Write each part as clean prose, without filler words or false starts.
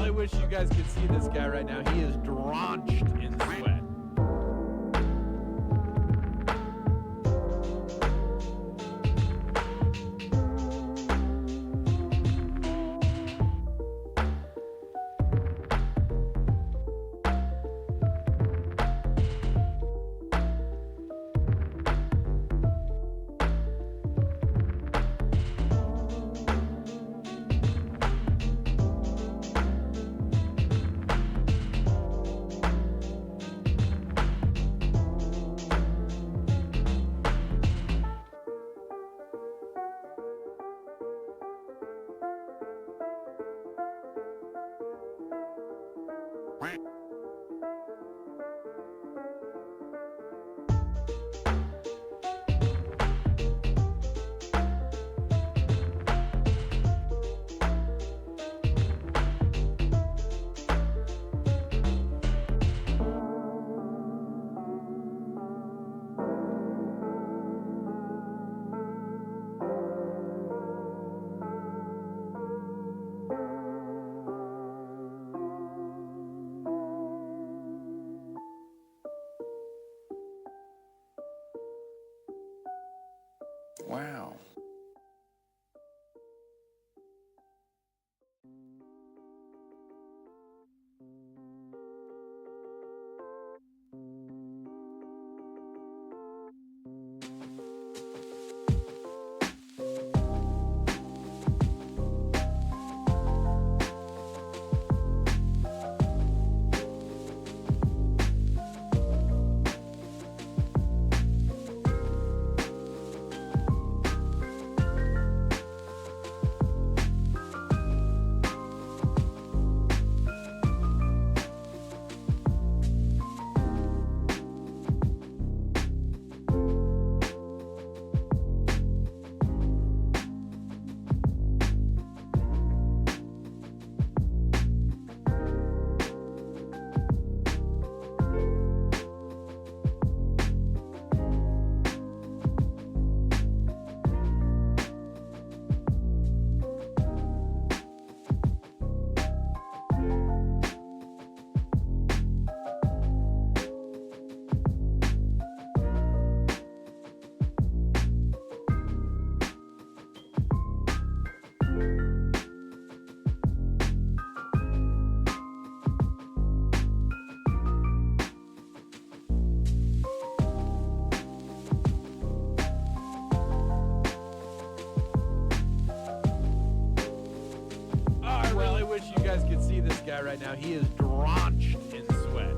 really wish you guys could see this guy right now. He is drenched in sweat. Wow. Wish you guys could see this guy right now. He is drenched in sweat.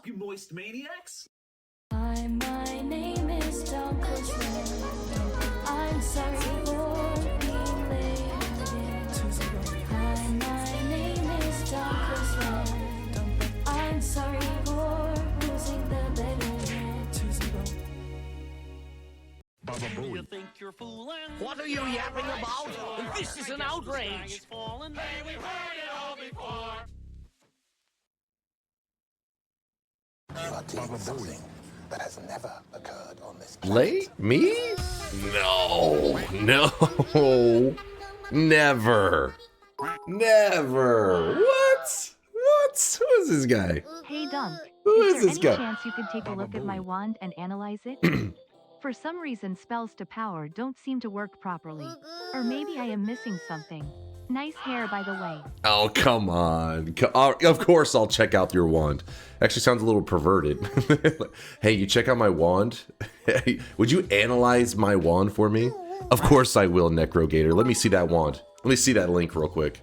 You moist maniacs? Hi, my name is DunkOrSlam. I'm sorry for being late. Hi, my name is DunkOrSlam. I'm sorry for losing the betting. You think you're fooling? What are you yapping about? This is an outrage! Hey, we've heard it all before. You are dealing with something that has never occurred on this planet. Late? Me? No. No. Never. Never. What? What? Who is this guy? Hey Dunk, Who is is there this any guy? chance you could take a look at my wand and analyze it? For some reason spells to power don't seem to work properly. Or maybe I am missing something. Nice hair, by the way. Oh, come on. Of course I'll check out your wand. Actually sounds a little perverted. Hey, you check out my wand? Hey, would you analyze my wand for me? Of course I will, Necrogator. Let me see that wand. Let me see that link real quick.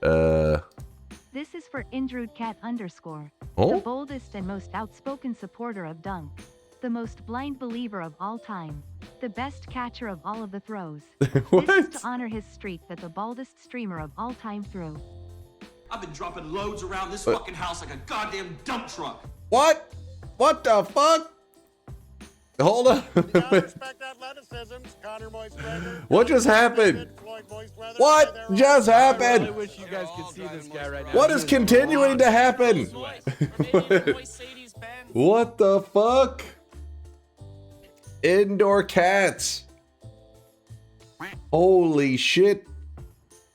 This is for Indrudcat_. Oh? The boldest and most outspoken supporter of Dunk. The most blind believer of all time. The best catcher of all of the throws. What? This is to honor his streak that the baldest streamer of all time threw. I've been dropping loads around this fucking house like a goddamn dump truck. What? What the fuck? Hold on. What just happened? What just I happened? really wish you guys could see this guy right now. What He is continuing to happen? What the fuck? Indoor cats. Holy shit.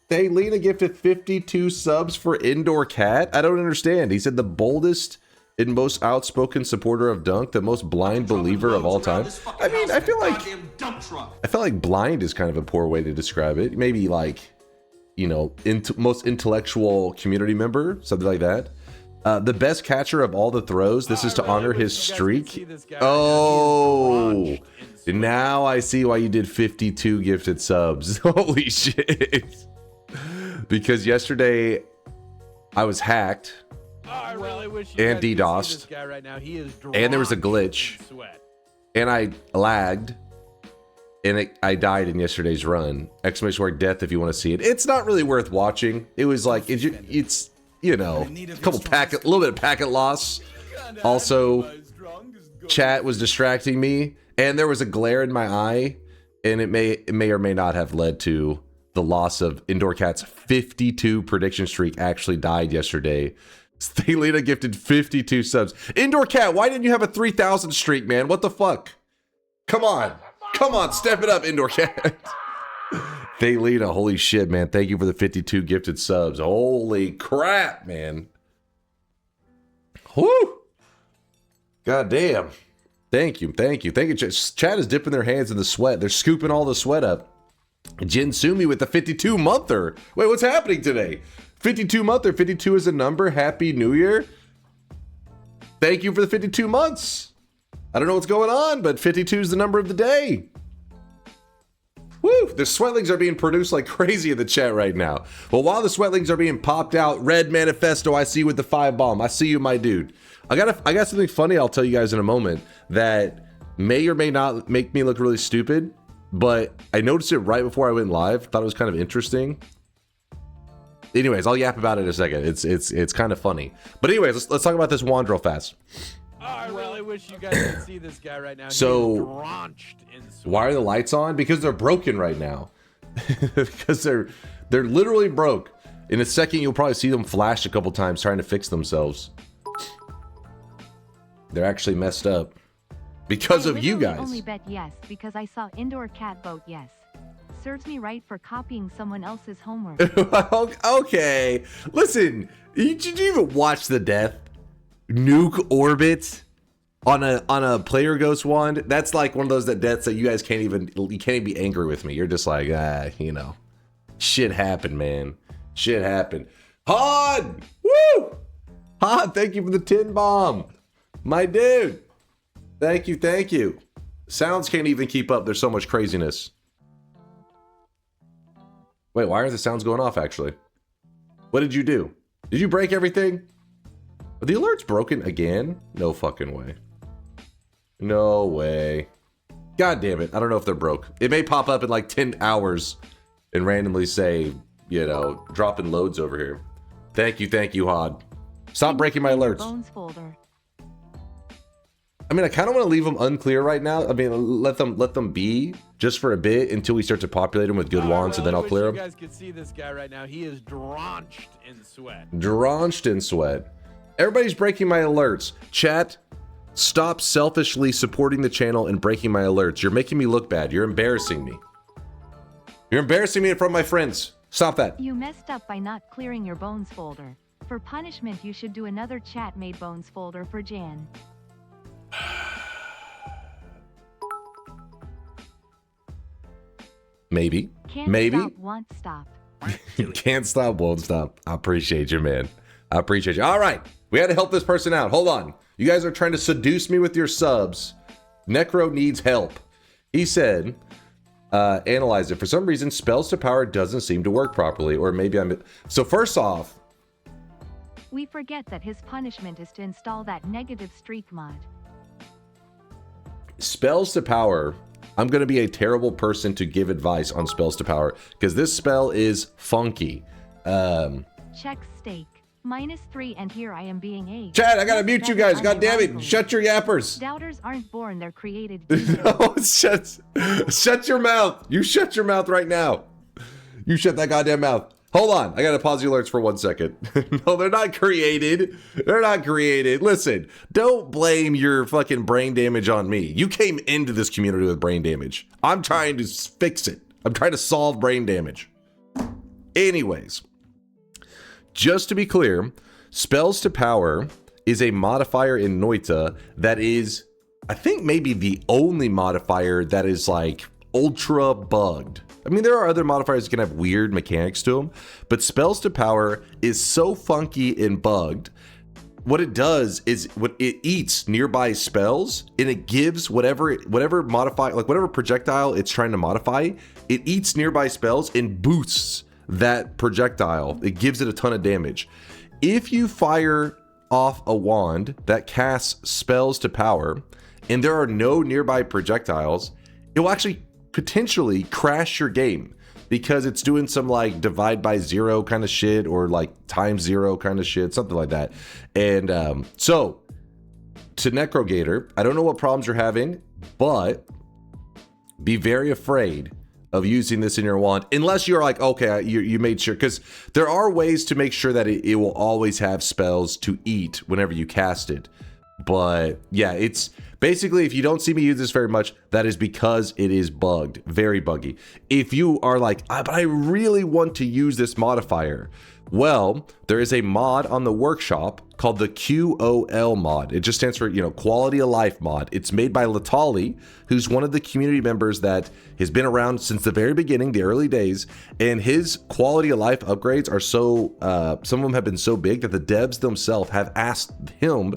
Hey, Lena gifted 52 subs for Indoor Cat? I don't understand. He said the boldest and most outspoken supporter of Dunk, the most blind believer of all time. I mean, I feel like blind is kind of a poor way to describe it. Maybe like, you know, most intellectual community member, something like that. The best catcher of all the throws. This is to honor his streak. Oh, now I see why you did 52 gifted subs. Holy shit. Because yesterday I was hacked and DDoSed, and there was a glitch, and I lagged, and I died in yesterday's run. Exclamation mark death if you want to see it. It's not really worth watching. It was like, it's you know, a little bit of packet loss. Also, chat was distracting me, and there was a glare in my eye, and it may or may not have led to the loss of Indoor Cat's 52 prediction streak. Actually died yesterday. Stalina gifted 52 subs. Indoor Cat, why didn't you have a 3,000 streak, man? What the fuck? Come on. Come on, step it up, Indoor Cat. Thalina, holy shit, man. Thank you for the 52 gifted subs. Holy crap, man. Whoo! God damn. Thank you, thank you. Thank you. Chat is dipping their hands in the sweat. They're scooping all the sweat up. Jinsumi with the 52-monther. Wait, what's happening today? 52-monther. 52 is a number. Happy New Year. Thank you for the 52 months. I don't know what's going on, but 52 is the number of the day. Woo! The sweatlings are being produced like crazy in the chat right now. Well, while the sweatlings are being popped out, Red Manifesto, I see you with the 5-bomb. I see you, my dude. I got something funny I'll tell you guys in a moment that may or may not make me look really stupid, but I noticed it right before I went live. Thought it was kind of interesting. Anyways, I'll yap about it in a second. It's kind of funny. But anyways, let's talk about this wand real fast. Oh, I really wish you guys could see this guy right now. So, he is drenched in sweat. Why are the lights on? Because they're broken right now. Because they're literally broke. In a second, you'll probably see them flash a couple times trying to fix themselves. They're actually messed up because of you guys. I only bet yes because I saw Indoor Cat vote yes. Serves me right for copying someone else's homework. Okay, listen. Did you even watch the death? Nuke orbit on a player ghost wand. That's like one of those deaths that you guys can't even be angry with me. You're just like, you know, shit happened, man. Shit happened. Han, woo! Han, thank you for the 10 bomb, my dude. Thank you, thank you. Sounds can't even keep up. There's so much craziness. Wait, why aren't the sounds going off? Actually, what did you do? Did you break everything? Are the alerts broken again? No fucking way. No way. God damn it. I don't know if they're broke. It may pop up in like 10 hours and randomly say, you know, dropping loads over here. Thank you, Hod. Stop breaking my alerts. Bones folder. I mean, I kind of want to leave them unclear right now. I mean, let them be just for a bit until we start to populate them with good wands, and then I'll clear them. You guys could see this guy right now. He is drenched in sweat. Drenched in sweat. Everybody's breaking my alerts. Chat, stop selfishly supporting the channel and breaking my alerts. You're making me look bad. You're embarrassing me. You're embarrassing me in front of my friends. Stop that. You messed up by not clearing your bones folder. For punishment, you should do another chat-made bones folder for Jan. Maybe. Can't Maybe. stop, won't stop. Can't stop, won't stop. I appreciate you, man. I appreciate you. All right. We had to help this person out. Hold on. You guys are trying to seduce me with your subs. Necro needs help. He said, analyze it. For some reason, spells to power doesn't seem to work properly. Or maybe I'm... So first off... We forget that his punishment is to install that negative streak mod. Spells to power... I'm going to be a terrible person to give advice on spells to power. Because this spell is funky. Check stake. -3 and here I am being aged. Chad, I gotta mute you guys. God damn it. Shut your yappers. Doubters aren't born, they're created. No, shut your mouth. You shut your mouth right now. You shut that goddamn mouth. Hold on. I gotta pause the alerts for 1 second. No, they're not created. They're not created. Listen, don't blame your fucking brain damage on me. You came into this community with brain damage. I'm trying to fix it. I'm trying to solve brain damage. Anyways. Just to be clear, spells to power is a modifier in Noita that is, I think, maybe the only modifier that is like ultra bugged. I mean, there are other modifiers that can have weird mechanics to them, but spells to power is so funky and bugged. What it does is it eats nearby spells and it gives whatever modify, like whatever projectile it's trying to modify, it eats nearby spells and boosts that projectile. It gives it a ton of damage. If you fire off a wand that casts spells to power and there are no nearby projectiles, it will actually potentially crash your game because it's doing some like divide by zero kind of shit or like times zero kind of shit, something like that. And so to Necrogator, I don't know what problems you're having, but be very afraid of using this in your wand, unless you're like, okay, you made sure, because there are ways to make sure that it will always have spells to eat whenever you cast it. But yeah, it's basically, if you don't see me use this very much, that is because it is bugged, very buggy. If you are like, but I really want to use this modifier, well, there is a mod on the workshop called the QOL mod. It just stands for, quality of life mod. It's made by Latali, who's one of the community members that has been around since the very beginning, the early days. And his quality of life upgrades are so, some of them have been so big that the devs themselves have asked him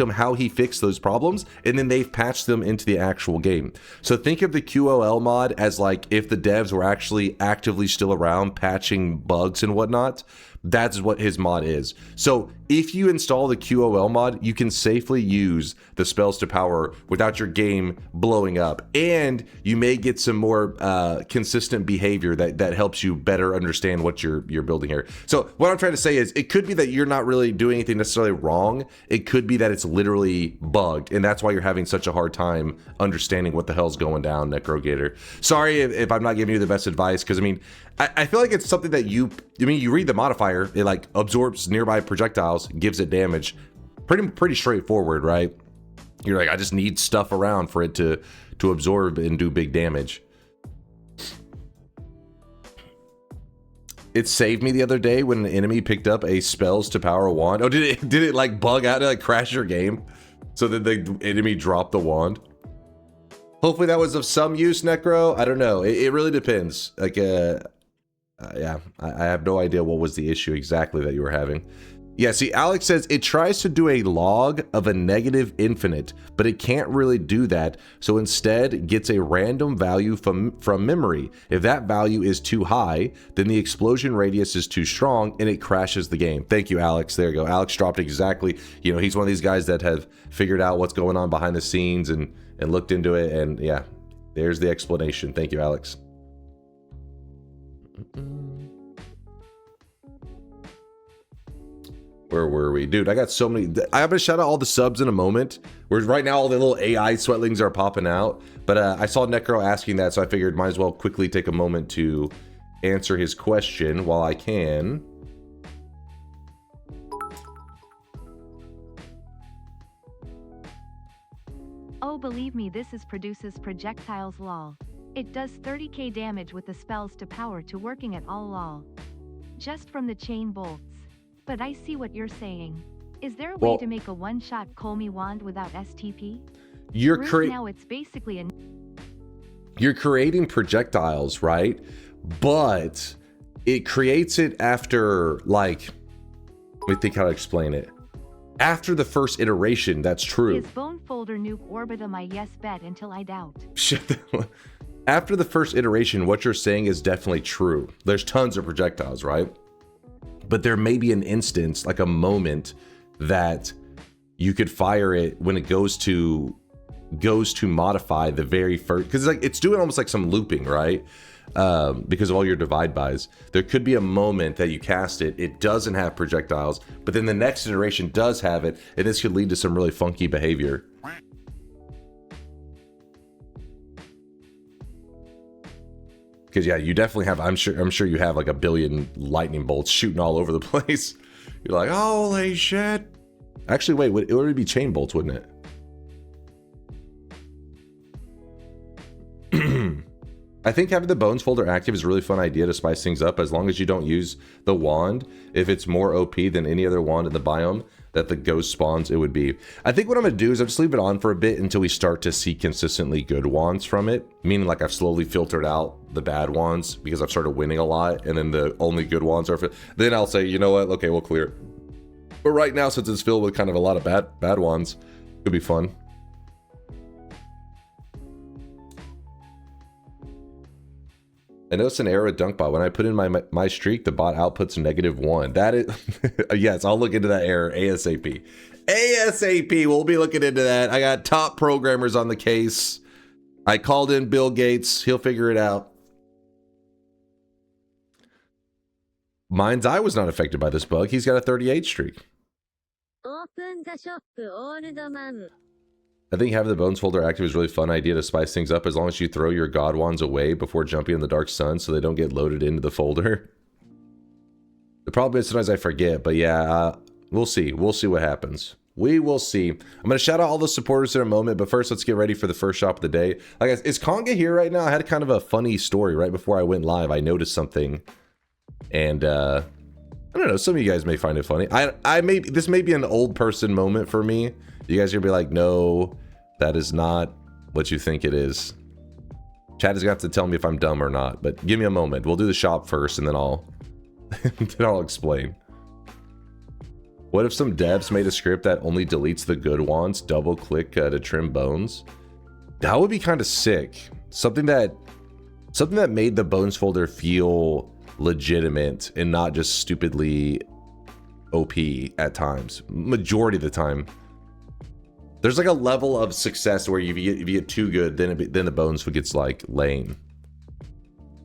how he fixed those problems, and then they've patched them into the actual game. So think of the QOL mod as like if the devs were actually actively still around patching bugs and whatnot. That's what his mod is. So if you install the QOL mod, you can safely use the spells to power without your game blowing up. And you may get some more consistent behavior that helps you better understand what you're building here. So what I'm trying to say is it could be that you're not really doing anything necessarily wrong. It could be that it's literally bugged. And that's why you're having such a hard time understanding what the hell's going down, Necrogator. Sorry if I'm not giving you the best advice, because I mean, I feel like it's something that you read the modifier, it like absorbs nearby projectiles, gives it damage. Pretty straightforward, right? You're like, I just need stuff around for it to absorb and do big damage. It saved me the other day when an enemy picked up a spells to power wand. Oh, did it like bug out and like crash your game so that the enemy dropped the wand? Hopefully that was of some use, Necro. I don't know. It really depends. Like, yeah, I have no idea what was the issue exactly that you were having. Yeah, see, Alex says it tries to do a log of a negative infinite, but it can't really do that. So instead, it gets a random value from memory. If that value is too high, then the explosion radius is too strong and it crashes the game. Thank you, Alex. There you go. Alex dropped exactly. He's one of these guys that have figured out what's going on behind the scenes and looked into it. And yeah, there's the explanation. Thank you, Alex. Where were we? Dude, I got so many. I'm gonna shout out all the subs in a moment. Where right now all the little AI sweatlings are popping out. But I saw Necro asking that, so I figured might as well quickly take a moment to answer his question while I can. Oh, believe me, this produces projectiles lol. It does 30k damage with the spells to power to working at all lol. Just from the chain bolts. But I see what you're saying. Is there a way to make a one-shot Colmy wand without STP? You're now it's basically a... you're creating projectiles, right? But it creates it after, like, let me think how to explain it. After the first iteration, that's true. Is bone folder nuke orbita my yes bet until I doubt? After the first iteration, what you're saying is definitely true. There's tons of projectiles, right? But there may be an instance, like a moment, that you could fire it when it goes to modify the very first, because it's doing almost like some looping, right? Because of all your divide bys. There could be a moment that you cast it, it doesn't have projectiles, but then the next iteration does have it, and this could lead to some really funky behavior. Because yeah, you definitely have, I'm sure you have like a billion lightning bolts shooting all over the place. You're like, holy shit. Actually, wait, it would be chain bolts, wouldn't it? I think having the bones folder active is a really fun idea to spice things up, as long as you don't use the wand. If it's more OP than any other wand in the biome that the ghost spawns, it would be. I think what I'm gonna do is I'll just leave it on for a bit until we start to see consistently good wands from it. Meaning like I've slowly filtered out the bad wands because I've started winning a lot, and then the only good wands are, then I'll say, you know what, okay, we'll clear it. But right now, since it's filled with kind of a lot of bad wands, it could be fun. I noticed an error with DunkBot. When I put in my streak, the bot outputs -1. That is, yes, I'll look into that error ASAP. ASAP, we'll be looking into that. I got top programmers on the case. I called in Bill Gates. He'll figure it out. Mind's Eye was not affected by this bug. He's got a 38 streak. I think having the bones folder active is a really fun idea to spice things up, as long as you throw your god wands away before jumping in the dark sun so they don't get loaded into the folder. The problem is sometimes I forget, but yeah, we'll see. We'll see what happens. We will see. I'm going to shout out all the supporters in a moment, but first let's get ready for the first shop of the day. Like, is Conga here right now? I had kind of a funny story right before I went live. I noticed something, and I don't know, some of you guys may find it funny. This may be an old person moment for me. You guys are gonna be like, no, that is not what you think it is. Chad is gonna have to tell me if I'm dumb or not, but give me a moment. We'll do the shop first, and then I'll explain. What if some devs made a script that only deletes the good wands, double click to trim bones? That would be kind of sick. Something that made the bones folder feel legitimate and not just stupidly OP at times. Majority of the time. There's like a level of success where if you get too good, then the bones gets like lame.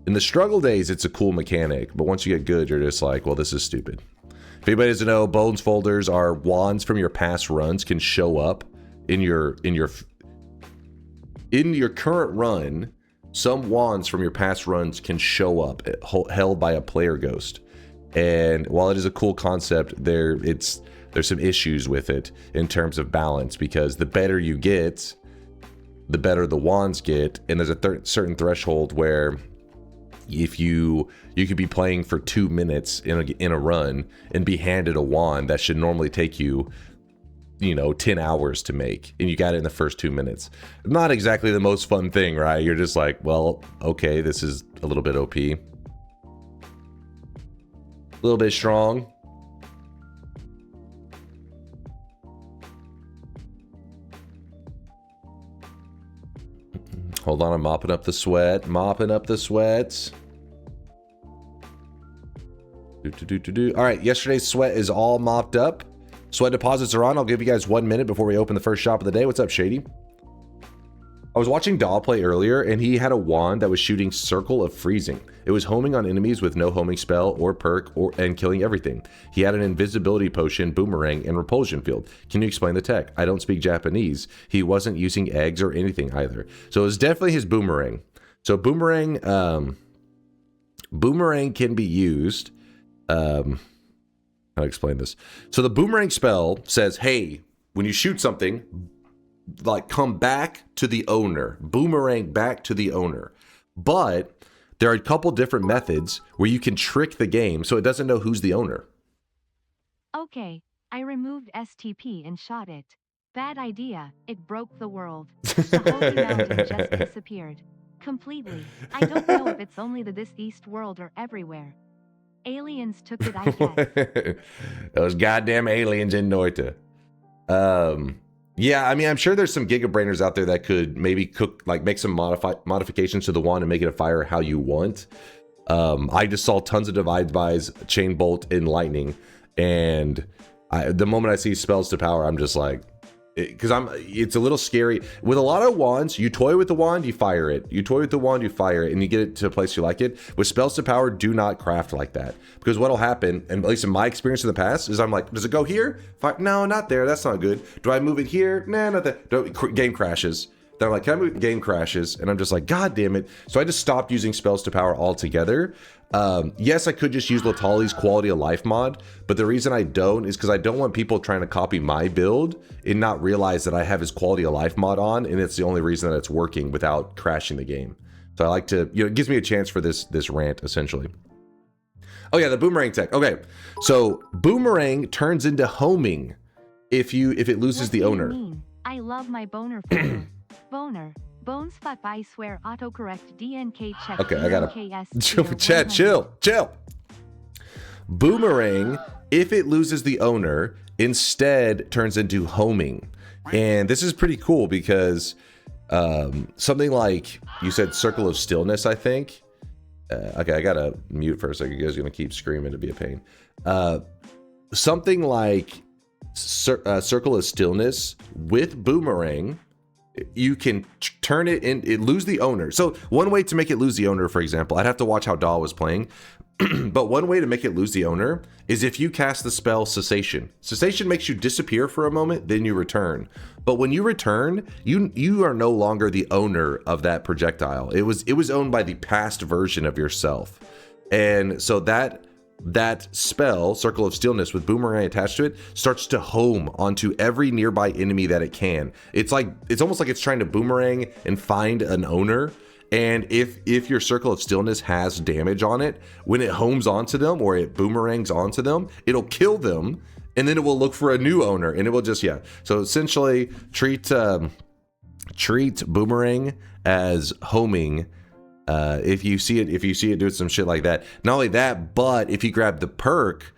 In the struggle days, it's a cool mechanic, but once you get good, you're just like, well, this is stupid. If anybody doesn't know, bones folders are wands from your past runs can show up in your current run. Some wands from your past runs can show up held by a player ghost, and while it is a cool concept, there's some issues with it in terms of balance, because the better you get, the better the wands get, and there's a certain threshold where if you could be playing for 2 minutes in a run and be handed a wand that should normally take you 10 hours to make, and you got it in the first 2 minutes. Not exactly the most fun thing, right? You're just like, well, okay, this is a little bit OP. A little bit strong. Hold on, I'm mopping up the sweat. Mopping up the sweats. All right, yesterday's sweat is all mopped up. Sweat deposits are on. I'll give you guys 1 minute before we open the first shop of the day. What's up, Shady? I was watching Daw play earlier, and he had a wand that was shooting Circle of Freezing. It was homing on enemies with no homing spell or perk and killing everything. He had an invisibility potion, boomerang, and repulsion field. Can you explain the tech? I don't speak Japanese. He wasn't using eggs or anything either. So it was definitely his boomerang. So boomerang can be used. How to explain this? So the boomerang spell says, hey, when you shoot something, like, come back to the owner. Boomerang back to the owner. But there are a couple different methods where you can trick the game so it doesn't know who's the owner. Okay, I removed STP and shot it. Bad idea, it broke the world. The Holy Mountain just disappeared. Completely. I don't know if it's only this East world or everywhere. Aliens took it, I guess. Those goddamn aliens in Noita. Yeah, I mean, I'm sure there's some gigabrainers out there that could maybe make some modifications to the wand and make it a fire how you want. I just saw tons of divide buys, chain bolt, and lightning, and the moment I see spells to power, I'm just like, because it's a little scary. With a lot of wands, you toy with the wand, you fire it. You toy with the wand, you fire it, and you get it to a place you like it. With spells to power, do not craft like that. Because what'll happen, and at least in my experience in the past, is I'm like, does it go here? No, not there. That's not good. Do I move it here? Nah, not that. Game crashes. Then I'm like, can I move? Game crashes. And I'm just like, God damn it. So I just stopped using spells to power altogether. Yes, I could just use Latali's quality of life mod, but the reason I don't is because I don't want people trying to copy my build and not realize that I have his quality of life mod on, and it's the only reason that it's working without crashing the game. So I like to, it gives me a chance for this rant, essentially. Oh yeah, the boomerang tech. Okay, so boomerang turns into homing if it loses What the do you owner. mean? I love my boner folder. Boner. Bones fuck, I swear. Autocorrect DNK check. Okay, I gotta DNKS Chad, 100. chill. Boomerang, if it loses the owner, instead turns into homing. And this is pretty cool because something like you said, Circle of Stillness, I think. Okay, I gotta mute for a second. You guys are gonna keep screaming to be a pain. Something like Circle of Stillness with Boomerang, you can turn it in, lose the owner. So one way to make it lose the owner, for example, I'd have to watch how Daw was playing, but one way to make it lose the owner is if you cast the spell Cessation. Cessation makes you disappear for a moment, then you return. But when you return, you are no longer the owner of that projectile. It was owned by the past version of yourself. And so that spell, Circle of Stillness, with Boomerang attached to it, starts to home onto every nearby enemy that it can. It's almost like it's trying to boomerang and find an owner. And if your Circle of Stillness has damage on it, when it homes onto them or it boomerangs onto them, it'll kill them, and then it will look for a new owner, and it will just, yeah. So essentially, treat Boomerang as homing. If you see it doing some shit like that. Not only that, but if you grab the perk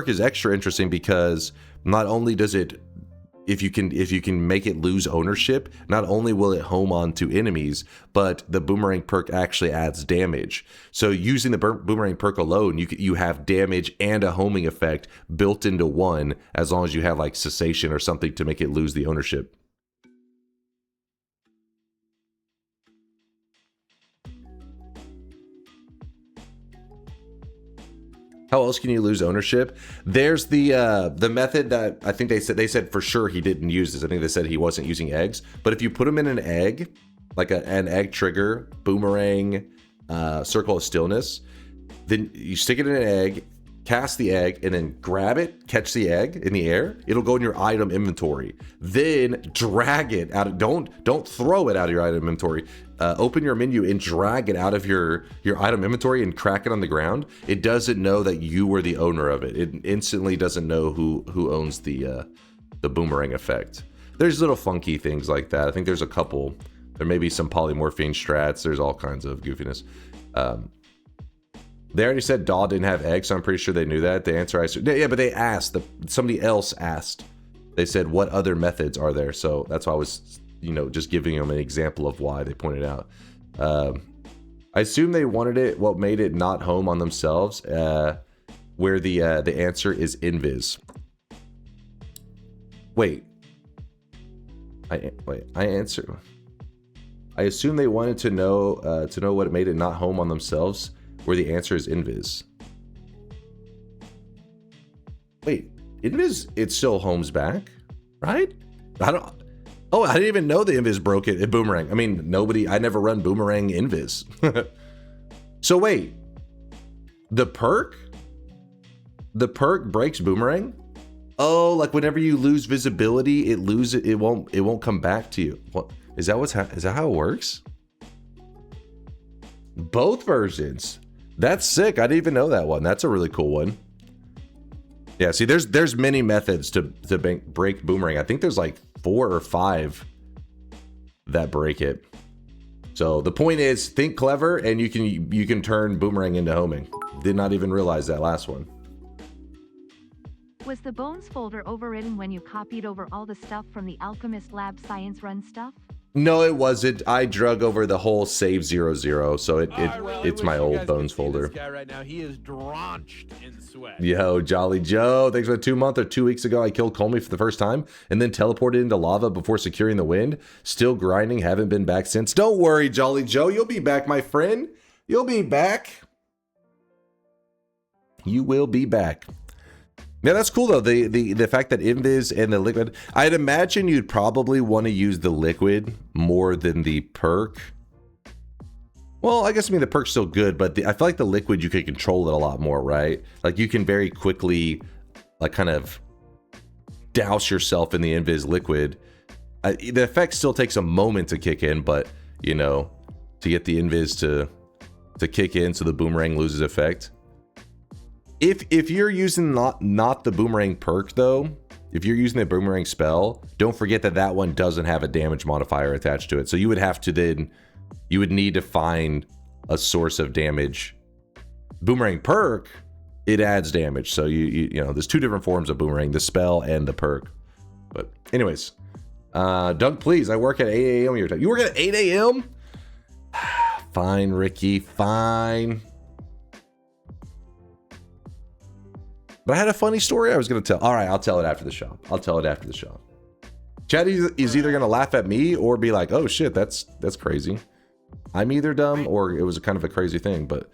is extra interesting because not only does it, if you can make it lose ownership, not only will it home onto enemies, but the boomerang perk actually adds damage. So using the boomerang perk alone, you have damage and a homing effect built into one, as long as you have like cessation or something to make it lose the ownership. How else can you lose ownership? There's the method that I think they said for sure he didn't use this. I think they said he wasn't using eggs. But if you put them in an egg, like an egg trigger, boomerang, Circle of Stillness, then you stick it in an egg, cast the egg, and then grab it, catch the egg in the air. It'll go in your item inventory. Then drag it out. Don't throw it out of your item inventory. Open your menu and drag it out of your item inventory and crack it on the ground. It doesn't know that you were the owner of it. It instantly doesn't know who owns the boomerang effect. There's little funky things like that. I think there's a couple. There may be some polymorphine strats. There's all kinds of goofiness. They already said Daw didn't have eggs, so I'm pretty sure they knew that. The answer yeah, but they asked. Somebody else asked. They said, what other methods are there? So that's why I was, just giving them an example of why they pointed out. I assume they wanted it. What made it not home on themselves? Where the answer is invis. Wait. I answer. I assume they wanted to know what made it not home on themselves. Where the answer is invis. Wait, invis, it still homes back, right? Oh, I didn't even know the invis broke it. Boomerang. I mean, I never run boomerang invis. So wait, the perk breaks boomerang? Oh, like whenever you lose visibility, it won't come back to you. What is that? Is that how it works? Both versions. That's sick. I didn't even know that one. That's a really cool one. Yeah, see, there's many methods to break boomerang. I think there's like 4 or 5 that break it. So the point is, think clever, and you can turn boomerang into homing. Did not even realize that last one. Was the Bones folder overwritten when you copied over all the stuff from the Alchemist Lab Science Run stuff? No, it wasn't. I drug over the whole save 00, so it's my old Bones folder. This guy right now, he is drenched in sweat. Yo, Jolly Joe, thanks for the 2 month or 2 weeks ago. I killed Colmy for the first time and then teleported into lava before securing the wind. Still grinding, haven't been back since. Don't worry, Jolly Joe, you'll be back, my friend. You'll be back. You will be back. Yeah, that's cool though. The fact that Invis and the liquid, I'd imagine you'd probably want to use the liquid more than the perk. Well, I guess the perk's still good, but I feel like the liquid you can control it a lot more, right? Like you can very quickly, like kind of douse yourself in the Invis liquid. The effect still takes a moment to kick in, but you know, to get the Invis to kick in, so the boomerang loses effect. If you're using not the boomerang perk though, if you're using the boomerang spell, don't forget that one doesn't have a damage modifier attached to it. So you would have to you would need to find a source of damage. Boomerang perk, it adds damage. So you know, there's two different forms of boomerang, the spell and the perk. But anyways, Dunk, please, I work at 8 a.m. your time. You work at 8 a.m.? Fine, Ricky, fine. But I had a funny story I was going to tell. All right, I'll tell it after the shop. Chad is either going to laugh at me or be like, oh shit, that's crazy. I'm either dumb or it was kind of a crazy thing. But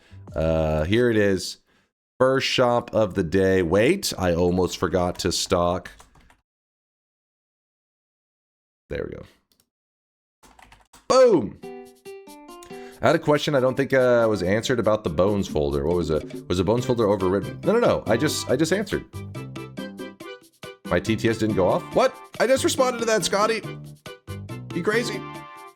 here it is. First shop of the day. Wait, I almost forgot to stock. There we go. Boom. I had a question I don't think was answered about the Bones folder. What was it? Was the Bones folder overwritten? No. I just answered. My TTS didn't go off? What? I just responded to that, Scotty. You crazy?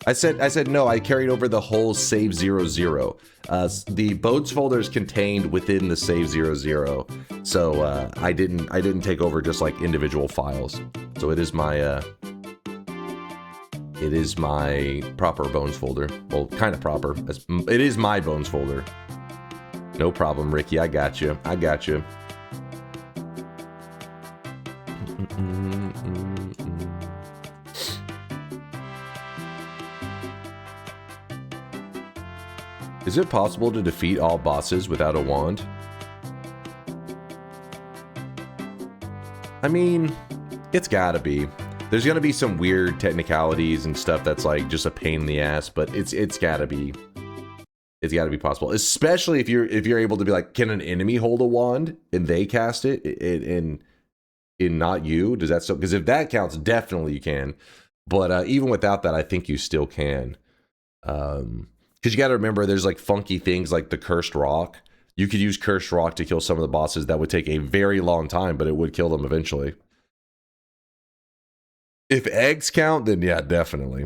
I said no, I carried over the whole save 00. The Bones folder is contained within the save 00. So I didn't take over just like individual files. So it is my proper Bones folder. Well, kind of proper. It is my Bones folder. No problem, Ricky. I got you. Is it possible to defeat all bosses without a wand? I mean, it's gotta be. There's gonna be some weird technicalities and stuff that's like just a pain in the ass, but it's gotta be possible. Especially if you're able to be like, can an enemy hold a wand and they cast it in not you? Does that so? Because if that counts, definitely you can. But even without that, I think you still can. Because you got to remember, there's like funky things like the Cursed Rock. You could use Cursed Rock to kill some of the bosses. That would take a very long time, but it would kill them eventually. If eggs count, then yeah, definitely.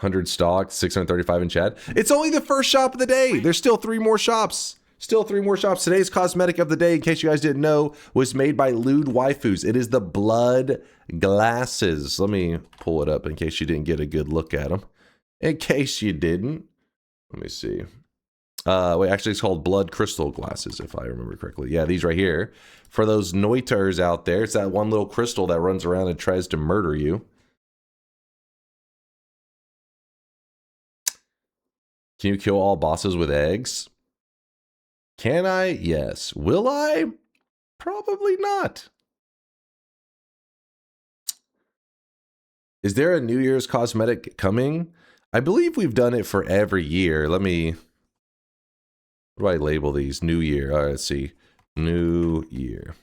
100 stock, 635 in chat. It's only the first shop of the day. There's still 3 more shops. Today's cosmetic of the day, in case you guys didn't know, was made by Lewd Waifus. It is the blood glasses. Let me pull it up in case you didn't get a good look at them. In case you didn't. Let me see. Wait, actually it's called blood crystal glasses, if I remember correctly. Yeah, these right here. For those Noiters out there, it's that one little crystal that runs around and tries to murder you. Can you kill all bosses with eggs? Can I? Yes. Will I? Probably not. Is there a New Year's cosmetic coming? I believe we've done it for every year. Let me... What do I label these? New Year. All right, let's see. New Year.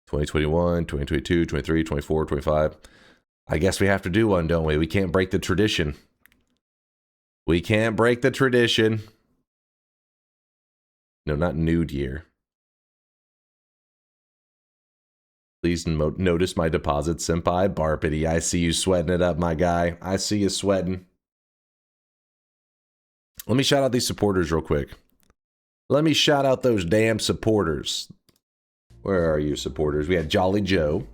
2021, 2022, 23, 24, 25. I guess we have to do one, don't we? We can't break the tradition. We can't break the tradition. No, not nude year. Please notice my deposit, senpai. Barpity, I see you sweating it up, my guy. I see you sweating. Let me shout out these supporters real quick. Let me shout out those damn supporters. Where are you, supporters? We had Jolly Joe.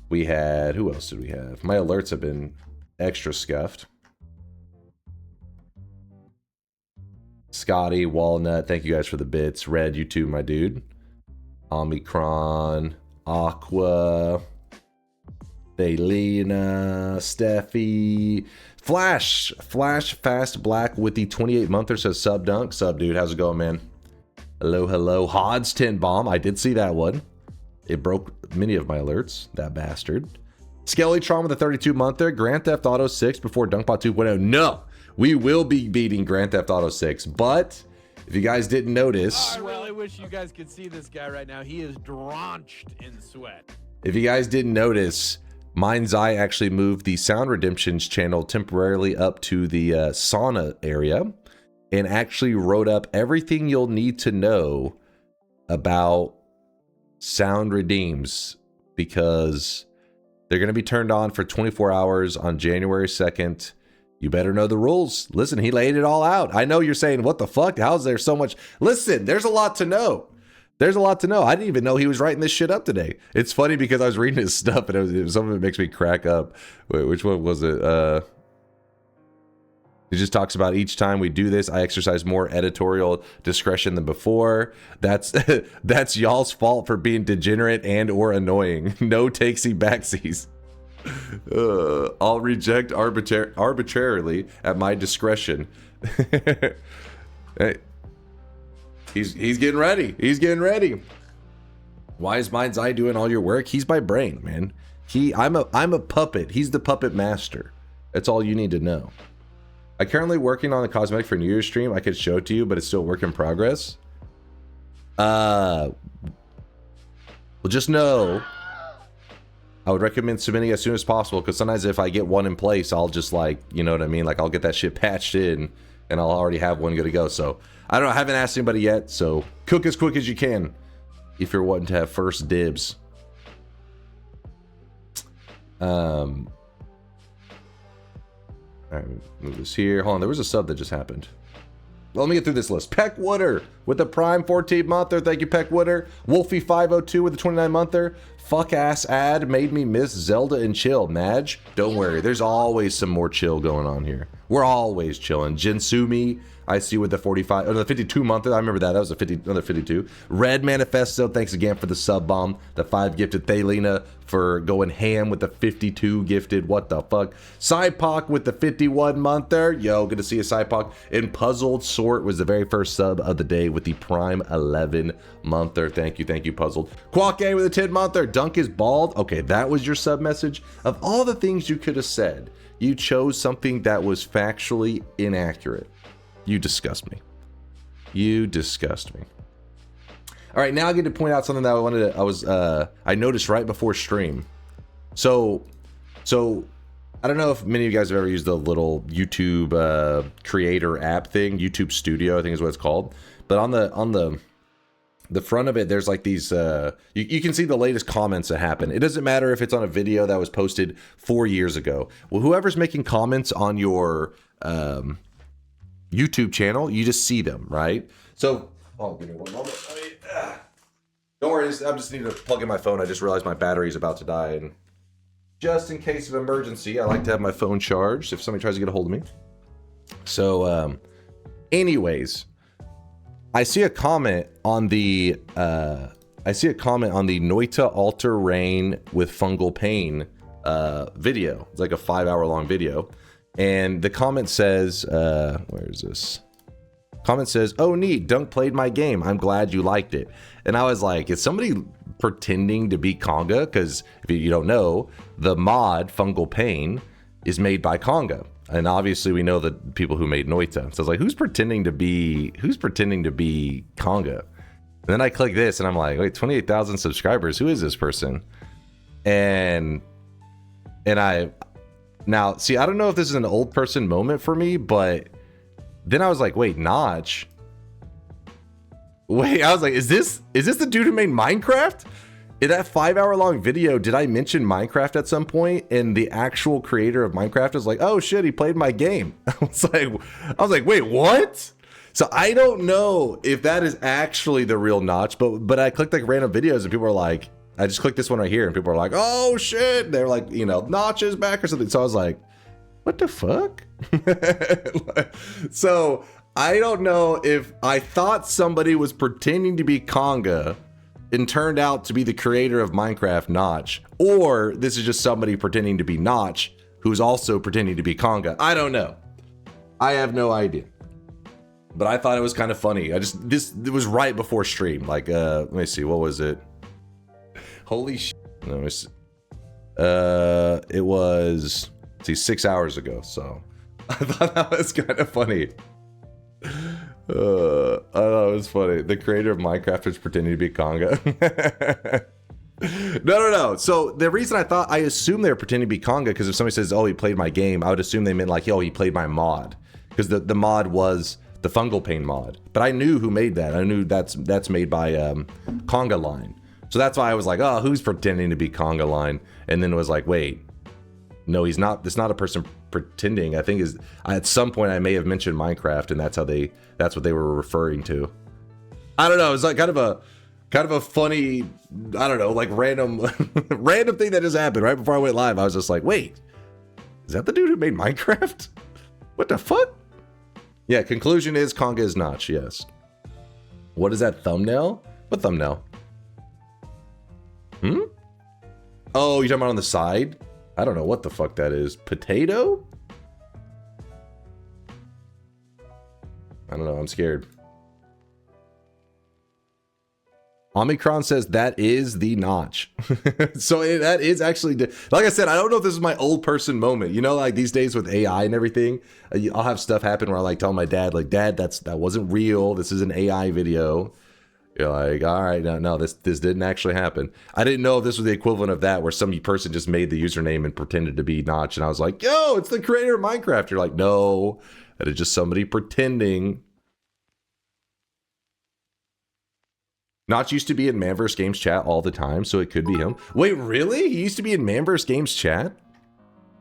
We had... Who else did we have? My alerts have been extra scuffed. Scotty, Walnut, thank you guys for the bits. Red, you too, my dude. Omicron, Aqua, Thelina, Steffi, Flash, Fast Black with the 28-monther says sub dunk. Sub, dude. How's it going, man? Hello, hello. Hod's 10 bomb. I did see that one. It broke many of my alerts. That bastard. Skellytron with the 32-monther. Grand Theft Auto 6 before Dunkbot 2.0. No, we will be beating Grand Theft Auto 6. But if you guys didn't notice... I really wish you guys could see this guy right now. He is drenched in sweat. If you guys didn't notice... Mind's Eye actually moved the Sound Redemptions channel temporarily up to the sauna area and actually wrote up everything you'll need to know about Sound Redeems because they're going to be turned on for 24 hours on January 2nd. You better know the rules. Listen, he laid it all out. I know you're saying, what the fuck? How's there so much? Listen, there's a lot to know. There's a lot to know. I didn't even know he was writing this shit up today. It's funny because I was reading his stuff and some of it makes me crack up. Wait, which one was it? He just talks about each time we do this, I exercise more editorial discretion than before. That's that's y'all's fault for being degenerate and or annoying. No takesy backsies. I'll reject arbitrarily at my discretion. Hey. He's getting ready. He's getting ready. Why is Mind's Eye doing all your work? He's my brain, man. I'm a puppet. He's the puppet master. That's all you need to know. I'm currently working on the cosmetic for New Year's stream. I could show it to you, but it's still a work in progress. Well, just know I would recommend submitting as soon as possible because sometimes if I get one in place, I'll just like, you know what I mean? Like I'll get that shit patched in and I'll already have one good to go. So I don't know. I haven't asked anybody yet. So cook as quick as you can if you're wanting to have first dibs. All right, move this here. Hold on. There was a sub that just happened. Well, let me get through this list. Peck Wooder with the Prime 14-monther. Thank you, Peck Wooder. Wolfie502 with the 29-monther. Fuck ass ad made me miss Zelda and chill. Madge, don't worry. There's always some more chill going on here. We're always chilling. Jinsumi, I see with the 45, or the 52-monther. I remember that. That was another 52. Red Manifesto, thanks again for the sub bomb. The 5 gifted. Thelina for going ham with the 52 gifted. What the fuck? Cypoc with the 51-monther. Yo, good to see you, Cypoc. And Puzzled Sort was the very first sub of the day with the Prime 11-monther. Thank you, Puzzled. Quack with a 10-monther. Dunk is bald. Okay, that was your sub message. Of all the things you could have said, you chose something that was factually inaccurate. You disgust me. You disgust me. All right, now I get to point out something that I noticed right before stream. So I don't know if many of you guys have ever used the little YouTube creator app thing, YouTube Studio, I think is what it's called. But on the front of it, there's like these, you can see the latest comments that happen. It doesn't matter if it's on a video that was posted 4 years ago. Well, whoever's making comments on your YouTube channel, you just see them, right? So, oh, give me one moment. Don't worry, I just need to plug in my phone. I just realized my battery is about to die, and just in case of emergency, I like to have my phone charged if somebody tries to get a hold of me. So, anyways, I see a comment on the Noita Alter Rain with Fungal Pain video. It's like a 5-hour long video. And the comment says, where is this? Comment says, oh neat, Dunk played my game. I'm glad you liked it. And I was like, is somebody pretending to be Conga? Because if you don't know, the mod Fungal Pain is made by Conga. And obviously we know the people who made Noita. So I was like, who's pretending to be Conga? And then I click this and I'm like, wait, 28,000 subscribers. Who is this person? And now, see, I don't know if this is an old person moment for me, but then I was like, wait, Notch. Wait, I was like, is this the dude who made Minecraft? In that 5-hour long video, did I mention Minecraft at some point? And the actual creator of Minecraft was like, oh shit, he played my game. I was like, wait, what? So I don't know if that is actually the real Notch, but I clicked like random videos and people are like, I just clicked this one right here and people are like, oh shit. They're like, you know, Notch is back or something. So I was like, What the fuck? So I don't know if I thought somebody was pretending to be Conga and turned out to be the creator of Minecraft Notch, or this is just somebody pretending to be Notch who's also pretending to be Conga. I don't know. I have no idea. But I thought it was kind of funny. It was right before stream. Like, let me see, what was it? Holy shit. No, it was, let's see, 6 hours ago. So I thought that was kind of funny. I thought it was funny. The creator of Minecraft is pretending to be Conga. No. So the reason I assumed they were pretending to be Conga, because if somebody says, oh, he played my game, I would assume they meant like, yo, he played my mod. Because the mod was the fungal pain mod. But I knew who made that. I knew that's made by Conga Line. So that's why I was like, oh, who's pretending to be Conga Line? And then it was like, wait, no, he's not. It's not a person pretending. I think at some point I may have mentioned Minecraft, and that's what they were referring to. I don't know. It's like kind of a funny, I don't know, like random thing that just happened right before I went live. I was just like, wait, is that the dude who made Minecraft? What the fuck? Yeah, conclusion is Conga is Notch, yes. What is that thumbnail? What thumbnail? Oh, you're talking about on the side? I don't know what the fuck that is. Potato? I don't know, I'm scared. Omicron says that is the Notch. So that is actually, like I said, I don't know if this is my old person moment. You know, like these days with AI and everything, I'll have stuff happen where I like tell my dad, like, Dad, that wasn't real. This is an AI video. You're like, all right, no, this didn't actually happen. I didn't know if this was the equivalent of that, where some person just made the username and pretended to be Notch, and I was like, yo, it's the creator of Minecraft. You're like, no, that is just somebody pretending. Notch used to be in Manverse Games chat all the time, so it could be him. Wait, really? He used to be in Manverse Games chat?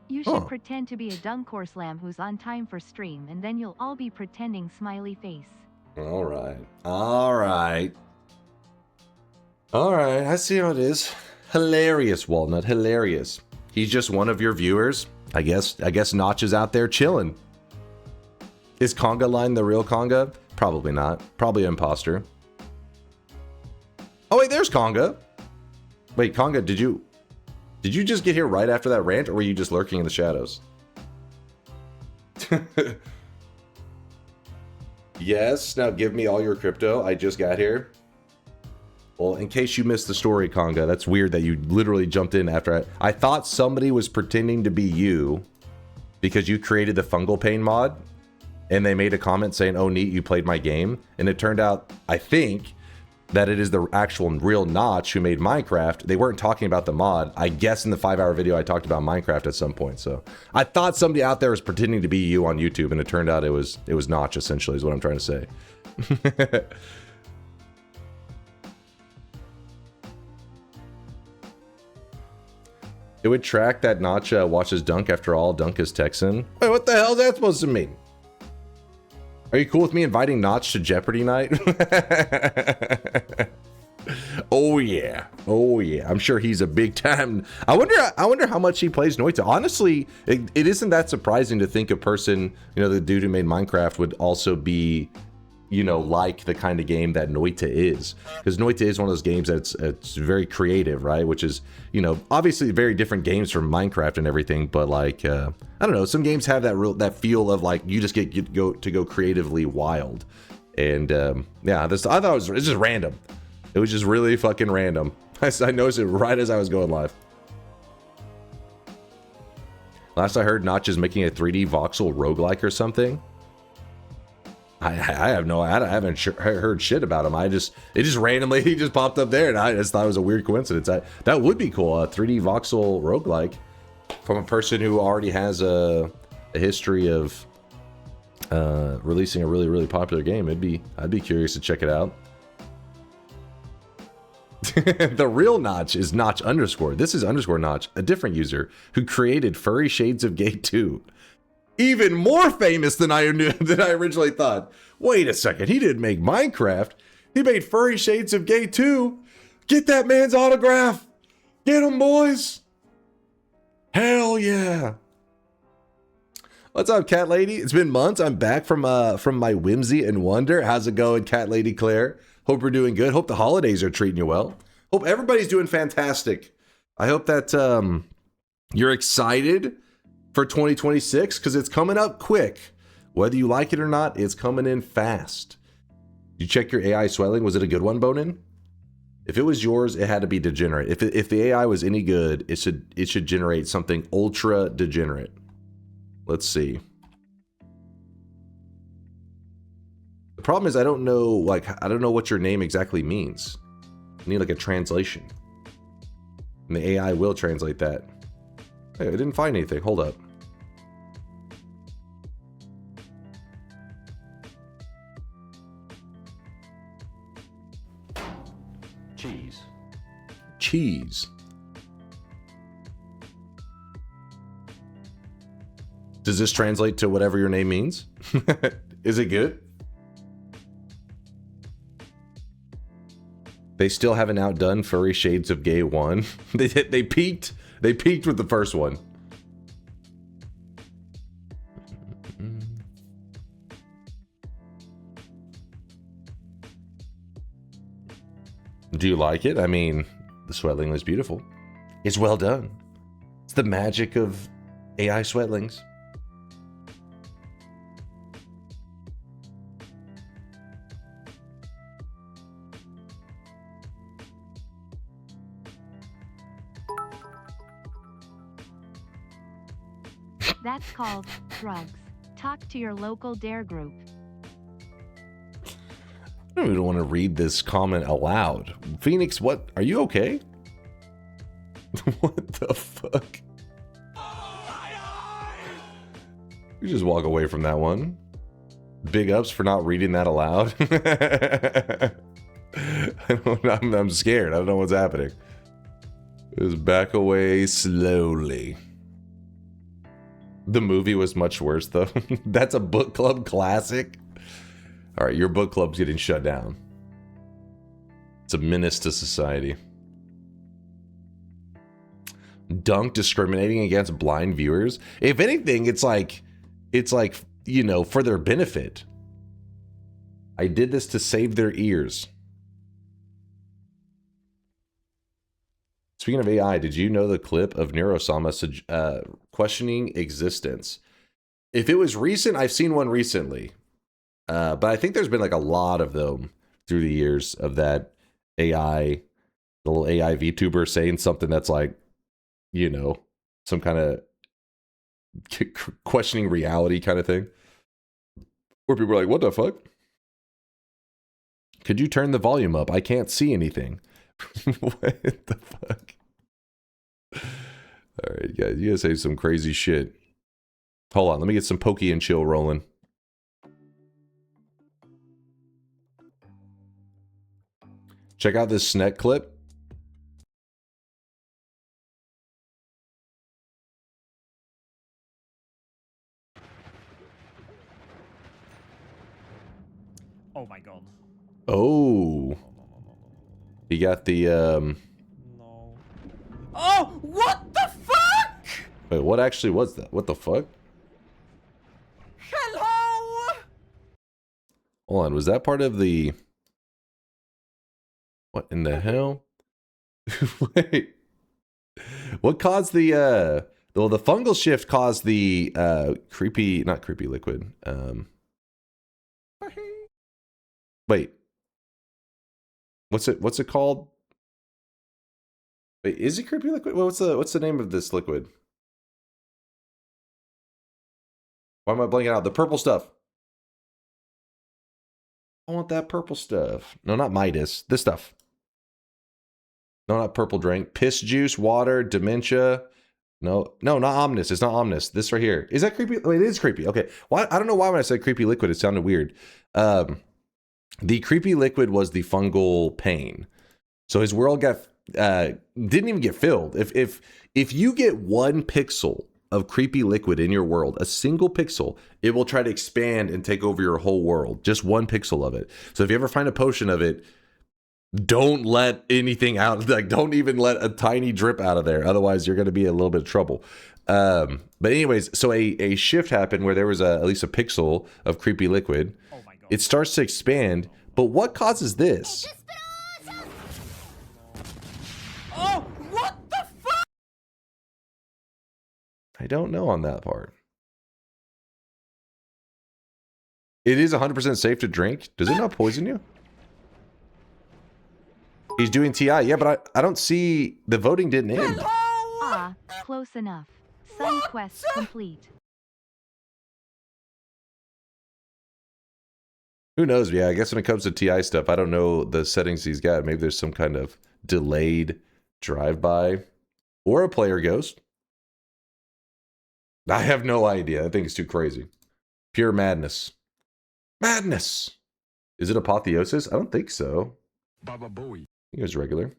You should pretend to be a DunkOrSlam who's on time for stream, and then you'll all be pretending smiley face. All right, I see how it is. Hilarious, Walnut, hilarious. He's just one of your viewers. I guess Notch is out there chilling. Is Conga Line the real Conga? Probably not. Probably an imposter. Oh wait, there's Conga. Wait, Conga, did you just get here right after that rant, or were you just lurking in the shadows? Yes, now give me all your crypto. I just got here. Well, in case you missed the story, Conga, that's weird that you literally jumped in after I thought somebody was pretending to be you because you created the fungal pain mod, and they made a comment saying, oh, neat, you played my game. And it turned out, I think, that it is the actual real Notch who made Minecraft. They weren't talking about the mod. I guess in the 5-hour video I talked about Minecraft at some point. So I thought somebody out there was pretending to be you on YouTube, and it turned out it was Notch, essentially, is what I'm trying to say. It would track that Notch watches Dunk. After all, Dunk is Texan. Wait, what the hell is that supposed to mean? Are you cool with me inviting Notch to Jeopardy night? Oh yeah. I'm sure he's a big time. I wonder how much he plays Noita. Honestly, it isn't that surprising to think a person, you know, the dude who made Minecraft would also be, you know, like the kind of game that Noita is. Because Noita is one of those games that's it's very creative, right? Which is, you know, obviously very different games from Minecraft and everything, but like, I don't know, some games have that feel of like, you just get to go creatively wild. And yeah, I thought it's just random. It was just really fucking random. I noticed it right as I was going live. Last I heard, Notch is making a 3D voxel roguelike or something. I haven't heard shit about him. It just randomly, he just popped up there, and I just thought it was a weird coincidence. That would be cool, a 3D voxel roguelike from a person who already has a history of releasing a really, really popular game. I'd be curious to check it out. The real Notch is Notch _. This is _Notch, a different user who created Furry Shades of Gay 2. Even more famous than I originally thought. Wait a second, he didn't make Minecraft. He made Furry Shades of Gay 2. Get that man's autograph. Get him, boys. Hell yeah. What's up, Cat Lady? It's been months. I'm back from my whimsy and wonder. How's it going, Cat Lady Claire? Hope we're doing good. Hope the holidays are treating you well. Hope everybody's doing fantastic. I hope that you're excited for 2026 because it's coming up quick. Whether you like it or not, it's coming in fast. You check your AI swelling. Was it a good one, Bonin? If it was yours, it had to be degenerate. If the AI was any good, it should generate something ultra degenerate. Let's see. The problem is I don't know what your name exactly means. I need like a translation. And the AI will translate that. Hey, I didn't find anything. Hold up. Cheese. Does this translate to whatever your name means? Is it good? They still haven't outdone Furry Shades of Gay 1. They peaked. They peaked with the first one. Do you like it? I mean, the sweatling was beautiful. It's well done. It's the magic of AI sweatlings. That's called drugs. Talk to your local DARE group. I don't even want to read this comment aloud. Phoenix, what? Are you okay? What the fuck? You just walk away from that one. Big ups for not reading that aloud. I'm scared. I don't know what's happening. Just back away slowly. The movie was much worse, though. That's a book club classic. All right, your book club's getting shut down. It's a menace to society. Dunk discriminating against blind viewers. If anything, it's like, you know, for their benefit. I did this to save their ears. Speaking of AI, did you know the clip of Neurosama questioning existence? If it was recent, I've seen one recently. But I think there's been like a lot of them through the years of that AI, the little AI VTuber saying something that's like, you know, some kind of questioning reality kind of thing. Where people are like, what the fuck? Could you turn the volume up? I can't see anything. What the fuck? All right, guys, you guys say some crazy shit. Hold on, let me get some Pokey and Chill rolling. Check out this Snet clip. Oh my god. Oh. He got the, No. Oh, what the fuck? Wait, what actually was that? What the fuck? Hello? Hold on, was that part of the... What in the hell? Wait. What caused the, well, the fungal shift caused the, not creepy liquid. Wait. What's it called? Wait, is it creepy liquid? What's the name of this liquid? Why am I blanking out? The purple stuff. I want that purple stuff. No, not Midas. This stuff. No, not purple drink. Piss juice, water, dementia. No, not Omnis. It's not Omnis. This right here. Is that creepy? Wait, it is creepy. Okay. Why? I don't know why when I said creepy liquid, it sounded weird. The creepy liquid was the fungal pain. So his world got didn't even get filled. If you get 1 pixel of creepy liquid in your world, a single pixel, it will try to expand and take over your whole world. Just 1 pixel of it. So if you ever find a potion of it, Don't let anything out. Like, don't even let a tiny drip out of there. Otherwise, you're going to be in a little bit of trouble. But anyways, so a shift happened where there was at least a pixel of creepy liquid. Oh my god. It starts to expand. But what causes this? Oh, what the fuck? I don't know on that part. It is 100% safe to drink. Does it not poison you? He's doing TI. Yeah, but I don't see... The voting didn't end. Ah, close enough. Sun quest complete. Who knows? Yeah, I guess when it comes to TI stuff, I don't know the settings he's got. Maybe there's some kind of delayed drive-by. Or a player ghost. I have no idea. I think it's too crazy. Pure madness. Madness! Is it apotheosis? I don't think so. Baba Booey. I think it was regular.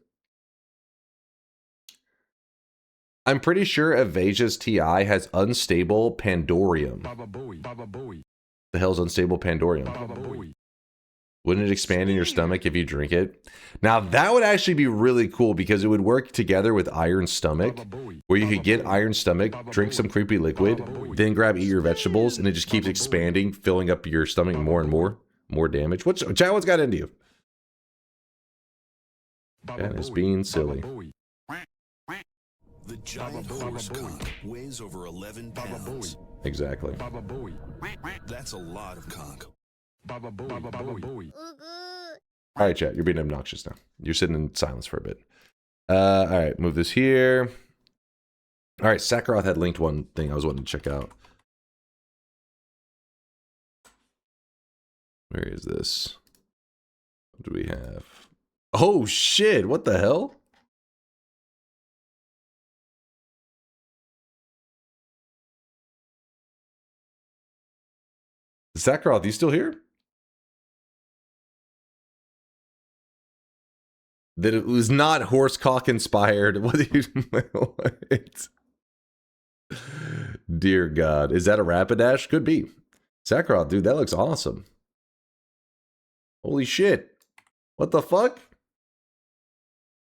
I'm pretty sure Avasia's TI has unstable Pandorium. Baba Booey. Baba Booey. The hell's unstable Pandorium? Baba Booey. Wouldn't it expand in your stomach if you drink it? Now, that would actually be really cool because it would work together with Iron Stomach, where you could get Iron Stomach, drink some creepy liquid, then grab Eat Your Vegetables, and it just keeps expanding, filling up your stomach more and more. More damage. Chad, what's got into you? That is being silly. The giant horse conch weighs over 11 pounds. Exactly. Baba Booey. That's a lot of conch. Baba Booey. Baba Booey. All right, chat, you're being obnoxious now. You're sitting in silence for a bit. All right, move this here. All right, Sakharoth had linked one thing I was wanting to check out. Where is this? What do we have? Oh, shit, what the hell? Sakharoth, you still here? That it was not horsecock inspired. What do you what? Dear God. Is that a Rapidash? Could be. Sakharoth, dude, that looks awesome. Holy shit. What the fuck?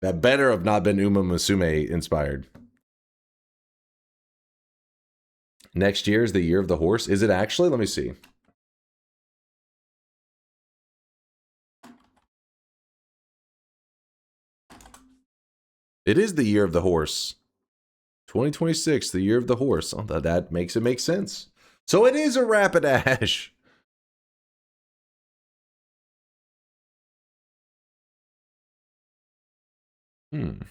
That better have not been Uma Musume inspired. Next year is the year of the horse. Is it actually? Let me see. It is the year of the horse. 2026, the year of the horse. Oh, that makes it make sense. So it is a Rapidash. I'm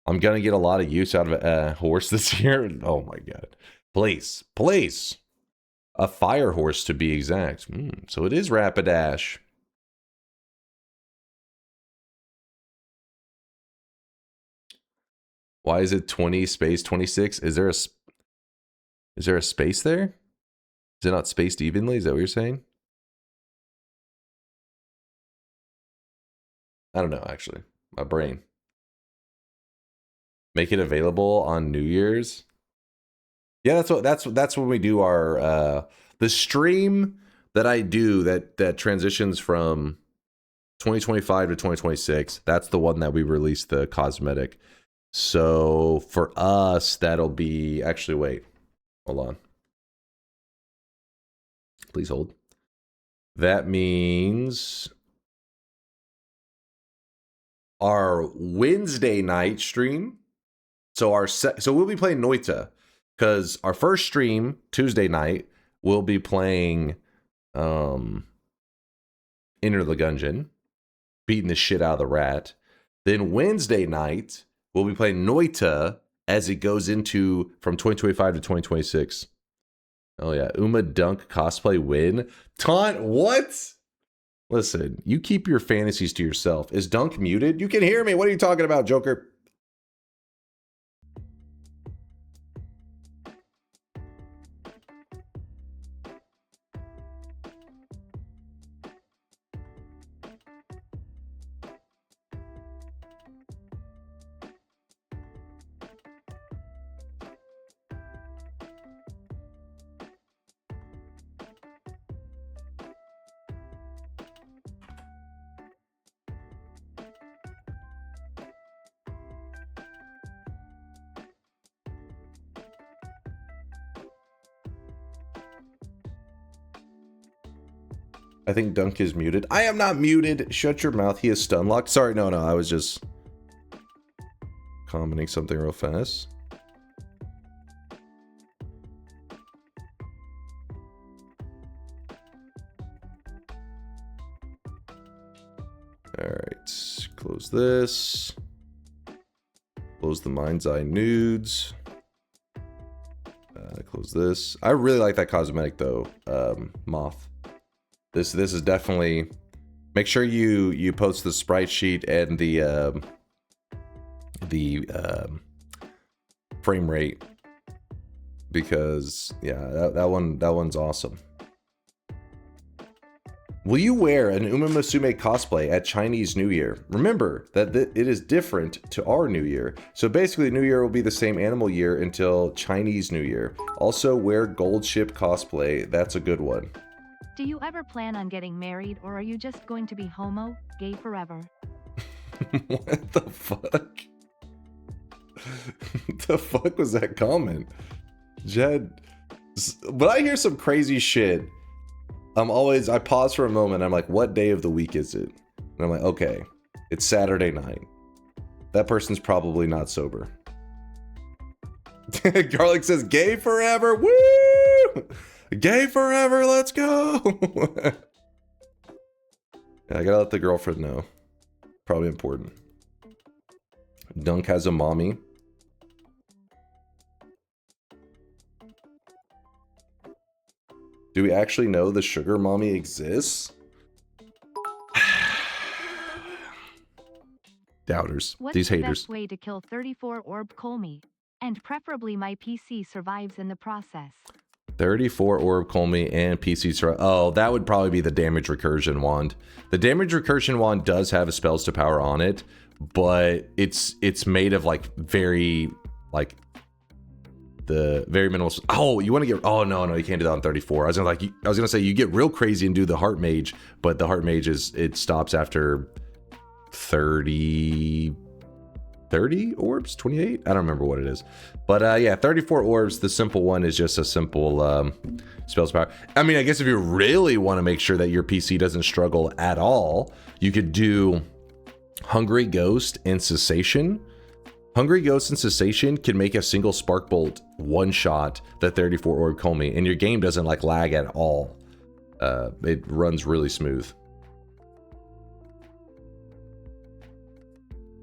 going to get a lot of use out of a horse this year. Oh my God. Please. Please. A fire horse to be exact. So it is Rapidash. Why is it 20 space 26? Is there a space there? Is it not spaced evenly? Is that what you're saying? I don't know, actually. My brain. Make it available on New Year's. Yeah, that's when we do our the stream that I do that transitions from 2025 to 2026. That's the one that we released the cosmetic. So for us, that'll be actually wait. Hold on. Please hold. That means our Wednesday night stream. So we'll be playing Noita because our first stream Tuesday night we'll be playing Enter the Gungeon, beating the shit out of the rat. Then Wednesday night we'll be playing Noita as it goes into from 2025 to 2026. Oh yeah, Uma Dunk cosplay win. Taunt what? Listen, you keep your fantasies to yourself. Is Dunk muted? You can hear me. What are you talking about, Joker? I think Dunk is muted. I am not muted. Shut your mouth. He is stun locked. Sorry, no, I was just commenting something real fast. All right, close this. Close the mind's eye nudes. Close this. I really like that cosmetic though, Moth. This is definitely. Make sure you post the sprite sheet and the frame rate, because yeah, that one's awesome. Will you wear an Uma Musume cosplay at Chinese New Year? Remember that it is different to our New Year. So basically New Year will be the same animal year until Chinese New Year. Also wear gold ship cosplay. That's a good one. Do you ever plan on getting married, or are you just going to be homo, gay forever? What the fuck? What the fuck was that comment? Jed, when I hear some crazy shit, I pause for a moment. I'm like, what day of the week is it? And I'm like, okay, it's Saturday night. That person's probably not sober. Garlic says, gay forever. Woo! Gay forever. Let's go. Yeah, I gotta let the girlfriend know. Probably important. Dunk has a mommy. Do we actually know the sugar mommy exists? Doubters. What's These the haters. best way to kill 34 orb Colmy? And preferably my PC survives in the process. 34 orb Colmy and PC survive. Oh, that would probably be the damage recursion wand. The damage recursion wand does have a spells to power on it, but it's made of like very the very minimal. Oh, you want to get? Oh no, you can't do that on 34. I was gonna say you get real crazy and do the heart mage, but the heart mage it stops after 30 orbs, 28. I don't remember what it is, but yeah, 34 orbs. The simple one is just a simple spells power. I mean, I guess if you really want to make sure that your PC doesn't struggle at all, you could do Hungry Ghost and Cessation. Hungry Ghost and Cessation can make a single Spark Bolt one-shot the 34 orb Colmy, and your game doesn't like lag at all. It runs really smooth.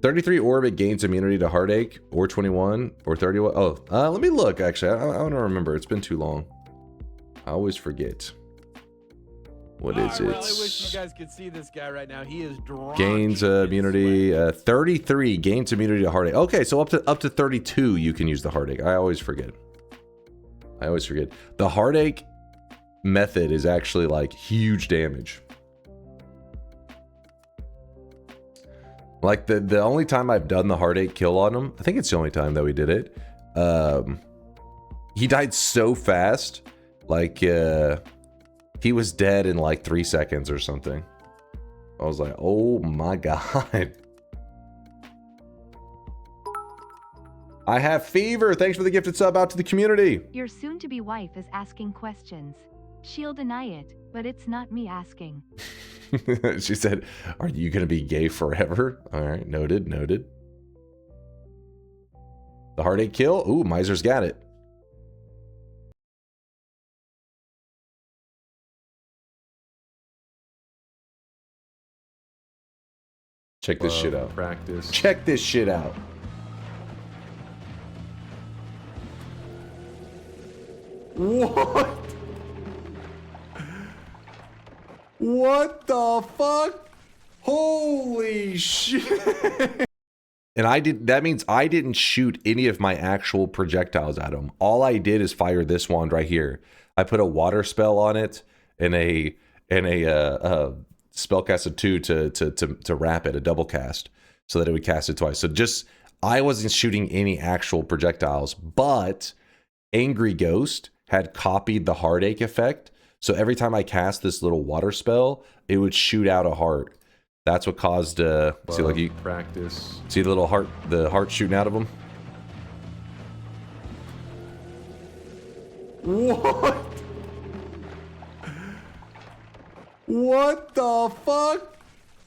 33 orb, it gains immunity to heartache, or 21, or 31. Oh, let me look, actually. I don't remember. It's been too long. I always forget. What is it? Well, I wish you guys could see this guy right now. He is drenched Gains in immunity. sweat. 33 gains immunity to heartache. Okay, so up to 32 you can use the heartache. I always forget. The heartache method is actually like huge damage. Like the only time I've done the heartache kill on him, I think it's the only time that we did it. He died so fast, like he was dead in like 3 seconds or something. I was like, oh my god. I have fever. Thanks for the gifted sub out to the community. Your soon-to-be wife is asking questions. She'll deny it, but it's not me asking. She said, are you going to be gay forever? All right, noted. The heartache kill? Ooh, Miser's got it. Check this shit out. Practice. Check this shit out. What? What the fuck? Holy shit. And that means I didn't shoot any of my actual projectiles at him. All I did is fire this wand right here. I put a water spell on it and a spellcast of 2 to wrap it, a double cast, so that it would cast it twice. So I wasn't shooting any actual projectiles, but Angry Ghost had copied the heartache effect. So every time I cast this little water spell, it would shoot out a heart. That's what caused see, like you practice. See the heart shooting out of him. What? What the fuck?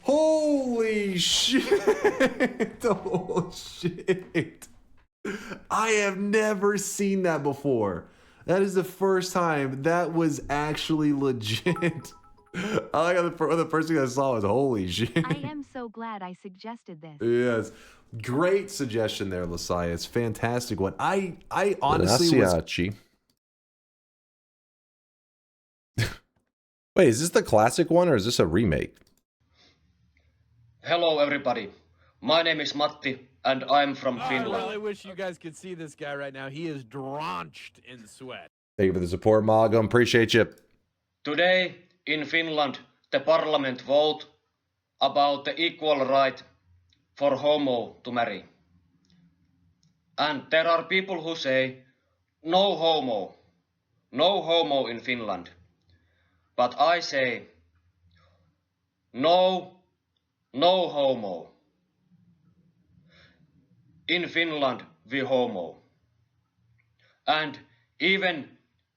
Holy shit. Oh shit. I have never seen that before. That is the first time that was actually legit. I like how the first thing I saw was holy shit. I am so glad I suggested this. Yes. Great suggestion there, Lasai. It's fantastic one. I honestly was... Wait, is this the classic one or is this a remake? Hello everybody. My name is Matti and I'm from Finland. I really wish you guys could see this guy right now. He is drenched in sweat. Thank you for the support, Magum. Appreciate you. Today in Finland, the parliament vote about the equal right for homo to marry. And there are people who say, no homo in Finland. But I say, no homo. In Finland, we homo. And even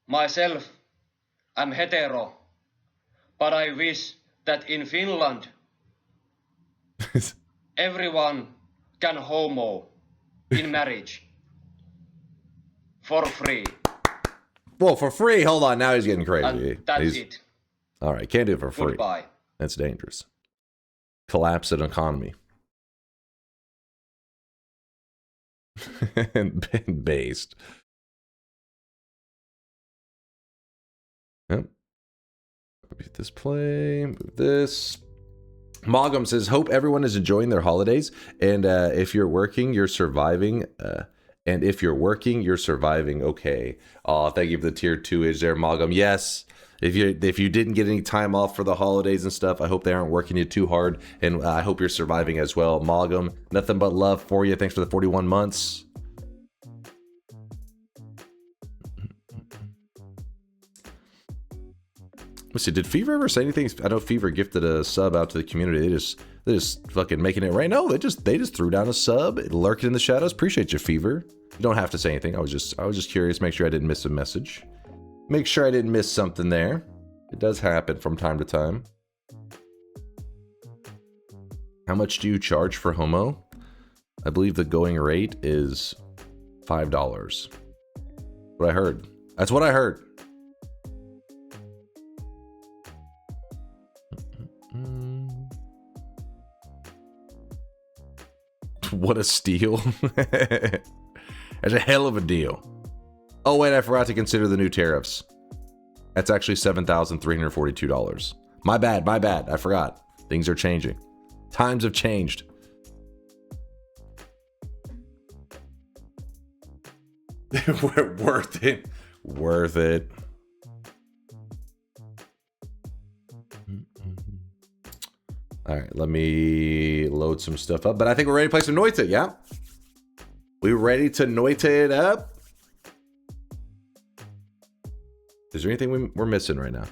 myself, I'm hetero, but I wish that in Finland, everyone can homo in marriage for free. Well, for free? Hold on, now he's getting crazy. And that's it. All right, can't do it for free. Goodbye. That's dangerous. Collapse an economy. and based. Yep. Move this play. Move this. Mogum says, hope everyone is enjoying their holidays. And if you're working, you're surviving. And if you're working, you're surviving. Okay. Oh, thank you for the tier 2-age there, Mogum. Yes. If you didn't get any time off for the holidays and stuff, I hope they aren't working you too hard. And I hope you're surviving as well. Mogum, nothing but love for you. Thanks for the 41 months. Let's see, did Fever ever say anything? I know Fever gifted a sub out to the community. They just fucking making it rain. No, they just threw down a sub, lurking in the shadows. Appreciate you, Fever. You don't have to say anything. I was just curious, make sure I didn't miss a message. Make sure I didn't miss something there. It does happen from time to time. How much do you charge for homo? I believe the going rate is $5. What I heard. That's what I heard. What a steal. That's a hell of a deal. Oh, wait, I forgot to consider the new tariffs. That's actually $7,342. My bad. I forgot. Things are changing. Times have changed. Worth it. Worth it. All right, let me load some stuff up. But I think we're ready to play some Noita, yeah? We ready to Noita it up? Is there anything we're missing right now?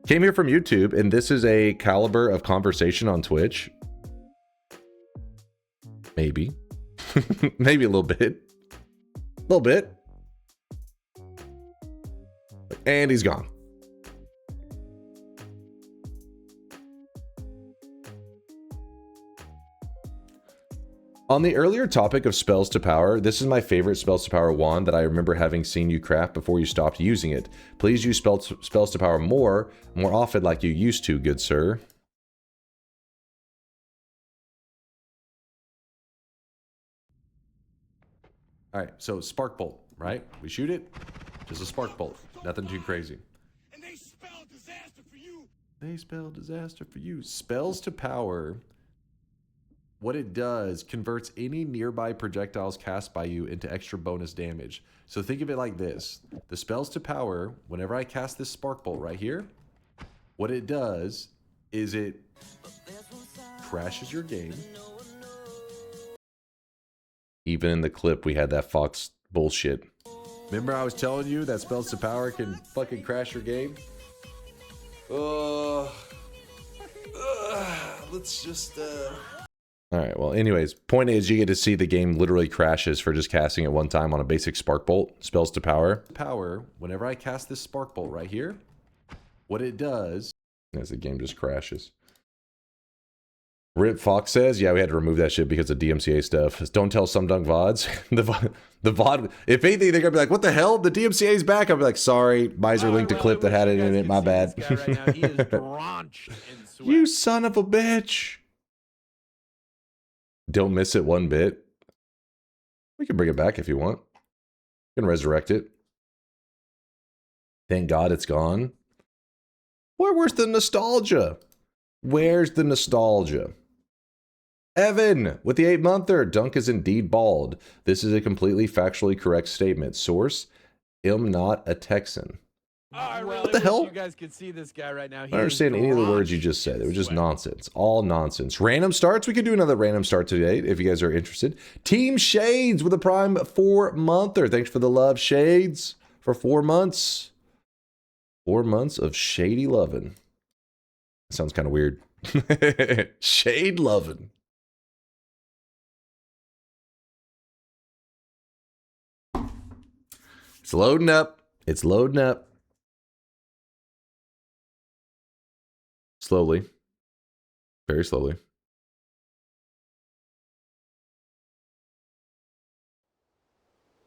Came here from YouTube, and this is a caliber of conversation on Twitch. Maybe. Maybe a little bit. A little bit. And he's gone. On the earlier topic of spells to power, this is my favorite spells to power wand that I remember having seen you craft before you stopped using it. Please use spells to power more often like you used to, good sir. All right, so spark bolt, right? We shoot it, just a spark bolt, nothing too crazy. And they spell disaster for you. They spell disaster for you. Spells to power. What it does, converts any nearby projectiles cast by you into extra bonus damage. So think of it like this. The spells to power, whenever I cast this spark bolt right here, what it does is it crashes your game. Even in the clip, we had that Fox bullshit. Remember I was telling you that spells to power can fucking crash your game? Let's just... Alright, well, anyways, point is you get to see the game literally crashes for just casting it one time on a basic spark bolt. Spells to power. Whenever I cast this spark bolt right here, what it does As the game just crashes. Rip Fox says, yeah, we had to remove that shit because of DMCA stuff. Don't tell some dunk VODs. the VOD, if anything, they're gonna be like, what the hell? The DMCA's back. I'll be like, sorry, Miser linked a clip that had it in it. My bad. You son of a bitch. Don't miss it one bit. We can bring it back if you want. You can resurrect it. Thank God it's gone. Where's the nostalgia? Where's the nostalgia? Evan, with the 8-monther, Dunk is indeed bald. This is a completely factually correct statement. Source, am not a Texan. What the hell? You guys could see this guy right now. I don't understand any of the words you just said. It was just nonsense. All nonsense. Random starts. We could do another random start today if you guys are interested. Team Shades with a prime 4-monther. Thanks for the love, Shades, for 4 months. 4 months of shady lovin'. Sounds kind of weird. Shade lovin'. It's loading up. It's loading up. Slowly. Very slowly.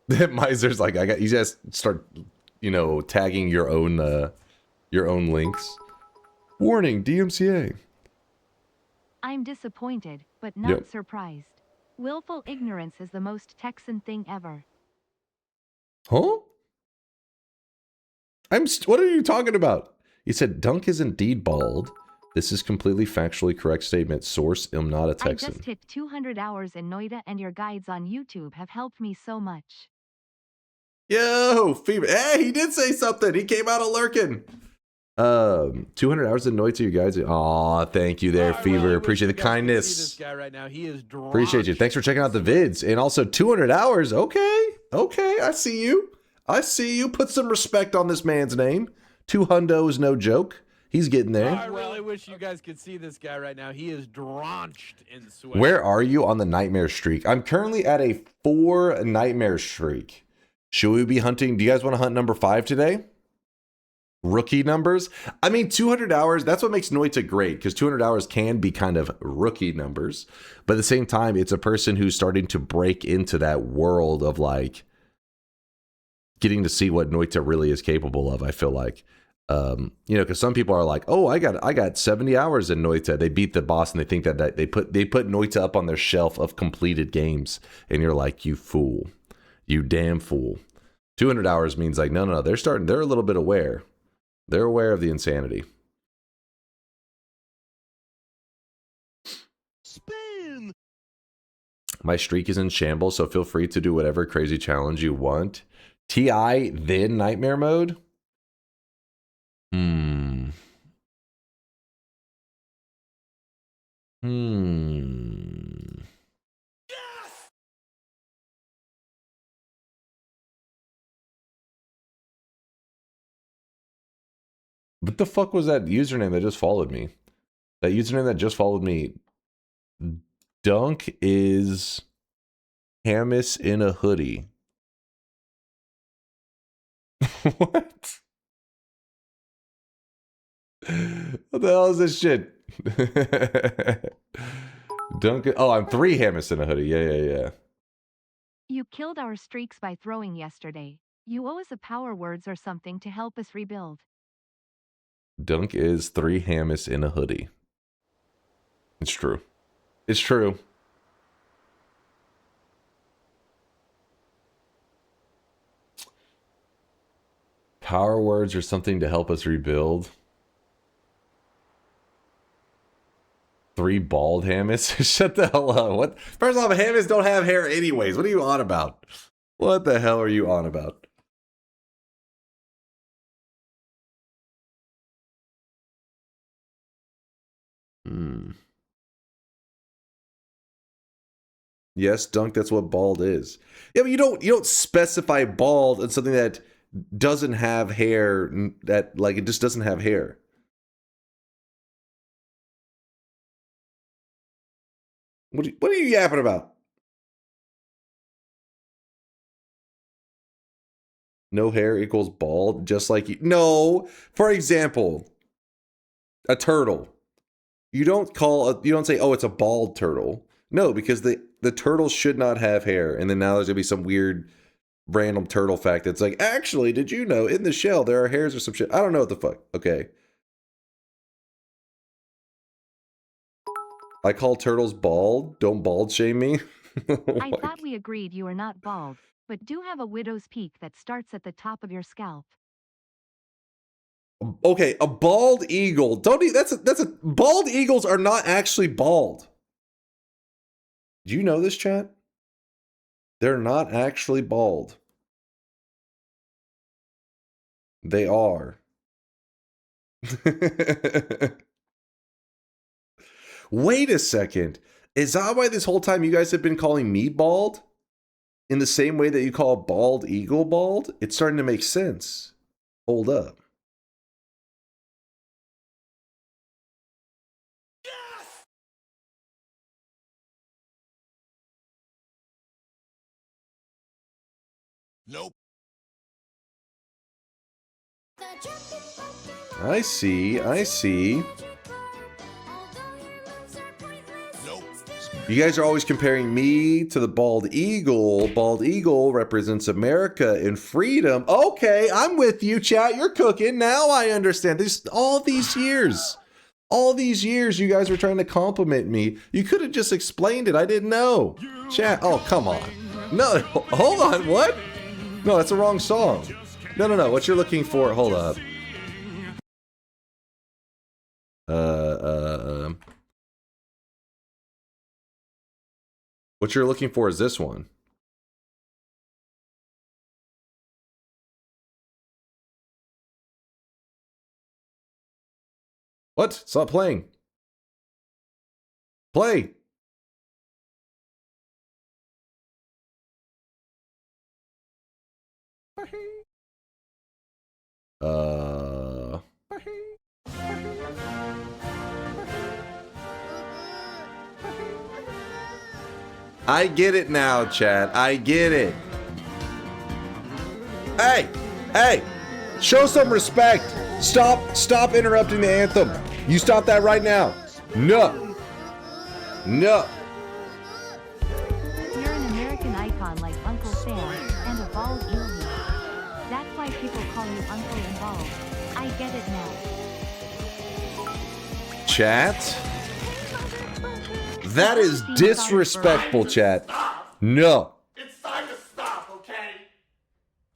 Miser's like, you guys start, you know, tagging your own links. Warning, DMCA. I'm disappointed, but not surprised. Willful ignorance is the most Texan thing ever. Huh? What are you talking about? You said Dunk is indeed bald. This is completely factually correct statement. Source, am not a Texan. I just hit 200 hours in Noita and your guides on YouTube have helped me so much. Yo, Fever. Hey, he did say something. He came out of lurking. 200 hours in Noita, you guys. Aw, thank you there, Fever. Really appreciate the kindness. This guy right now. He is appreciate you. Thanks for checking out the vids. And also 200 hours. Okay. Okay. I see you. I see you. Put some respect on this man's name. 200 is no joke. He's getting there. I really wish you guys could see this guy right now. He is drenched in sweat. Where are you on the nightmare streak? I'm currently at a 4 nightmare streak. Should we be hunting? Do you guys want to hunt number 5 today? Rookie numbers? I mean, 200 hours, that's what makes Noita great, because 200 hours can be kind of rookie numbers. But at the same time, it's a person who's starting to break into that world of like getting to see what Noita really is capable of, I feel like. You know, because some people are like, oh, I got 70 hours in Noita. They beat the boss and they think that they put Noita up on their shelf of completed games. And you're like, you fool. You damn fool. 200 hours means like, no, they're a little bit aware. They're aware of the insanity. Spin. My streak is in shambles, so feel free to do whatever crazy challenge you want. TI, then nightmare mode? Yes! What the fuck was that username that just followed me? That username that just followed me. Dunk is Hamas in a hoodie. What? What the hell is this shit? Dunk. Oh, I'm 3 Hamas in a hoodie. Yeah. You killed our streaks by throwing yesterday. You owe us a power words or something to help us rebuild. Dunk is 3 Hamas in a hoodie. It's true. It's true. Power words or something to help us rebuild. 3 bald Hamas? Shut the hell up. What? First off, Hamas don't have hair anyways. What are you on about? What the hell are you on about? Yes, Dunk, that's what bald is. Yeah, but you don't specify bald in something that doesn't have hair, that like it just doesn't have hair. What are you yapping about? No hair equals bald, just like you. No, for example, a turtle. You don't say, oh, it's a bald turtle. No, because the turtle should not have hair. And then now there's gonna be some weird random turtle fact that's like, actually, did you know in the shell there are hairs or some shit? I don't know what the fuck. Okay. I call turtles bald. Don't bald shame me. I thought we agreed you are not bald, but do have a widow's peak that starts at the top of your scalp. Okay, a bald eagle. That's a bald eagles are not actually bald. Do you know this, chat? They're not actually bald. They are. Wait a second. Is that why this whole time you guys have been calling me bald? In the same way that you call a bald eagle bald? It's starting to make sense. Hold up. Nope. I see. Nope. You guys are always comparing me to the bald eagle. Bald eagle represents America and freedom. Okay, I'm with you, chat. You're cooking. Now I understand. All these years you guys were trying to compliment me. You could have just explained it. I didn't know. Chat, oh, come on. No, hold on, what? No, that's the wrong song. No. What you're looking for, hold up. What you're looking for is this one. What? Stop playing. Play. I get it now, chat. I get it. Hey, show some respect. Stop interrupting the anthem. You stop that right now. No. You're an American icon like Uncle Sam and a bald eagle. That's why people call you Uncle and Bald. I get it now. Chat? That is disrespectful, chat. No. It's time to stop, okay?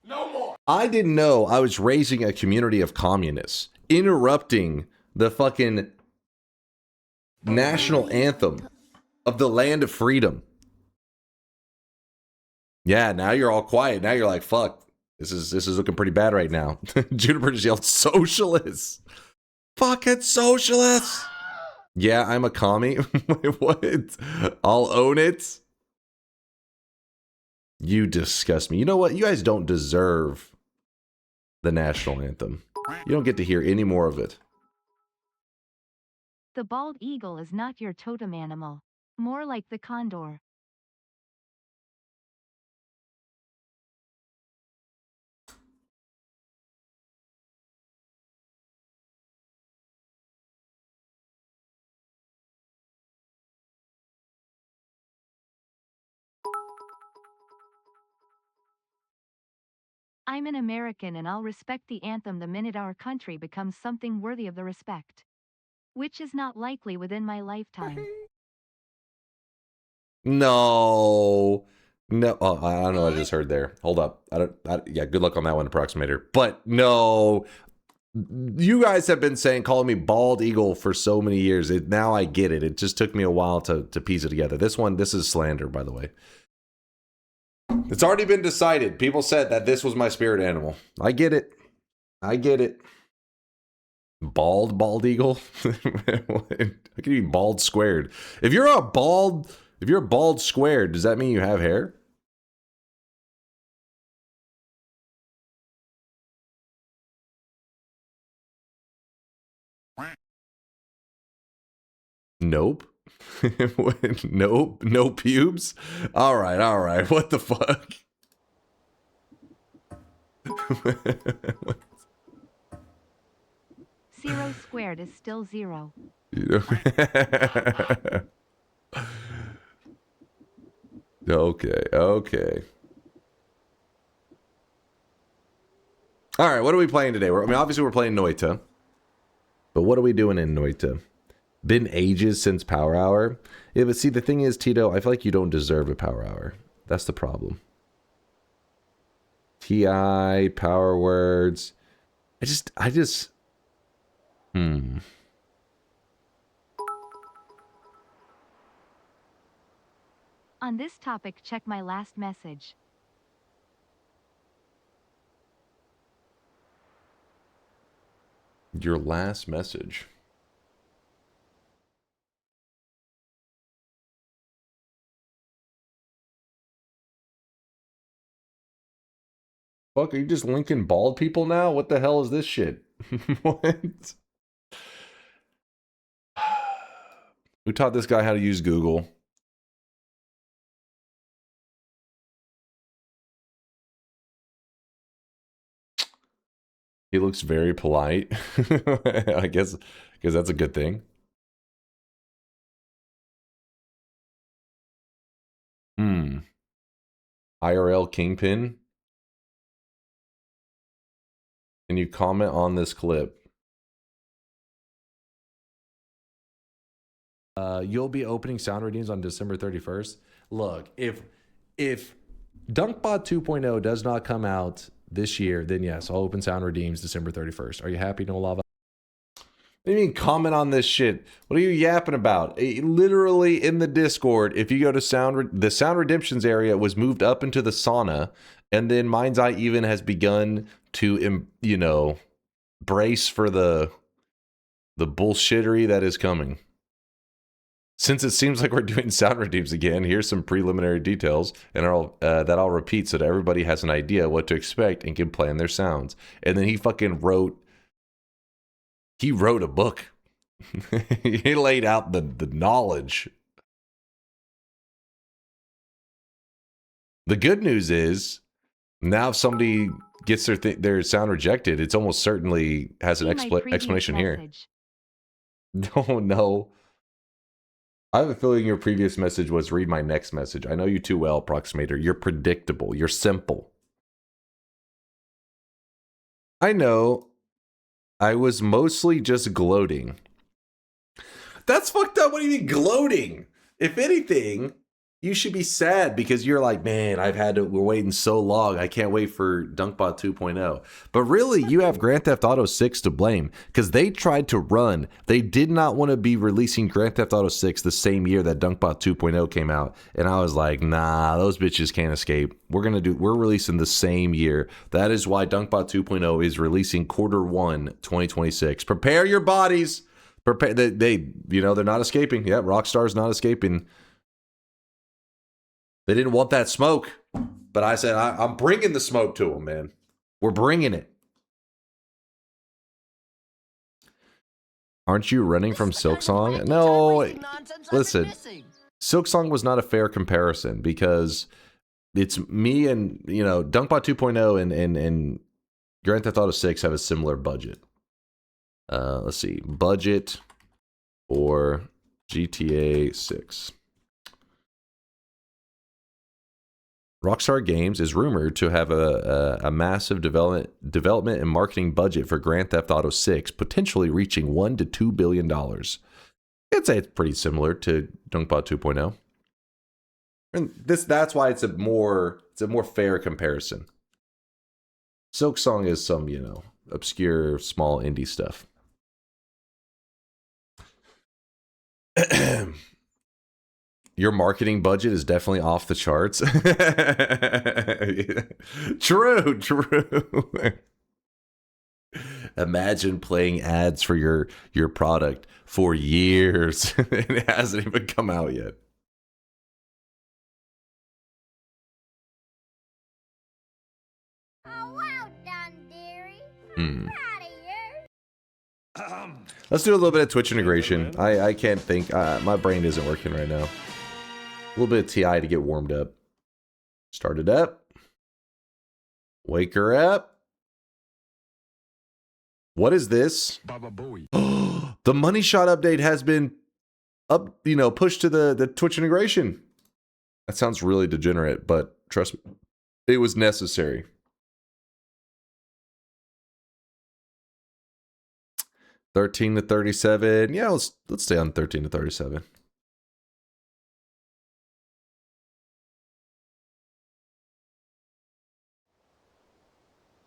No more. I didn't know I was raising a community of communists, interrupting the fucking national anthem of the land of freedom. Yeah, now you're all quiet. Now you're like, fuck, this is looking pretty bad right now. Juniper just yelled, socialists. Fucking socialists. Yeah, I'm a commie. Wait, what? I'll own it. You disgust me. You know what? You guys don't deserve the national anthem. You don't get to hear any more of it. The bald eagle is not your totem animal. More like the condor. I'm an American and I'll respect the anthem the minute our country becomes something worthy of the respect. Which is not likely within my lifetime. No. Oh, I don't know what I just heard there. Hold up. Yeah, good luck on that one, Approximator. But no. You guys have been calling me bald eagle for so many years. Now I get it. It just took me a while to piece it together. This is slander, by the way. It's already been decided. People said that this was my spirit animal. I get it. Bald eagle? How can you be bald squared? If you're a bald squared, does that mean you have hair? Nope. Nope. No pubes? Alright. What the fuck? 0 squared is still 0. You know? Okay. All right, what are we playing today? I mean, obviously we're playing Noita. But what are we doing in Noita? Been ages since Power Hour. Yeah, but see, the thing is, Tito, I feel like you don't deserve a Power Hour. That's the problem. TI, Power Words. I just... On this topic, check my last message. Your last message. Fuck, are you just linking bald people now? What the hell is this shit? What? Who taught this guy how to use Google? He looks very polite. I guess because that's a good thing. IRL Kingpin. Can you comment on this clip? You'll be opening sound redeems on December 31st. Look, if DunkBot 2.0 does not come out this year, then yes, I'll open sound redeems December 31st. Are you happy, No Lava? What do you mean comment on this shit? What are you yapping about? Literally in the Discord, if you go to the Sound Redemptions area was moved up into the sauna, and then Mind's Eye even has begun to, you know, brace for the bullshittery that is coming. Since it seems like we're doing sound redeems again, here's some preliminary details, and I'll repeat so that everybody has an idea what to expect and can plan their sounds. And then he fucking wrote a book. He laid out the knowledge. The good news is, now if somebody gets their sound rejected, it's almost certainly has an explanation here. No. I have a feeling your previous message was read my next message. I know you too well, Approximator. You're predictable. You're simple. I know. I was mostly just gloating. That's fucked up. What do you mean gloating? If anything, you should be sad because you're like, man, we're waiting so long. I can't wait for DunkBot 2.0. But really, you have Grand Theft Auto 6 to blame because they tried to run. They did not want to be releasing Grand Theft Auto 6 the same year that DunkBot 2.0 came out. And I was like, nah, those bitches can't escape. We're releasing the same year. That is why DunkBot 2.0 is releasing Q1 2026. Prepare your bodies. Prepare. They're not escaping. Yeah, Rockstar's not escaping. They didn't want that smoke, but I said, I'm bringing the smoke to them, man. We're bringing it. Aren't you running from Silksong? No, listen. Silksong was not a fair comparison because it's me and, DunkBot 2.0 and Grand Theft Auto 6 have a similar budget. Let's see. Budget for GTA 6. Rockstar Games is rumored to have a massive development and marketing budget for Grand Theft Auto 6, potentially reaching $1 to $2 billion. I'd say it's pretty similar to DunkBot 2.0. And that's why it's a more fair comparison. Silksong is some, obscure small indie stuff. Your marketing budget is definitely off the charts. True. Imagine playing ads for your product for years and it hasn't even come out yet. Oh, well done, dearie. I'm proud of you. Let's do a little bit of Twitch integration. I can't think. My brain isn't working right now. A little bit of TI to get warmed up. Start it up. Wake her up. What is this? Baba Booey. The money shot update has been pushed to the Twitch integration. That sounds really degenerate, but trust me, it was necessary. $13 to $37. Yeah, let's stay on $13 to $37.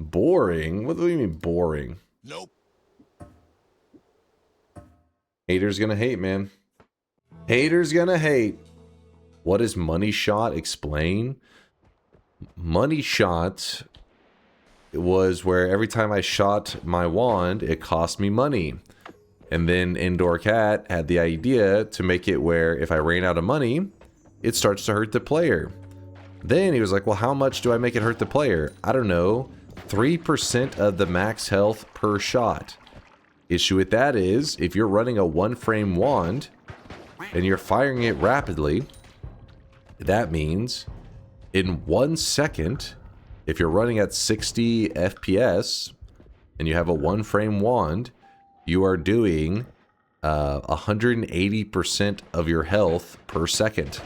Boring? What do you mean boring? Nope. Haters gonna hate, man. Haters gonna hate. What is money shot? Explain. Money shot was where every time I shot my wand, it cost me money. And then Indoor Cat had the idea to make it where if I ran out of money, it starts to hurt the player. Then he was like, well, how much do I make it hurt the player? I don't know. 3% of the max health per shot. Issue with that is, if you're running a 1-frame wand and you're firing it rapidly, that means in 1 second, if you're running at 60 FPS and you have a 1-frame wand, you are doing 180% of your health per second.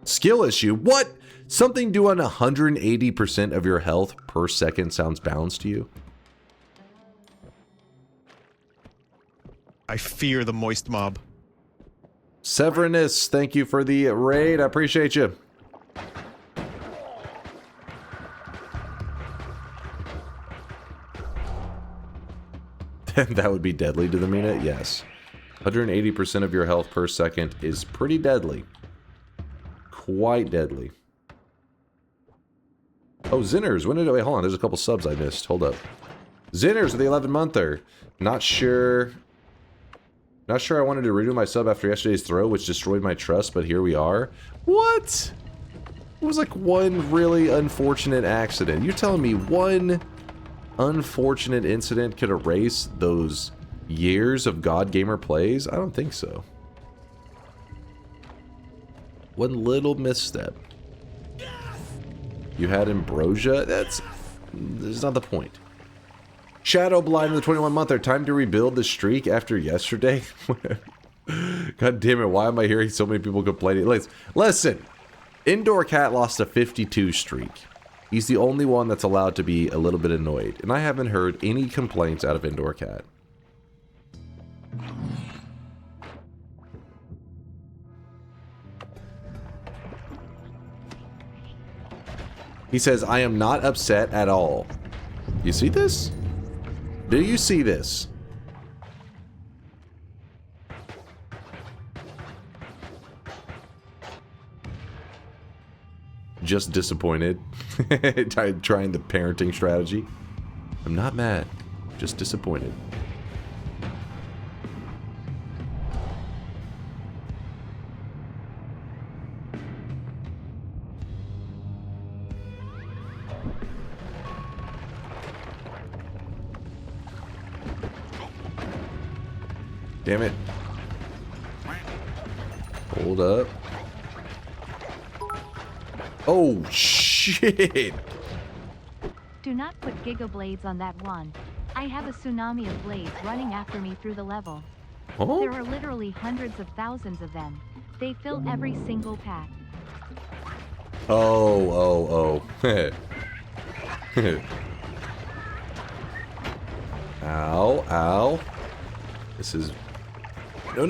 Skill issue? What? Something doing 180% of your health per second sounds balanced to you? I fear the moist mob. Severinus, thank you for the raid. I appreciate you. That would be deadly to the Mina? Yes. 180% of your health per second is pretty deadly. Quite deadly. Oh, Zinners. When did... Wait, hold on. There's a couple subs I missed. Hold up. Zinners with the 11-monther. Not sure... Not sure I wanted to redo my sub after yesterday's throw, which destroyed my trust, but here we are. What? It was like one really unfortunate accident. You're telling me one unfortunate incident could erase those years of God Gamer plays? I don't think so. One little misstep. You had ambrosia? That's not the point. Shadow Blind in the 21-monther. Time to rebuild the streak after yesterday? God damn it, why am I hearing so many people complaining? Listen, Indoor Cat lost a 52 streak. He's the only one that's allowed to be a little bit annoyed. And I haven't heard any complaints out of Indoor Cat. He says, I am not upset at all. You see this? Do you see this? Just disappointed. Trying the parenting strategy. I'm not mad. Just disappointed. Damn it. Hold up. Oh, shit. Do not put Giga Blades on that one. I have a tsunami of blades running after me through the level. Huh? There are literally hundreds of thousands of them. They fill every single pack. Oh. Ow, ow. This is... No.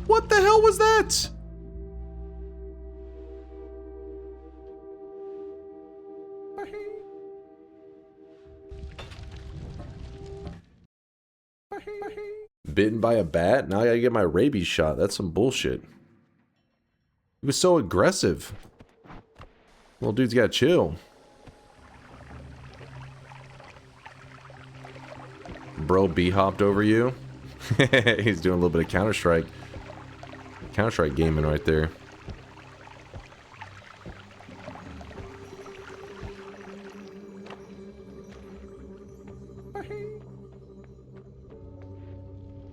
What the hell was that? Bitten by a bat? Now I gotta get my rabies shot. That's some bullshit. He was so aggressive. Little dude's gotta chill. Bro B-hopped over you. He's doing a little bit of Counter-Strike. Counter-Strike gaming right there.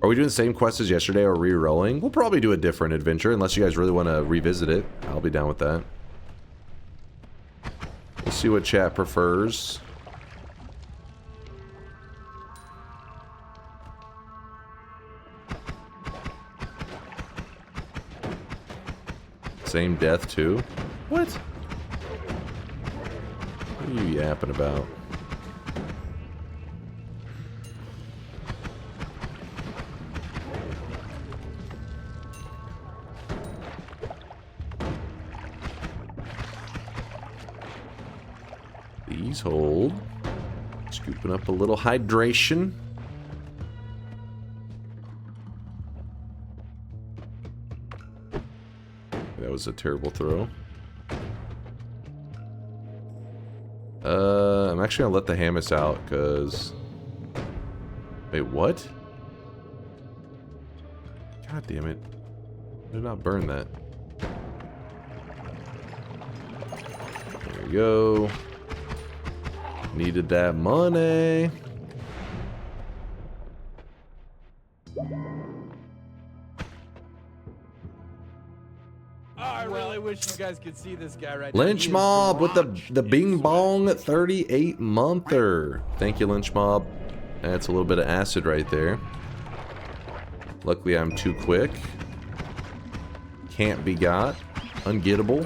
Are we doing the same quest as yesterday or re-rolling? We'll probably do a different adventure unless you guys really want to revisit it. I'll be down with that. See what chat prefers. Same death too? What? What are you yapping about? These hold. Scooping up a little hydration. That was a terrible throw. I'm actually gonna let the Hamas out, because... Wait, what? God damn it. Did not burn that. There we go. Needed that money. I really wish you guys could see this guy right Lynch now. Mob with the Bing Bong 38 monther. Thank you, Lynch Mob. That's a little bit of acid right there. Luckily, I'm too quick. Can't be got. Ungettable.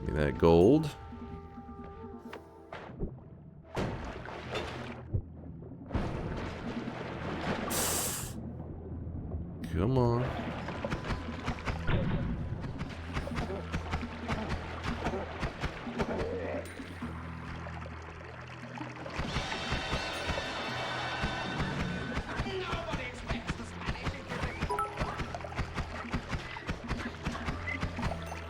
Give me that gold. Come on.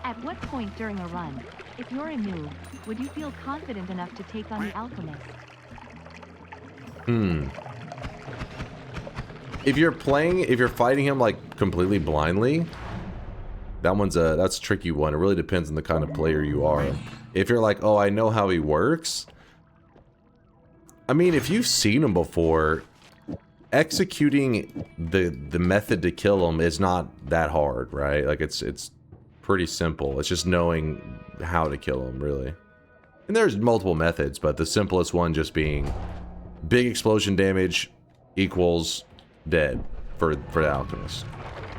At what point during a run, if you're a noob, would you feel confident enough to take on the alchemist? If you're fighting him like completely blindly, that's a tricky one. It really depends on the kind of player you are. If you're like, oh, I know how he works. I mean, if you've seen him before, executing the method to kill him is not that hard, right? Like it's pretty simple. It's just knowing how to kill him, really. And there's multiple methods, but the simplest one just being big explosion damage equals dead for the alchemist.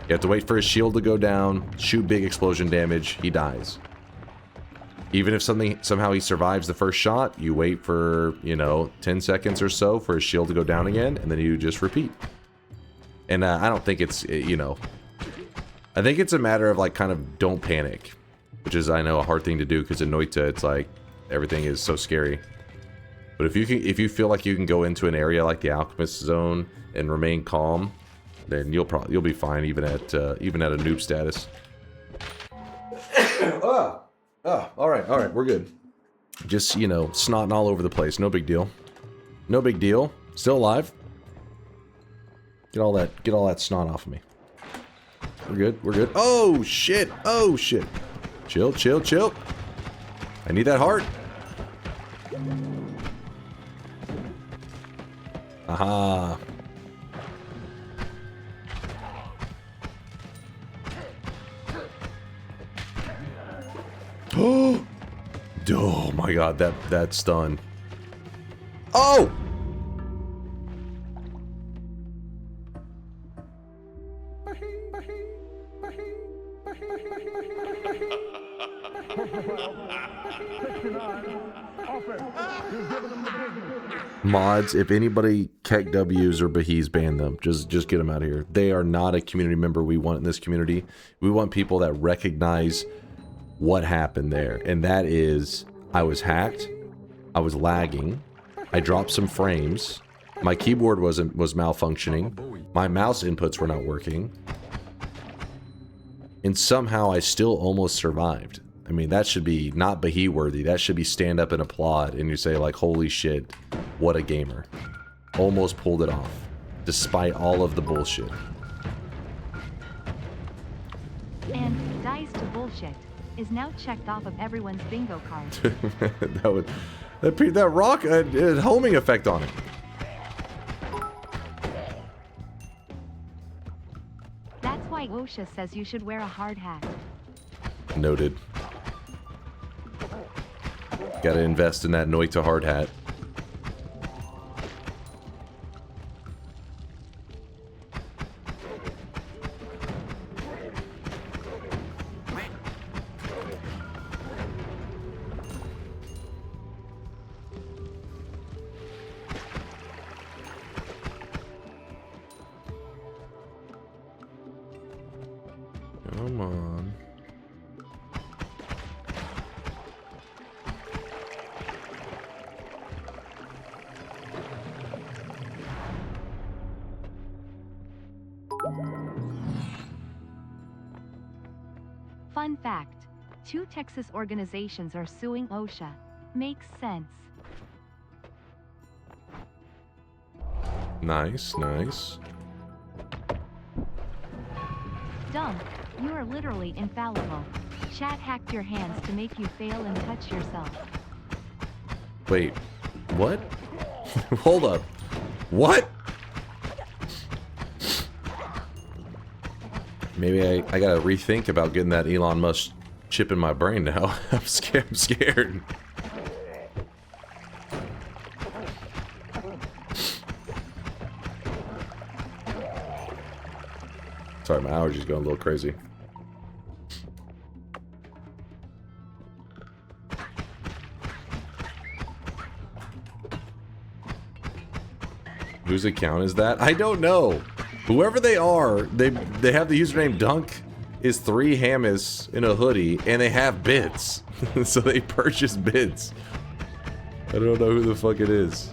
You have to wait for his shield to go down, shoot big explosion damage, he dies. Even if somehow he survives the first shot, you wait for, 10 seconds or so for his shield to go down again, and then you just repeat. And I don't think it's, I think it's a matter of, like, kind of don't panic. Which is, I know, a hard thing to do, because in Noita, it's like, everything is so scary. But if you feel like you can go into an area like the Alchemist Zone and remain calm, then you'll be fine even at a noob status. All right, we're good. Just, snotting all over the place. No big deal. No big deal. Still alive. Get all that snot off of me. We're good. Oh shit. Chill. I need that heart. Aha. Oh my god, that stun. Oh! Mods, if anybody Keck W's or Bahi's, ban them. Just get them out of here. They are not a community member we want in this community. We want people that recognize what happened there. And that is, I was hacked. I was lagging. I dropped some frames. My keyboard was malfunctioning. My mouse inputs were not working. And somehow I still almost survived. I mean, that should be not Bahi worthy. That should be stand up and applaud and you say like, holy shit, what a gamer. Almost pulled it off, despite all of the bullshit. And dies to bullshit is now checked off of everyone's bingo card. that rock had homing effect on it. That's why OSHA says you should wear a hard hat. Noted. Gotta invest in that Noita hard hat. Come on. Fun fact: 2 Texas organizations are suing OSHA. Makes sense. Nice, nice. Dunk, you are literally infallible. Chat hacked your hands to make you fail and touch yourself. Wait, what? Hold up. What? Maybe I gotta rethink about getting that Elon Musk chip in my brain now. I'm scared. I'm scared. Sorry, my allergies going a little crazy. Whose account is that? I don't know. Whoever they are, they have the username Dunk is 3 Hamas in a hoodie, and they have bits. So they purchase bits. I don't know who the fuck it is.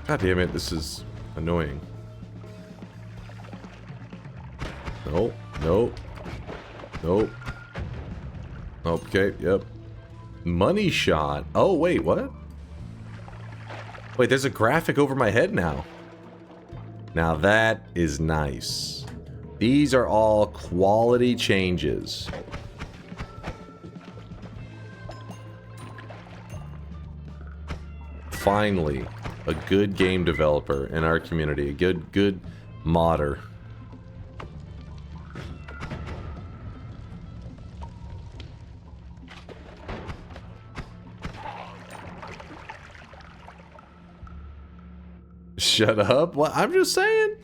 God damn it, this is annoying. Nope, nope, nope. Okay, yep. Money shot. Oh, wait, what? Wait, there's a graphic over my head now. Now that is nice. These are all quality changes. Finally, a good game developer in our community. A good modder. Shut up. What? I'm just saying.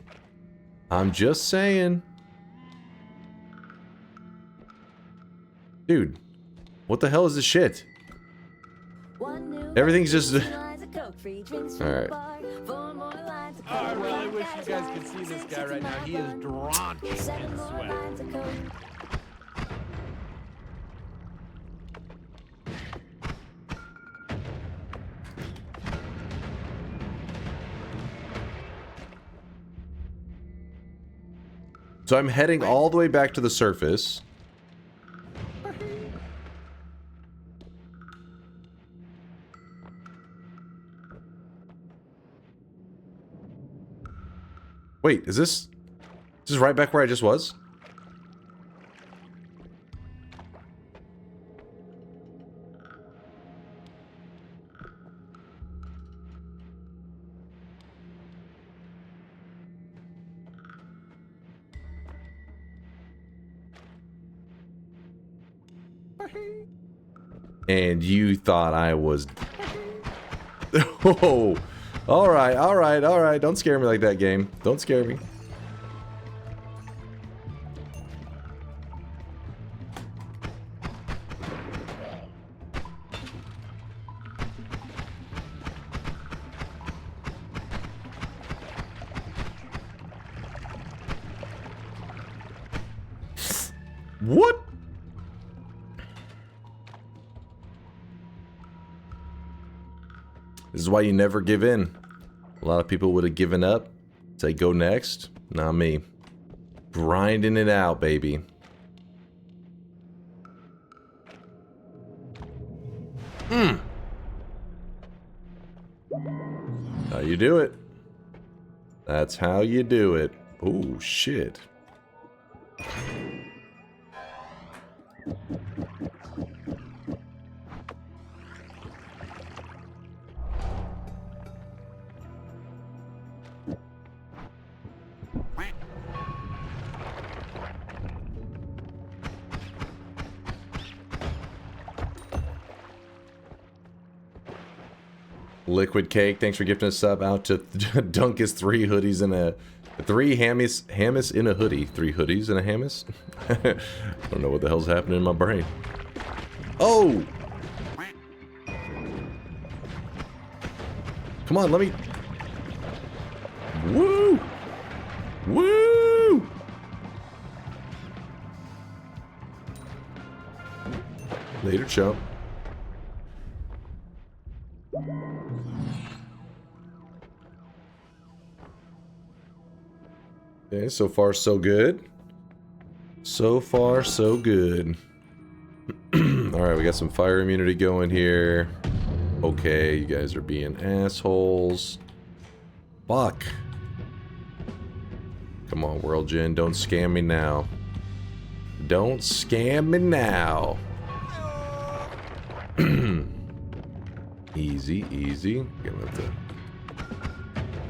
I'm just saying. Dude, what the hell is this shit? Everything's just... Alright. I really wish you guys could see this guy right now. He is drenched in sweat. So I'm heading all the way back to the surface. Wait, is this right back where I just was? And you thought I was... Oh, alright. Don't scare me like that, game. Don't scare me. What? This is why you never give in. A lot of people would have given up. Say go next. Not me. Grinding it out, baby. How you do it. That's how you do it. Oh, shit. Liquid Cake, thanks for gifting a sub out to Dunk his 3 hoodies and a 3 hammis in a hoodie. 3 hoodies and a hammis? I don't know what the hell's happening in my brain. Oh! Come on, let me... Woo! Woo! Later, chump. Okay, so far so good. So far so good. Alright, we got some fire immunity going here. Okay, you guys are being assholes. Fuck. Come on, World Gen, don't scam me now. Don't scam me now. Easy, easy.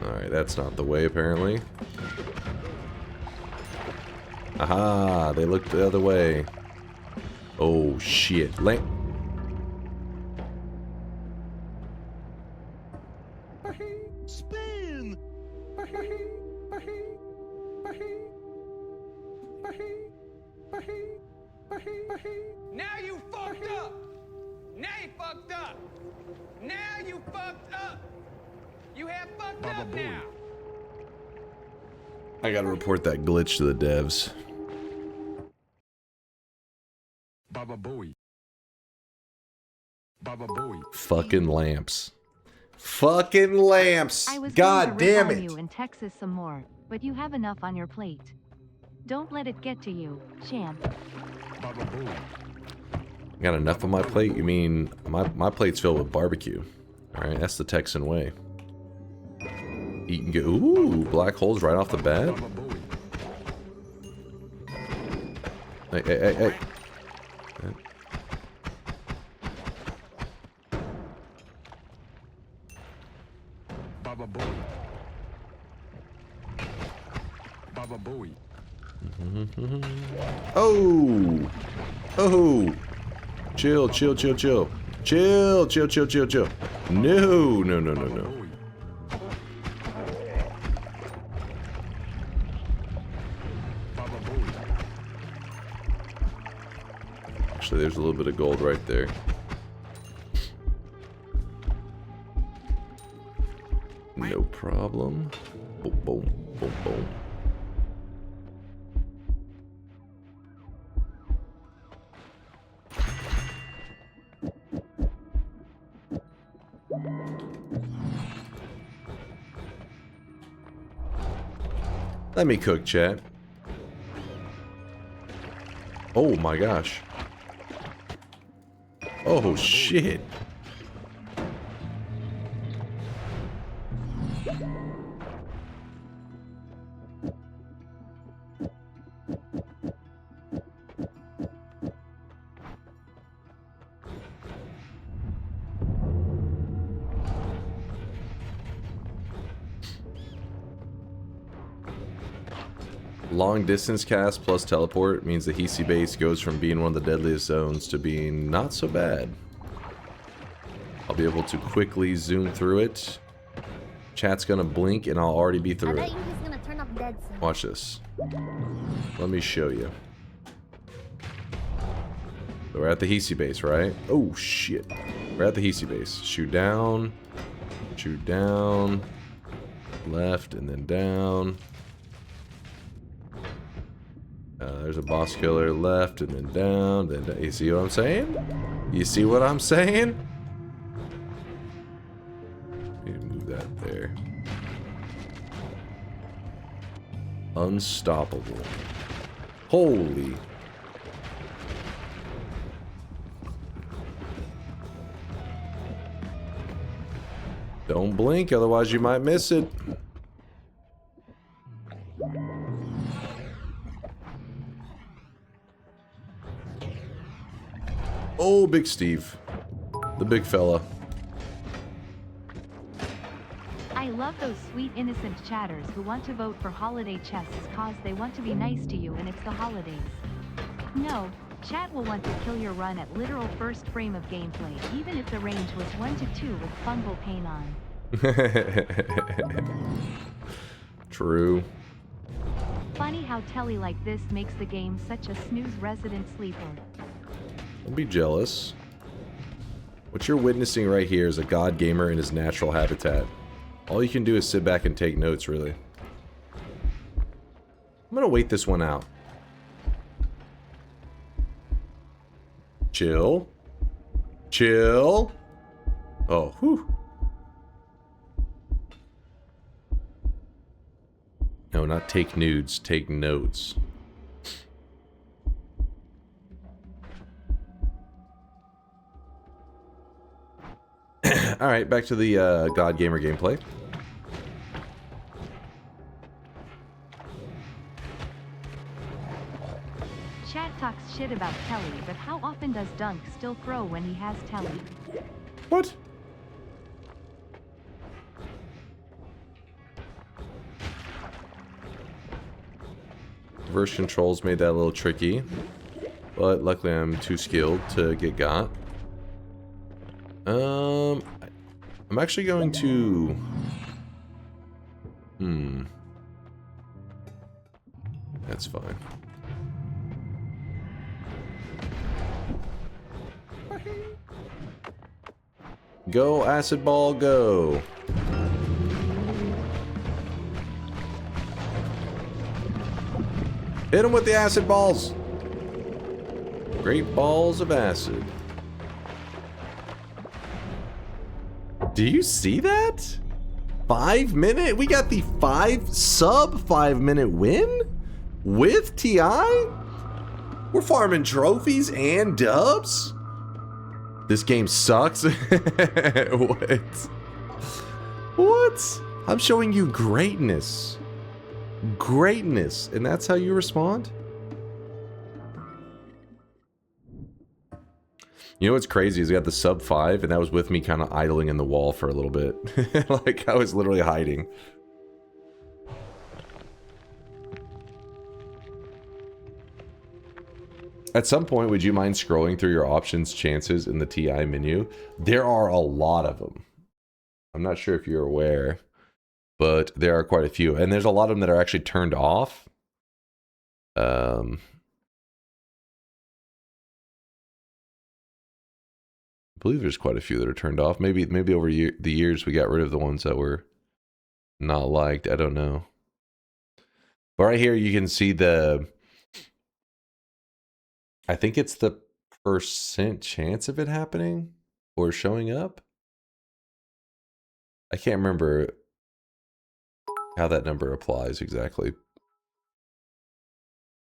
Alright, that's not the way, apparently. Aha, they looked the other way. Oh, shit. Spin! Now you fucked up! Now you fucked up! Now you fucked up! You have fucked up now! I gotta report that glitch to the devs. Baba Booey. Baba Booey. Fucking lamps. Fucking lamps! I was God going to rip damn on it! you in Texas some more, but you have enough on your plate. Don't let it get to you, champ. Baba Booey. Got enough on my plate? You mean my plate's filled with barbecue. Alright, that's the Texan way. Eat and get. Ooh, black holes right off the bat. Hey, hey, hey, hey. Baba Booey. Baba Booey. Oh! Oh! Chill, chill, chill, chill. Chill, chill, chill, chill, chill. No, no, no, no, no. Actually, there's a little bit of gold right there. No problem. Boom, boom, boom, boom. Let me cook, chat. Oh my gosh. Oh shit. Long distance cast plus teleport means the Hisi base goes from being one of the deadliest zones to being not so bad. I'll be able to quickly zoom through it. Chat's gonna blink and I'll already be through it. Gonna turn up dead soon. Watch this. Let me show you. So we're at the Hisi base, right? Oh shit. We're at the Hisi base. Shoot down. Shoot down. Left and then down. There's a boss killer left and then down, then down. You see what I'm saying? You see what I'm saying? Need to move that there. Unstoppable. Holy. Don't blink, otherwise you might miss it. Oh, Big Steve. The big fella. I love those sweet innocent chatters who want to vote for holiday chests cause they want to be nice to you and it's the holidays. No, chat will want to kill your run at literal first frame of gameplay even if the range was 1 to 2 with fungal pain on. True. Funny how telly like this makes the game such a snooze resident sleeper. Don't be jealous. What you're witnessing right here is a god gamer in his natural habitat. All you can do is sit back and take notes, really. I'm gonna wait this one out. Chill. Chill. Oh, whew. No, not take nudes, take notes. Alright, back to the God Gamer gameplay. Chat talks shit about Telly, but how often does Dunk still throw when he has Telly? What? Reverse controls made that a little tricky, but luckily I'm too skilled to get got. I'm actually going to... That's fine. Go, acid ball, go. Hit him with the acid balls. Great balls of acid. Do you see that? 5 minute? We got the sub 5 minute win? With TI? We're farming trophies and dubs? This game sucks? What? What? I'm showing you greatness. Greatness. And that's how you respond? You know what's crazy is we got the sub 5 and that was with me kind of idling in the wall for a little bit. Like I was literally hiding. At some point, would you mind scrolling through your options chances in the TI menu? There are a lot of them. I'm not sure if you're aware, but there are quite a few. And there's a lot of them that are actually turned off. I believe there's quite a few that are turned off. Maybe over the years we got rid of the ones that were not liked. I don't know. But right here you can see the... I think it's the % chance of it happening or showing up. I can't remember how that number applies exactly.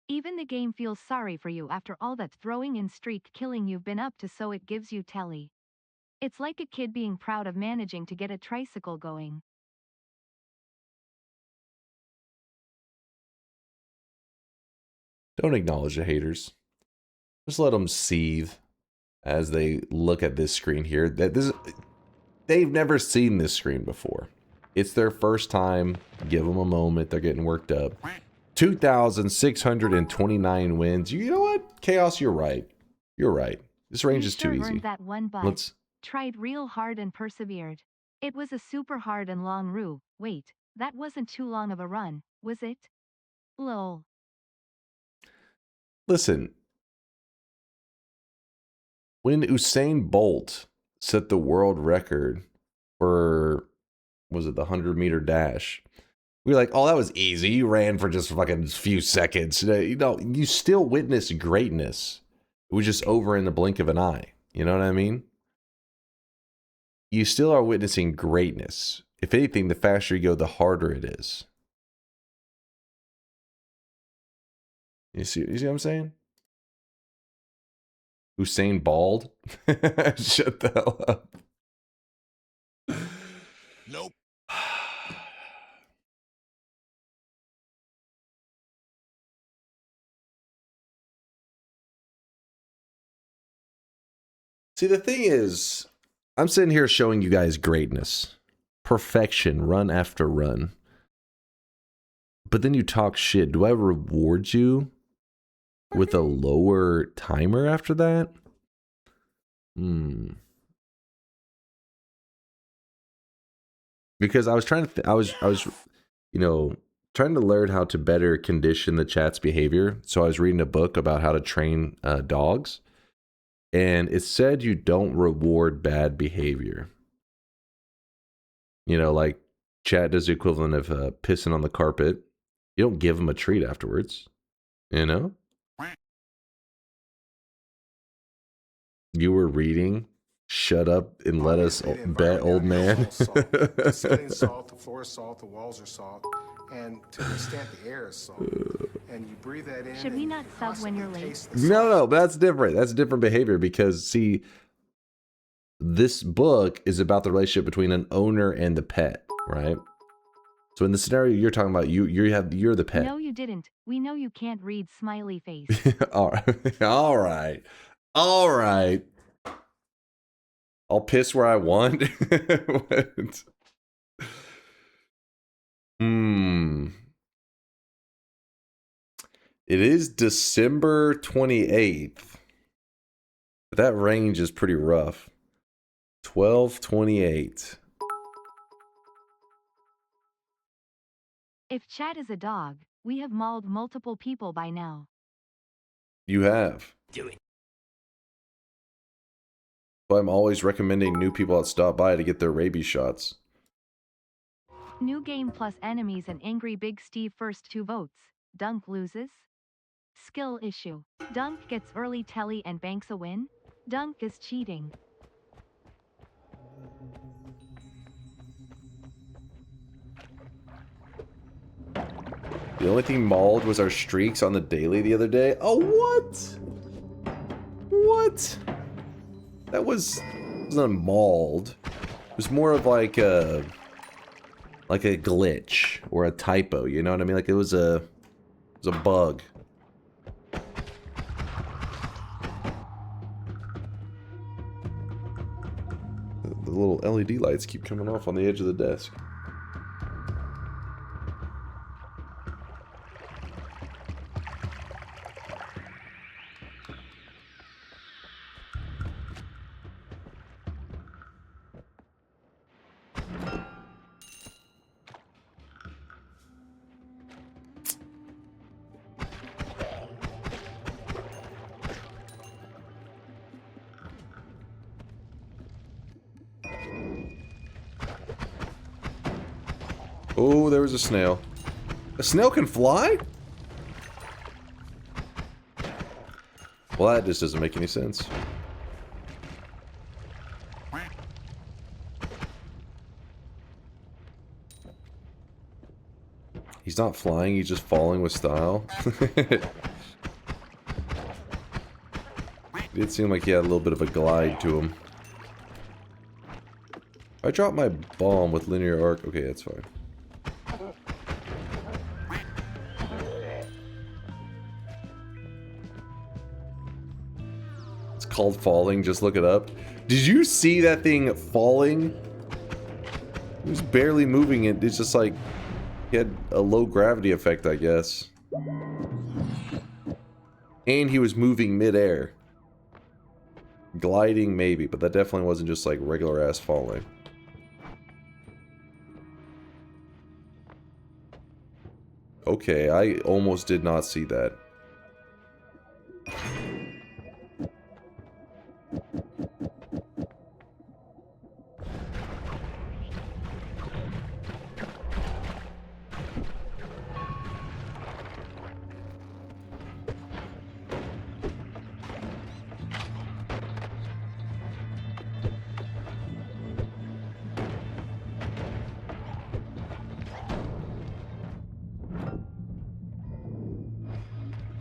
Even the game feels sorry for you after all that throwing and streak killing you've been up to, so it gives you Telly. It's like a kid being proud of managing to get a tricycle going. Don't acknowledge the haters. Just let them seethe as they look at this screen here. They've never seen this screen before. It's their first time. Give them a moment. They're getting worked up. 2,629 wins. You know what? Chaos, you're right. You're right. This range is too easy. That one bud. Tried real hard and persevered. It was a super hard and long rue. Wait, that wasn't too long of a run, was it? Lol. Listen. When Usain Bolt set the world record for, was it the 100-meter dash? We were like, oh, that was easy. You ran for just fucking a few seconds. You know, you still witnessed greatness. It was just over in the blink of an eye. You know what I mean? You still are witnessing greatness. If anything, the faster you go, the harder it is. You see what I'm saying? Usain Bald? Shut the hell up. Nope. See, the thing is, I'm sitting here showing you guys greatness, perfection, run after run. But then you talk shit. Do I reward you with a lower timer after that? Because I was trying to, I was, you know, trying to learn how to better condition the chat's behavior. So I was reading a book about how to train dogs. And it said you don't reward bad behavior. You know, like chat does the equivalent of pissing on the carpet. You don't give them a treat afterwards. You know? You were reading. Shut up and let us bet, old man. The ceiling's salt, the floor is salt, the walls are salt, and to the extent the air is salt. And you breathe that in. Should we not sub when you're late? No, but that's different. That's different behavior because, see, this book is about the relationship between an owner and the pet, right? So in the scenario you're talking about, you're the pet. No, you didn't. We know you can't read smiley face. All right. All right. All right. I'll piss where I want. What? It is December 28th. That range is pretty rough. 12/28. If Chad is a dog, we have mauled multiple people by now. You have. Do it. So I'm always recommending new people that stop by to get their rabies shots. New game plus enemies and angry Big Steve first 2 votes. Dunk loses. Skill issue. Dunk gets early telly and banks a win. Dunk is cheating. The only thing mauled was our streaks on the daily the other day. Oh, what? What? That wasn't mauled. It was more of like a glitch or a typo, you know what I mean? Like it was a bug. The little LED lights keep coming off on the edge of the desk. Oh, there was a snail. A snail can fly? Well, that just doesn't make any sense. He's not flying, he's just falling with style. It did seem like he had a little bit of a glide to him. I dropped my bomb with linear arc. Okay, that's fine. It's called falling. Just look it up. Did you see that thing falling? It was barely moving. It's just like he had a low gravity effect, I guess. And he was moving midair. Gliding, maybe, but that definitely wasn't just like regular ass falling. Okay, I almost did not see that.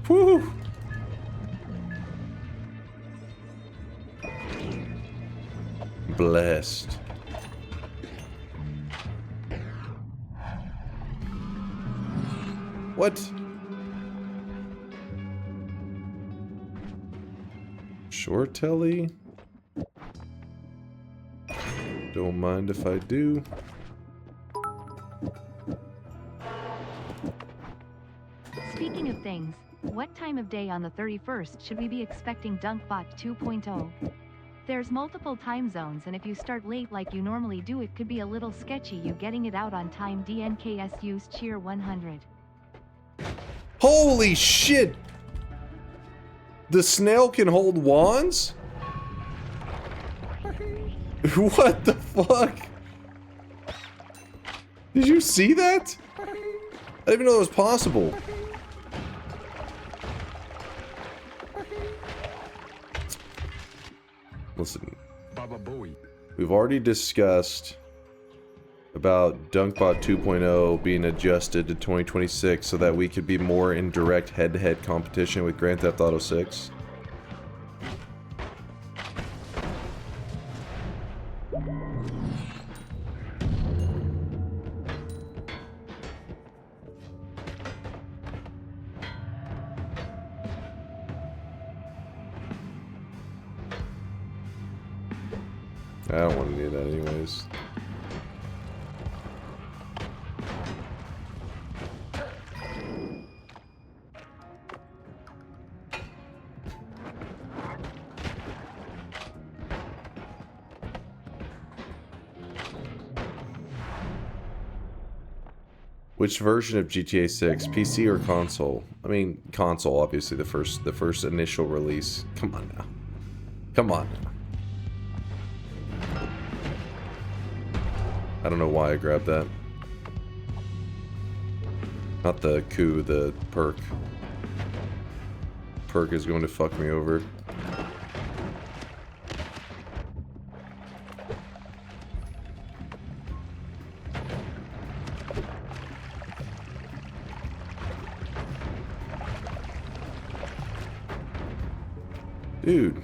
Whew. Blessed. What? Short telly? Don't mind if I do. Speaking of things, what time of day on the 31st should we be expecting DunkBot 2.0? There's multiple time zones, and if you start late like you normally do, it could be a little sketchy you getting it out on time. DNKSU's cheer 100. Holy shit! The snail can hold wands? What the fuck? Did you see that? I didn't even know that was possible. Listen, we've already discussed about DunkBot 2.0 being adjusted to 2026 so that we could be more in direct head-to-head competition with Grand Theft Auto 6. I don't want to do that anyways. Which version of GTA 6, PC or console? I mean, console, obviously the first initial release. Come on now. Come on now. I don't know why I grabbed that. Not the coup, the perk. Perk is going to fuck me over. Dude.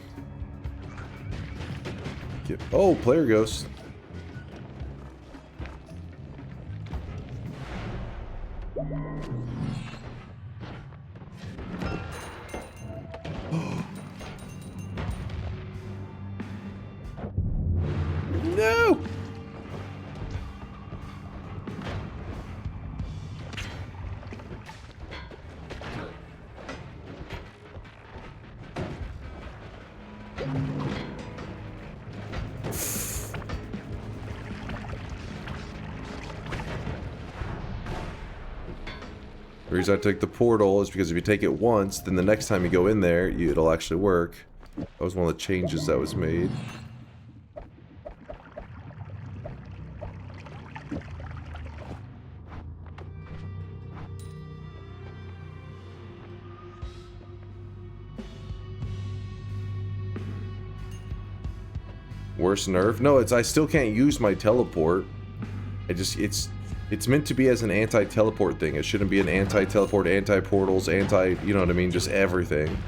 Oh, player ghost. No! The reason I take the portal is because if you take it once, then the next time you go in there, it'll actually work. That was one of the changes that was made. Worse nerf? No, I still can't use my teleport. It's meant to be as an anti-teleport thing. It shouldn't be an anti-teleport, anti-portals, you know what I mean, just everything.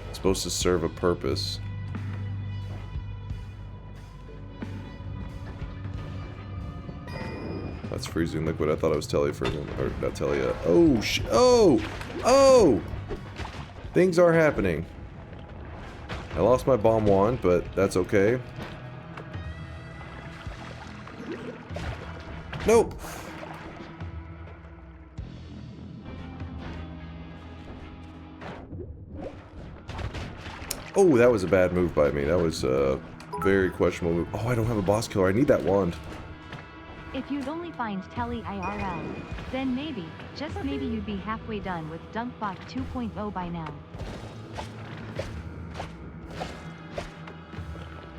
It's supposed to serve a purpose. That's freezing liquid. I thought it was Telly for them, or not Telly. Oh, oh! Things are happening. I lost my bomb wand, but that's okay. Nope. Oh, that was a bad move by me. That was a very questionable move. Oh, I don't have a boss killer. I need that wand. If you'd only find Telly IRL, then maybe, just maybe you'd be halfway done with DunkBot 2.0 by now.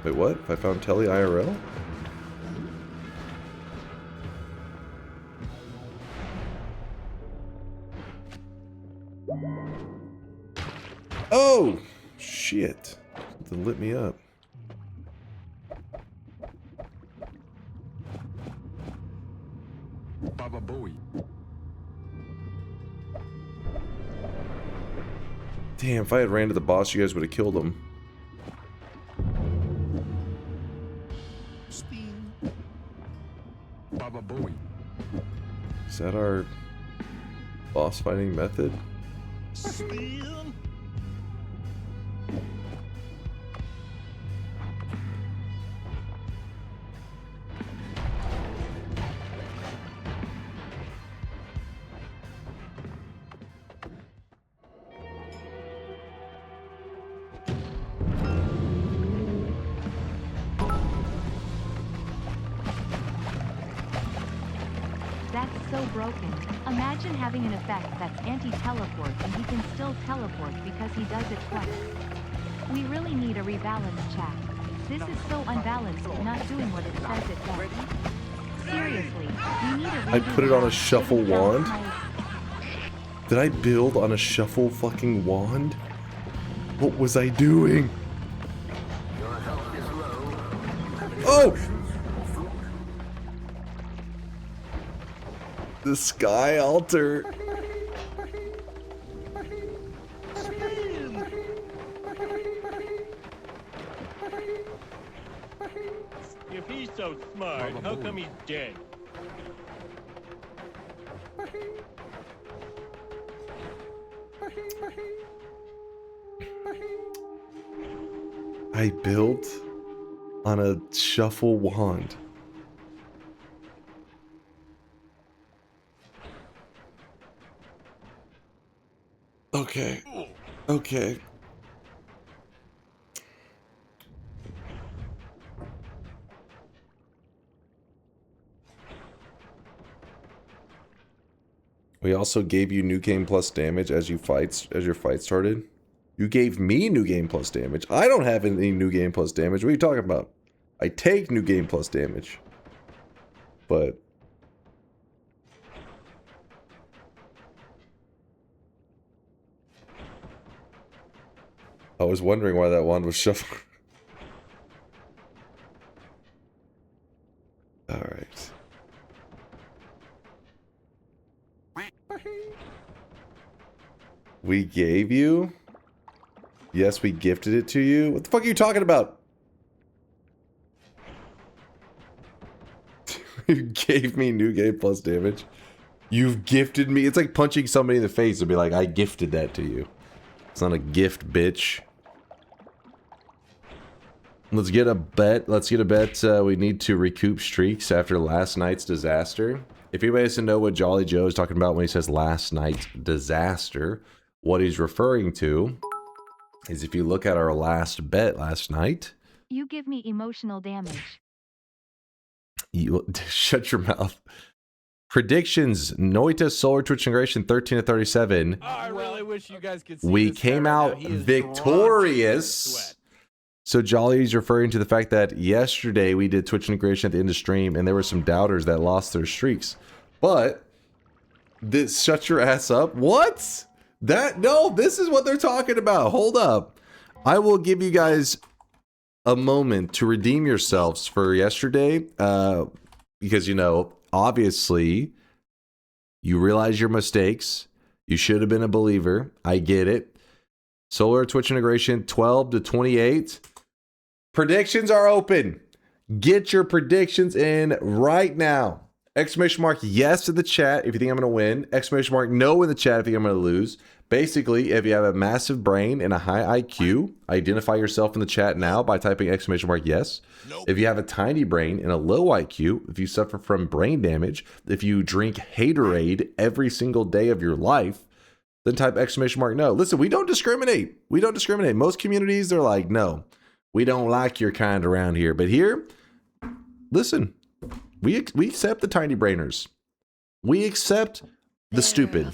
Wait, what? If I found Telly IRL? Oh! Shit. Something lit me up. Baba Booey. Damn, if I had ran to the boss, you guys would have killed him. Baba Booey. Is that our boss fighting method? Spin. so broken. Imagine having an effect that's anti-teleport and he can still teleport because he does it twice. We really need a rebalance, chat. This is so unbalanced and not doing what it says it does. Seriously, we need a I put it on a rebalance. shuffle wand? Did I build on a shuffle fucking wand? What was I doing? Oh! The sky altar. If he's so smart, how come he's dead? I built on a shuffle wand. Okay. Okay. We also gave you new game plus damage as your fight started. You gave me new game plus damage. I don't have any new game plus damage. What are you talking about? I take new game plus damage. But I was wondering why that wand was shuffled. Alright. We gave you? Yes, we gifted it to you? What the fuck are you talking about? You gave me new game plus damage? You've gifted me? It's like punching somebody in the face and be like, I gifted that to you. It's not a gift, bitch. Let's get a bet. Let's get a bet. We need to recoup streaks after last night's disaster. If anybody doesn't know what Jolly Joe is talking about when he says last night's disaster, what he's referring to is if you look at our last bet last night. You give me emotional damage. You shut your mouth. Predictions: Noita Solar Twitch integration 13 to 37. Oh, I really wish you guys could see We this came guy right out now. He is victorious. So Jolly is referring to the fact that yesterday we did Twitch integration at the end of stream, and there were some doubters that lost their streaks. But this shut your ass up. What? No, this is what they're talking about. Hold up. I will give you guys a moment to redeem yourselves for yesterday, because, you know, obviously you realize your mistakes. You should have been a believer. I get it. Solar Twitch integration 12 to 28. Predictions are open. Get your predictions in right now. Exclamation mark yes in the chat if you think I'm going to win. Exclamation mark no in the chat if you think I'm going to lose. Basically, if you have a massive brain and a high IQ, identify yourself in the chat now by typing exclamation mark yes. If you have a tiny brain and a low IQ, if you suffer from brain damage, if you drink Haterade every single day of your life, then type exclamation mark no. Listen, we don't discriminate. We don't discriminate. Most communities, they're like, no, we don't like your kind around here. But here, listen, we accept the tiny brainers. We accept the stupid.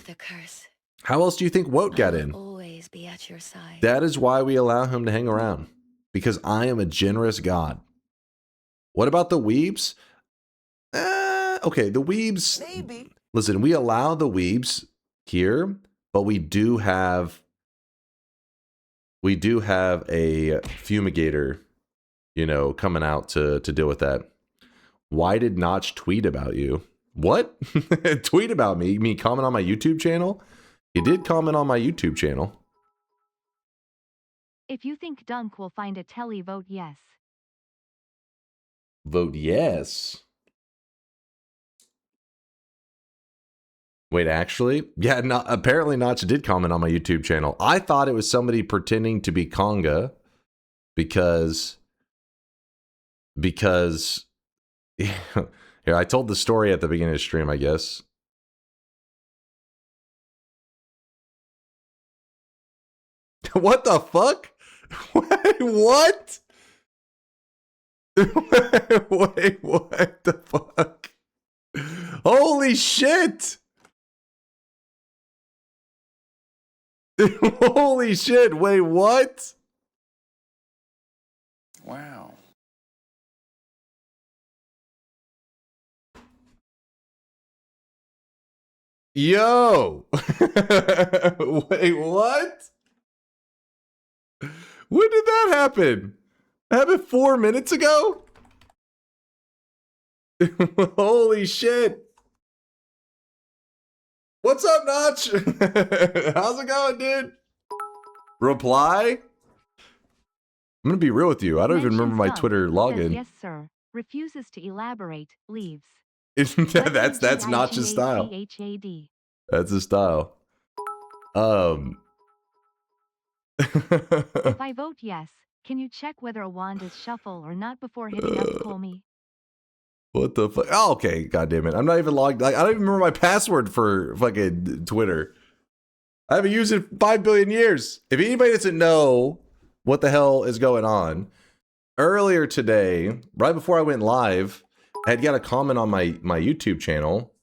How else do you think Woat got in? Always be at your side. That is why we allow him to hang around. Because I am a generous God. What about the weebs? Okay, the weebs. Maybe. Listen, we allow the weebs here, but we do have a fumigator, you know, coming out to deal with that. Why did Notch tweet about you? What? Tweet about me? You mean comment on my YouTube channel? He did comment on my YouTube channel. If you think Dunk will find a telly, vote yes. Vote yes. Wait, actually? Yeah, no, apparently Notch did comment on my YouTube channel. I thought it was somebody pretending to be Conga because here, I told the story at the beginning of the stream, I guess. What the fuck? Wait, what? Wait, what the fuck? Holy shit! Holy shit! Wait, what? Wow. Yo! Wait, what? When did that happen? That happened 4 minutes ago? Holy shit. What's up, Notch? How's it going, dude? Reply? I'm gonna be real with you. I don't even remember my Twitter login. Yes, sir. Refuses to elaborate. Leaves. That's Notch's style. That's his style. If I vote yes, can you check whether a wand is shuffle or not before hitting up call me? What the fuck? Oh, okay, god damn it. I'm not even logged. Like, I don't even remember my password for fucking Twitter. I haven't used it in 5 billion years. If anybody doesn't know what the hell is going on, earlier today, right before I went live, I had got a comment on my YouTube channel.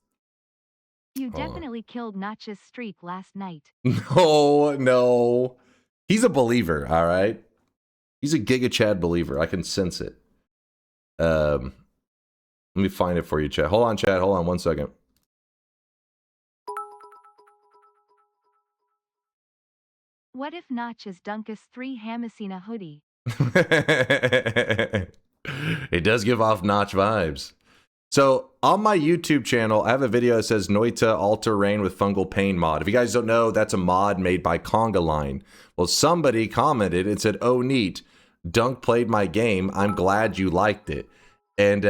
You definitely killed Notch's streak last night. No. He's a believer, all right? He's a Giga Chad believer. I can sense it. Let me find it for you, Chad. Hold on, Chad. Hold on 1 second. What if Notch's Dunkus 3 Hamasina hoodie? It does give off Notch vibes. So on my YouTube channel, I have a video that says Noita all-terrain with fungal pain mod. If you guys don't know, that's a mod made by Conga Line. Well, somebody commented and said, "Oh, neat. Dunk played my game. I'm glad you liked it." And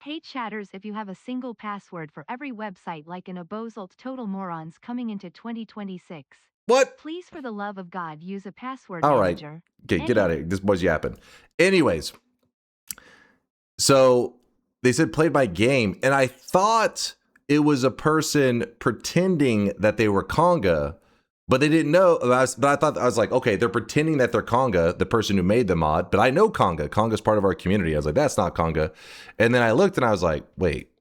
Hey chatters, if you have a single password for every website like an Abozult Total Morons coming into 2026. What? Please, for the love of God, use a password all right. manager. Okay, get out of here. This boy's yapping. Anyways. So they said played my game, and I thought it was a person pretending that they were Conga, but they didn't know. But I thought, I was like, okay, they're pretending that they're Conga, the person who made the mod, but I know Conga. Conga's part of our community. I was like, that's not Conga. And then I looked and I was like, wait.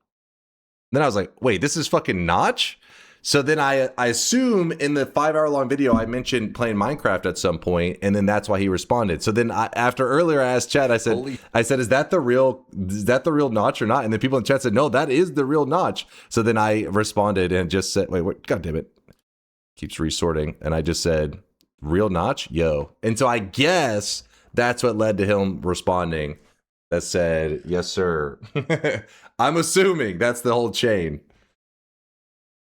Then I was like, wait, this is fucking Notch? So then I assume in the 5-hour-long video I mentioned playing Minecraft at some point, and then that's why he responded. So then after earlier I asked Chad, I said, is that the real Notch or not? And then people in chat said, no, that is the real Notch. So then I responded and just said, wait, god damn it. Keeps resorting. And I just said, real Notch? Yo. And so I guess that's what led to him responding that said, yes, sir. I'm assuming that's the whole chain.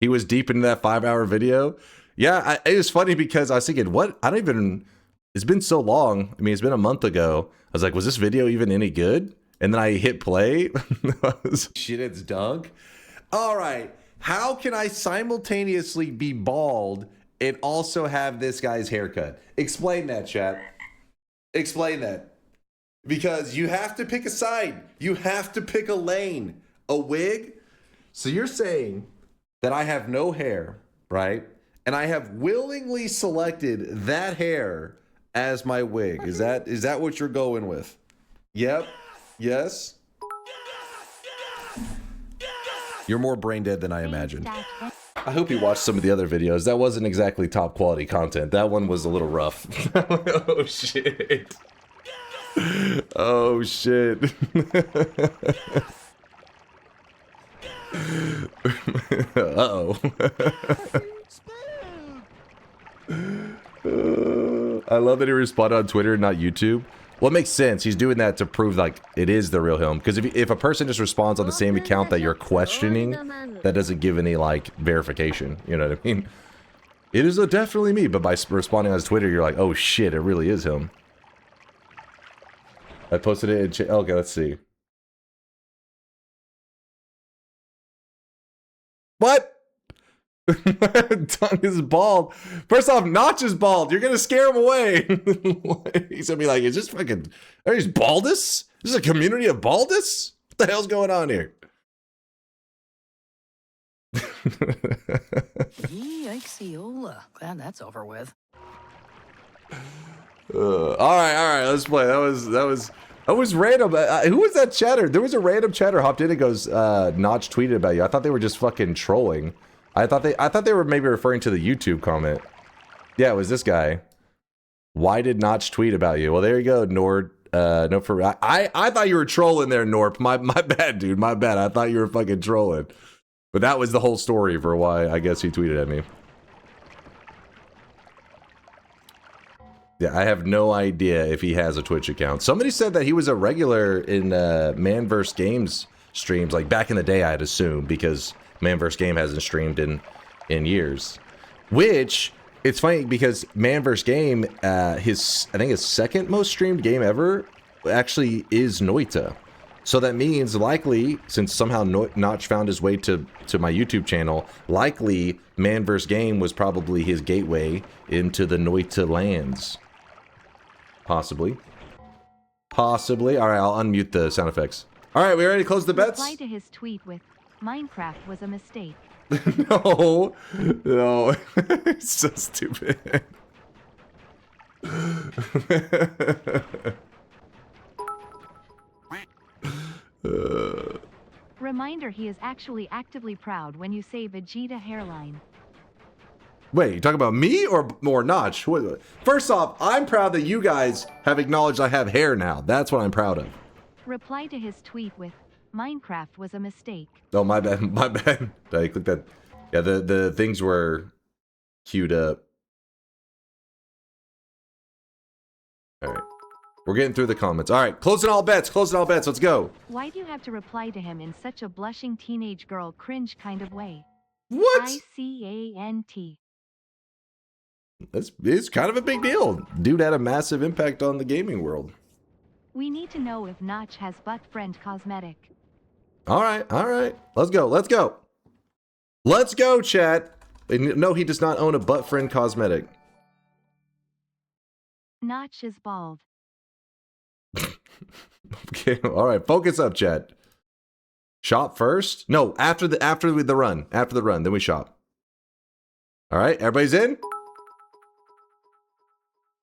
He was deep into that 5-hour video. Yeah, it was funny because I was thinking, what? I don't even, it's been so long. I mean, it's been a month ago. I was like, was this video even any good? And then I hit play. Shit, it's Dunk. All right. How can I simultaneously be bald and also have this guy's haircut? Explain that, chat. Explain that. Because you have to pick a side. You have to pick a lane. A wig? So you're saying that I have no hair, right? And I have willingly selected that hair as my wig. Is that what you're going with? Yep. Yes. You're more brain dead than I imagined. I hope you watched some of the other videos. That wasn't exactly top quality content. That one was a little rough. Oh shit. Oh shit. Uh-oh. I love that he responded on Twitter, not YouTube. Well, it makes sense. He's doing that to prove like it is the real him. Because if a person just responds on the same account that you're questioning, that doesn't give any like verification. You know what I mean? It is definitely me. But by responding on his Twitter, you're like, oh shit, it really is him. I posted it in okay, let's see. What? Tongue is bald. First off, Notch is bald. You're gonna scare him away. He's gonna be like, is this fucking, are these baldus? Is this a community of baldus? What the hell's going on here? Yikes-iola. Glad that's over with. All right, let's play. That was I was random. Who was that chatter? There was a random chatter hopped in and goes, Notch tweeted about you. I thought they were just fucking trolling. I thought they were maybe referring to the YouTube comment. Yeah, it was this guy. Why did Notch tweet about you? Well, there you go, Nord. No, for I thought you were trolling there, Norp. My bad, dude. My bad. I thought you were fucking trolling. But that was the whole story for why I guess he tweeted at me. Yeah, I have no idea if he has a Twitch account. Somebody said that he was a regular in Man vs. Games streams, like back in the day, I'd assume, because Man vs. Game hasn't streamed in years. Which, it's funny because Man vs. Game, I think his second most streamed game ever actually is Noita. So that means likely, since somehow Notch found his way to my YouTube channel, likely Man vs. Game was probably his gateway into the Noita lands. Possibly. Possibly. Alright, I'll unmute the sound effects. Alright, we ready to close the bets? Reply to his tweet with, Minecraft was a mistake. No. No. It's so stupid. Reminder, he is actually actively proud when you say Vegeta hairline. Wait, you talking about me or Notch? First off, I'm proud that you guys have acknowledged I have hair now. That's what I'm proud of. Reply to his tweet with, Minecraft was a mistake. Oh, my bad. My bad. Did I click that? Yeah, the things were queued up. All right. We're getting through the comments. All right, closing all bets. Closing all bets. Let's go. Why do you have to reply to him in such a blushing teenage girl cringe kind of way? What? ICANT. It's kind of a big deal. Dude had a massive impact on the gaming world. We need to know if Notch has butt friend cosmetic. All right, all right. Let's go, let's go. Let's go, chat. No, he does not own a butt friend cosmetic. Notch is bald. Okay, all right. Focus up, chat. Shop first? No, after the run. After the run, then we shop. All right, everybody's in?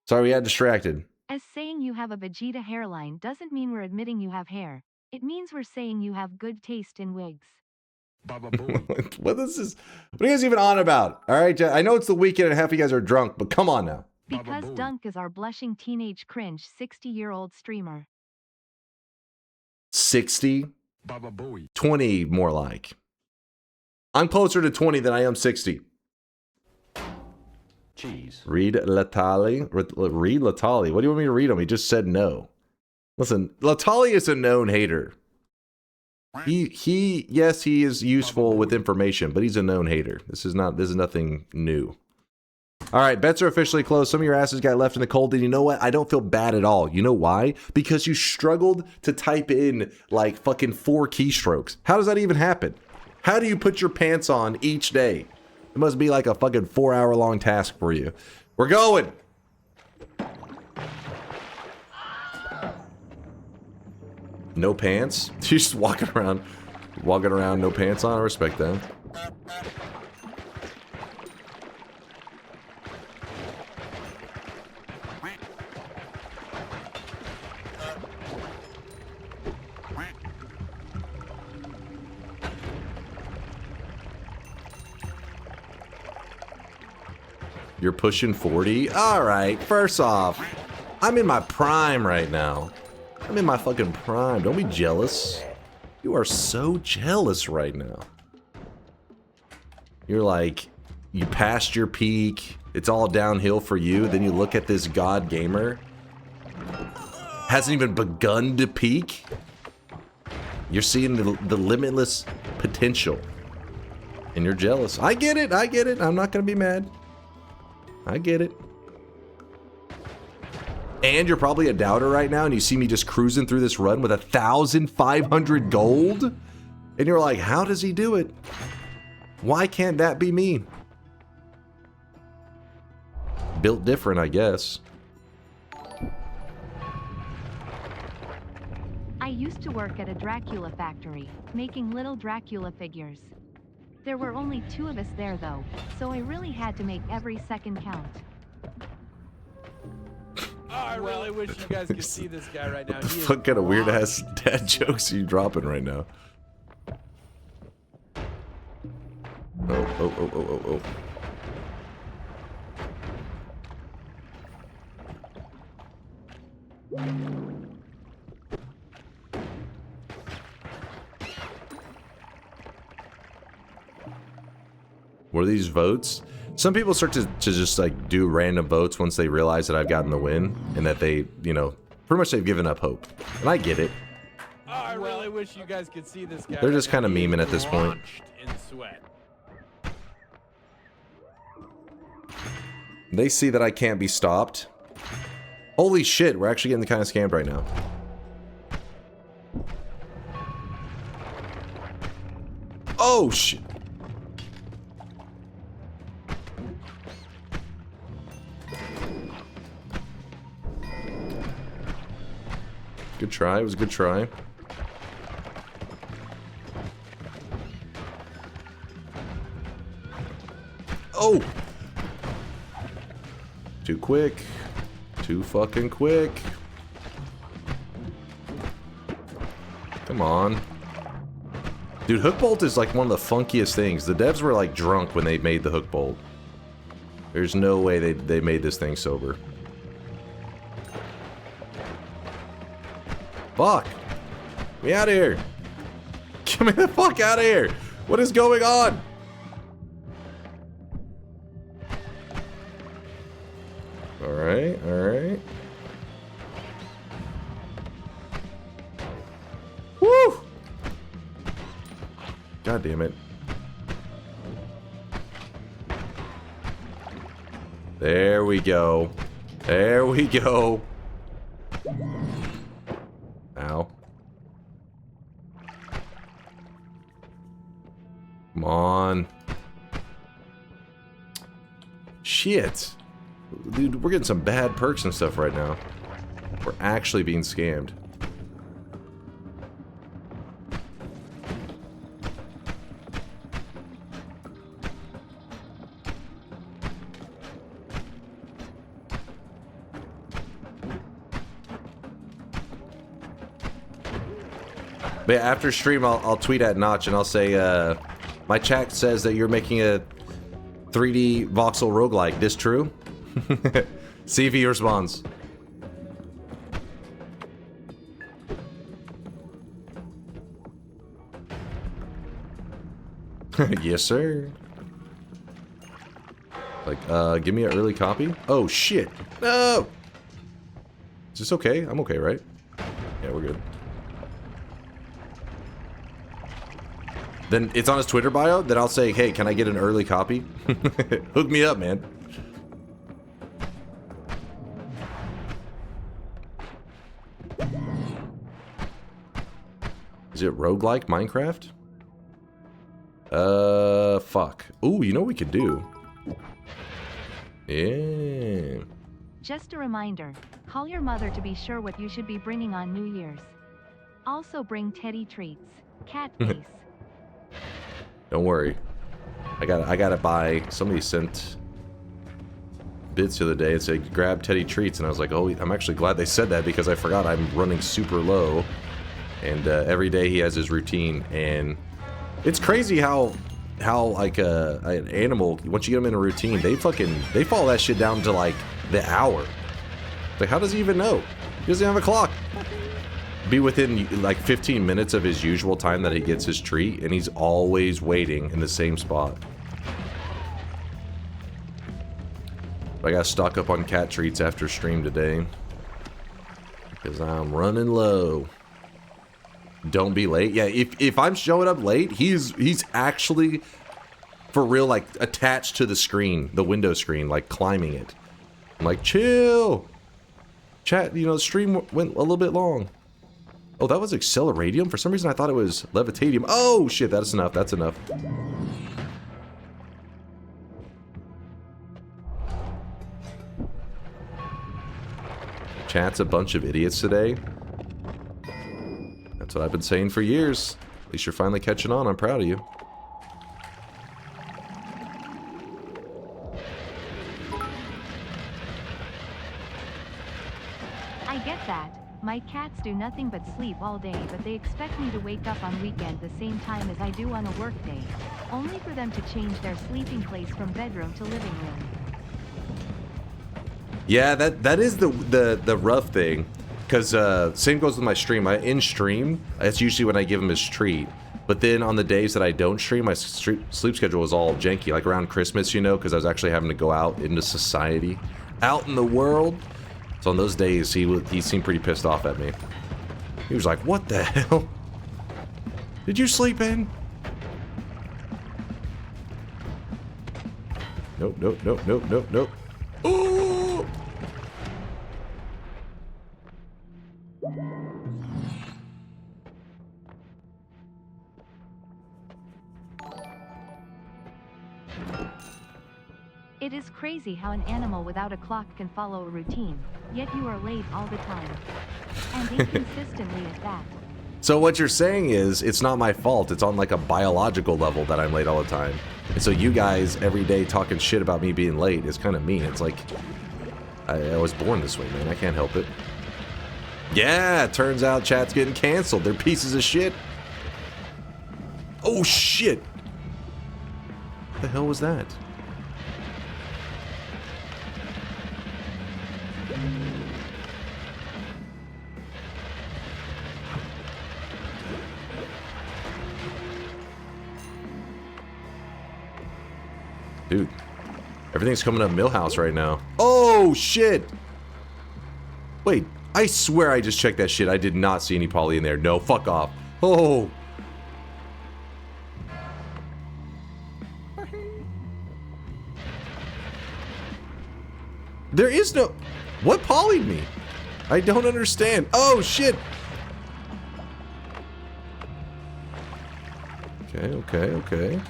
Sorry, we got distracted. As saying you have a Vegeta hairline doesn't mean we're admitting you have hair. It means we're saying you have good taste in wigs. What is this? What are you guys even on about? All right, I know it's the weekend and half of you guys are drunk, but come on now. Because Dunk is our blushing teenage cringe 60-year-old streamer. 60? 20 more like. I'm closer to 20 than I am 60. Jeez. Read Latali. Read Latali. What do you want me to read him? He just said no. Listen, Latali is a known hater. Yes, he is useful with information, but he's a known hater. This is nothing new. All right, bets are officially closed. Some of your asses got left in the cold, and you know what? I don't feel bad at all. You know why? Because you struggled to type in like fucking 4 keystrokes. How does that even happen? How do you put your pants on each day? It must be like a fucking 4-hour-long task for you. We're going. No pants? You're just walking around, no pants on. I respect that. You're pushing 40? Alright, first off, I'm in my prime right now. I'm in my fucking prime. Don't be jealous. You are so jealous right now. You're like, you passed your peak. It's all downhill for you. Then you look at this god gamer. Hasn't even begun to peak. You're seeing the limitless potential. And you're jealous. I get it. I get it. I'm not going to be mad. I get it. And you're probably a doubter right now, and you see me just cruising through this run with 1,500 gold? And you're like, how does he do it? Why can't that be me? Built different, I guess. I used to work at a Dracula factory, making little Dracula figures. There were only 2 of us there though, so I really had to make every second count. I really wish you guys could see this guy right now. He is What kind of weird ass dad jokes are you dropping right now? Oh. What are these votes? Some people start to just like do random votes once they realize that I've gotten the win and that they, you know, pretty much they've given up hope. And I get it. Oh, I really wish you guys could see this guy. They're just kind of memeing at this point. In sweat. They see that I can't be stopped. Holy shit, we're actually getting kind of scammed right now. Oh shit. Good try, it was a good try. Oh! Too quick. Too fucking quick. Come on. Dude, hook bolt is like one of the funkiest things. The devs were like drunk when they made the hook bolt. There's no way they made this thing sober. Fuck. Get me out of here. Get me the fuck out of here. What is going on? Alright, alright. Woo! God damn it. There we go. There we go. Ow. Come on. Shit. Dude, we're getting some bad perks and stuff right now. We're actually being scammed. But yeah, after stream, I'll tweet at Notch and I'll say, my chat says that you're making a 3D voxel roguelike. This true? See if he responds. Yes, sir. Like, give me an early copy. Oh, shit. No! Is this okay? I'm okay, right? Yeah, we're good. Then it's on his Twitter bio. Then I'll say, hey, can I get an early copy? Hook me up, man. Is it roguelike Minecraft? Fuck. Ooh, you know what we could do? Yeah. Just a reminder, call your mother to be sure what you should be bringing on New Year's. Also bring Teddy treats. Cat face. Don't worry. I gotta buy. Somebody sent bits the other day and said grab Teddy treats, and I was like, oh, I'm actually glad they said that because I forgot I'm running super low, and every day he has his routine, and it's crazy how like an animal, once you get them in a routine, they follow that shit down to like the hour. Like, how does he even know? He doesn't have a clock. Be within like 15 minutes of his usual time that he gets his treat, and he's always waiting in the same spot. I gotta stock up on cat treats after stream today because I'm running low. Don't be late. Yeah, if I'm showing up late, he's actually for real, like attached to the screen, the window screen, like climbing it. I'm like, chill. Chat, you know, the stream went a little bit long. Oh, that was Acceleradium? For some reason I thought it was Levitadium. Oh, shit, that's enough. That's enough. Chat's a bunch of idiots today. That's what I've been saying for years. At least you're finally catching on. I'm proud of you. I get that. My cats do nothing but sleep all day, but they expect me to wake up on weekend the same time as I do on a work day. Only for them to change their sleeping place from bedroom to living room. Yeah, that is the rough thing. Because same goes with my stream. In stream, that's usually when I give him his treat. But then on the days that I don't stream, my sleep schedule is all janky. Like around Christmas, you know, because I was actually having to go out into society, out in the world. So on those days, he seemed pretty pissed off at me. He was like, "What the hell? Did you sleep in?" Nope, nope, nope, nope, nope, nope. Oh! It is crazy how an animal without a clock can follow a routine, yet you are late all the time. And inconsistently at that. So what you're saying is, it's not my fault. It's on like a biological level that I'm late all the time. And so you guys every day talking shit about me being late is kind of mean. It's like, I was born this way, man. I can't help it. Yeah, turns out chat's getting canceled. They're pieces of shit. Oh shit. What the hell was that? Dude, everything's coming up Millhouse right now. Oh, shit! Wait, I swear I just checked that shit. I did not see any poly in there. No, fuck off. Oh! There is no... What polyed me? I don't understand. Oh, shit! Okay, okay, okay.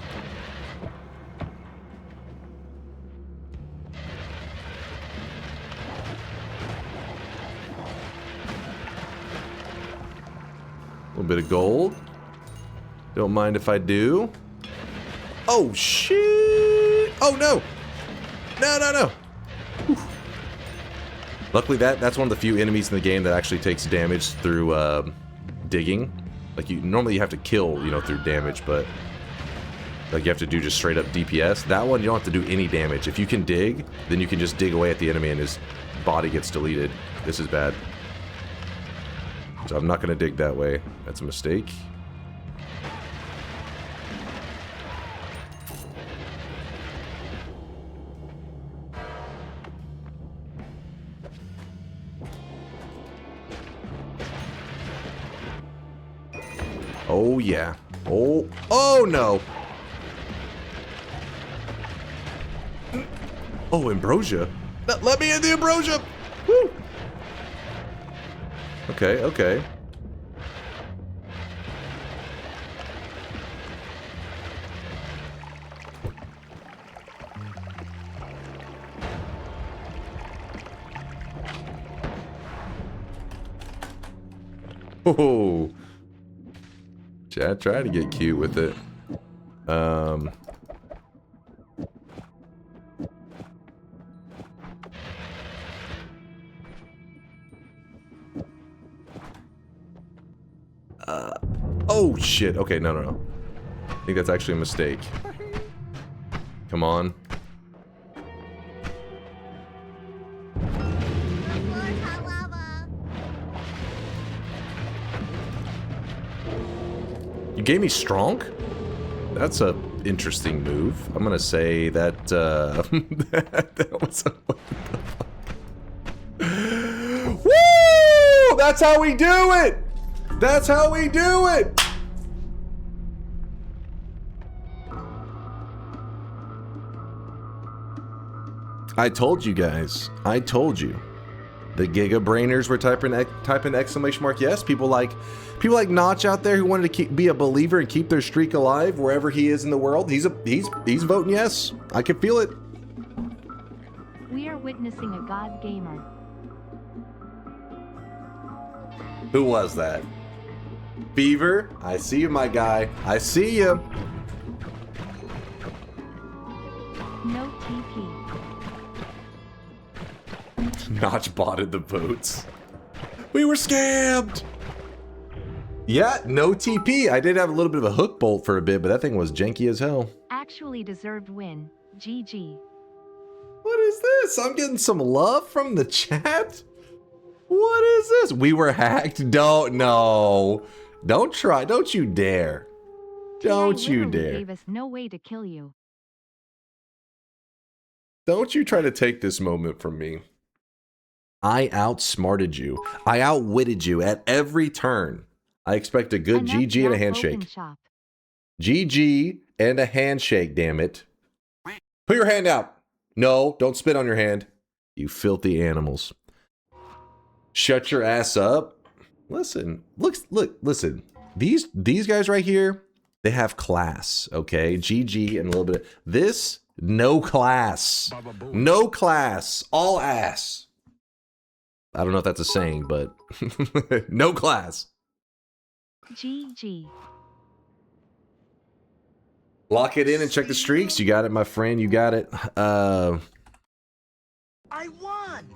A little bit of gold. Don't mind if I do. Oh, shit! Oh, no! No, no, no! Whew. Luckily, that's one of the few enemies in the game that actually takes damage through digging. Like, normally you have to kill, you know, through damage, but... Like, you have to do just straight up DPS. That one, you don't have to do any damage. If you can dig, then you can just dig away at the enemy and his body gets deleted. This is bad. So I'm not going to dig that way. That's a mistake. Oh, yeah. Oh, oh no! Oh, ambrosia. Let me in the ambrosia! Woo! Okay, okay. Oh, Chad tried to get cute with it. Oh shit. Okay, no, no, no. I think that's actually a mistake. Come on. You gave me strong? That's a interesting move. I'm gonna say that that was a... Woo! That's how we do it! That's how we do it! I told you guys. I told you. The Giga Brainers were typing exclamation mark yes. People like Notch out there who wanted to be a believer and keep their streak alive wherever he is in the world. He's voting yes. I can feel it. We are witnessing a god gamer. Who was that? Beaver, I see you, my guy. I see you. No TP. Notch botted the boats. We were scammed. Yeah, no TP. I did have a little bit of a hook bolt for a bit, but that thing was janky as hell. Actually deserved win. GG. What is this? I'm getting some love from the chat. What is this? We were hacked. Don't know. Don't try. Don't you dare. Don't you dare. Gave us no way to kill you. Don't you try to take this moment from me. I outsmarted you. I outwitted you at every turn. I expect a good GG and a handshake. GG and a handshake, damn it. Put your hand out. No, don't spit on your hand. You filthy animals. Shut your ass up. Listen, look, listen. These guys right here, they have class, okay? GG and a little bit of this, no class. No class. All ass. I don't know if that's a saying, but no class. GG. Lock it in and check the streaks. You got it, my friend. You got it. I won.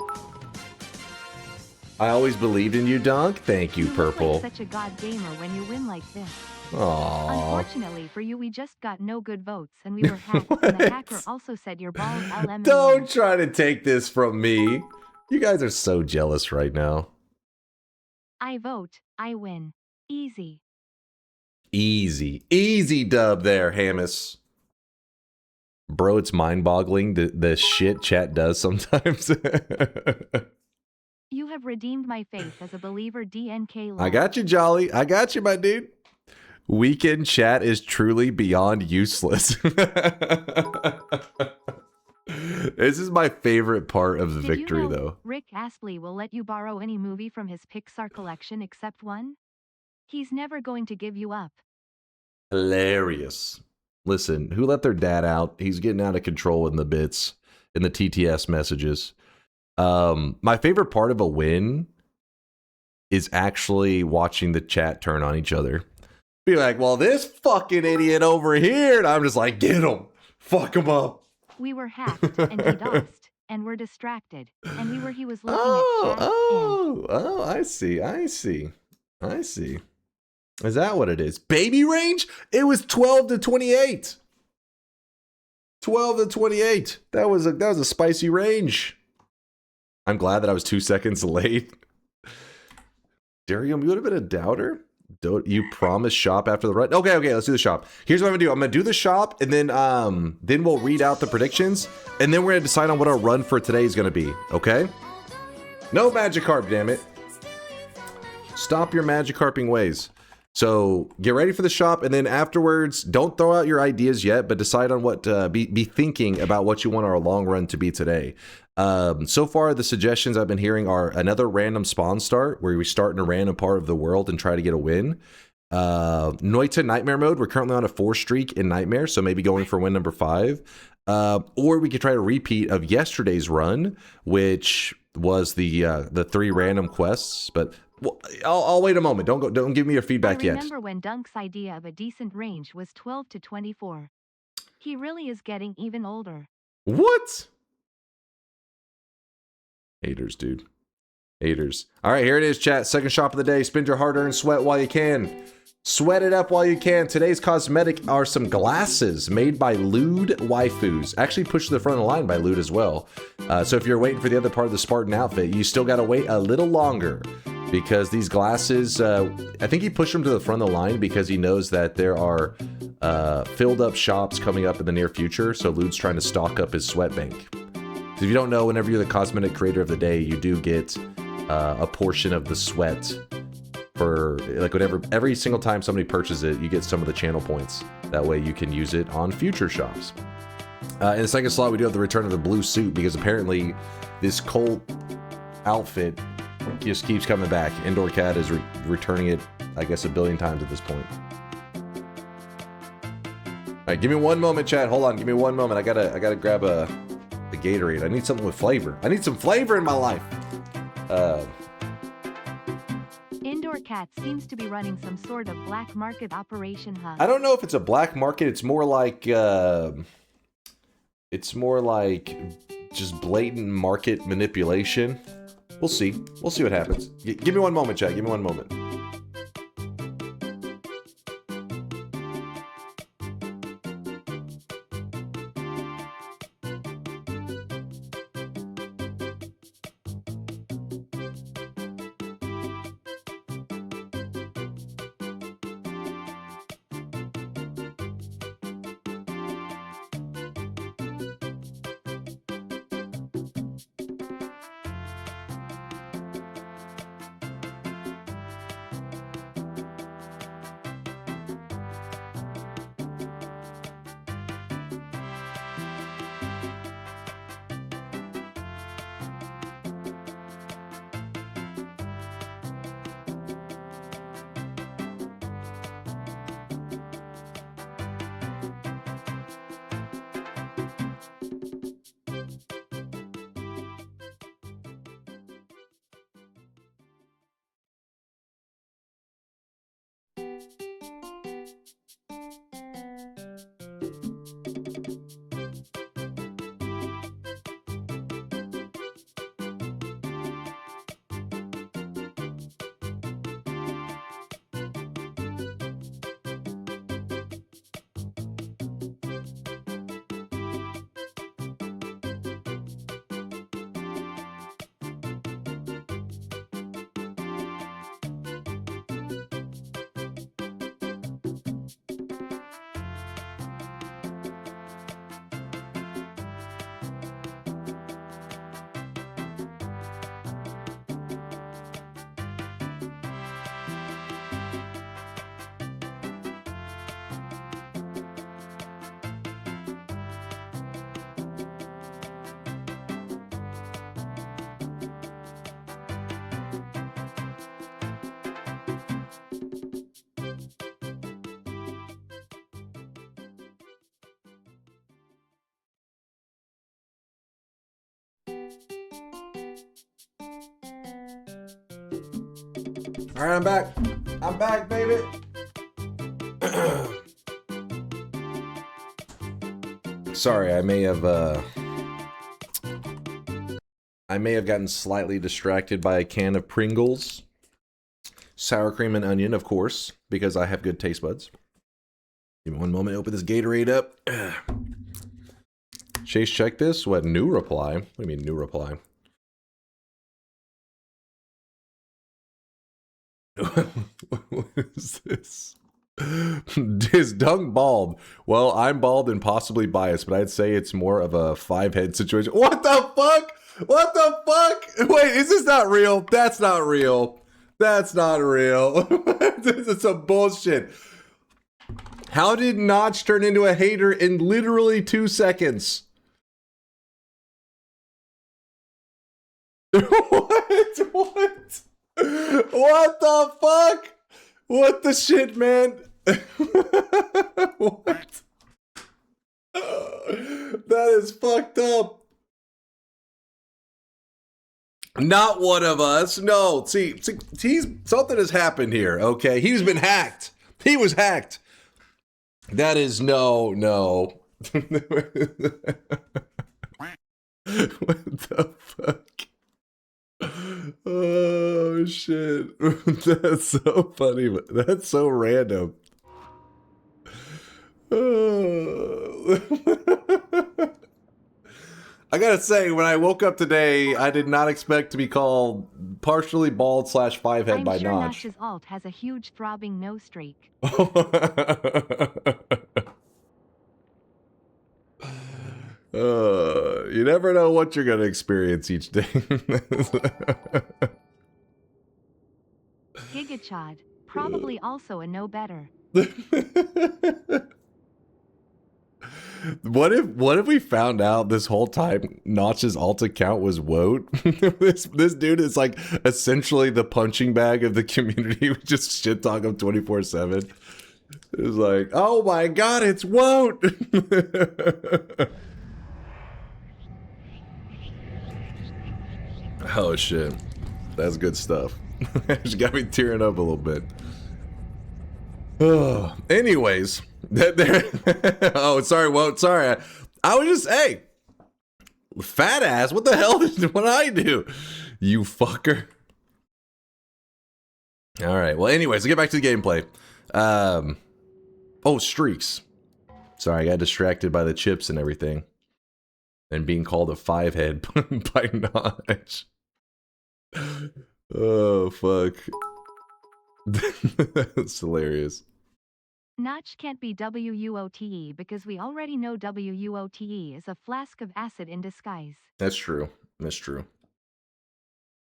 I always believed in you, Dunk. Thank you, Purple. Look like such a god gamer when you win like this. Aww. Unfortunately for you, we just got no good votes, and we were hacked. And the hacker also said your balls LM. Don't try to take this from me. You guys are so jealous right now. I vote. I win. Easy. Easy. Easy dub there, Hamus. Bro, it's mind-boggling the shit chat does sometimes. You have redeemed my faith as a believer, DNK. I got you, Jolly. I got you, my dude. Weekend chat is truly beyond useless. This is my favorite part of the victory, you know though. Rick Astley will let you borrow any movie from his Pixar collection except one? He's never going to give you up. Hilarious. Listen, who let their dad out? He's getting out of control in the bits, in the TTS messages. My favorite part of a win is actually watching the chat turn on each other. Be like, well, this fucking idiot over here. And I'm just like, get him. Fuck him up. We were hacked and DDoSed and were distracted. And he was looking at chat I see. Is that what it is? Baby range? It was 12 to 28. 12 to 28. That was a spicy range. I'm glad that I was 2 seconds late. Darium, you would have been a doubter? Don't you promise shop after the run? Okay, let's do the shop. Here's what I'm gonna do. I'm gonna do the shop, and then we'll read out the predictions, and then we're gonna decide on what our run for today is gonna be. Okay? No Magikarp, damn it! Stop your Magikarping ways. So get ready for the shop, and then afterwards, don't throw out your ideas yet, but decide on what be thinking about what you want our long run to be today. So far, the suggestions I've been hearing are another random spawn start, where we start in a random part of the world and try to get a win. Noita Nightmare mode. We're currently on a 4 streak in Nightmare, so maybe going for win number 5. Or we could try a repeat of yesterday's run, which was the 3 random quests. But well, I'll wait a moment. Don't give me your feedback yet. I remember when Dunk's idea of a decent range was 12 to 24. He really is getting even older. What? Haters, dude. Haters. All right, here it is, chat. Second shop of the day. Spend your hard-earned sweat while you can. Sweat it up while you can. Today's cosmetic are some glasses made by Lewd Waifus. Actually pushed to the front of the line by Lewd as well. So if you're waiting for the other part of the Spartan outfit, you still got to wait a little longer. Because these glasses, I think he pushed them to the front of the line because he knows that there are filled up shops coming up in the near future. So Lewd's trying to stock up his sweat bank. If you don't know, whenever you're the cosmetic creator of the day, you do get a portion of the sweat for like whatever. Every single time somebody purchases it, you get some of the channel points. That way you can use it on future shops. In the second slot, we do have the return of the blue suit because apparently this Colt outfit just keeps coming back. Indoor Cat is returning it, I guess, 1 billion times at this point. All right, give me one moment, chat. Hold on, give me one moment. I gotta grab a Gatorade. I need something with flavor. I need some flavor in my life. Indoor Cat seems to be running some sort of black market operation, huh? I don't know if it's a black market. It's more like just blatant market manipulation. We'll see. We'll see what happens. Give me one moment, chat. Give me one moment. All right, I'm back. I'm back, baby. Sorry, I may have gotten slightly distracted by a can of Pringles. Sour cream and onion, of course, because I have good taste buds. Give me one moment to open this Gatorade up. Chase, check this. What, new reply? What do you mean, new reply? What is this? Is Dunk bald? Well, I'm bald and possibly biased, but I'd say it's more of a 5-head situation. What the fuck? What the fuck? Wait, is this not real? That's not real. That's not real. This is some bullshit. How did Notch turn into a hater in literally 2 seconds? What? What the fuck? What the shit, man? What? That is fucked up. Not one of us. No, see, something has happened here, okay? He's been hacked. He was hacked. That is no. What the fuck? Oh shit. That's so funny, but that's so random. I gotta say, when I woke up today, I did not expect to be called partially bald / 5-head by sure Notch. Notch's alt has a huge throbbing no streak. You never know what you're gonna experience each day. Gigachad, probably also a no better. What if we found out this whole time Notch's alt account was Woat? this dude is like essentially the punching bag of the community. We just shit talk him 24/7. It's like, oh my god, it's Woat. Oh shit, that's good stuff. Just got me tearing up a little bit. Anyways, oh, sorry, Woat. Sorry, I was just, hey, fat ass. What the hell did what I do? You fucker. All right. Well, anyways, let's get back to the gameplay. Oh, streaks. Sorry, I got distracted by the chips and everything. And being called a 5-head by Notch. Oh, fuck. That's hilarious. Notch can't be WUOTE because we already know WUOTE is a flask of acid in disguise. That's true. That's true.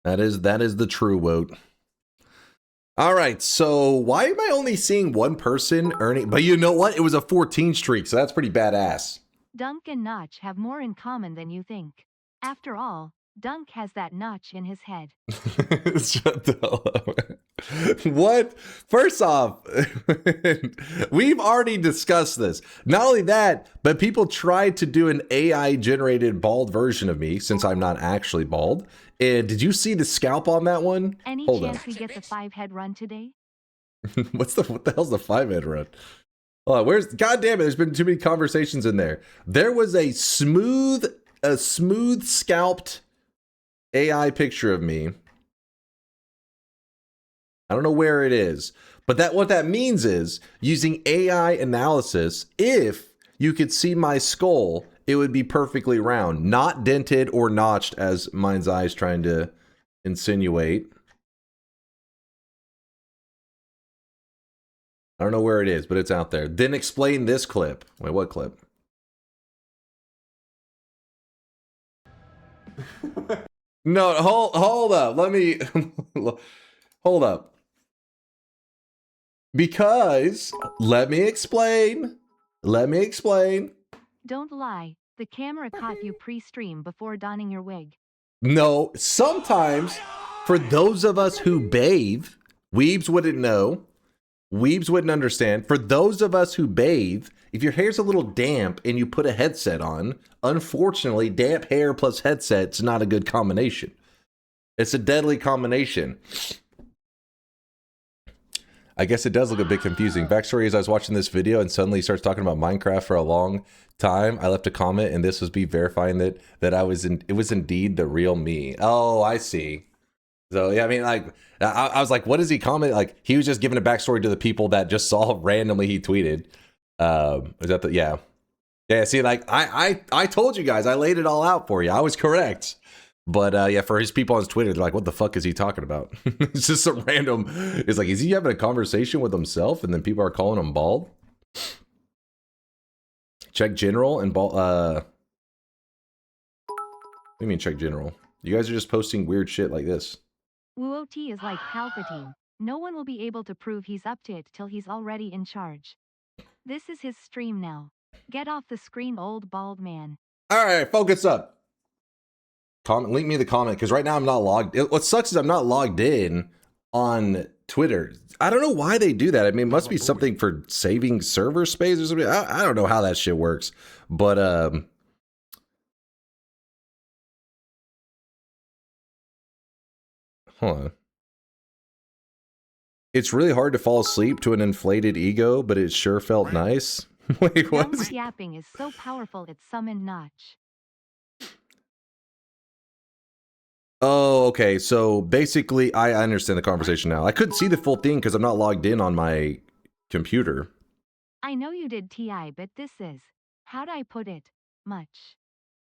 That is the true vote. All right, so why am I only seeing one person earning? But you know what? It was a 14 streak, so that's pretty badass. Dunk and Notch have more in common than you think. After all, Dunk has that notch in his head. Shut the hell up. What? First off, we've already discussed this. Not only that, but people tried to do an AI-generated bald version of me since I'm not actually bald. And did you see the scalp on that one? Any Hold chance up. we get the 5-head run today? What the hell's the 5-head run? Oh, where's? God damn it! There's been too many conversations in there. There was a smooth scalped AI picture of me. I don't know where it is, but what that means is using AI analysis. If you could see my skull, it would be perfectly round, not dented or notched as Mind's Eye is trying to insinuate. I don't know where it is, but it's out there. Then explain this clip. Wait, what clip? No, hold up. Let me hold up. Because let me explain. Don't lie. The camera caught you pre-stream before donning your wig. No, sometimes for those of us who bathe, weebs wouldn't know. Weebs wouldn't understand. For those of us who bathe, if your hair's a little damp and you put a headset on, unfortunately, damp hair plus headset's not a good combination. It's a deadly combination. I guess it does look a bit confusing. Backstory is I was watching this video and suddenly he starts talking about Minecraft for a long time. I left a comment and this was me verifying that it was indeed the real me. Oh, I see. So yeah, I mean, like, I was like, what is he commenting? Like, he was just giving a backstory to the people that just saw randomly he tweeted. Is that the, yeah. Yeah, see, like, I told you guys, I laid it all out for you. I was correct. But yeah, for his people on his Twitter, they're like, what the fuck is he talking about? It's just some random, it's like, is he having a conversation with himself? And then people are calling him bald? Check general and bald, what do you mean check general? You guys are just posting weird shit like this. WUOT is like Palpatine. No one will be able to prove he's up to it till he's already in charge. This is his stream now. Get off the screen, old bald man. All right, focus up. Link me the comment, because right now I'm not logged. What sucks is I'm not logged in on Twitter. I don't know why they do that. I mean, it must be something for saving server space or something. I don't know how that shit works. But hold on. It's really hard to fall asleep to an inflated ego, but it sure felt nice. Wait, what? Dunk yapping is so powerful it summoned Notch. Oh, okay. So basically, I understand the conversation now. I couldn't see the full thing because I'm not logged in on my computer. I know you did TI, but this is, how'd I put it, much.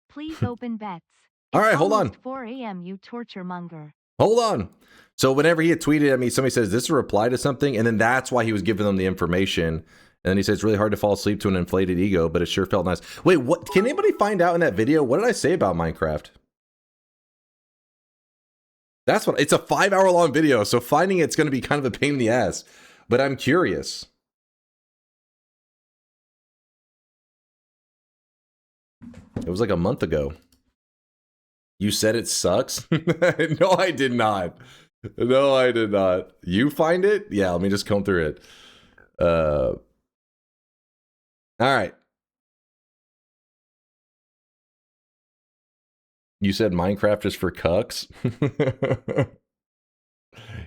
Please open bets. All right, hold on. 4 a.m. you torture monger. Hold on. So whenever he had tweeted at me, somebody says, this is a reply to something, and then that's why he was giving them the information. And then he says, it's really hard to fall asleep to an inflated ego, but it sure felt nice. Wait, what? Can anybody find out in that video? What did I say about Minecraft? That's what, it's a 5-hour-long video, so finding it's going to be kind of a pain in the ass. But I'm curious. It was like a month ago. You said it sucks? No, I did not. No, I did not. You find it? Yeah, let me just comb through it. All right. You said Minecraft is for cucks?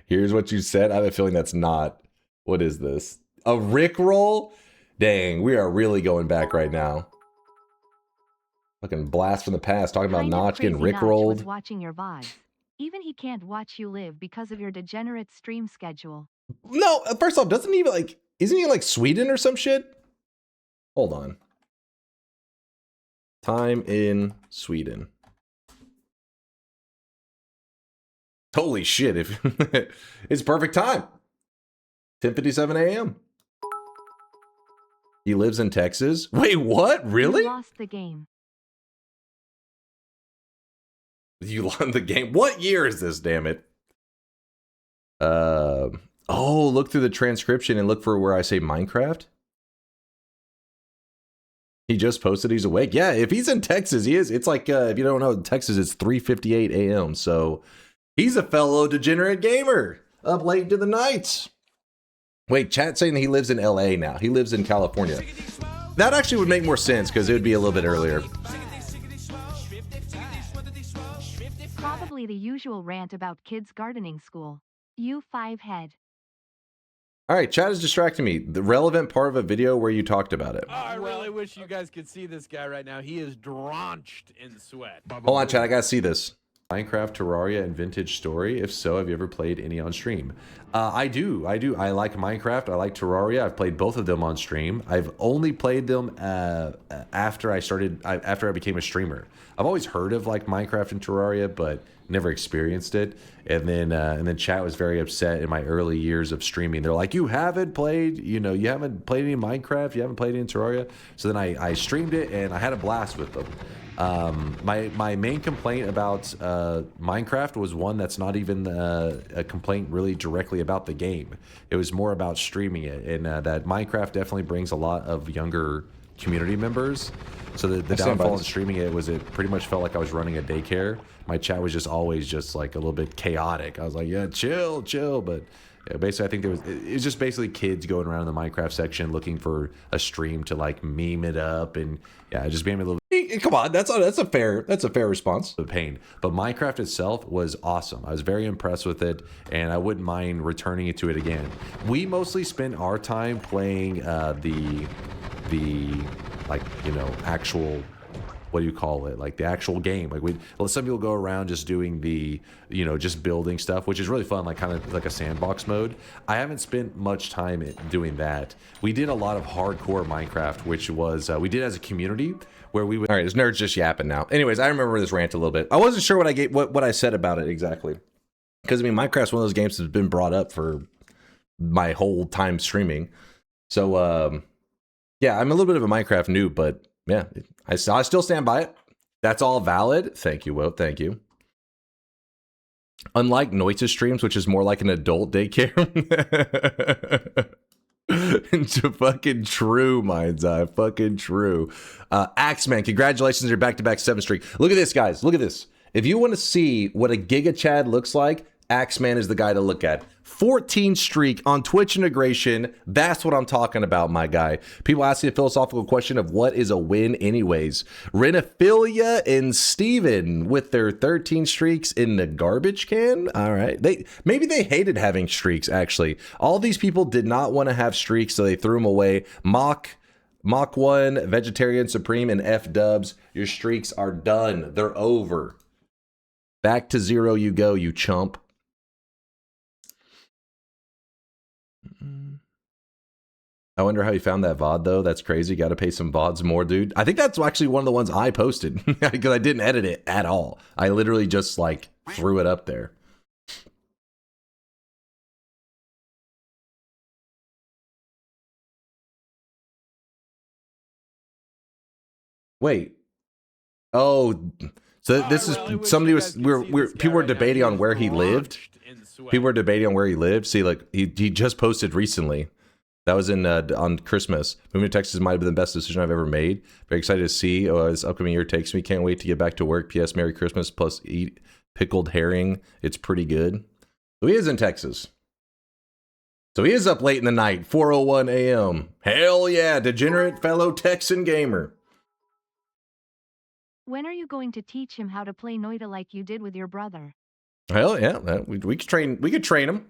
Here's what you said. I have a feeling that's not. What is this? A Rickroll? Dang, we are really going back right now. Fucking blast from the past, talking about Notch getting Rickrolled. Watching your VOD. Even he can't watch you live because of your degenerate stream schedule. No, first off, doesn't he like, isn't he like Sweden or some shit? Hold on. Time in Sweden. Holy shit, if it's perfect time. 10:57 a.m. He lives in Texas. Wait, what? Really? You lost the game. You won the game. What year is this, damn it? Oh, look through the transcription and look for where I say Minecraft. He just posted he's awake. Yeah, if he's in Texas, he is. It's like, if you don't know, in Texas, it's 3:58 a.m. So he's a fellow degenerate gamer up late into the nights. Wait, chat saying he lives in LA now. He lives in California. That actually would make more sense because it would be a little bit earlier. Probably the usual rant about kids' gardening school. You 5-head. All right, chat is distracting me. The relevant part of a video where you talked about it. Oh, I really wish you guys could see this guy right now. He is drenched in sweat. Hold on, chat. I gotta see this. Minecraft, Terraria, and Vintage Story. If so, have you ever played any on stream? I do. I like Minecraft. I like Terraria. I've played both of them on stream. I've only played them after I became a streamer. I've always heard of like Minecraft and Terraria, but never experienced it. And then chat was very upset in my early years of streaming. They're like, you haven't played, you haven't played any Minecraft, you haven't played any Terraria. So then I streamed it and I had a blast with them. My main complaint about Minecraft was one that's not even a complaint really directly about the game. It was more about streaming it, and that Minecraft definitely brings a lot of younger community members. So the downfall in streaming it was it pretty much felt like I was running a daycare. My chat was just always just like a little bit chaotic. I was like, yeah, chill, but yeah, basically I think it was just basically kids going around in the Minecraft section looking for a stream to like meme it up, and yeah, just being a little. Come on, that's a fair response. The pain, but Minecraft itself was awesome. I was very impressed with it, and I wouldn't mind returning it to it again. We mostly spent our time playing the like actual. What do you call it? Like the actual game. Like some people go around just doing the, just building stuff, which is really fun, like kind of like a sandbox mode. I haven't spent much time doing that. We did a lot of hardcore Minecraft, which was, we did as a community where we would. All right, this nerd's just yapping now. Anyways, I remember this rant a little bit. I wasn't sure what I said about it exactly. Because I mean, Minecraft's one of those games that's been brought up for my whole time streaming. So, yeah, I'm a little bit of a Minecraft noob, but yeah, I still stand by it. That's all valid. Thank you, Will. Thank you. Unlike Noita streams, which is more like an adult daycare. It's fucking true, mind's eye. Fucking true. Axeman, congratulations on your back-to-back 7 streak. Look at this, guys. Look at this. If you want to see what a Giga Chad looks like, Axeman is the guy to look at. 14 streak on Twitch integration. That's what I'm talking about, my guy. People asking a philosophical question of what is a win anyways. Renophilia and Steven with their 13 streaks in the garbage can. All right. Maybe they hated having streaks, actually. All these people did not want to have streaks, so they threw them away. Mach 1, Vegetarian Supreme, and F Dubs. Your streaks are done. They're over. Back to 0 you go, you chump. I wonder how you found that VOD, though. That's crazy. Got to pay some VODs more, dude. I think that's actually one of the ones I posted because I didn't edit it at all. I literally just, like, threw it up there. Wait. Oh, so this is somebody was people were debating on where he lived. People were debating on where he lived. See, like he just posted recently. That was on Christmas. Moving to Texas might have been the best decision I've ever made. Very excited to see this upcoming year takes me. Can't wait to get back to work. P.S. Merry Christmas. Plus eat pickled herring. It's pretty good. So he is in Texas. So he is up late in the night. 4:01 a.m. Hell yeah, degenerate fellow Texan gamer. When are you going to teach him how to play Noita like you did with your brother? Hell yeah, we could train. We could train him.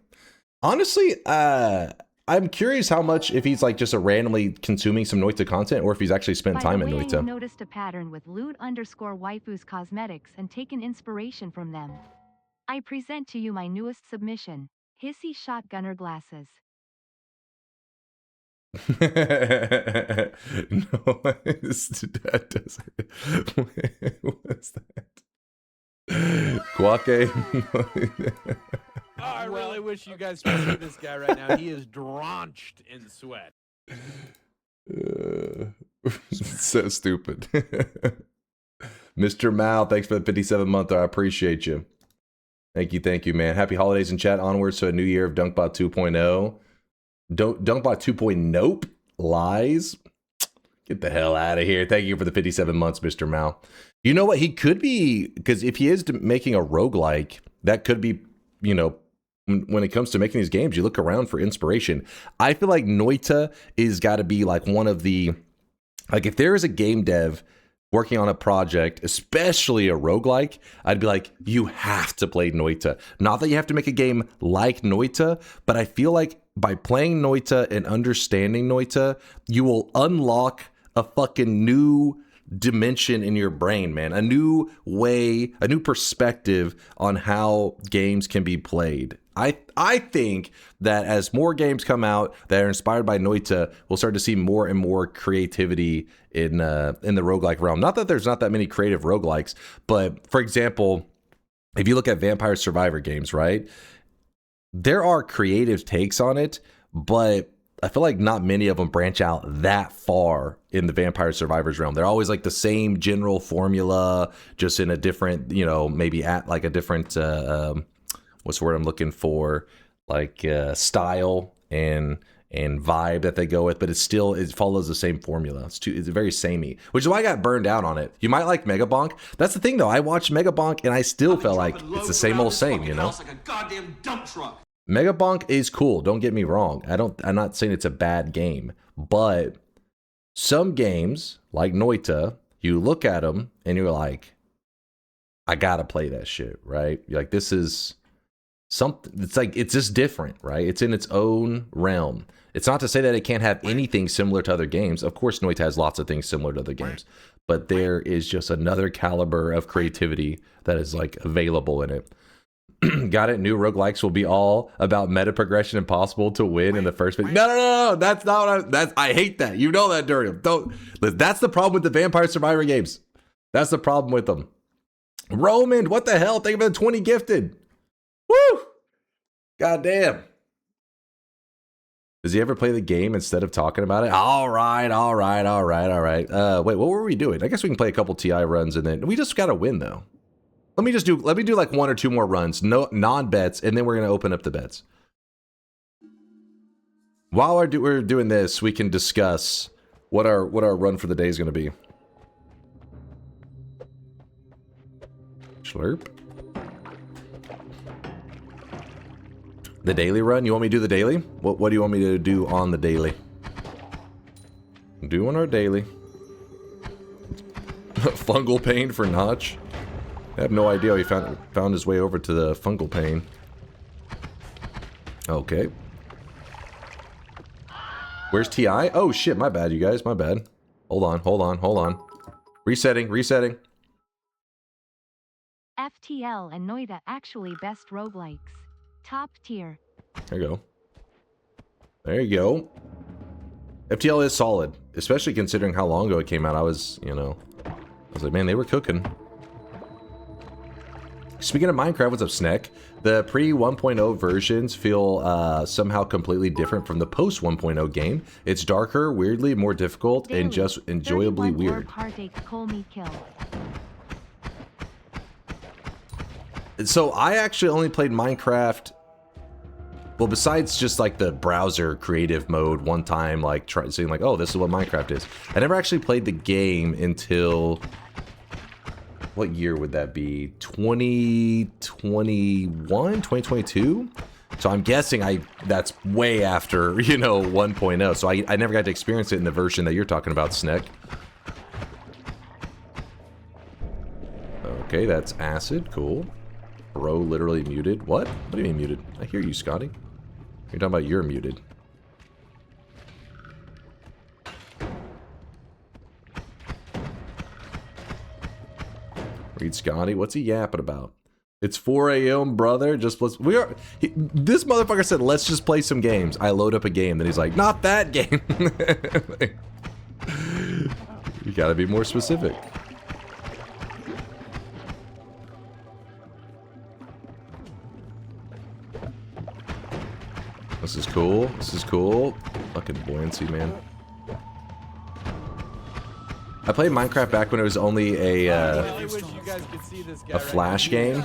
Honestly, I'm curious how much if he's like just randomly consuming some Noita content, or if he's actually spent time in Noita. I noticed a pattern with lewd_waifus cosmetics and taken inspiration from them. I present to you my newest submission, Hissy Shotgunner Glasses. No, that doesn't. What's that? Guac. Oh, I really wish you guys could see this guy right now. He is drenched in sweat. So stupid. Mr. Mal, thanks for the 57-month. I appreciate you. Thank you, man. Happy holidays in chat. Onwards to a new year of Dunkbot 2.0. Dunkbot 2.0 nope. Lies. Get the hell out of here. Thank you for the 57 months, Mr. Mal. You know what? He could be, because if he is making a roguelike, that could be, you know, when it comes to making these games, you look around for inspiration. I feel like Noita is got to be like one of the, like if there is a game dev working on a project, especially a roguelike, I'd be like, you have to play Noita. Not that you have to make a game like Noita, but I feel like by playing Noita and understanding Noita, you will unlock a fucking new dimension in your brain, man. A new way, a new perspective on how games can be played. I think that as more games come out that are inspired by Noita, we'll start to see more and more creativity in the roguelike realm. Not that there's not that many creative roguelikes, but for example, if you look at Vampire Survivor games, right? There are creative takes on it, but I feel like not many of them branch out that far in the Vampire Survivors realm. They're always like the same general formula, just in a different, you know, maybe at like a different, what's the word I'm looking for? Like style and vibe that they go with, but it follows the same formula. It's very samey, which is why I got burned out on it. You might like Megabonk. That's the thing though. I watched Megabonk and I still felt like it's the same old same, you know? Like a goddamn dump truck. Megabonk is cool. Don't get me wrong. I'm not saying it's a bad game, but some games like Noita, you look at them and you're like, I gotta play that shit, right? You're like, this is something. It's like, it's just different, right? It's in its own realm. It's not to say that it can't have anything similar to other games. Of course, Noita has lots of things similar to other games, but there is just another caliber of creativity that is like available in it. Got it. New roguelikes will be all about meta progression and possible to win in the first phase. No. That's not what I hate that. You know that, Durium. That's the problem with the Vampire Survivor games. That's the problem with them. Roman, what the hell? Thank you for the 20 gifted. Woo! God damn. Does he ever play the game instead of talking about it? All right. Wait, what were we doing? I guess we can play a couple TI runs and then we just got to win though. Let me do like one or two more runs, no non-bets, and then we're gonna open up the bets. While we're doing this, we can discuss what our run for the day is gonna be. Slurp. The daily run? You want me to do the daily? What do you want me to do on the daily? Doing our daily. Fungal pain for Notch. I have no idea he found his way over to the fungal pain. Okay. Where's TI? Oh shit, my bad, you guys, my bad. Hold on. Resetting. FTL and Noita actually best roguelikes. Top tier. There you go. FTL is solid, especially considering how long ago it came out. I was like, man, they were cooking. Speaking of Minecraft, what's up, Sneck? The pre-1.0 versions feel somehow completely different from the post-1.0 game. It's darker, weirdly more difficult, and just enjoyably weird. So I actually only played Minecraft, well, besides just like the browser creative mode one time, like seeing like, oh, this is what Minecraft is. I never actually played the game until... what year would that be? 2021? 2022? So I'm guessing that's way after, 1.0. So I never got to experience it in the version that you're talking about, Sneck. Okay, that's acid. Cool. Bro literally muted. What? What do you mean muted? I hear you, Scotty. You're talking about you're muted. Read Scotty. What's he yapping about? It's 4 a.m., brother. Just let's. This motherfucker said, "Let's just play some games." I load up a game, then he's like, "Not that game." You gotta be more specific. This is cool. This is cool. Fucking buoyancy, man. I played Minecraft back when it was only a Flash game.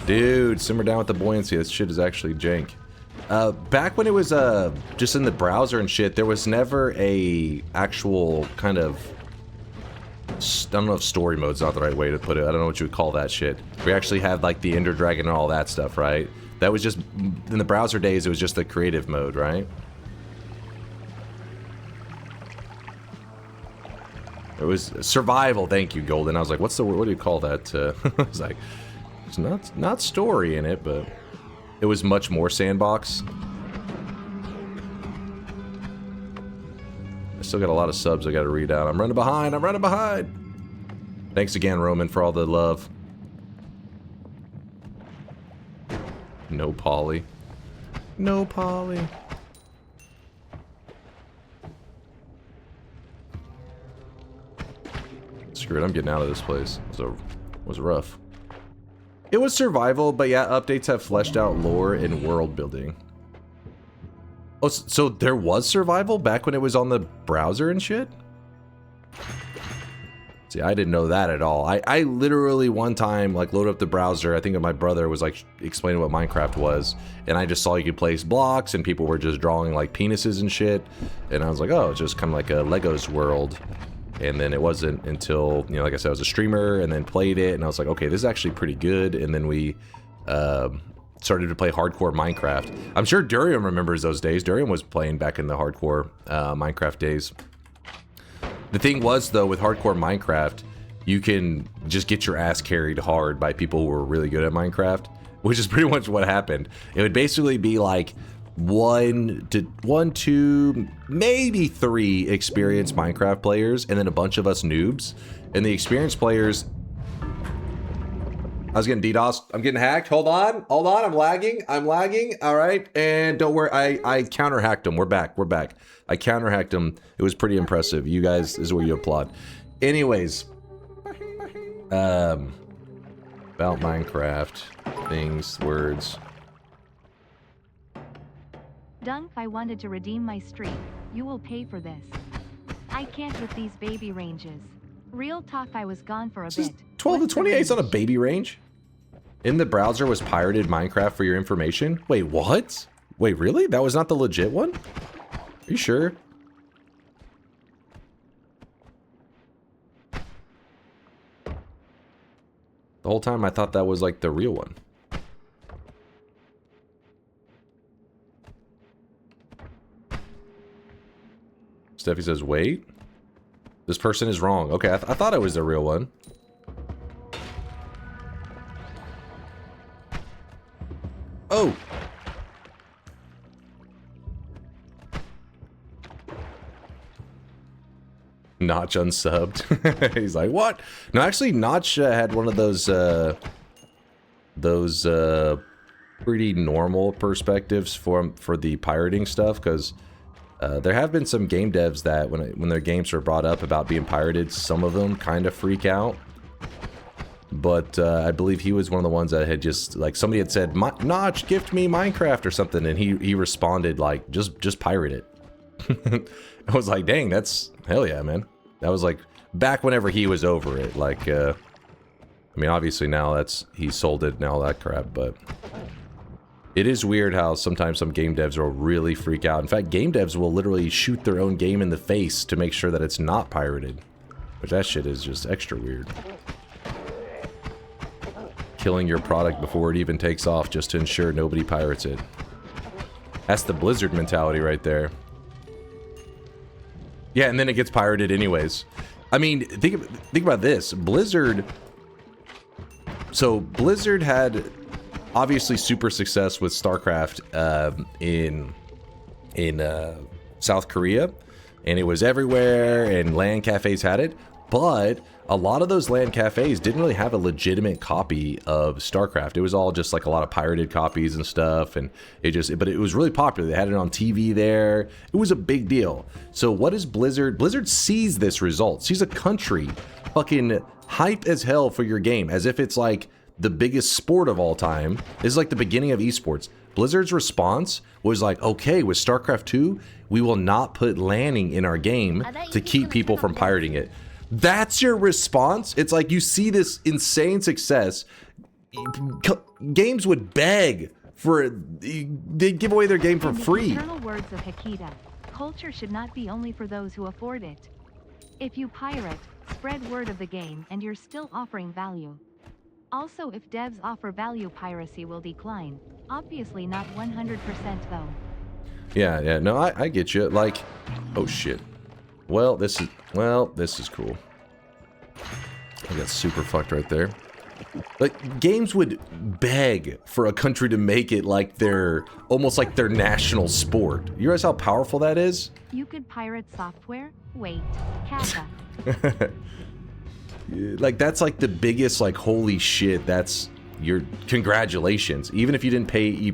Dude, simmer down with the buoyancy. This shit is actually jank. Back when it was just in the browser and shit, there was never a actual kind of, I don't know if story mode's not the right way to put it. I don't know what you would call that shit. We actually had like the Ender Dragon and all that stuff, right? That was just, in the browser days, it was just the creative mode, right? It was survival. Thank you, Golden. I was like, what's the word? What do you call that? I was like, it's not story in it, but it was much more sandbox. I still got a lot of subs I got to read out. I'm running behind. I'm running behind. Thanks again, Roman, for all the love. No Polly. No Polly. Screw it, I'm getting out of this place. So, it was rough. It was survival, but yeah, updates have fleshed out lore and world building. Oh, so there was survival back when it was on the browser and shit? See, I didn't know that at all. I literally one time, like, loaded up the browser. I think my brother was, like, explaining what Minecraft was. And I just saw you could place blocks and people were just drawing, like, penises and shit. And I was like, oh, it's just kind of like a Legos world. And then it wasn't until, you know, like I said, I was a streamer and then played it. And I was like, okay, this is actually pretty good. And then we started to play hardcore Minecraft. I'm sure Durian remembers those days. Durian was playing back in the hardcore Minecraft days. The thing was, though, with hardcore Minecraft, you can just get your ass carried hard by people who were really good at Minecraft, which is pretty much what happened. It would basically be like one, two, maybe 3 experienced Minecraft players, and then a bunch of us noobs. And the experienced players... I was getting DDoS. I'm getting hacked. Hold on. Hold on. I'm lagging. All right. And don't worry. I counter-hacked them. We're back. I counter-hacked them. It was pretty impressive. You guys, this is where you applaud. Anyways. About Minecraft. Things. Words. Dunk, I wanted to redeem my streak. You will pay for this. I can't with these baby ranges. Real talk, I was gone for a bit. 12 to 28 is on a baby range? In the browser was pirated Minecraft for your information? Wait, what? Wait, really? That was not the legit one? Are you sure? The whole time I thought that was like the real one. Steffi says, wait. This person is wrong. Okay, I thought it was the real one. Oh! Notch unsubbed. He's like, what? No, actually, Notch had one of those pretty normal perspectives for the pirating stuff, because there have been some game devs that when their games are brought up about being pirated, some of them kind of freak out. But I believe he was one of the ones that had just, like, somebody had said, Notch, gift me Minecraft or something, and he responded like, just pirate it. I was like, dang, that's, hell yeah, man. That was like, back whenever he was over it, like, I mean, obviously now he sold it and all that crap, but it is weird how sometimes some game devs will really freak out. In fact, game devs will literally shoot their own game in the face to make sure that it's not pirated, which that shit is just extra weird. Killing your product before it even takes off just to ensure nobody pirates it. That's the Blizzard mentality right there. Yeah, and then it gets pirated anyways. I mean, think about this. Blizzard... So, Blizzard had obviously super success with StarCraft in South Korea. And it was everywhere, and LAN cafes had it. But a lot of those LAN cafes didn't really have a legitimate copy of StarCraft. It was all just like a lot of pirated copies and stuff, and but it was really popular. They had it on TV there. It was a big deal. So what is Blizzard? Blizzard sees this result, sees a country fucking hype as hell for your game, as if it's like the biggest sport of all time. This is like the beginning of esports. Blizzard's response was like, okay, with StarCraft 2, we will not put landing in our game to keep people from pirating it. That's your response? It's like you see this insane success. Games would beg for, they'd give away their game for free. In the eternal words of Hikita, culture should not be only for those who afford it. If you pirate, spread word of the game and you're still offering value. Also, if devs offer value, piracy will decline. Obviously not 100% though. Yeah, no, I get you. Like, oh shit. Well, this is cool. I got super fucked right there. Like, games would beg for a country to make it like their, almost like their national sport. You realize how powerful that is? You could pirate software? Wait, Kappa. Like, that's like the biggest, like, holy shit, that's your congratulations. Even if you didn't pay, you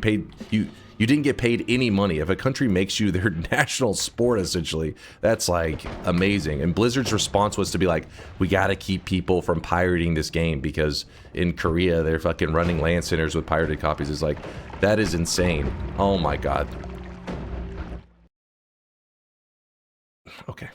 didn't get paid any money. If a country makes you their national sport, essentially, that's like amazing. And Blizzard's response was to be like, we gotta keep people from pirating this game, because in Korea they're fucking running LAN centers with pirated copies. It's like, that is insane. Oh my god. Okay.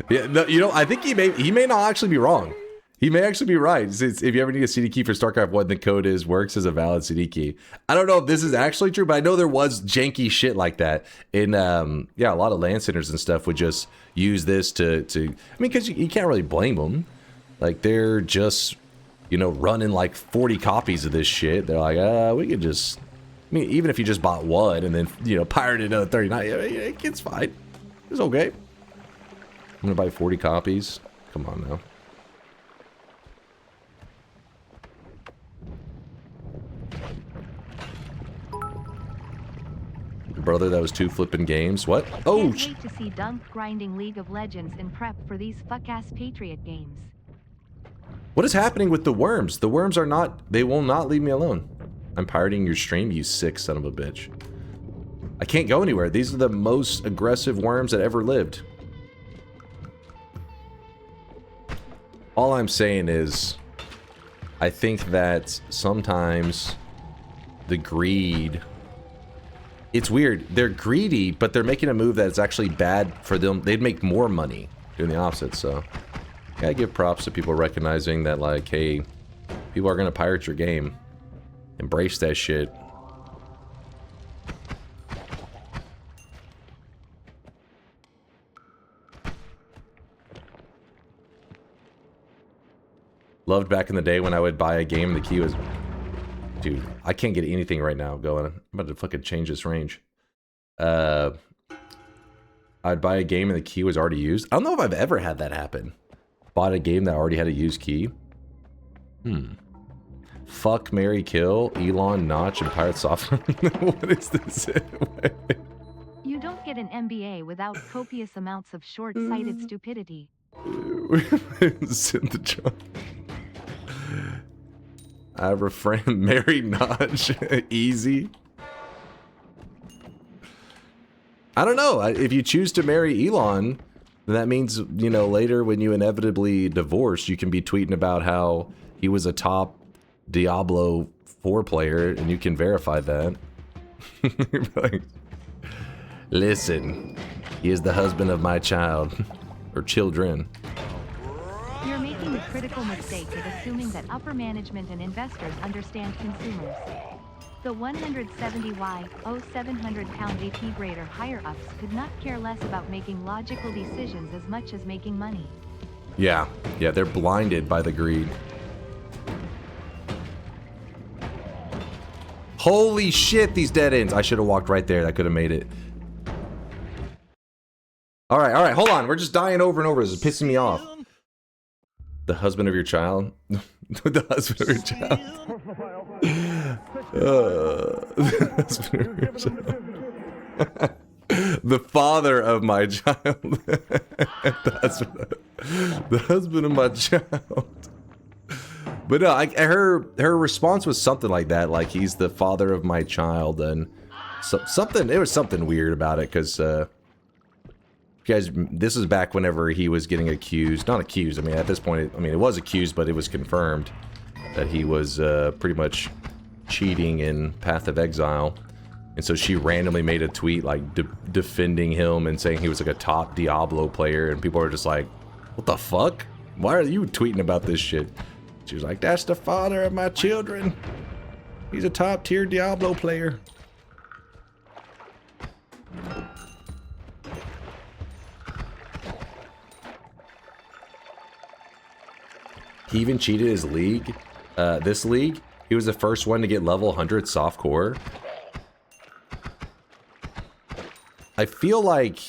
Yeah, no, you know, I think he may not actually be wrong. He may actually be right. If you ever need a CD key for StarCraft 1, the code is works as a valid CD key. I don't know if this is actually true, but I know there was janky shit like that. In yeah, a lot of LAN centers and stuff would just use this to I mean, because you can't really blame them. Like, they're just, you know, running like 40 copies of this shit. They're like, we could just, I mean, even if you just bought one and then, you know, pirated another 39, it's fine. It's okay. I'm gonna buy 40 copies. Come on now. Brother, that was 2 flipping games. What? Oh! Can't wait to see Dunk grinding League of Legends in prep for these fuck-ass Patriot games. What is happening with the worms? The worms are not, they will not leave me alone. I'm pirating your stream, you sick son of a bitch. I can't go anywhere. These are the most aggressive worms that ever lived. All I'm saying is, I think that sometimes the greed, it's weird. They're greedy, but they're making a move that's actually bad for them. They'd make more money doing the opposite, so gotta give props to people recognizing that, like, hey, people are gonna pirate your game. Embrace that shit. Loved back in the day when I would buy a game and the key was... Dude, I can't get anything right now going. I'm about to fucking change this range. I'd buy a game and the key was already used. I don't know if I've ever had that happen. Bought a game that already had a used key. Fuck, marry, kill, Elon, Notch, and Pirate Software. What is this? You don't get an MBA without copious amounts of short-sighted stupidity. Send the job. I have a friend, marry Notch. Easy. I don't know. If you choose to marry Elon, then that means, you know, later when you inevitably divorce, you can be tweeting about how he was a top Diablo 4 player, and you can verify that. Like, listen, he is the husband of my child. Or children. You're making the critical mistake of assuming that upper management and investors understand consumers. The 170Y, 700-pound AP grader higher-ups could not care less about making logical decisions as much as making money. Yeah, they're blinded by the greed. Holy shit, these dead ends. I should have walked right there. That could have made it. All right, hold on. We're just dying over and over. This is pissing me off. The husband of your child? The husband of your child. The husband of your child. The father of my child. The husband of my child. But no, her response was something like that, like he's the father of my child, and something. It was something weird about it, because guys, this is back whenever he was getting accused. Not accused. I mean, at this point, it was accused, but it was confirmed that he was pretty much cheating in Path of Exile. And so she randomly made a tweet like defending him and saying he was like a top Diablo player, and people are just like, what the fuck? Why are you tweeting about this shit? She was like, that's the father of my children. He's a top tier Diablo player. He even cheated his league. This league, he was the first one to get level 100 soft core. I feel like,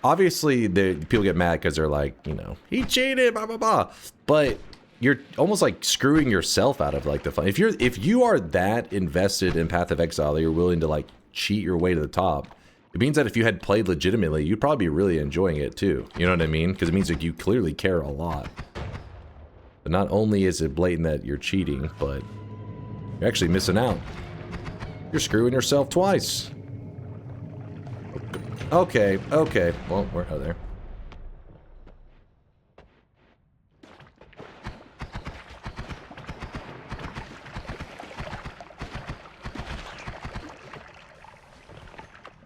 obviously, people get mad because they're like, you know, he cheated, blah blah blah. But you're almost like screwing yourself out of like the fun. If you are that invested in Path of Exile that you're willing to like cheat your way to the top, it means that if you had played legitimately, you'd probably be really enjoying it too. You know what I mean? Because it means that you clearly care a lot. But not only is it blatant that you're cheating, but you're actually missing out. You're screwing yourself twice. Okay, okay. Well, we're out there.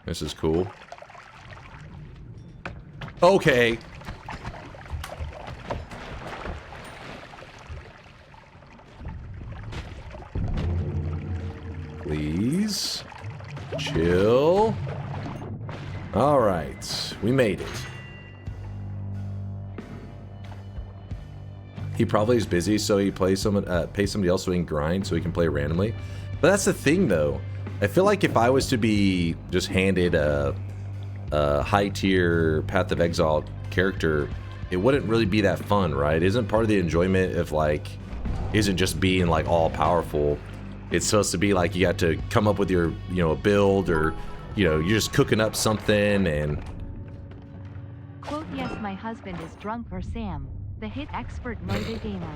This is cool. Okay. Please. Chill. All right. We made it. He probably is busy, so he plays pays somebody else so he can grind so he can play randomly. But that's the thing, though. I feel like if I was to be just handed a high-tier Path of Exile character, it wouldn't really be that fun, right? Isn't part of the enjoyment of, like, isn't just being, like, all-powerful. It's supposed to be, like, you got to come up with your, you know, build, or, you know, you're just cooking up something, and... Quote, yes, my husband is DunkOrSlam, the hit expert Noita gamer.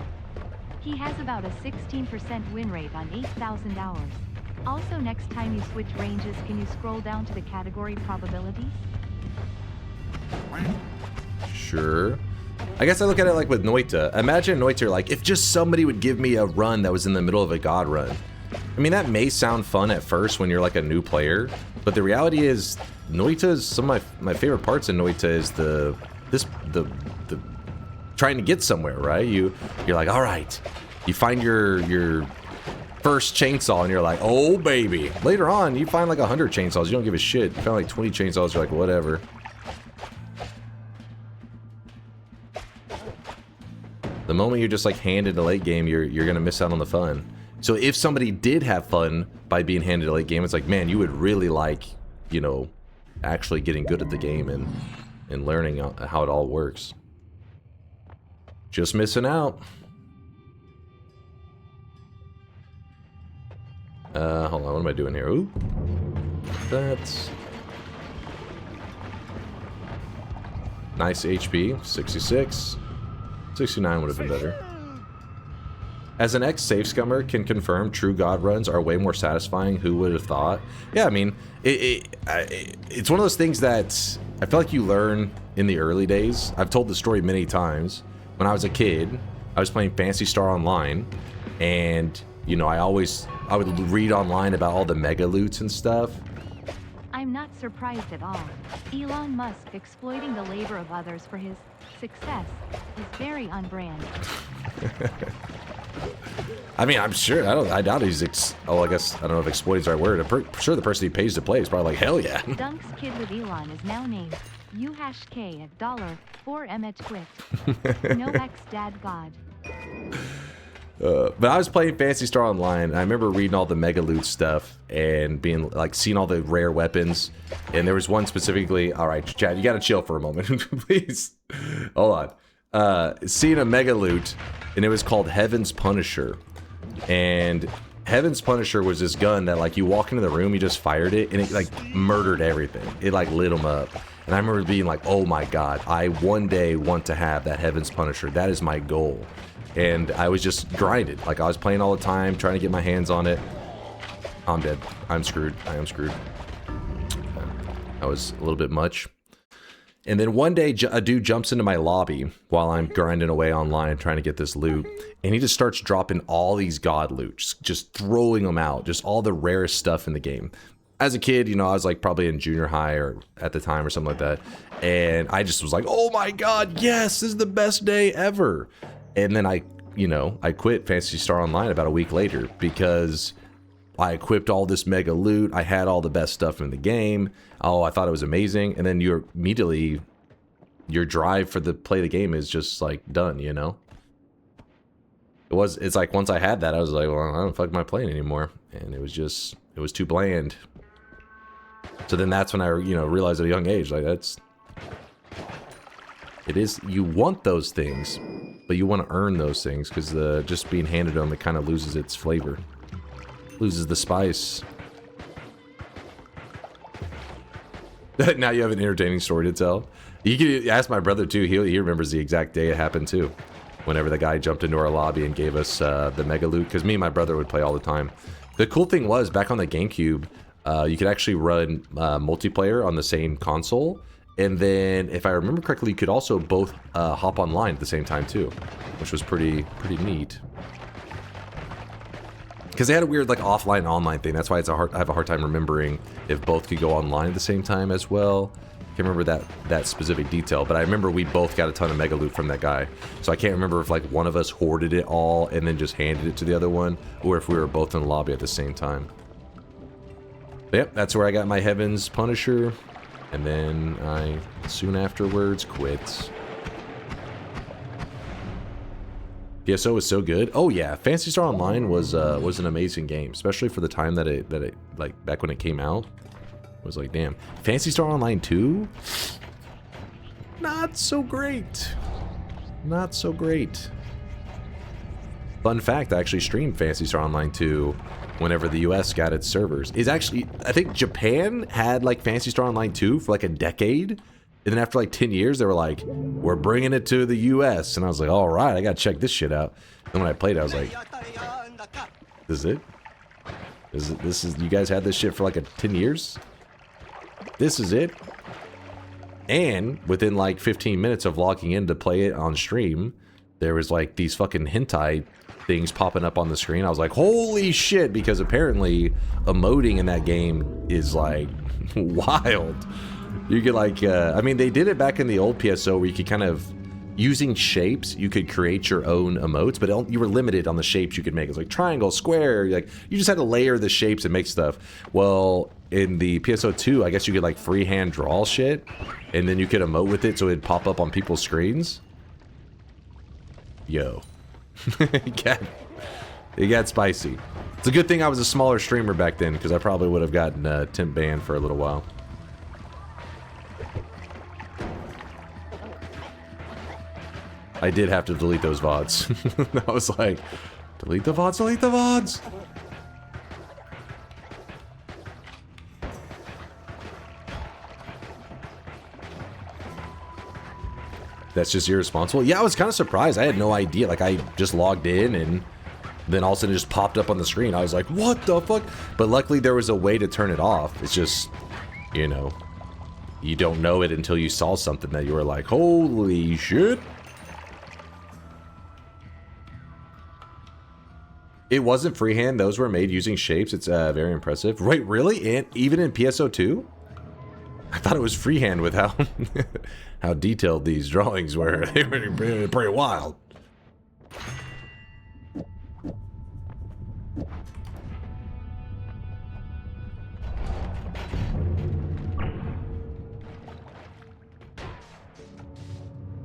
He has about a 16% win rate on 8,000 hours. Also, next time you switch ranges, can you scroll down to the category probabilities? Sure. I guess I look at it like with Noita. Imagine Noita like, if just somebody would give me a run that was in the middle of a god run. I mean, that may sound fun at first when you're like a new player, but the reality is, Noita's, some of my favorite parts in Noita is the trying to get somewhere, right? You're like, all right, you find your first chainsaw and you're like, oh baby. Later on, you find like 100 chainsaws, you don't give a shit. You find like 20 chainsaws, you're like, whatever. The moment you're just like handed a late game, you're gonna miss out on the fun. So if somebody did have fun by being handed a late game, it's like, man, you would really like, you know, actually getting good at the game and learning how it all works. Just missing out. Hold on, what am I doing here? Ooh. That's... nice HP, 66. 69 would have been better. As an ex-safe scummer can confirm, true god runs are way more satisfying. Who would have thought? Yeah, I mean, it's one of those things that I feel like you learn in the early days. I've told the story many times. When I was a kid, I was playing Phantasy Star Online, and, you know, I would read online about all the mega loots and stuff. I'm not surprised at all. Elon Musk exploiting the labor of others for his success is very on brand. I mean, I'm sure, I doubt he's, I guess, I don't know if exploit is the right word. I'm sure the person he pays to play is probably like, hell yeah. Dunk's kid with Elon is now named U#K at $4M at Twit. No X Dad God. But I was playing Phantasy Star Online, and I remember reading all the mega loot stuff and being like, seeing all the rare weapons. And there was one specifically. All right, Chad, you gotta chill for a moment, please. Hold on. Seeing a mega loot, and it was called Heaven's Punisher, and Heaven's Punisher was this gun that, like, you walk into the room, you just fired it, and it, like, murdered everything. It, like, lit them up. And I remember being like, oh my god, I one day want to have that Heaven's Punisher. That is my goal. And I was just grinding. Like, I was playing all the time, trying to get my hands on it. I'm dead. I'm screwed. I am screwed. That was a little bit much. And then one day, a dude jumps into my lobby while I'm grinding away online trying to get this loot. And he just starts dropping all these god loot, just throwing them out. Just all the rarest stuff in the game. As a kid, you know, I was like probably in junior high or at the time or something like that. And I just was like, oh my god, yes, this is the best day ever. And then I quit Phantasy Star Online about a week later because I equipped all this mega loot. I had all the best stuff in the game. Oh, I thought it was amazing. And then your drive for the play the game is just like done, you know? It's like once I had that, I was like, well, I don't fuck my playing anymore. And it was too bland. So then that's when I, realized at a young age, like you want those things, but you want to earn those things because just being handed them, it kind of loses its flavor. Loses the spice. Now you have an entertaining story to tell. You can ask my brother too. He remembers the exact day it happened too. Whenever the guy jumped into our lobby and gave us the mega loot, because me and my brother would play all the time. The cool thing was back on the GameCube, you could actually run multiplayer on the same console, and then if I remember correctly, you could also both hop online at the same time too, which was pretty neat. Because they had a weird like offline and online thing. That's why I have a hard time remembering if both could go online at the same time as well. Can't remember that specific detail, but I remember we both got a ton of mega loot from that guy. So I can't remember if like one of us hoarded it all and then just handed it to the other one, or if we were both in the lobby at the same time. But yep, that's where I got my Heaven's Punisher, and then I soon afterwards quit. PSO was so good. Oh yeah, Phantasy Star Online was an amazing game, especially for the time that it like back when it came out. It was like, damn. Phantasy Star Online 2? Not so great. Not so great. Fun fact, I actually streamed Phantasy Star Online 2 whenever the US got its servers. I think Japan had like Phantasy Star Online 2 for like a decade. And then after like 10 years, they were like, we're bringing it to the US. And I was like, all right, I got to check this shit out. And when I played it, I was like, this is it? This is, you guys had this shit for like 10 years? This is it? And within like 15 minutes of logging in to play it on stream, there was like these fucking hentai things popping up on the screen. I was like, holy shit, because apparently emoting in that game is like wild. You could like, I mean, they did it back in the old PSO where you could kind of, using shapes, you could create your own emotes, but you were limited on the shapes you could make. It's like triangle, square, like you just had to layer the shapes and make stuff. Well, in the PSO 2, I guess you could like freehand draw shit, and then you could emote with it so it'd pop up on people's screens. Yo. It got spicy. It's a good thing I was a smaller streamer back then, because I probably would have gotten temp banned for a little while. I did have to delete those VODs. I was like, delete the VODs, delete the VODs! That's just irresponsible? Yeah, I was kind of surprised. I had no idea. Like, I just logged in and then all of a sudden it just popped up on the screen. I was like, what the fuck? But luckily there was a way to turn it off. It's just, you know, you don't know it until you saw something that you were like, holy shit. It wasn't freehand. Those were made using shapes. It's very impressive. Wait, really? And even in PSO2? I thought it was freehand with how how detailed these drawings were. They were pretty wild.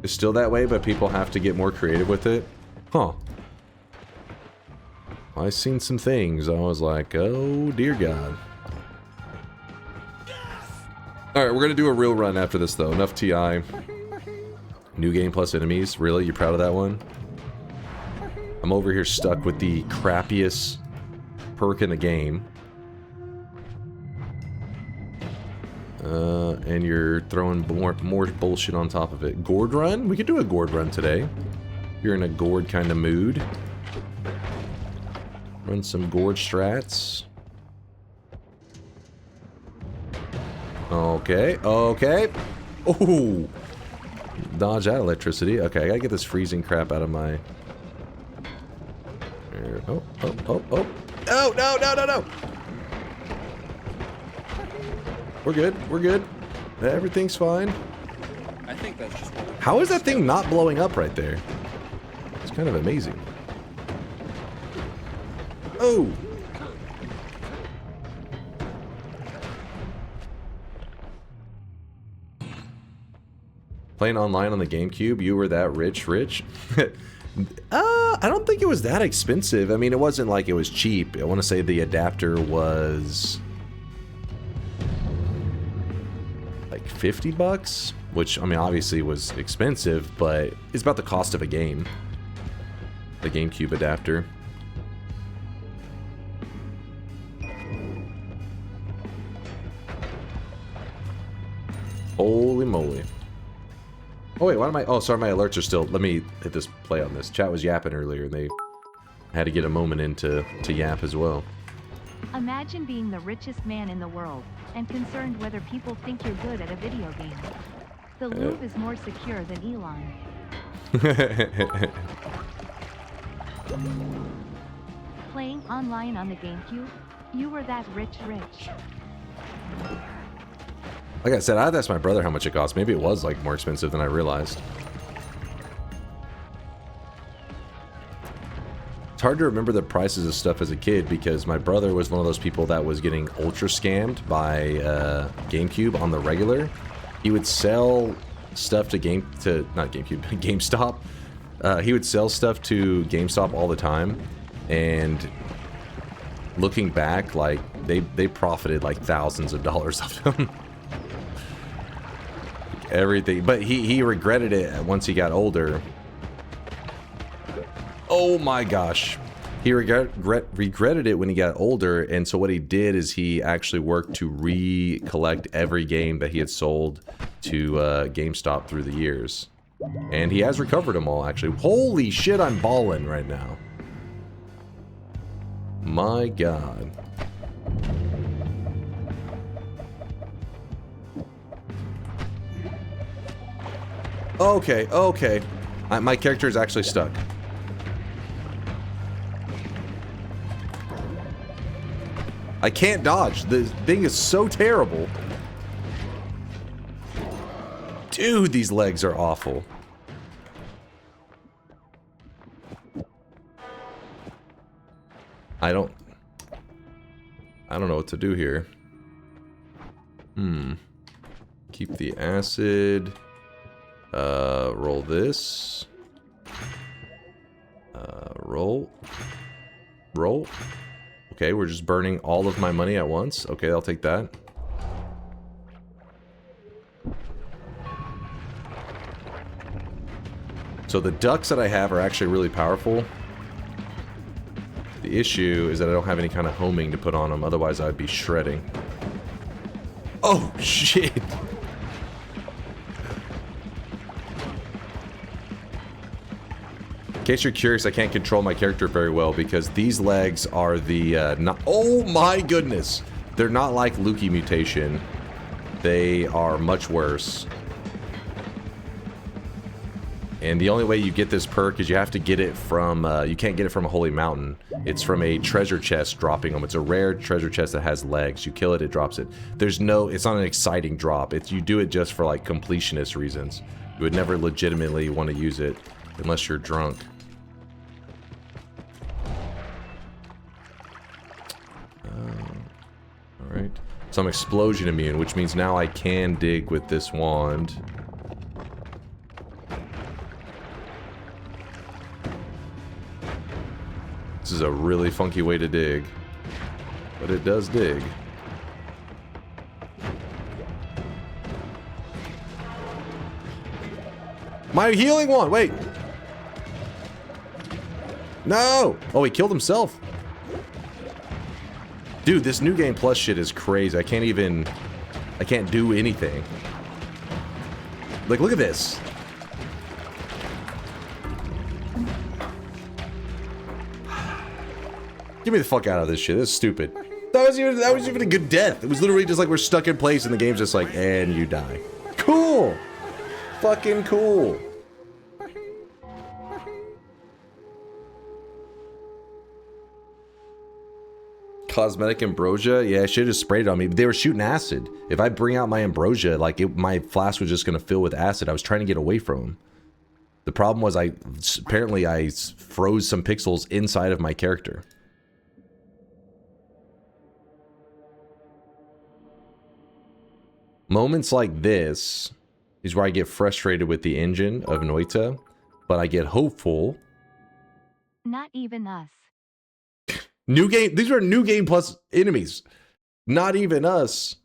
It's still that way, but people have to get more creative with it? Huh. I seen some things. I was like, oh dear God. Alright, we're gonna do a real run after this though. Enough TI. New game plus enemies. Really? You proud of that one? I'm over here stuck with the crappiest perk in the game. And you're throwing more bullshit on top of it. Gourd run? We could do a gourd run today. If you're in a gourd kind of mood. Run some gourd strats. Okay, okay. Oh! Dodge that electricity. Okay, I gotta get this freezing crap out of my... Oh, oh, oh, oh. Oh, no, no, no, no! We're good, we're good. Everything's fine. I think that's just... How is that thing not blowing up right there? It's kind of amazing. Oh! Playing online on the GameCube, you were that rich? I don't think it was that expensive. I mean, it wasn't like it was cheap. I want to say the adapter was like 50 bucks, which, I mean, obviously was expensive, but it's about the cost of a game. The GameCube adapter. Holy moly. Oh wait, why am I... Oh, sorry, my alerts are still... Let me hit this play on this. Chat was yapping earlier, and they had to get a moment in to yap as well. Imagine being the richest man in the world, and concerned whether people think you're good at a video game. The Louvre is more secure than Elon. Playing online on the GameCube? You were that rich. Like I said, I had to ask my brother how much it cost. Maybe it was like more expensive than I realized. It's hard to remember the prices of stuff as a kid because my brother was one of those people that was getting ultra scammed by GameCube on the regular. He would sell stuff to GameStop. He would sell stuff to GameStop all the time, and looking back, like they profited like thousands of dollars off them. Everything, but he regretted it once he got older. Oh my gosh, he regretted it when he got older, and so what he did is he actually worked to recollect every game that he had sold to GameStop through the years, and he has recovered them all. Actually, holy shit, I'm balling right now. My God. Okay, okay. My character is actually stuck. I can't dodge. The thing is so terrible. Dude, these legs are awful. I don't know what to do here. Keep the acid. Roll this. Roll. Okay, we're just burning all of my money at once. Okay, I'll take that. So the ducks that I have are actually really powerful. The issue is that I don't have any kind of homing to put on them, otherwise I'd be shredding. Oh, shit! In case you're curious, I can't control my character very well because these legs are the, oh my goodness! They're not like Lukey mutation. They are much worse. And the only way you get this perk is you have to get it from, you can't get it from a holy mountain. It's from a treasure chest dropping them. It's a rare treasure chest that has legs. You kill it, it drops it. There's no, it's not an exciting drop. It's, you do it just for like completionist reasons. You would never legitimately want to use it unless you're drunk. Alright. So I'm explosion immune, which means now I can dig with this wand. This is a really funky way to dig, but it does dig. My healing wand, wait! No! Oh, he killed himself. Dude, this New Game Plus shit is crazy. I can't do anything. Like, look at this. Get me the fuck out of this shit. This is stupid. That was even a good death. It was literally just like we're stuck in place and the game's just like, and you die. Cool. Fucking cool. Cosmetic ambrosia? Yeah, I should have sprayed it on me. But they were shooting acid. If I bring out my ambrosia, like my flask was just gonna fill with acid. I was trying to get away from them. The problem was apparently I froze some pixels inside of my character. Moments like this is where I get frustrated with the engine of Noita, but I get hopeful. Not even us. New game. These are New Game Plus enemies. Not even us.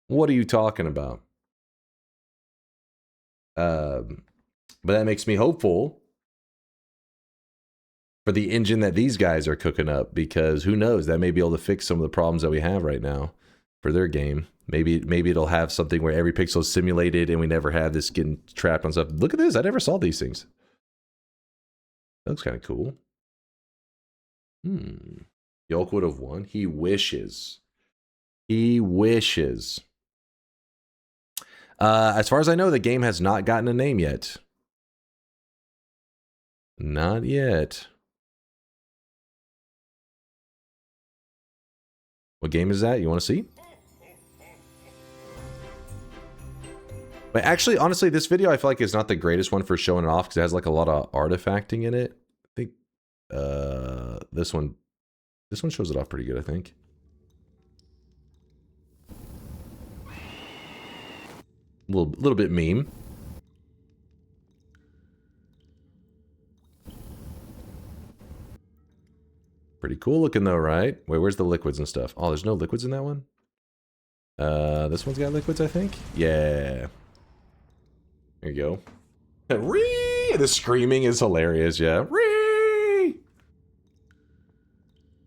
What are you talking about? But that makes me hopeful for the engine that these guys are cooking up, because who knows, that may be able to fix some of the problems that we have right now for their game. Maybe it'll have something where every pixel is simulated and we never have this getting trapped on stuff. Look at this. I never saw these things. That looks kind of cool. Yolk would have won. He wishes. He wishes. As far as I know, the game has not gotten a name yet. Not yet. What game is that? You want to see? But actually, honestly, this video I feel like is not the greatest one for showing it off because it has like a lot of artifacting in it. I think this one shows it off pretty good, I think. A little bit meme. Pretty cool looking though, right? Wait, where's the liquids and stuff? Oh, there's no liquids in that one? This one's got liquids, I think? Yeah. There you go. Ree! The screaming is hilarious, yeah. Ree!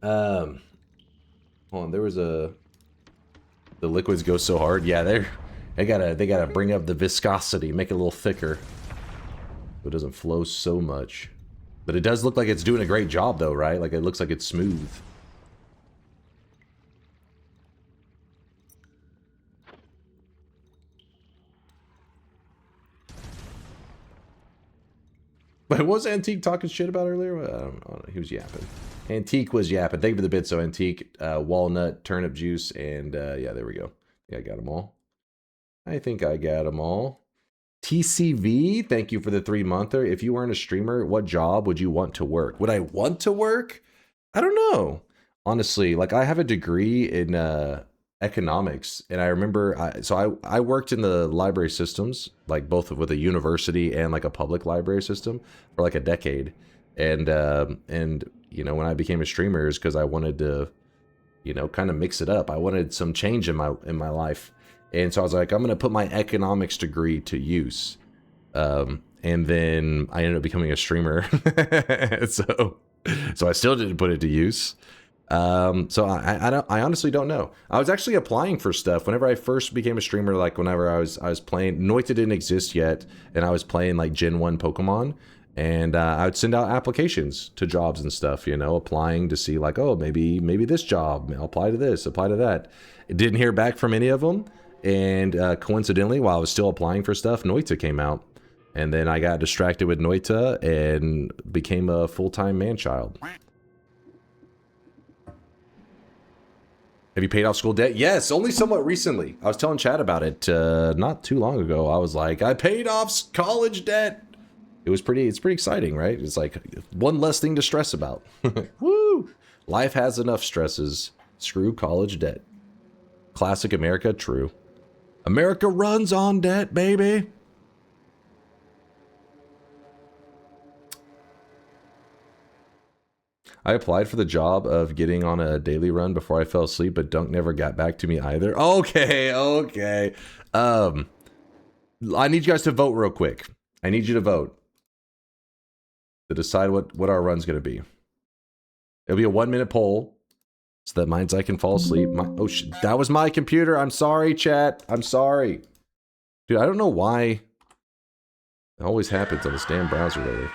Hold on, there was a... The liquids go so hard. Yeah, they gotta bring up the viscosity, make it a little thicker. So it doesn't flow so much. But it does look like it's doing a great job though, right? Like it looks like it's smooth. But what was Antique talking shit about earlier? I don't know. He was yapping. Antique was yapping. Thank you for the bit, so Antique. Walnut, turnip juice, and yeah, there we go. Yeah, I got them all. I think I got them all. TCV, thank you for the 3-monther. If you weren't a streamer, what job would you want to work? Would I want to work? I don't know. Honestly, like I have a degree in economics, and I remember I worked in the library systems, like both with a university and like a public library system for like a decade. And you know, when I became a streamer is because I wanted to, you know, kind of mix it up. I wanted some change in my life. And so I was like, I'm going to put my economics degree to use. And then I ended up becoming a streamer. so I still didn't put it to use. So I honestly don't know. I was actually applying for stuff whenever I first became a streamer. Like whenever I was playing, Noita didn't exist yet, and I was playing like Gen 1 Pokemon, and I would send out applications to jobs and stuff. You know, applying to see like, oh, maybe this job. I'll apply to this, apply to that. Didn't hear back from any of them, and coincidentally, while I was still applying for stuff, Noita came out, and then I got distracted with Noita and became a full-time man-child. Have you paid off school debt? Yes, only somewhat recently. I was telling Chad about it not too long ago. I was like, I paid off college debt. It's pretty exciting, right? It's like one less thing to stress about. Woo! Life has enough stresses. Screw college debt. Classic America, true. America runs on debt, baby. I applied for the job of getting on a daily run before I fell asleep, but Dunk never got back to me either. Okay. I need you guys to vote real quick. I need you to vote to decide what our run's going to be. It'll be a 1-minute poll. so that means I can fall asleep. Oh shit, that was my computer. I'm sorry, chat. I'm sorry. Dude, I don't know why it always happens on this damn browser lately.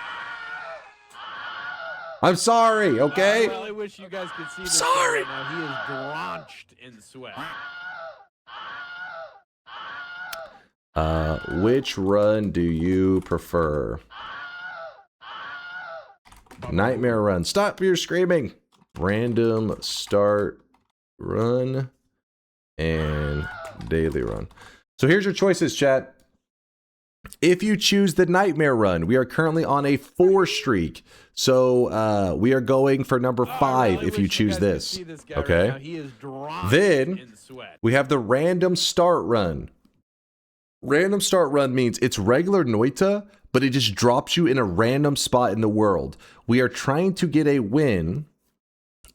I'm sorry, okay? I really wish you guys could see this guy right now. He is drenched in sweat. Which run do you prefer? Nightmare run. Stop your screaming. Random start run and daily run. So here's your choices, chat. If you choose the nightmare run, we are currently on a 4 streak. So we are going for number 5 if you choose this. Okay. Right, he is then we have the random start run. Random start run means it's regular Noita, but it just drops you in a random spot in the world. We are trying to get a win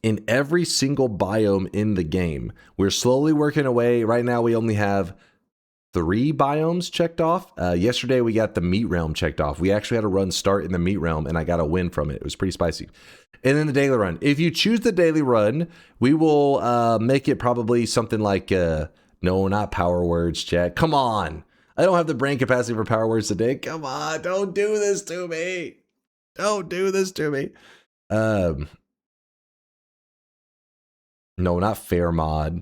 in every single biome in the game. We're slowly working away. Right now we only have 3 biomes checked off. Yesterday we got the meat realm checked off. We actually had a run start in the meat realm and I got a win from it. It was pretty spicy. And then the daily run. If you choose the daily run, we will make it probably something like, no, not power words, chat. Come on. I don't have the brain capacity for power words today. Come on, don't do this to me. Don't do this to me. No, not fair mod.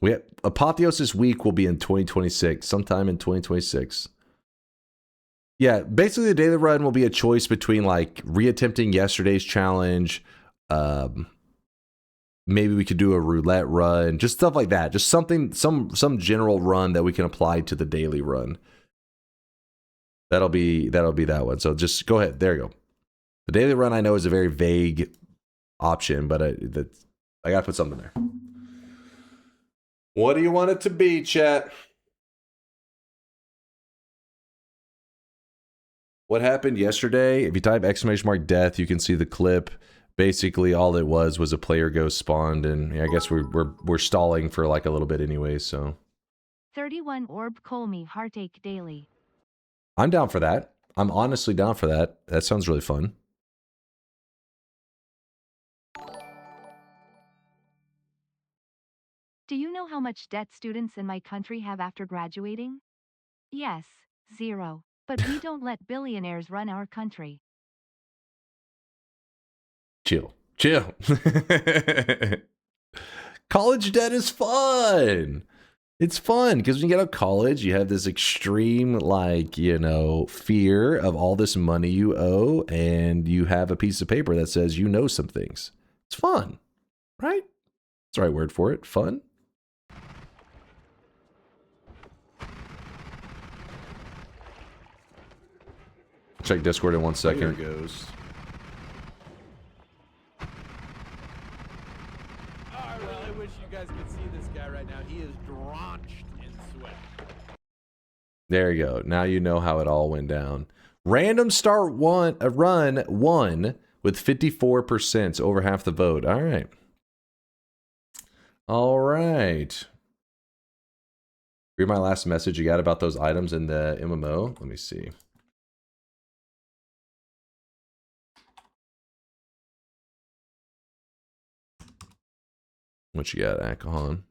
We have, Apotheosis Week will be in 2026, sometime in 2026. Yeah, basically the daily run will be a choice between like reattempting yesterday's challenge. Maybe we could do a roulette run, just stuff like that. Just something, some general run that we can apply to the daily run. That'll be that one. So just go ahead. There you go. The daily run I know is a very vague option, but I gotta put something there. What do you want it to be, chat? What happened yesterday? If you type !death, you can see the clip. Basically, all it was a player ghost spawned, and yeah, I guess we're stalling for like a little bit anyway. So 31 orb Colmy heartache daily. I'm down for that. I'm honestly down for that. That sounds really fun. Do you know how much debt students in my country have after graduating? Yes, 0. But we don't let billionaires run our country. Chill. College debt is fun. It's fun because when you get out of college, you have this extreme, like, you know, fear of all this money you owe, and you have a piece of paper that says you know some things. It's fun, right? That's the right word for it. Fun. Check Discord in 1 second. There it goes. I wish you guys could see this guy right now. He is drenched in sweat. There you go. Now you know how it all went down. Random start run won with 54%, over half the vote. All right. All right. Read my last message you got about those items in the MMO. Let me see. What you got, Akahon?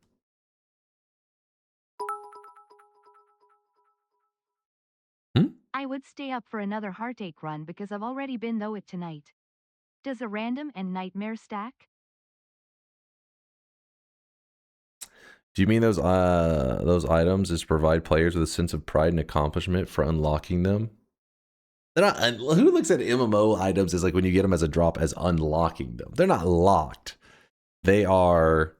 I would stay up for another heartache run because I've already been through it tonight. Does a random and nightmare stack? Do you mean those items is provide players with a sense of pride and accomplishment for unlocking them? They're not. Who looks at MMO items as like when you get them as a drop as unlocking them? They're not locked. They are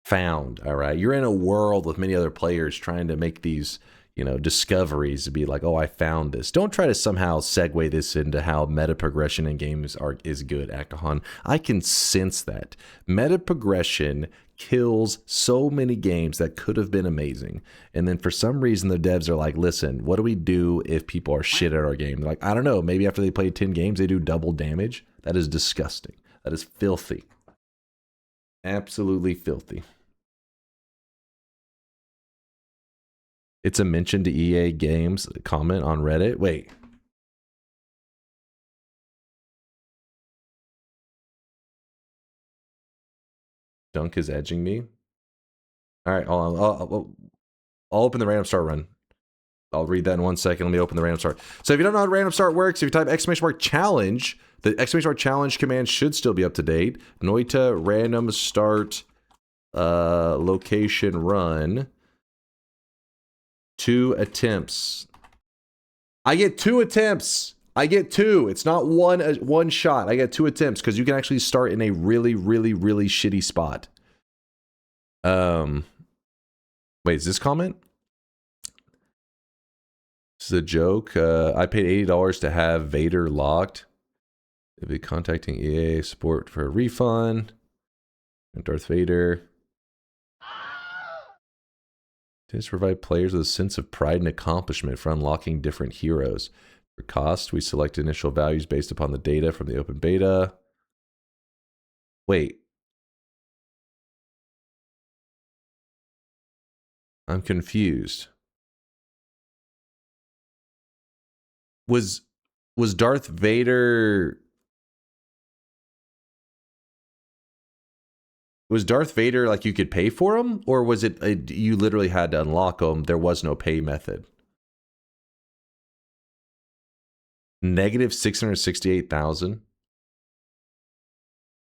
found, all right? You're in a world with many other players trying to make these, you know, discoveries to be like, oh, I found this. Don't try to somehow segue this into how meta progression in games is good, Akahon. I can sense that. Meta progression kills so many games that could have been amazing. And then for some reason, the devs are like, listen, what do we do if people are shit at our game? They're like, I don't know. Maybe after they play 10 games, they do double damage. That is disgusting. That is filthy. Absolutely filthy. It's a mention to EA Games comment on Reddit. Wait. Dunk is edging me. All right, hold on. I'll open the random start run. I'll read that in 1 second. Let me open the random start. So if you don't know how random start works, if you type !challenge, the !challenge command should still be up to date. Noita random start location run. 2 attempts. I get 2 attempts. I get 2. It's not one shot. I get 2 attempts because you can actually start in a really, really, really shitty spot. Wait, is this comment? This is a joke. I paid $80 to have Vader locked. They'll be contacting EA support for a refund. And Darth Vader. This provide players with a sense of pride and accomplishment for unlocking different heroes. For cost, we select initial values based upon the data from the open beta. Wait. I'm confused. Was Darth Vader... Was Darth Vader like you could pay for him? Or was it you literally had to unlock him? There was no pay method. Negative 668,000.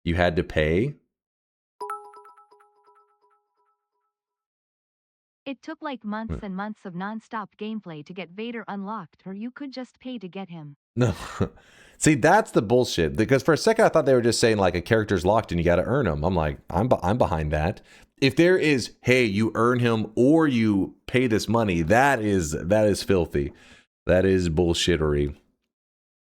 You had to pay? It took like months and months of non-stop gameplay to get Vader unlocked, or you could just pay to get him. No. See, that's the bullshit. Because for a second I thought they were just saying like a character's locked and you got to earn him. I'm like, I'm behind that. If there is, hey, you earn him or you pay this money, that is filthy. That is bullshittery.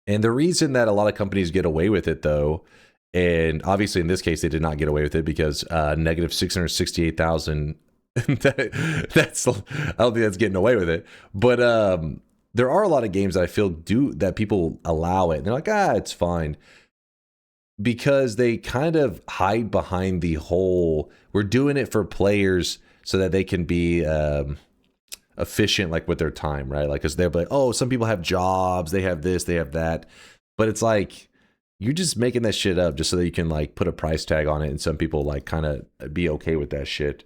And the reason that a lot of companies get away with it though, and obviously in this case they did not get away with it because negative 668,000 that's I don't think that's getting away with it. But there are a lot of games that I feel that people allow it. And they're like, it's fine. Because they kind of hide behind the whole, we're doing it for players so that they can be efficient like with their time, right? Like, because they're like, oh, some people have jobs, they have this, they have that. But it's like, you're just making that shit up just so that you can like put a price tag on it and some people like kind of be okay with that shit.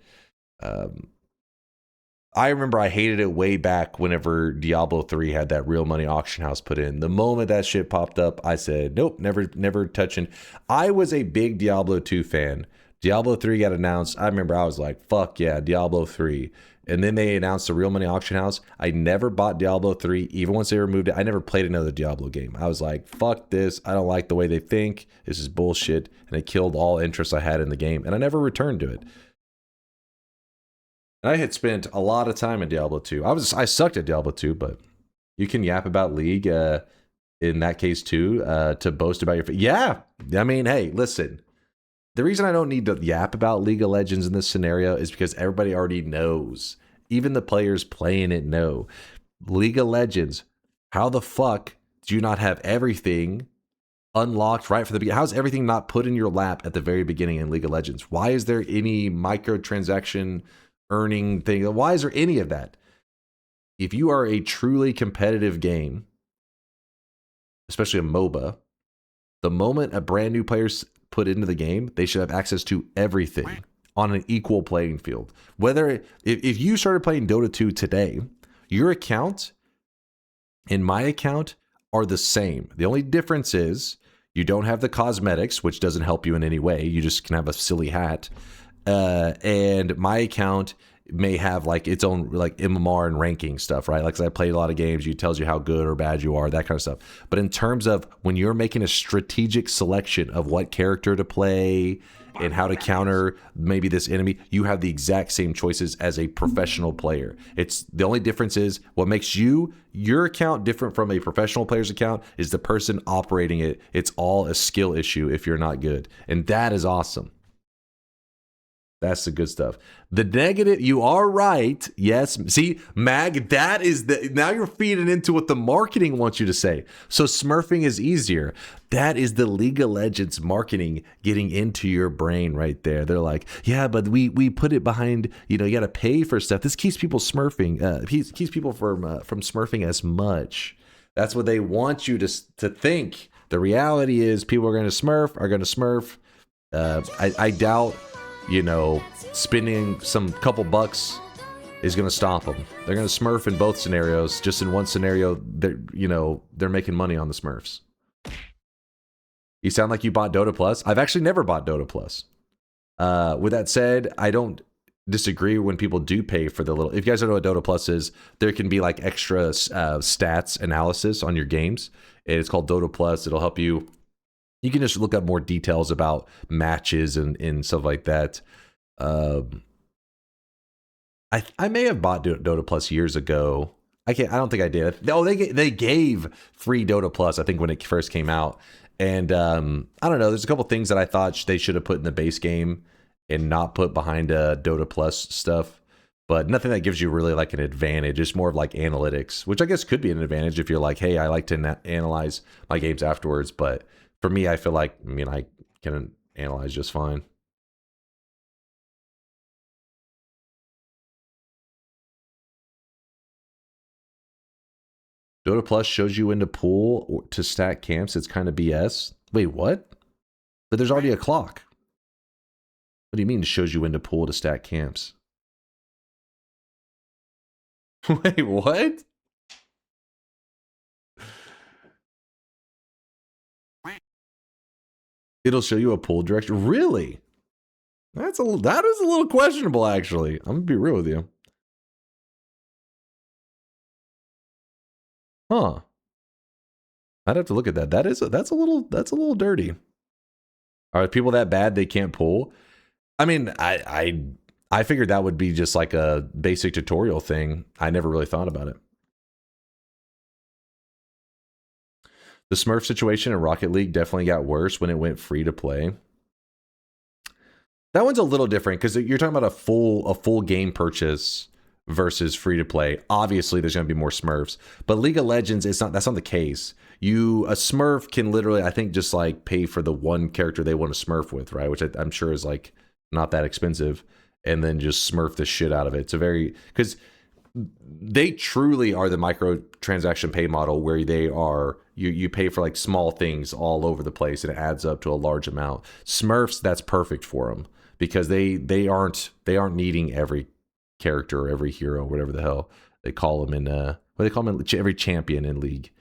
I remember I hated it way back whenever Diablo 3 had that real money auction house put in. The moment that shit popped up, I said, nope, never touching. I was a big Diablo 2 fan. Diablo 3 got announced. I remember I was like, fuck yeah, Diablo 3. And then they announced the real money auction house. I never bought Diablo 3. Even once they removed it, I never played another Diablo game. I was like, fuck this. I don't like the way they think. This is bullshit. And it killed all interest I had in the game. And I never returned to it. I had spent a lot of time in Diablo 2. I sucked at Diablo 2, but you can yap about League in that case too, to boast about your... Yeah, I mean, hey, listen. The reason I don't need to yap about League of Legends in this scenario is because everybody already knows. Even the players playing it know. League of Legends, how the fuck do you not have everything unlocked right from the beginning? How's everything not put in your lap at the very beginning in League of Legends? Why is there any microtransaction earning thing? Why is there any of that? If you are a truly competitive game, especially a MOBA, the moment a brand new player's put into the game, they should have access to everything on an equal playing field. Whether if you started playing Dota 2 today, your account and my account are the same. The only difference is you don't have the cosmetics, which doesn't help you in any way. You just can have a silly hat. And my account may have like its own like MMR and ranking stuff, right? Like, 'cause I played a lot of games, it tells you how good or bad you are, that kind of stuff. But in terms of when you're making a strategic selection of what character to play and how to counter maybe this enemy, you have the exact same choices as a professional player. It's the only difference is what makes your account different from a professional player's account is the person operating it. It's all a skill issue if you're not good. And that is awesome. That's the good stuff. The negative, you are right. Yes. See, Mag, that is the, now you're feeding into what the marketing wants you to say. So smurfing is easier. That is the League of Legends marketing getting into your brain right there. They're like, yeah, but we put it behind, you got to pay for stuff. This keeps people smurfing, keeps people from smurfing as much. That's what they want you to think. The reality is people are going to smurf. I doubt you know, spending some couple bucks is going to stop them. They're going to smurf in both scenarios. Just in one scenario, they're making money on the smurfs. You sound like you bought Dota Plus. I've actually never bought Dota Plus. With that said, I don't disagree when people do pay for the little. If you guys don't know what Dota Plus is, there can be like extra stats analysis on your games. It's called Dota Plus. It'll help you. You can just look up more details about matches and stuff like that. I may have bought Dota Plus years ago. I don't think I did. No, they gave free Dota Plus, I think, when it first came out. And I don't know. There's a couple things that I thought they should have put in the base game and not put behind Dota Plus stuff. But nothing that gives you really like an advantage. It's more of like analytics, which I guess could be an advantage if you're like, hey, I like to analyze my games afterwards. But for me, I feel like, I can analyze just fine. Dota Plus shows you when to pull to stack camps. It's kind of BS. Wait, what? But there's already a clock. What do you mean it shows you when to pull to stack camps? Wait, what? It'll show you a pull direction. Really? That is a little questionable, actually. I'm gonna be real with you. Huh. I'd have to look at that. That's a little dirty. Are people that bad they can't pull? I mean, I figured that would be just like a basic tutorial thing. I never really thought about it. The Smurf situation in Rocket League definitely got worse when it went free to play. That one's a little different because you're talking about a full game purchase versus free to play. Obviously, there's going to be more Smurfs, but League of Legends, that's not the case. A Smurf can literally, I think, just like pay for the one character they want to Smurf with, right? Which I'm sure is like not that expensive, and then just Smurf the shit out of it. It's because they truly are the microtransaction pay model where they are you pay for like small things all over the place and it adds up to a large amount. Smurfs, that's perfect for them because they aren't needing every character or every hero, whatever the hell they call them every champion in League.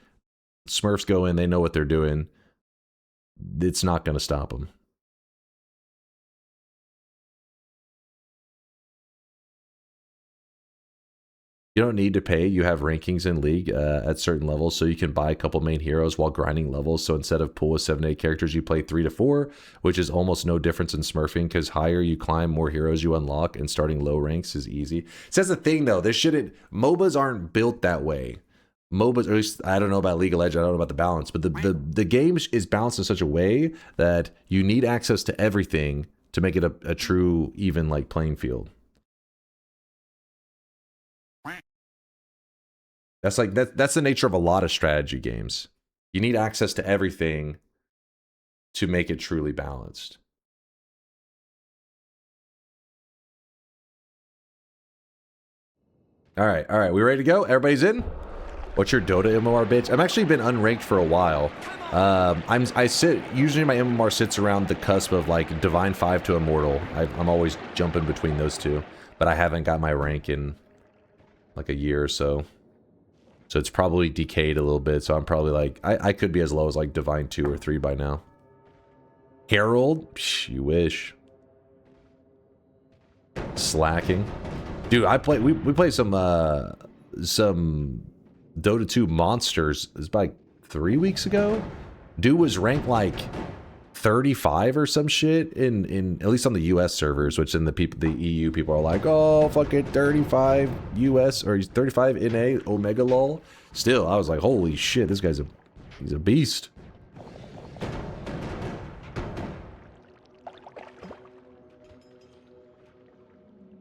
Smurfs go in, they know what they're doing. It's not going to stop them. You don't need to pay. You have rankings in League at certain levels, so you can buy a couple main heroes while grinding levels. So instead of pool of 7 to 8 characters, you play 3 to 4, which is almost no difference in smurfing because higher you climb, more heroes you unlock, and starting low ranks is easy. So that's the thing, though. MOBAs aren't built that way. MOBAs, or at least I don't know about League of Legends, I don't know about the balance, but the game is balanced in such a way that you need access to everything to make it a true, even like playing field. That's the nature of a lot of strategy games. You need access to everything to make it truly balanced. All right. We ready to go? Everybody's in? What's your Dota MMR, bitch? I've actually been unranked for a while. Usually my MMR sits around the cusp of like Divine 5 to Immortal. I'm always jumping between those two, but I haven't got my rank in like a year or so. So it's probably decayed a little bit. So I'm probably like, I could be as low as like Divine 2 or 3 by now. Herald? Psh, you wish. Slacking. Dude, we played some Dota 2 Monsters. It was like 3 weeks ago. Dude was ranked like 35 or some shit in at least on the US servers, which in the EU people are like, oh, fucking 35 US or he's 35 NA Omega lol. Still, I was like, holy shit, this guy's he's a beast.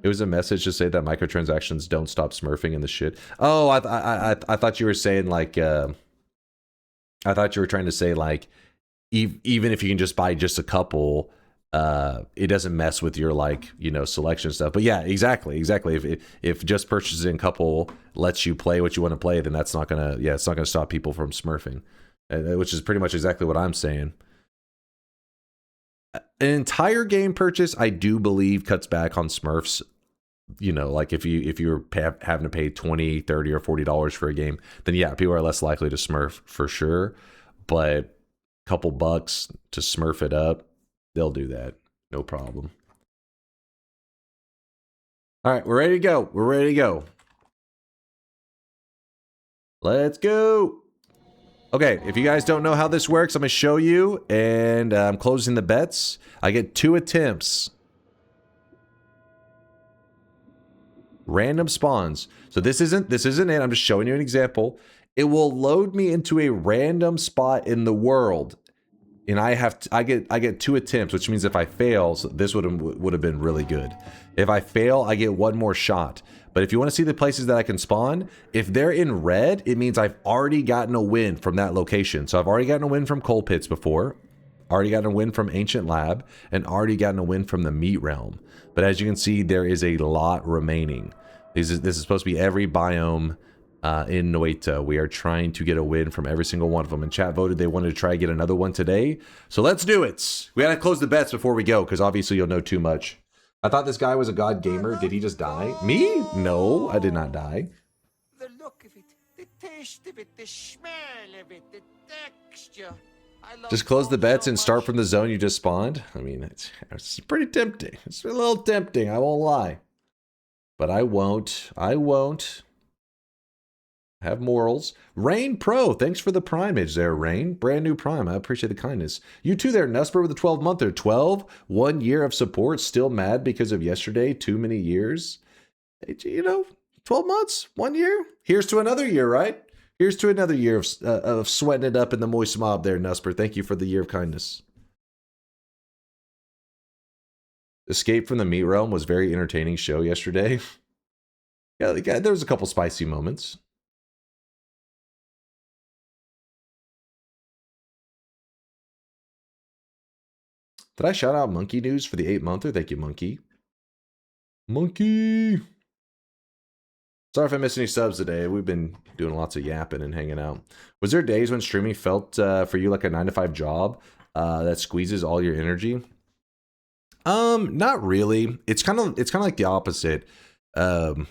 It was a message to say that microtransactions don't stop smurfing in the shit. Oh, I thought you were saying like I thought you were trying to say like even if you can just buy just a couple, it doesn't mess with your like, selection stuff. But yeah, exactly. If just purchasing a couple lets you play what you want to play, then it's not gonna stop people from smurfing, which is pretty much exactly what I'm saying. An entire game purchase, I do believe, cuts back on Smurfs. You know, like if you're having to pay $20, $30, or $40 for a game, then yeah, people are less likely to Smurf for sure. But a couple bucks to Smurf it up, they'll do that. No problem. All right, we're ready to go. We're ready to go. Let's go. Okay, if you guys don't know how this works, I'm going to show you, and I'm closing the bets. I get 2 attempts. Random spawns. So this isn't it. I'm just showing you an example. It will load me into a random spot in the world, and I get 2 attempts, which means if I fail, so this would have been really good. If I fail, I get 1 more shot. But if you want to see the places that I can spawn, if they're in red, it means I've already gotten a win from that location. So I've already gotten a win from Coal Pits before, already gotten a win from Ancient Lab, and already gotten a win from the Meat Realm. But as you can see, there is a lot remaining. This is supposed to be every biome in Noita. We are trying to get a win from every single one of them. And chat voted they wanted to try to get another one today. So let's do it. We got to close the bets before we go, because obviously you'll know too much. I thought this guy was a god gamer. Did he just die? Me? No, I did not die. The look of it, the taste of it, the smell of it, the texture. Just close the bets and start from the zone you just spawned. I mean, it's pretty tempting. It's a little tempting, I won't lie. But I won't. I won't. Have morals. Rain Pro, thanks for the primage there, Rain. Brand new prime. I appreciate the kindness. You too there, Nusper with a 12-monther. 12, 1 year of support. Still mad because of yesterday. Too many years. You know, 12 months, 1 year. Here's to another year, right? Here's to another year of sweating it up in the moist mob there, Nusper. Thank you for the year of kindness. Escape from the Meat Realm was a very entertaining show yesterday. Yeah, there was a couple spicy moments. Did I shout out Monkey News for the 8-monther? Thank you, Monkey. Monkey! Sorry if I missed any subs today. We've been doing lots of yapping and hanging out. Was there days when streaming felt for you like a 9-to-5 job that squeezes all your energy? Not really. It's kind of like the opposite. The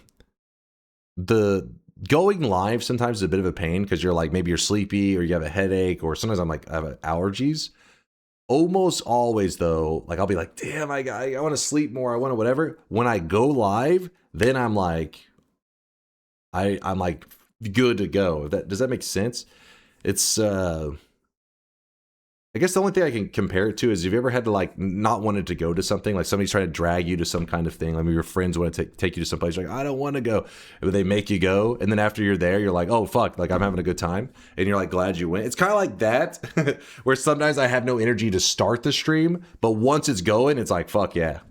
going live sometimes is a bit of a pain because you're like, maybe you're sleepy or you have a headache, or sometimes I'm like, I have allergies. Almost always though, like I'll be like, damn, I want to sleep more. I want to whatever. When I go live, then I'm like, I'm like good to go. Does that make sense? It's I guess the only thing I can compare it to is, have you ever had to like not wanted to go to something, like somebody's trying to drag you to some kind of thing, like maybe your friends want to take you to some place, you're like, I don't want to go, but they make you go, and then after you're there, you're like, oh fuck, like I'm having a good time, and you're like glad you went. It's kind of like that, where sometimes I have no energy to start the stream, but once it's going, it's like fuck yeah.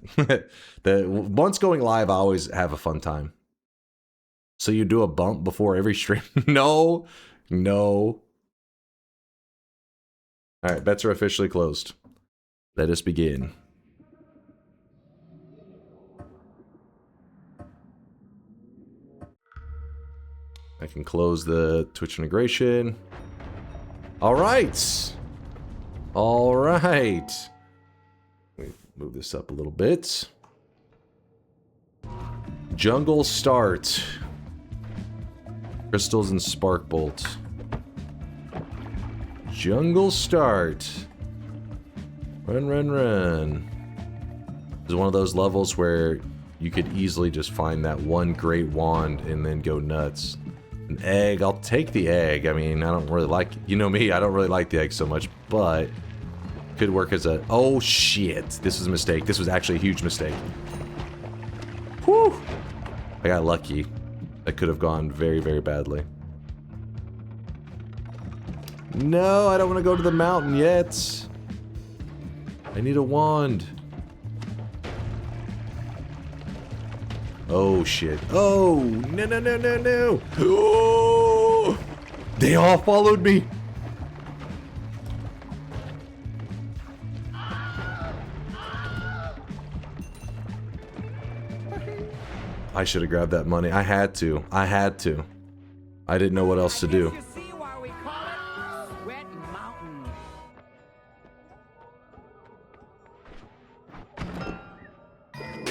Once going live, I always have a fun time. So you do a bump before every stream? No. All right, bets are officially closed. Let us begin. I can close the Twitch integration. All right. Let me move this up a little bit. Jungle start. Crystals and Spark Bolt. Jungle start. Run. This is one of those levels where you could easily just find that one great wand and then go nuts. An egg, I'll take the egg. I mean, I don't really like, you know me, I don't really like the egg so much, but could work as a, oh shit, this was a mistake. This was actually a huge mistake. Whew. I got lucky. That could have gone very, very badly. No, I don't want to go to the mountain yet. I need a wand. Oh, shit. Oh, no. Oh, they all followed me. I should have grabbed that money. I had to. I didn't know what else to do.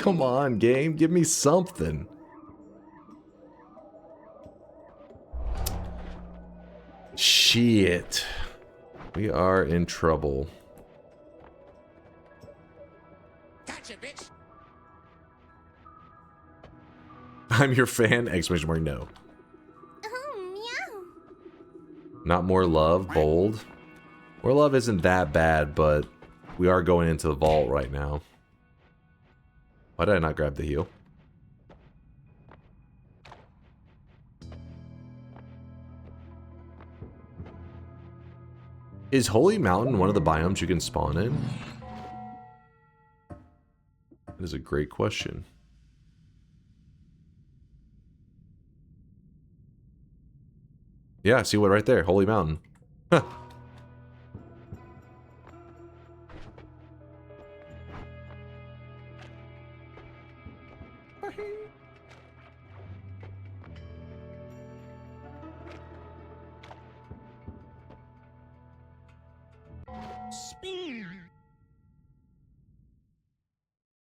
Come on, game. Give me something. Shit. We are in trouble. Gotcha, bitch. I'm your fan! Exclamation mark, no. Oh, meow. Not more love, bold. More love isn't that bad, but we are going into the vault right now. Why did I not grab the heal? Is Holy Mountain one of the biomes you can spawn in? That is a great question. Yeah, see what right there? Holy Mountain. Huh.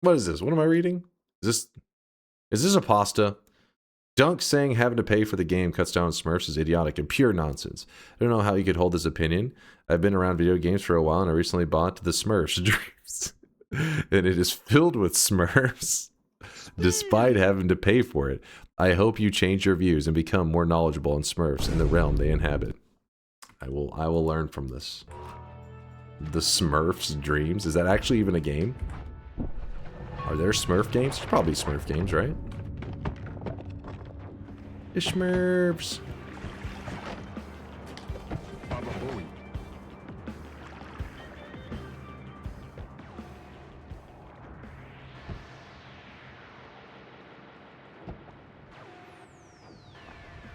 What is this? What am I reading? Is this a pasta? Dunk saying having to pay for the game cuts down on Smurfs is idiotic and pure nonsense. I don't know how you could hold this opinion. I've been around video games for a while and I recently bought the Smurfs Dreams. And it is filled with Smurfs despite having to pay for it. I hope you change your views and become more knowledgeable on Smurfs and the realm they inhabit. I will learn from this. The Smurfs Dreams? Is that actually even a game? Are there Smurf games? There's probably Smurf games, right? The Smurfs. Baba Booey.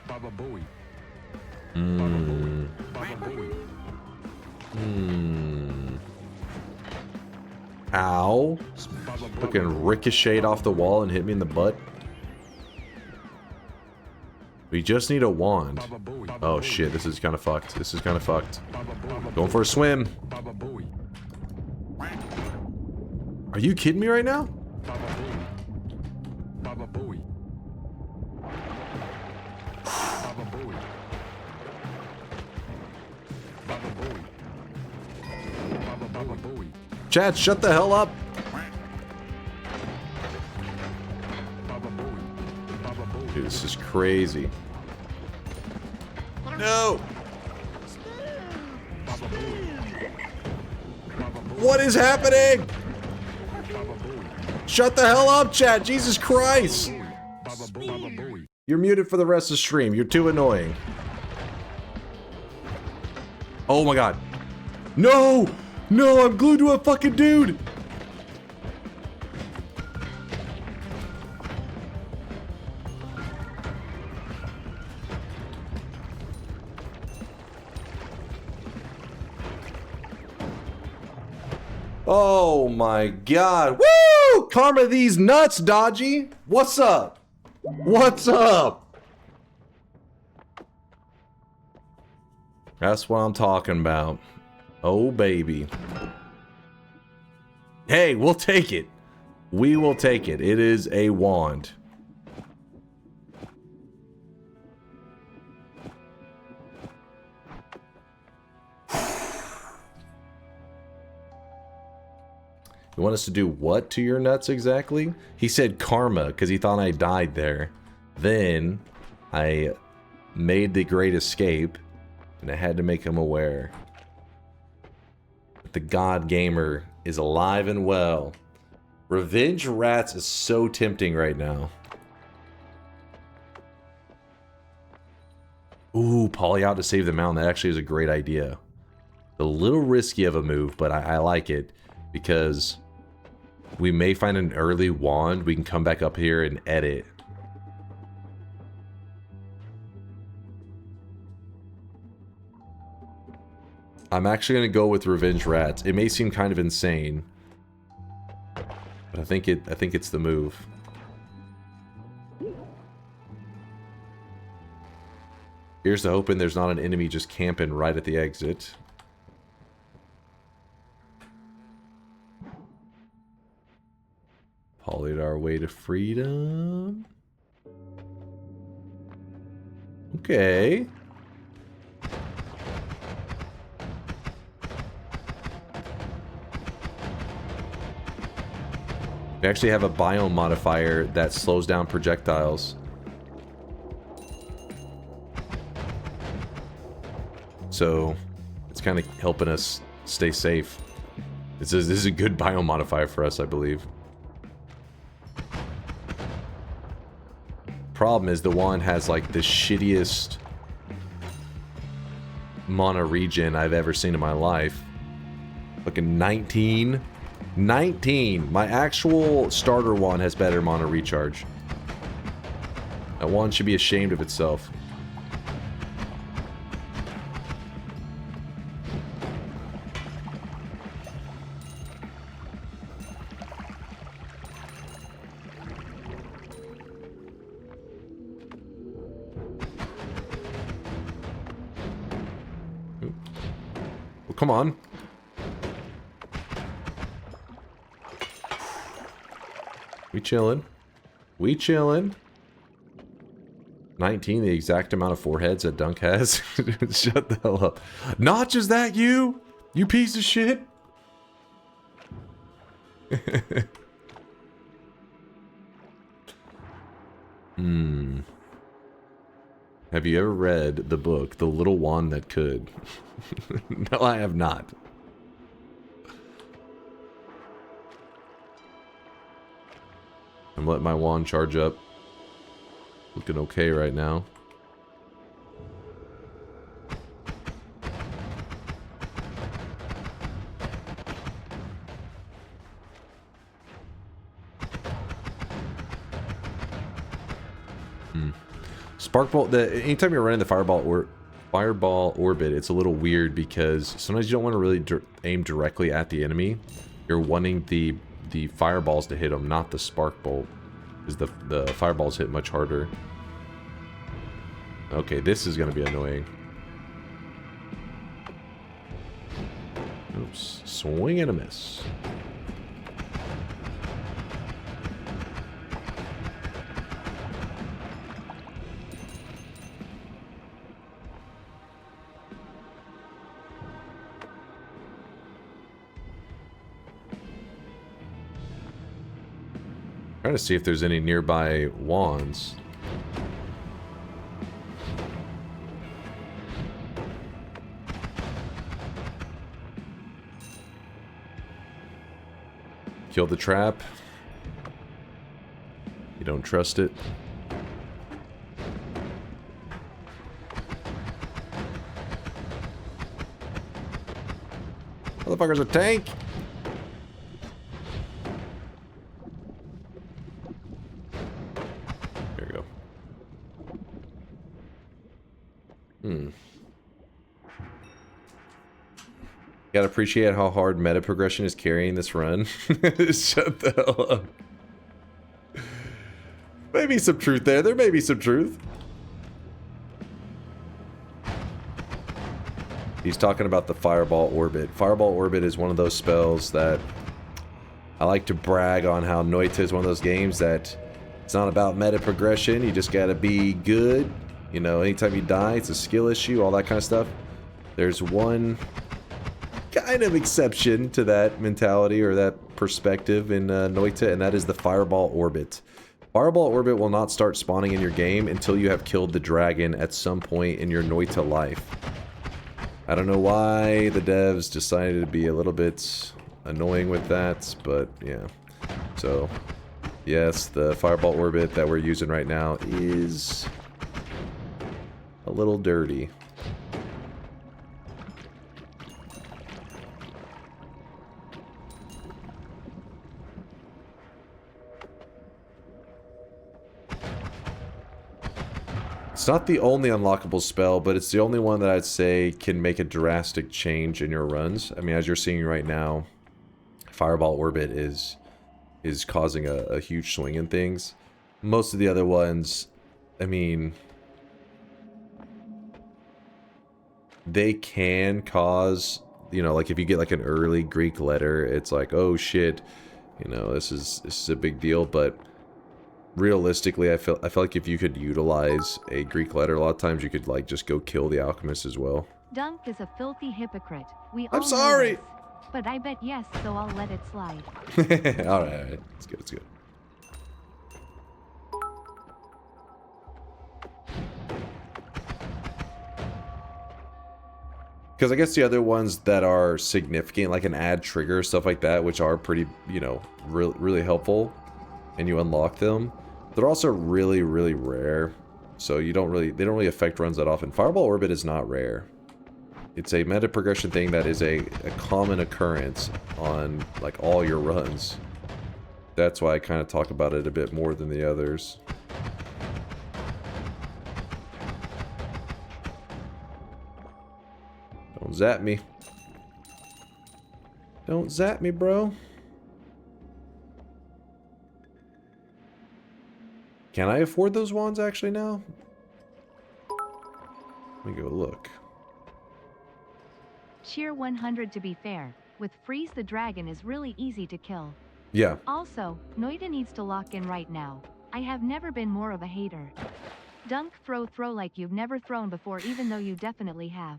Baba Booey. Baba Booey. Ow. Fucking ricocheted off the wall and hit me in the butt. We just need a wand. Oh shit, this is kind of fucked. This is kind of fucked. Going for a swim. Are you kidding me right now? Baba Booey. Baba Booey. Baba Booey. Baba Booey. Chat, shut the hell up. Dude, this is crazy. No! What is happening? Shut the hell up, chat! Jesus Christ! You're muted for the rest of the stream. You're too annoying. Oh my god. No! No, I'm glued to a fucking dude! Oh my god. Woo! Karma these nuts, Dodgy! What's up? What's up? That's what I'm talking about. Oh baby. Hey, we'll take it. We will take it. It is a wand. You want us to do what to your nuts exactly? He said karma because he thought I died there. Then I made the great escape and I had to make him aware. But the God Gamer is alive and well. Revenge Rats is so tempting right now. Ooh, poly out to save the mountain. That actually is a great idea. A little risky of a move, but I like it because we may find an early wand. We can come back up here and edit. I'm actually going to go with Revenge Rats. It may seem kind of insane, but I think it's the move. Here's to hoping there's not an enemy just camping right at the exit. Hollied our way to freedom. Okay. We actually have a biome modifier that slows down projectiles. So it's kind of helping us stay safe. This is a good biome modifier for us, I believe. Problem is the wand has like the shittiest mana regen I've ever seen in my life. Fucking 19. 19! My actual starter wand has better mana recharge. That wand should be ashamed of itself. Well, come on. We chillin'. We chillin'. 19, the exact amount of foreheads that Dunk has. Shut the hell up. Notch, is that you? You piece of shit? Have you ever read the book, The Little Wand That Could? No, I have not. I'm letting my wand charge up. Looking okay right now. Sparkball, anytime you're running the fireball orbit, it's a little weird because sometimes you don't want to really aim directly at the enemy. You're wanting the fireballs to hit them, not the spark bolt, because the fireballs hit much harder. Okay, this is going to be annoying. Oops, swing and a miss. Trying to see if there's any nearby wands. Kill the trap. You don't trust it. Motherfucker's a tank. Gotta appreciate how hard meta progression is carrying this run. Shut the hell up. Maybe some truth there. There may be some truth. He's talking about the Fireball Orbit. Fireball Orbit is one of those spells that I like to brag on how Noita is one of those games that it's not about meta progression. You just gotta be good. You know, anytime you die, it's a skill issue, all that kind of stuff. There's one kind of exception to that mentality or that perspective in Noita, and that is the Fireball Orbit. Fireball Orbit will not start spawning in your game until you have killed the dragon at some point in your Noita life. I don't know why the devs decided to be a little bit annoying with that, but yeah. So, yes, the Fireball Orbit that we're using right now is a little dirty. It's not the only unlockable spell, but it's the only one that I'd say can make a drastic change in your runs. I mean, as you're seeing right now, Fireball Orbit is causing a huge swing in things. Most of the other ones, I mean, they can cause, you know, like if you get like an early Greek letter, it's like, oh shit, You know, this is a big deal, but realistically, I feel like if you could utilize a Greek letter, a lot of times you could like just go kill the alchemist as well. Dunk is a filthy hypocrite. We all I'm know sorry. this. But I bet yes, so I'll let it slide. all right. It's good. It's good. Because I guess the other ones that are significant, like an add trigger, stuff like that, which are pretty, you know, really helpful, and you unlock them, they're also really rare. So they don't really affect runs that often. Fireball Orbit is not rare. It's a meta progression thing that is a common occurrence on like all your runs. That's why I kind of talk about it a bit more than the others. Don't zap me. Don't zap me, bro. Can I afford those wands actually now? Let me go look. Cheer 100 to be fair. With Freeze the Dragon is really easy to kill. Yeah. Also, Noita needs to lock in right now. I have never been more of a hater. Dunk throw like you've never thrown before, even though you definitely have.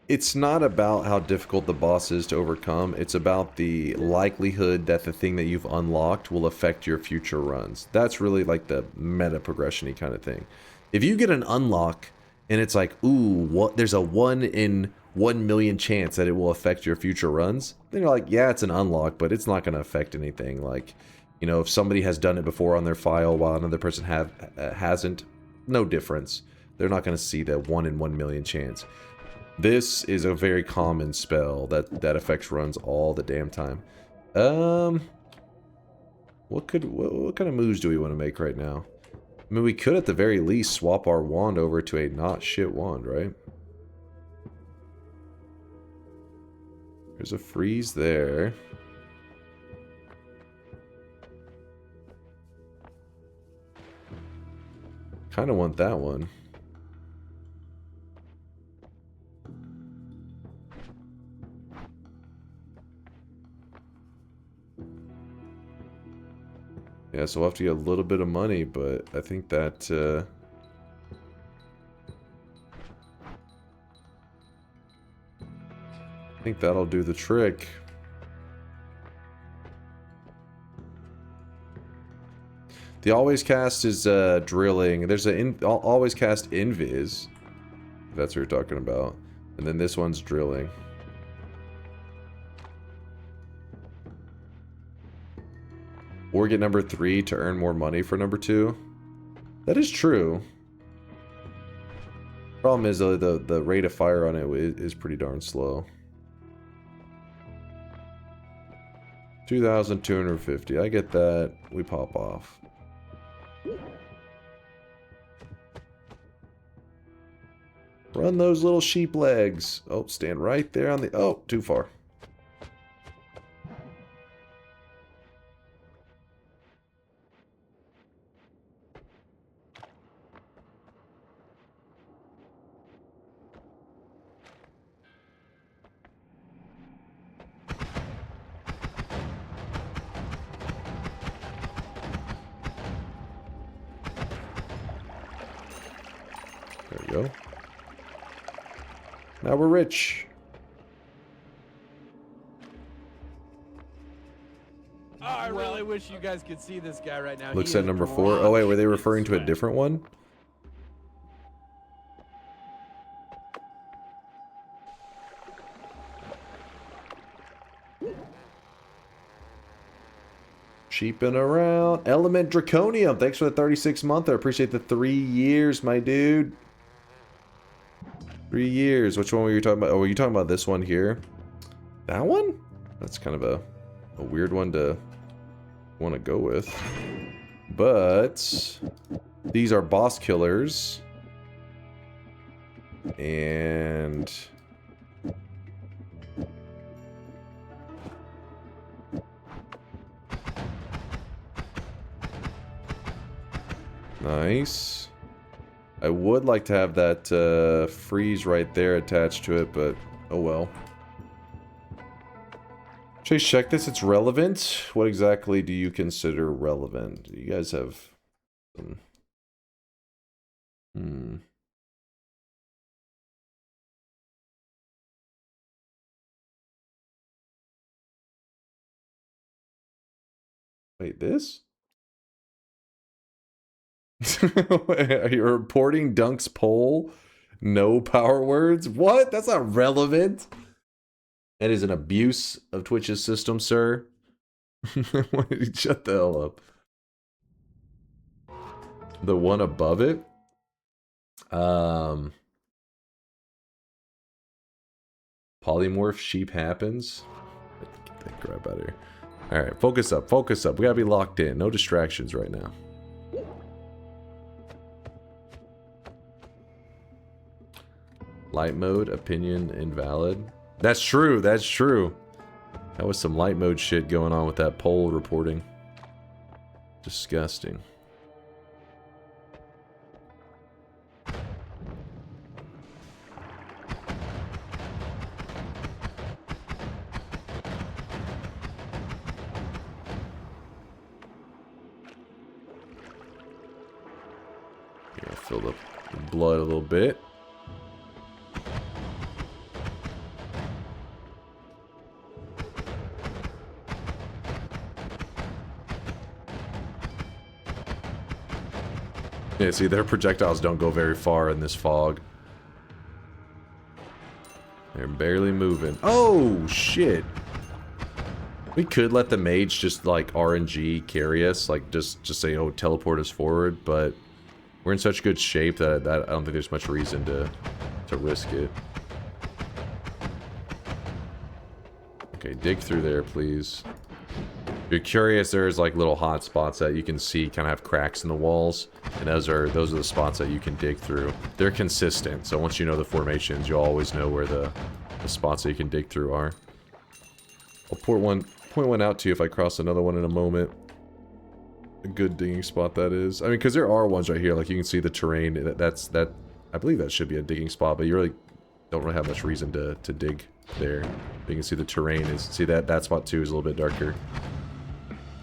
It's not about how difficult the boss is to overcome. It's about the likelihood that the thing that you've unlocked will affect your future runs. That's really like the meta progression-y kind of thing. If you get an unlock and it's like, ooh, what? There's a 1 in 1 million chance that it will affect your future runs, then you're like, yeah, it's an unlock, but it's not going to affect anything. Like, you know, if somebody has done it before on their file while another person hasn't, no difference. They're not going to see the 1 in 1 million chance. This is a very common spell that affects runs all the damn time. What kind of moves do we want to make right now? I mean, we could at the very least swap our wand over to a not shit wand, right? There's a freeze there. Kind of want that one. Yeah, so we'll have to get a little bit of money, but I think that, I think that'll do the trick. The always cast is drilling. There's an always cast invis, if that's what you're talking about. And then this one's drilling. Or get number 3 to earn more money for number 2. That is true. Problem is though, the rate of fire on it is pretty darn slow. 2,250. I get that. We pop off. Run those little sheep legs. Oh, stand right there on the... Oh, too far. Go. Now we're rich. Oh, I really wish you guys could see this guy right now. Looks at number 4. Oh wait, were they referring to a different one? Cheaping around. Element Draconium. Thanks for the 36 month. I appreciate the 3 years, my dude. 3 years. Which one were you talking about? Oh, were you talking about this one here? That one? That's kind of a weird one to want to go with. But these are boss killers. And nice. I would like to have that freeze right there attached to it, but oh well. Chase, check this. It's relevant. What exactly do you consider relevant? You guys have some... Wait, this? Are you reporting Dunk's poll? No power words? What? That's not relevant. That is an abuse of Twitch's system, sir. Shut the hell up. The one above it? Polymorph sheep happens. Get that crap out of here. Alright, focus up, focus up. We gotta be locked in. No distractions right now. Light mode, opinion invalid. That's true, that's true. That was some light mode shit going on with that poll reporting. Disgusting. Yeah, filled up with blood a little bit. Yeah, see, their projectiles don't go very far in this fog. They're barely moving. Oh, shit. We could let the mage just, like, RNG carry us. Like, just say, oh, teleport us forward. But we're in such good shape that I don't think there's much reason to risk it. Okay, dig through there, please. If you're curious, there's like little hot spots that you can see kind of have cracks in the walls, and those are the spots that you can dig through. They're consistent, so once you know the formations, you'll always know where the spots that you can dig through are. I'll point one out to you if I cross another one in a moment. A good digging spot that is. I mean, because there are ones right here, like you can see the terrain. That I believe that should be a digging spot, but you really don't really have much reason to dig there. You can see the terrain is, see that spot too is a little bit darker.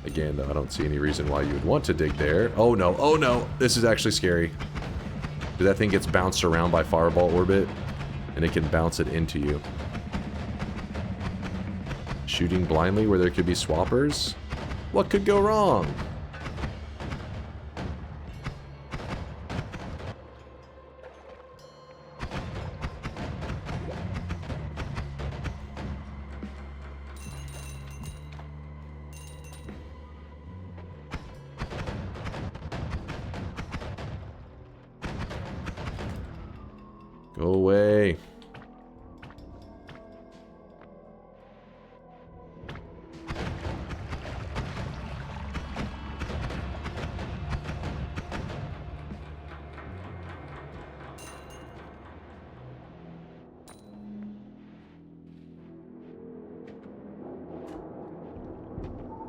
Again, though, I don't see any reason why you would want to dig there. Oh no, this is actually scary. Because that thing gets bounced around by fireball orbit, and it can bounce it into you. Shooting blindly where there could be swappers? What could go wrong? Go away.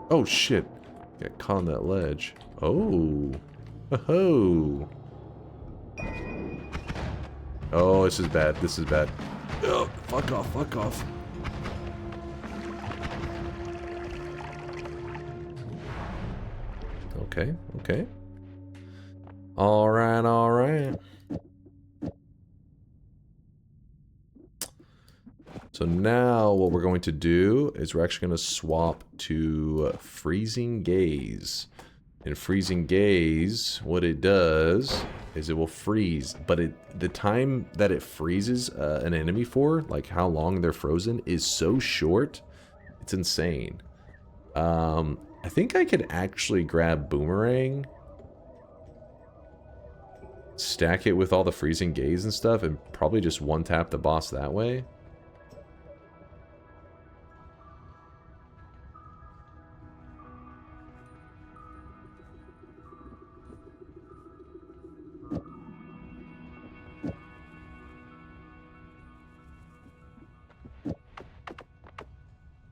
Oh shit. Got caught on that ledge. Oh. Oh. Oh, this is bad. This is bad. Oh, fuck off, fuck off. Okay, okay. Alright, alright. So now what we're going to do is we're actually going to swap to Freezing Gaze. In Freezing Gaze, what it does is it will freeze, but the time that it freezes an enemy for, like how long they're frozen, is so short, it's insane. I think I could actually grab Boomerang, stack it with all the Freezing Gaze and stuff, and probably just one-tap the boss that way.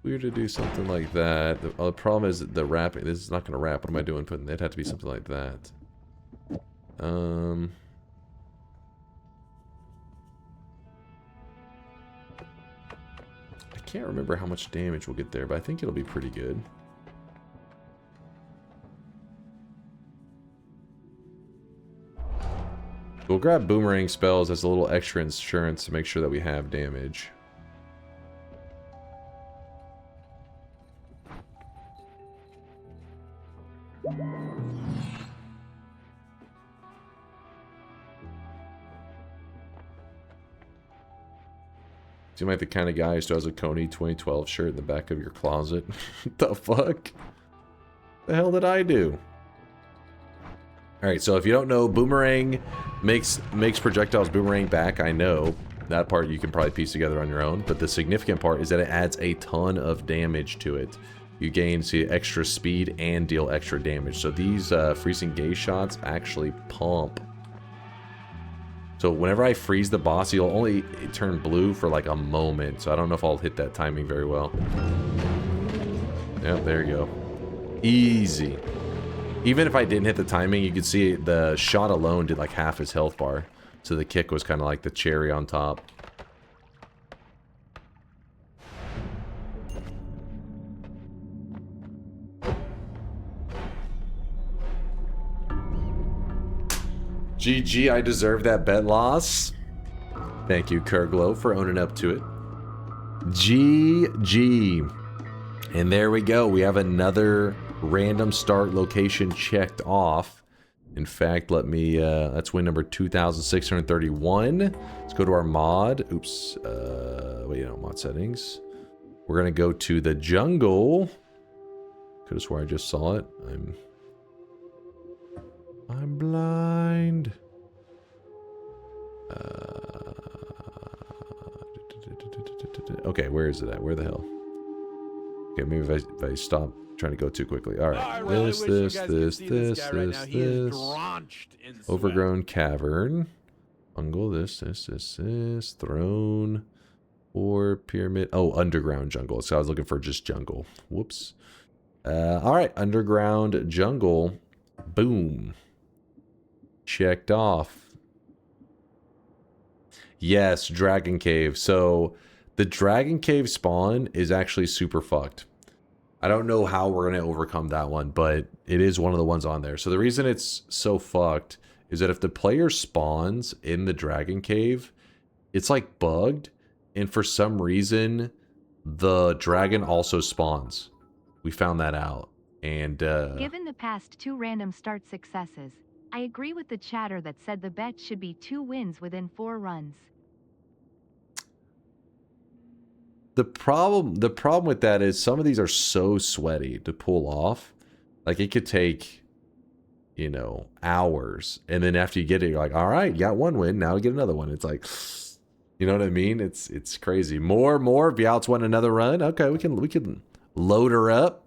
Weird to do something like that. The problem is the wrapping. This is not going to wrap. What am I doing? It'd have to be something like that. I can't remember how much damage we'll get there, but I think it'll be pretty good. We'll grab boomerang spells as a little extra insurance to make sure that we have damage. Seem like the kind of guy who still has a Coney 2012 shirt in the back of your closet. What the fuck? The hell did I do? Alright, so if you don't know, boomerang makes projectiles boomerang back. I know. That part you can probably piece together on your own. But the significant part is that it adds a ton of damage to it. You gain, see, extra speed and deal extra damage. So these freezing gaze shots actually pump. So whenever I freeze the boss, he'll only turn blue for like a moment. So I don't know if I'll hit that timing very well. Yep, there you go. Easy. Even if I didn't hit the timing, you could see the shot alone did like half his health bar. So the kick was kind of like the cherry on top. GG, I deserve that bet loss. Thank you, Kurglow, for owning up to it. GG. And there we go. We have another random start location checked off. In fact, let me, that's win number 2631. Let's go to our mod. Oops. Wait, mod settings. We're going to go to the jungle. Could have swore I just saw it. I'm blind. Okay, where is it at? Where the hell? Okay, maybe if I stop trying to go too quickly. All right, this. Overgrown cavern. Jungle, this. Throne. Or pyramid. Oh, underground jungle. So I was looking for just jungle. Whoops. All right, underground jungle. Boom. Checked off. Yes, Dragon Cave. So the Dragon Cave spawn is actually super fucked. I don't know how we're going to overcome that one, but it is one of the ones on there. So the reason it's so fucked is that if the player spawns in the Dragon Cave, it's like bugged, and for some reason the dragon also spawns. We found that out. And given the past 2 random start successes, I agree with the chatter that said the bet should be 2 wins within 4 runs. The problem with that is some of these are so sweaty to pull off. Like it could take, hours. And then after you get it, you're like, all right, you got 1 win, now get another one. It's like, you know what I mean? It's crazy. More, if you outs want another run, okay, we can load her up.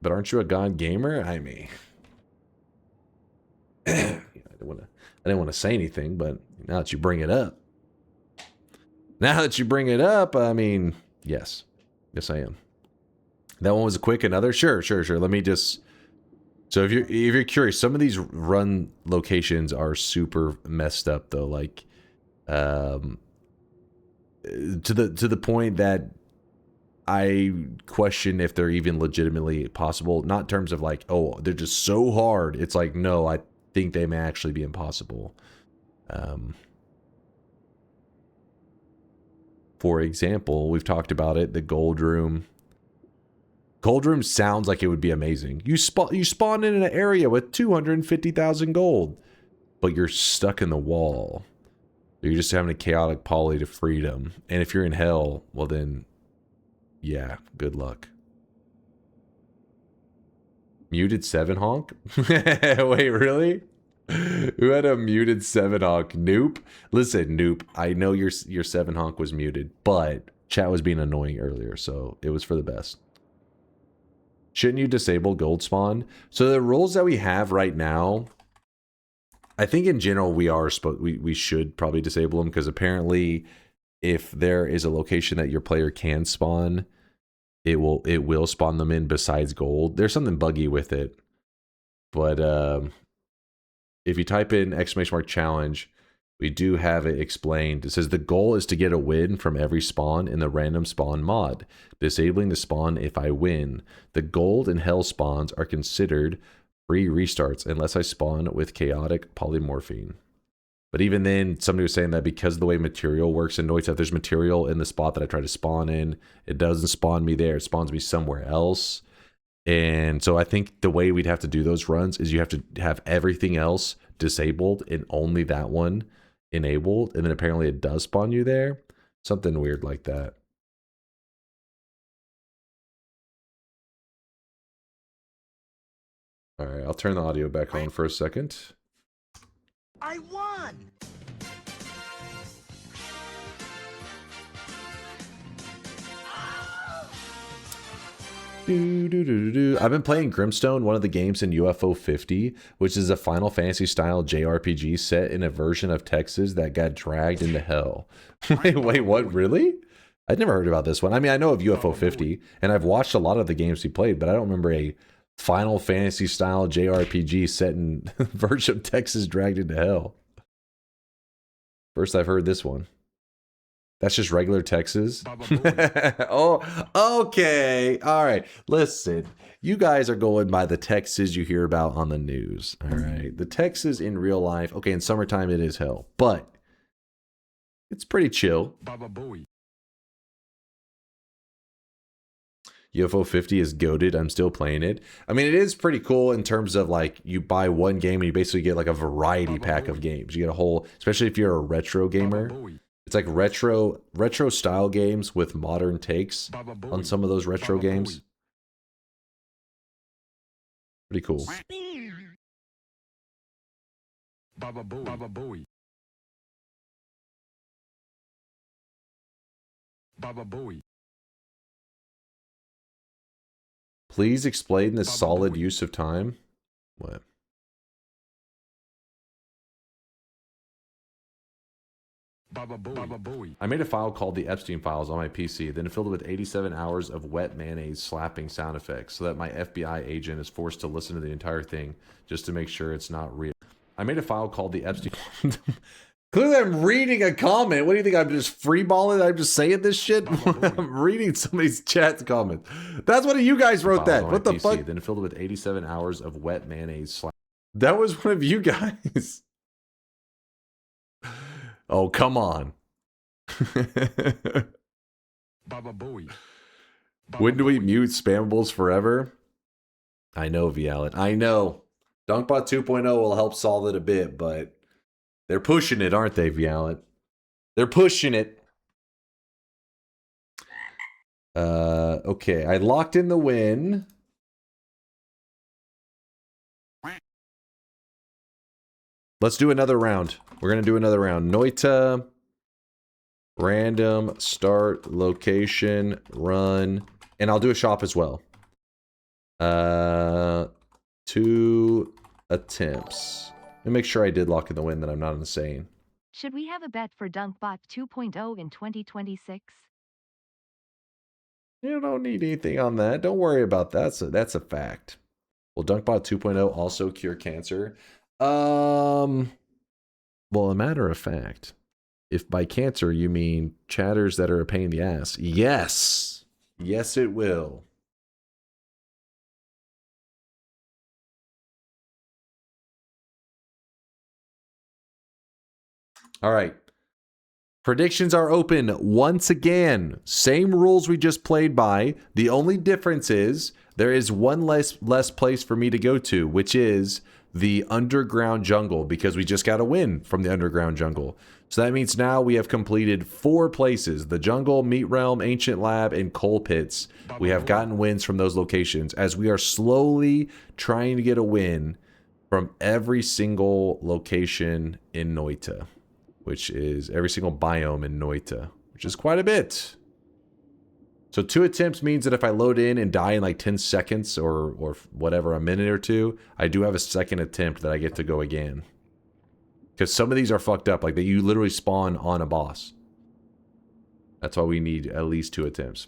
But aren't you a god gamer? I mean, I didn't want to say anything, but now that you bring it up, I mean, yes, I am. That one was quick. Another, sure. Let me just. So if you're curious, some of these run locations are super messed up though. Like, to the point that I question if they're even legitimately possible. Not in terms of like, oh, they're just so hard. It's like, no, I think they may actually be impossible. For example, we've talked about it, the gold room. Gold room sounds like it would be amazing. You spawn in an area with 250,000 gold, but you're stuck in the wall. You're just having a chaotic poly to freedom. And if you're in hell, well then, yeah, good luck. Muted 7 honk? Wait, really? Who had a muted 7 honk? Noop. Listen, Noop, I know your 7 honk was muted, but chat was being annoying earlier, so it was for the best. Shouldn't you disable gold spawn? So the rules that we have right now, I think in general we should probably disable them, because apparently if there is a location that your player can spawn, it will spawn them in besides gold. There's something buggy with it. But if you type in !challenge, We do have it explained. It says the goal is to get a win from every spawn in the random spawn mod, disabling the spawn if I win. The gold and hell spawns are considered free restarts unless I spawn with chaotic polymorphine. But even then, somebody was saying that because of the way material works in Noita, if there's material in the spot that I try to spawn in, it doesn't spawn me there. It spawns me somewhere else. And so I think the way we'd have to do those runs is you have to have everything else disabled and only that one enabled. And then apparently it does spawn you there. Something weird like that. All right, I'll turn the audio back on for a second. I won! I've been playing Grimstone, one of the games in UFO 50, which is a Final Fantasy style JRPG set in a version of Texas that got dragged into hell. wait, what? Really? I'd never heard about this one. I mean, I know of UFO 50, and I've watched a lot of the games he played, but I don't remember a Final Fantasy style JRPG set in version of Texas dragged into hell. First I've heard this one. That's just regular Texas. Oh, okay. All right. Listen, you guys are going by the Texas you hear about on the news. All right. The Texas in real life. Okay, in summertime it is hell, but it's pretty chill. UFO 50 is goated. I'm still playing it. I mean, it is pretty cool in terms of like you buy one game and you basically get like a variety pack of games. You get a whole, especially if you're a retro gamer. It's like retro style games with modern takes on some of those retro games. Pretty cool. Please explain the solid use of time. What? I made a file called the Epstein files on my PC, then filled it with 87 hours of wet mayonnaise slapping sound effects so that my FBI agent is forced to listen to the entire thing just to make sure it's not real. I made a file called the Epstein... Clearly I'm reading a comment. What do you think? I'm just freeballing? I'm just saying this shit? I'm reading somebody's chat comment. That's one of you guys wrote that. What the fuck? Then filled it with 87 hours of wet mayonnaise slap. That was one of you guys. Oh, come on. When do we mute spammables forever? I know, Vialet. I know. Dunkbot 2.0 will help solve it a bit, but they're pushing it, aren't they, Vialet? They're pushing it. Okay, I locked in the win. Let's do another round. We're going to do another round. Noita, random, start, location, run, and I'll do a shop as well. 2 attempts. Let me make sure I did lock in the win, that I'm not insane. Should we have a bet for Dunkbot 2.0 in 2026? You don't need anything on that. Don't worry about that. So that's a fact. Will Dunkbot 2.0 also cure cancer? Well, a matter of fact, if by cancer you mean chatters that are a pain in the ass, yes. Yes, it will. All right. Predictions are open once again. Same rules we just played by. The only difference is there is one less place for me to go to, which is the underground jungle, because we just got a win from the underground jungle. So that means now we have completed 4 places: the jungle, meat realm, ancient lab, and coal pits. We have gotten wins from those locations as we are slowly trying to get a win from every single location in Noita, which is every single biome in Noita, which is quite a bit. So 2 attempts means that if I load in and die in like 10 seconds or whatever, a minute or 2, I do have a second attempt that I get to go again. Because some of these are fucked up, like that you literally spawn on a boss. That's why we need at least 2 attempts.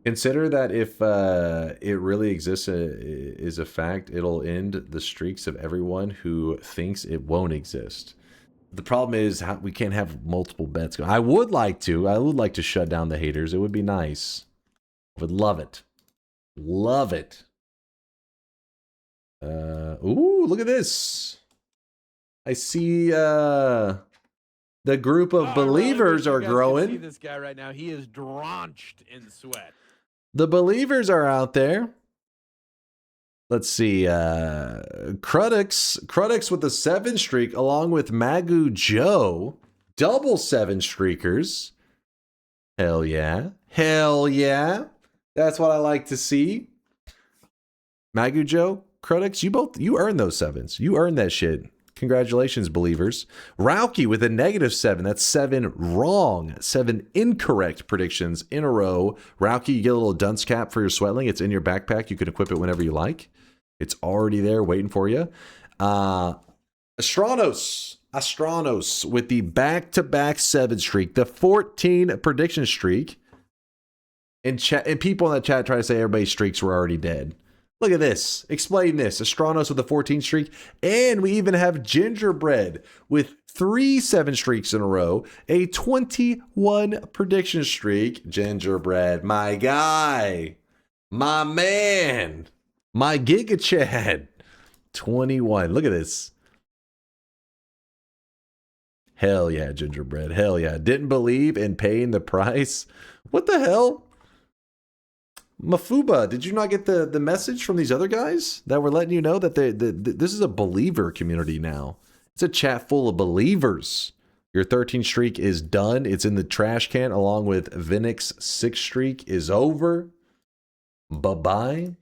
Consider that if it really exists is a fact, it'll end the streaks of everyone who thinks it won't exist. The problem is we can't have multiple bets going. I would like to. I would like to shut down the haters. It would be nice. I would love it. Love it. Ooh, look at this. I see the group of believers are growing. See this guy right now. He is drenched in sweat. The believers are out there. Let's see. Crudix with the 7 streak, along with Magu Joe. Double 7 streakers. Hell yeah. Hell yeah. That's what I like to see. Magu Joe, Crudix, you earned those 7s. You earned that shit. Congratulations, believers. Rauki with a -7. That's 7 wrong. 7 incorrect predictions in a row. Rauki, you get a little dunce cap for your sweatling. It's in your backpack. You can equip it whenever you like. It's already there waiting for you. Astronos with the back-to-back 7 streak. The 14 prediction streak. And people in that chat try to say everybody's streaks were already dead. Look at this. Explain this. Astronos with a 14 streak. And we even have Gingerbread with 3 7 streaks in a row. A 21 prediction streak. Gingerbread, my guy. My man. My Giga Chad. 21. Look at this. Hell yeah, Gingerbread. Hell yeah. Didn't believe in paying the price. What the hell? Mafuba, did you not get the message from these other guys that were letting you know that this is a believer community now? It's a chat full of believers. Your 13 streak is done. It's in the trash can along with Vinix's 6 streak is over. Bye-bye.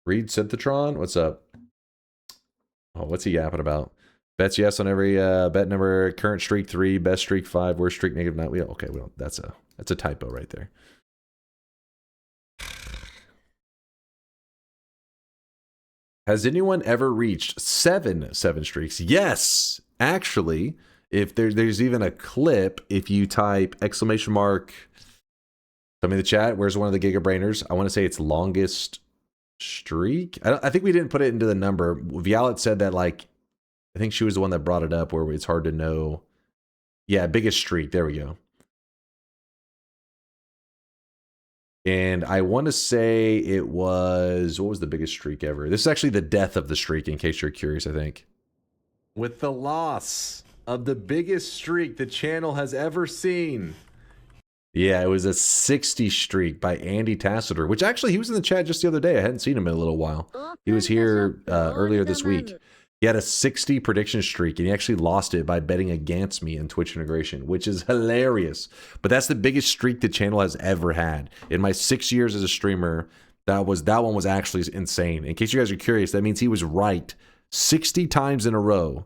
Reed Synthetron, what's up? Oh, what's he yapping about? Bets yes on every bet number. Current streak 3, best streak 5, worst streak -9. Okay, we don't. That's a typo right there. Has anyone ever reached 7 streaks? Yes, actually. If there's even a clip, if you type exclamation mark, tell me in the chat. Where's one of the Gigabrainers? I want to say it's longest streak. I think we didn't put it into the number. Violet said that, like, I think she was the one that brought it up where it's hard to know. Yeah, biggest streak. There we go. And I want to say it was, what was the biggest streak ever? This is actually the death of the streak, in case you're curious, I think. With the loss of the biggest streak the channel has ever seen. Yeah, it was a 60 streak by Andy Tassiter, which actually he was in the chat just the other day. I hadn't seen him in a little while. He was here earlier this week. He had a 60 prediction streak, and he actually lost it by betting against me in Twitch integration, which is hilarious. But that's the biggest streak the channel has ever had. In my 6 years as a streamer, that one was actually insane. In case you guys are curious, that means he was right 60 times in a row.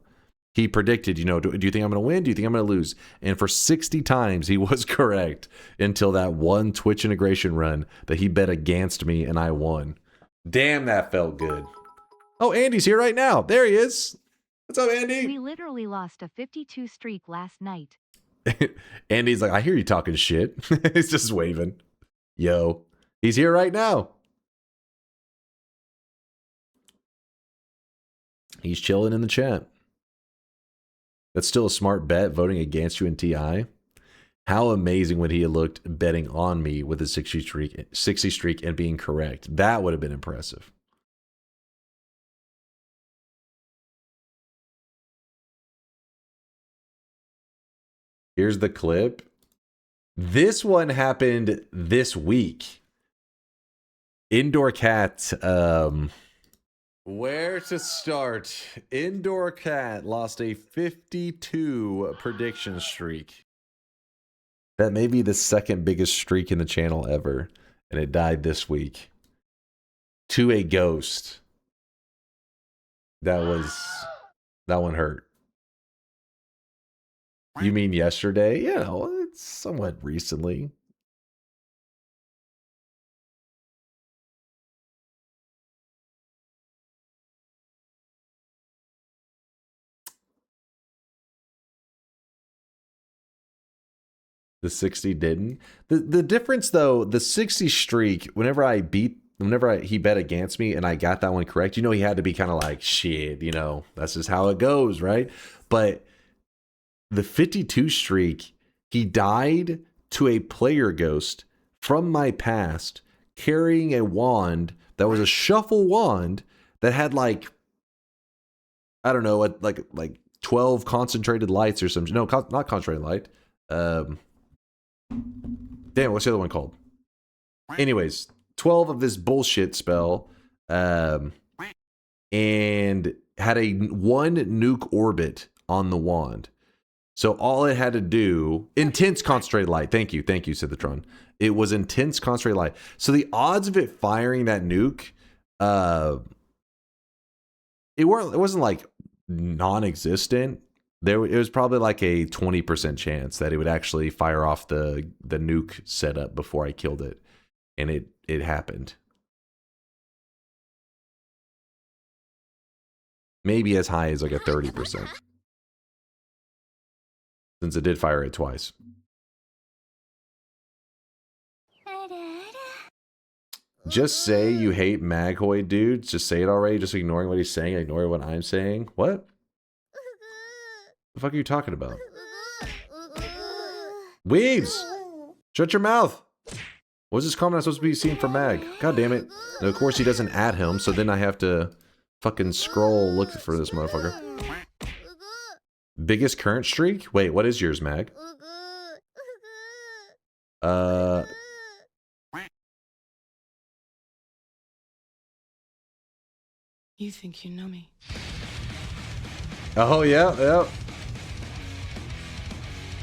He predicted, you know, do you think I'm going to win? Do you think I'm going to lose? And for 60 times, he was correct until that one Twitch integration run that he bet against me and I won. Damn, that felt good. Oh, Andy's here right now. There he is. What's up, Andy? We literally lost a 52 streak last night. Andy's like, I hear you talking shit. He's just waving. Yo, he's here right now. He's chilling in the chat. That's still a smart bet, voting against you in TI. How amazing would he have looked betting on me with a 60 streak and being correct? That would have been impressive. Here's the clip. This one happened this week. Indoor Cat. Where to start? Indoor Cat lost a 52 prediction streak. That may be the second biggest streak in the channel ever. And it died this week. To a ghost. That one hurt. You mean yesterday? Yeah, well, it's somewhat recently. The 60 didn't. The difference, though, the 60 streak, whenever I beat whenever he bet against me and I got that one correct, you know, he had to be kind of like, shit, you know, that's just how it goes, right? But the 52 streak, he died to a player ghost from my past carrying a wand that was a shuffle wand that had like, I don't know, like 12 concentrated lights or something. No, not concentrated light. Damn, what's the other one called? Anyways, 12 of this bullshit spell, and had a 1 nuke orbit on the wand. So all it had to do, intense concentrated light. Thank you, Cithatron. It was intense concentrated light. So the odds of it firing that nuke, it wasn't like non-existent. It was probably like a 20% chance that it would actually fire off the nuke setup before I killed it, and it happened. Maybe as high as like a 30%, since it did fire it twice. Just say you hate Maghoid, dude. Just say it already. Just ignoring what he's saying, ignoring what I'm saying. What? The fuck are you talking about? Weaves! Shut your mouth! What's this comment I'm supposed to be seeing from Mag? God damn it. And of course he doesn't add him, so then I have to fucking scroll look for this motherfucker. Biggest current streak? Wait, what is yours, Mag? You think you know me? Oh, yeah, yeah.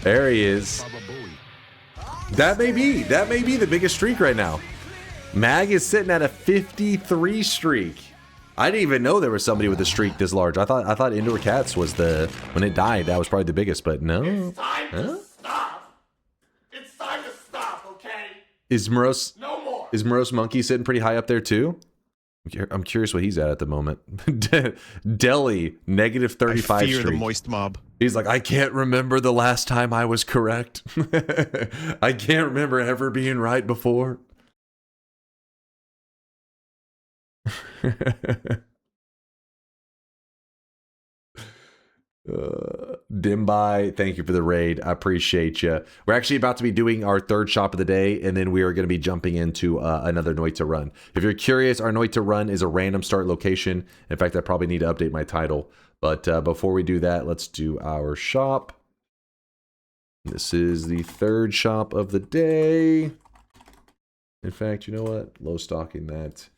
There he is. That may be the biggest streak right now. Mag is sitting at a 53 streak. I didn't even know there was somebody with a streak this large. I thought Indoor Cats was when it died, that was probably the biggest, but no. It's time to stop. It's time to stop, okay? Is Morose No more. Is Morose Monkey sitting pretty high up there too? I'm curious what he's at the moment. Delhi, negative 35 I fear streak. the moist mob. He's like, I can't remember the last time I was correct. I can't remember ever being right before. Dimbai, thank you for the raid. I appreciate you. We're actually about to be doing our third shop of the day, and then we are going to be jumping into another Noita run. If you're curious, our Noita run is a random start location. In fact, I probably need to update my title. But before we do that, let's do our shop. This is the third shop of the day. In fact, you know what? Low stocking that.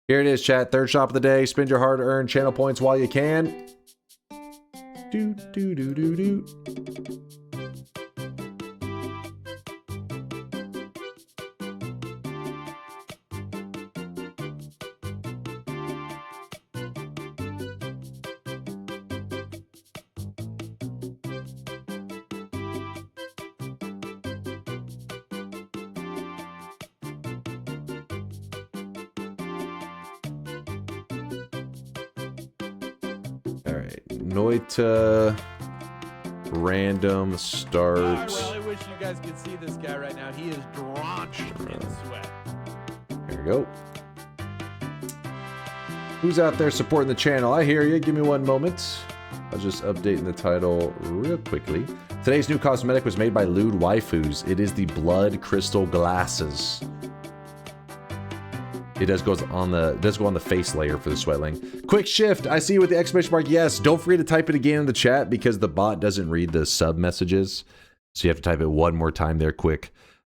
Here it is, chat. Third shop of the day. Spend your hard-earned channel points while you can. Do do do do do. Noita random start. I really wish you guys could see this guy right now. He is drenched in sweat. There you go. Who's out there supporting the channel? I hear you. Give me one moment. I was just updating the title real quickly. Today's new cosmetic was made by Lewd Waifus. It is the Blood Crystal Glasses. It does go on the face layer for the Sweatling. Quick shift. I see you with the exclamation mark. Yes. Don't forget to type it again in the chat because the bot doesn't read the sub messages. So you have to type it one more time there quick.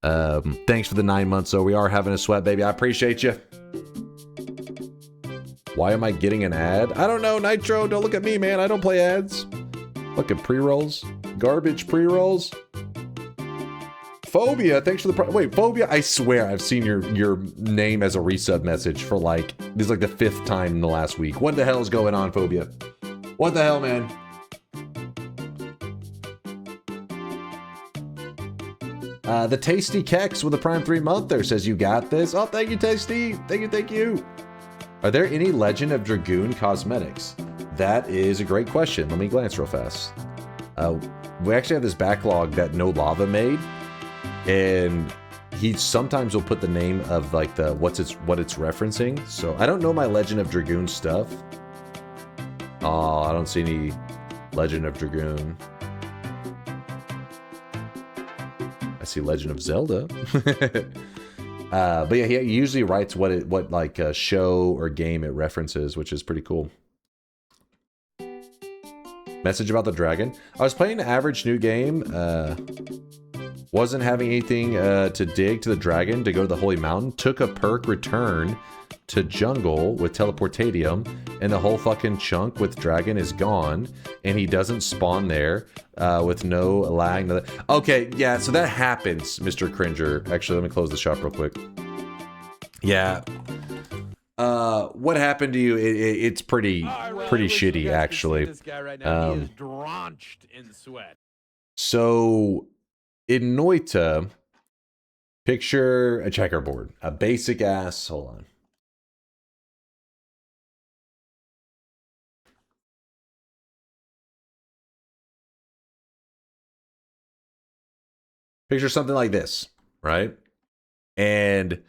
Thanks for the 9 months. So we are having a sweat, baby. I appreciate you. Why am I getting an ad? I don't know. Nitro, don't look at me, man. I don't play ads. Fucking pre-rolls. Garbage pre-rolls. Phobia, thanks for the wait, Phobia, I swear I've seen your name as a resub message for like, this is like the 5th time in the last week. What the hell is going on, Phobia? What the hell, man? The Tasty Kex with a Prime 3 month there says you got this. Oh, thank you, Tasty. Thank you. Are there any Legend of Dragoon cosmetics? That is a great question. Let me glance real fast. We actually have this backlog that No Lava made. And he sometimes will put the name of like the what it's referencing. So I don't know my Legend of Dragoon stuff. Oh, I don't see any Legend of Dragoon. I see Legend of Zelda. But yeah, he usually writes what like show or game it references, which is pretty cool. Message about the dragon. I was playing an average new game. Wasn't having anything to dig to the dragon to go to the holy mountain. Took a perk return to jungle with teleportatium, and the whole fucking chunk with dragon is gone, and he doesn't spawn there with no lag. Okay, yeah, so that happens, Mr. Cringer. Actually, let me close the shop real quick. Yeah. What happened to you? It's pretty shitty, actually. This guy right now, he is drenched in sweat. So, in Noita, picture a checkerboard, a basic ass. Hold on. Picture something like this, right? And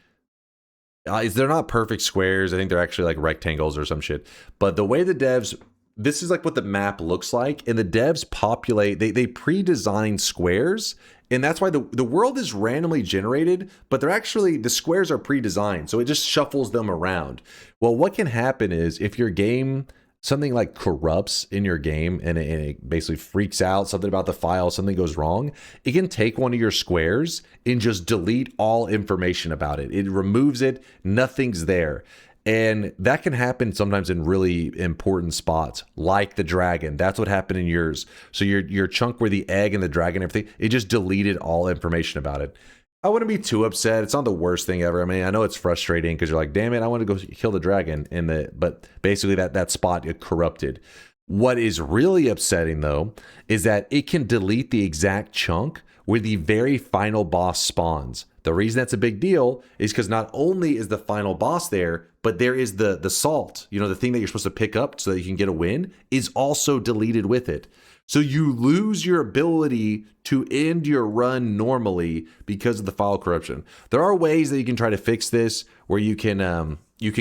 they're not perfect squares. I think they're actually like rectangles or some shit. But the way the devs, this is like what the map looks like. And the devs populate, they pre-design squares. And that's why the world is randomly generated, but they're actually, the squares are pre-designed. So it just shuffles them around. Well, what can happen is if your game, something like corrupts in your game and it basically freaks out, something about the file, something goes wrong, it can take one of your squares and just delete all information about it. It removes it, nothing's there. And that can happen sometimes in really important spots, like the dragon. That's what happened in yours. So your chunk where the egg and the dragon and everything, it just deleted all information about it. I wouldn't be too upset. It's not the worst thing ever. I mean, I know it's frustrating because you're like, damn it, I want to go kill the dragon. But basically that spot it corrupted. What is really upsetting though, is that it can delete the exact chunk where the very final boss spawns. The reason that's a big deal is because not only is the final boss there, but there is the salt, you know, the thing that you're supposed to pick up so that you can get a win, is also deleted with it. So you lose your ability to end your run normally because of the file corruption. There are ways that you can try to fix this where you can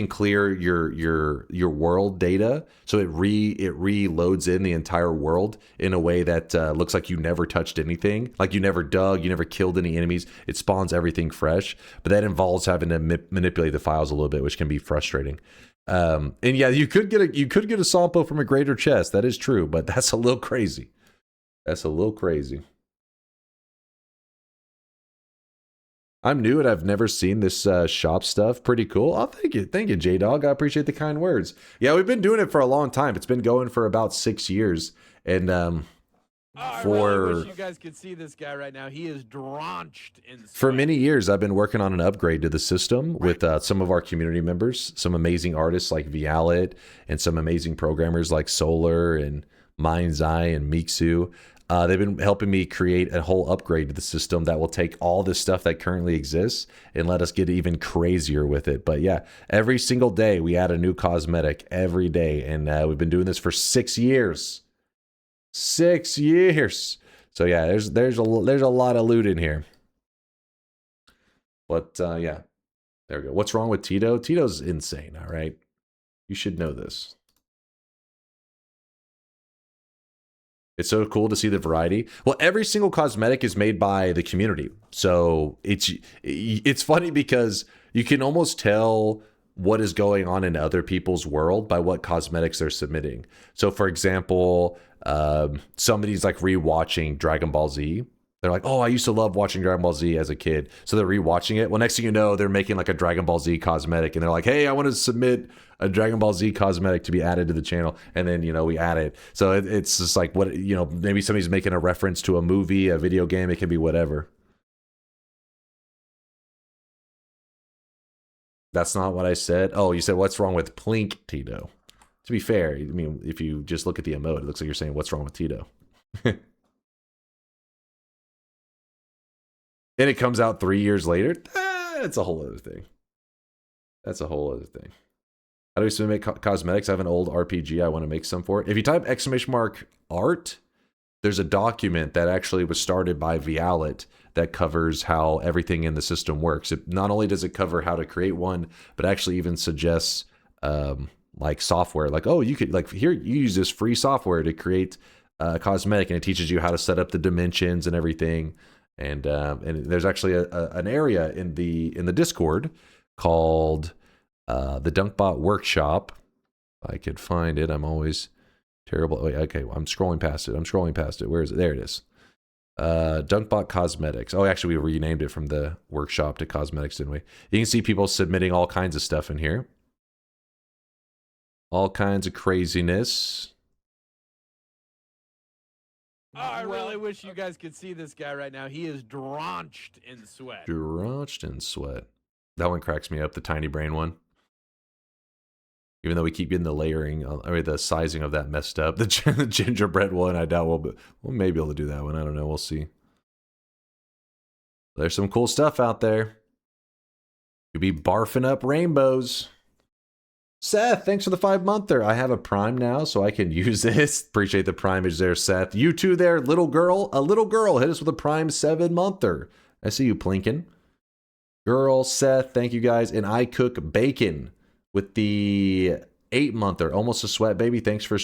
clear your world data so it reloads in the entire world in a way that looks like you never touched anything, like you never dug, you never killed any enemies. It spawns everything fresh, but that involves having to manipulate the files a little bit, which can be frustrating. And yeah, you could get a sample from a greater chest. That is true, but that's a little crazy. That's a little crazy. I'm new and I've never seen this shop stuff. Pretty cool. Oh, thank you, J-Dog. I appreciate the kind words. Yeah, we've been doing it for a long time. It's been going for about 6 years, and I really wish you guys could see this guy right now. He is drenched in sweat. For many years, I've been working on an upgrade to the system with some of our community members, some amazing artists like Vialet, and some amazing programmers like Solar and Mind's Eye and Mixu. They've been helping me create a whole upgrade to the system that will take all this stuff that currently exists and let us get even crazier with it. But yeah, every single day we add a new cosmetic every day, and we've been doing this for 6 years. 6 years. So yeah, there's a lot of loot in here. But yeah, there we go. What's wrong with Tito? Tito's insane. All right, you should know this. It's so cool to see the variety. Well, every single cosmetic is made by the community. So it's funny because you can almost tell what is going on in other people's world by what cosmetics they're submitting. So for example, somebody's like rewatching Dragon Ball Z. They're like, oh, I used to love watching Dragon Ball Z as a kid. So they're rewatching it. Well, next thing you know, they're making like a Dragon Ball Z cosmetic. And they're like, hey, I want to submit a Dragon Ball Z cosmetic to be added to the channel. And then, you know, we add it. So it's just like, what, you know, maybe somebody's making a reference to a movie, a video game. It can be whatever. That's not what I said. Oh, you said, what's wrong with Plink, Tito? To be fair, I mean, if you just look at the emote, it looks like you're saying, what's wrong with Tito? And it comes out 3 years later. That's a whole other thing. That's a whole other thing. How do we submit cosmetics? I have an old RPG. I want to make some for it. If you type !art, there's a document that actually was started by Vialet that covers how everything in the system works. It not only does it cover how to create one, but actually even suggests like software. Like, oh, you could, like, here, you use this free software to create a cosmetic, and it teaches you how to set up the dimensions and everything. And there's actually an area in the Discord called the Dunkbot Workshop. If I could find it. I'm always terrible. Oh, okay, I'm scrolling past it. Where is it? There it is. Dunkbot Cosmetics. Oh, actually, we renamed it from the workshop to cosmetics, didn't we? You can see people submitting all kinds of stuff in here. All kinds of craziness. Oh, I really wish you guys could see this guy right now. He is drenched in sweat. Drenched in sweat. That one cracks me up, the tiny brain one. Even though we keep getting the layering, I mean, the sizing of that messed up. The gingerbread one, I doubt we'll maybe able to do that one. I don't know. We'll see. There's some cool stuff out there. You'll be barfing up rainbows. Seth, thanks for the 5-monther. I have a Prime now, so I can use this. Appreciate the Primage there, Seth. You too there, little girl. A little girl hit us with a Prime 7-monther. I see you plinking. Girl, Seth, thank you guys. And I cook bacon with the 8-monther. Almost a sweat, baby. Thanks for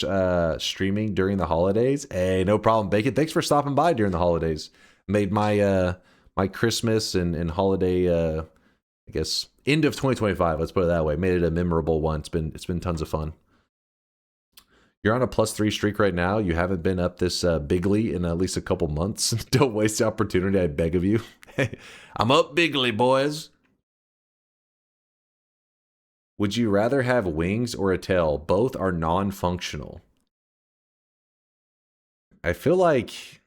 streaming during the holidays. Hey, no problem, Bacon. Thanks for stopping by during the holidays. Made my my Christmas and holiday, I guess, end of 2025. Let's put it that way. Made it a memorable one. It's been tons of fun. You're on a +3 streak right now. You haven't been up this bigly in at least a couple months. Don't waste the opportunity, I beg of you. I'm up bigly, boys. Would you rather have wings or a tail? Both are non-functional. I feel like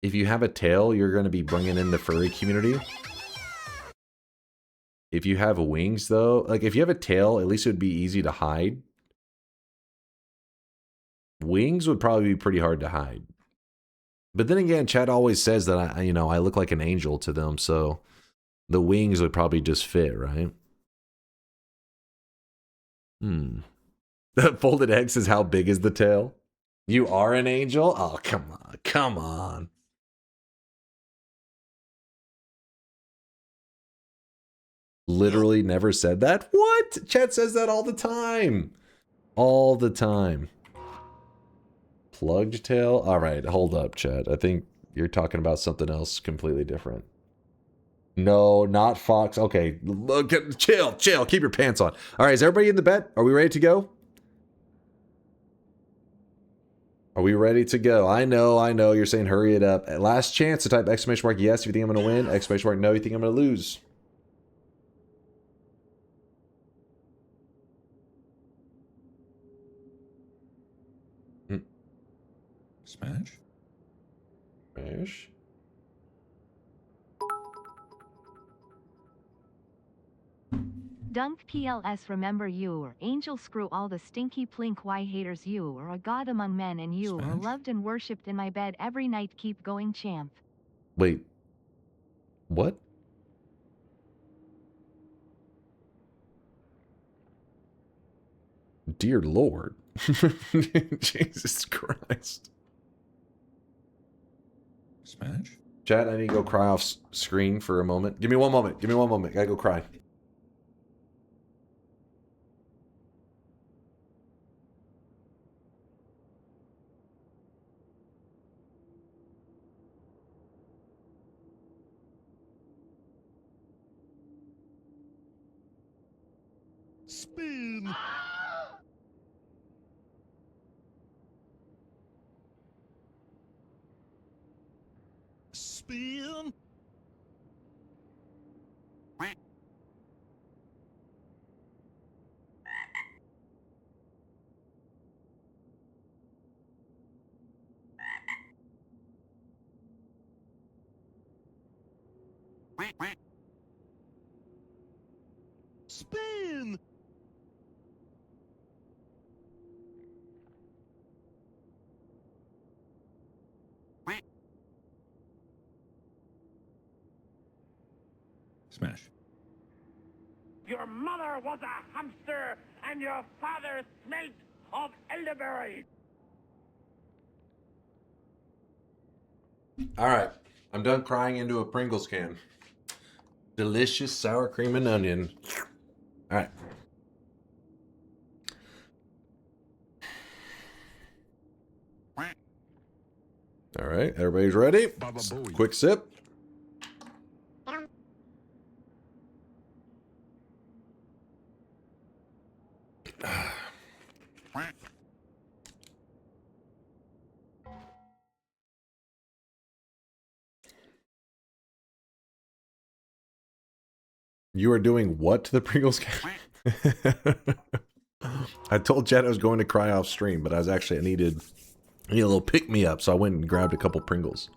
if you have a tail, you're going to be bringing in the furry community. If you have wings, though, like if you have a tail, at least it would be easy to hide. Wings would probably be pretty hard to hide. But then again, Chad always says that I look like an angel to them, so the wings would probably just fit, right? The folded egg says, how big is the tail? You are an angel? Oh, come on. Come on. Literally never said that? What? Chat says that all the time. All the time. Plugged tail? All right, hold up, Chat. I think you're talking about something else completely different. No, not Fox. Okay, look, chill. Keep your pants on. All right, is everybody in the bed? Are we ready to go? Are we ready to go? I know. You're saying hurry it up. Last chance to type !yes if you think I'm going to win. !No, you think I'm going to lose. Smash? Smash? Dunk PLS remember you or angel screw all the stinky plink why haters you or a god among men and you or loved and worshipped in my bed every night keep going champ. Wait. What? Dear Lord. Jesus Christ. Smash? Chat, I need to go cry off screen for a moment. Give me one moment. Gotta go cry. Spin! Spin! Spin! Smash. Your mother was a hamster, and your father smelt of elderberry. All right. I'm done crying into a Pringles can. Delicious sour cream and onion. All right. All right. Everybody's ready? Quick sip. You are doing what to the Pringles can? I told Chad I was going to cry off stream, but I needed a little pick-me-up, so I went and grabbed a couple Pringles.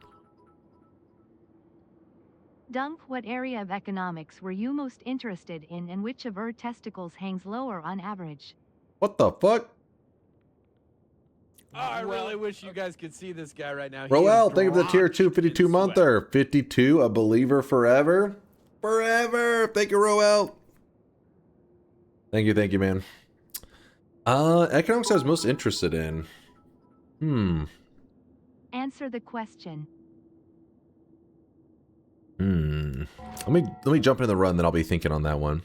Dunk, what area of economics were you most interested in and which of your testicles hangs lower on average? What the fuck? Oh, I really wish you guys could see this guy right now. Roel, thank you for the tier 2 52 monther. 52, a believer forever. Forever. Thank you, Roel. Thank you, man. Economics I was most interested in. Answer the question. Let me jump into the run, then I'll be thinking on that one.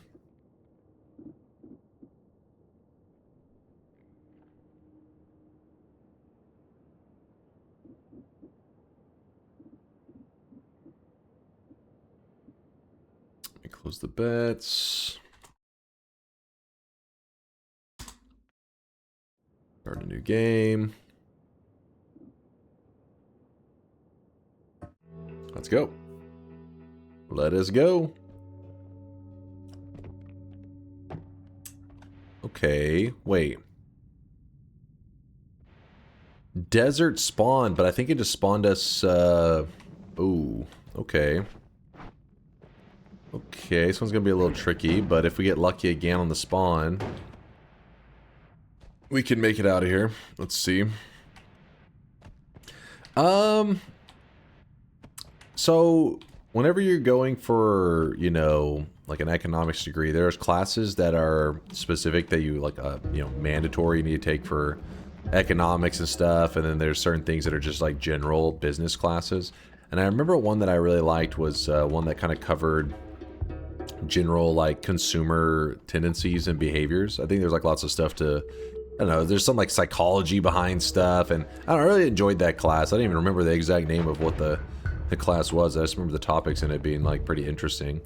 Let me close the bets. Start a new game. Let's go. Let us go. Okay, wait. Desert spawned, but I think it just spawned us, ooh, okay. Okay, this one's gonna be a little tricky, but if we get lucky again on the spawn, we can make it out of here. Let's see. So whenever you're going for, you know, like an economics degree, there's classes that are specific that you like, you know, mandatory you need to take for economics and stuff, and then there's certain things that are just like general business classes. And I remember one that I really liked was one that kind of covered general like consumer tendencies and behaviors. I think there's like lots of stuff to, I don't know, there's some like psychology behind stuff, and I really enjoyed that class. I didn't even remember the exact name of what the class was. I just remember the topics in it being like pretty interesting.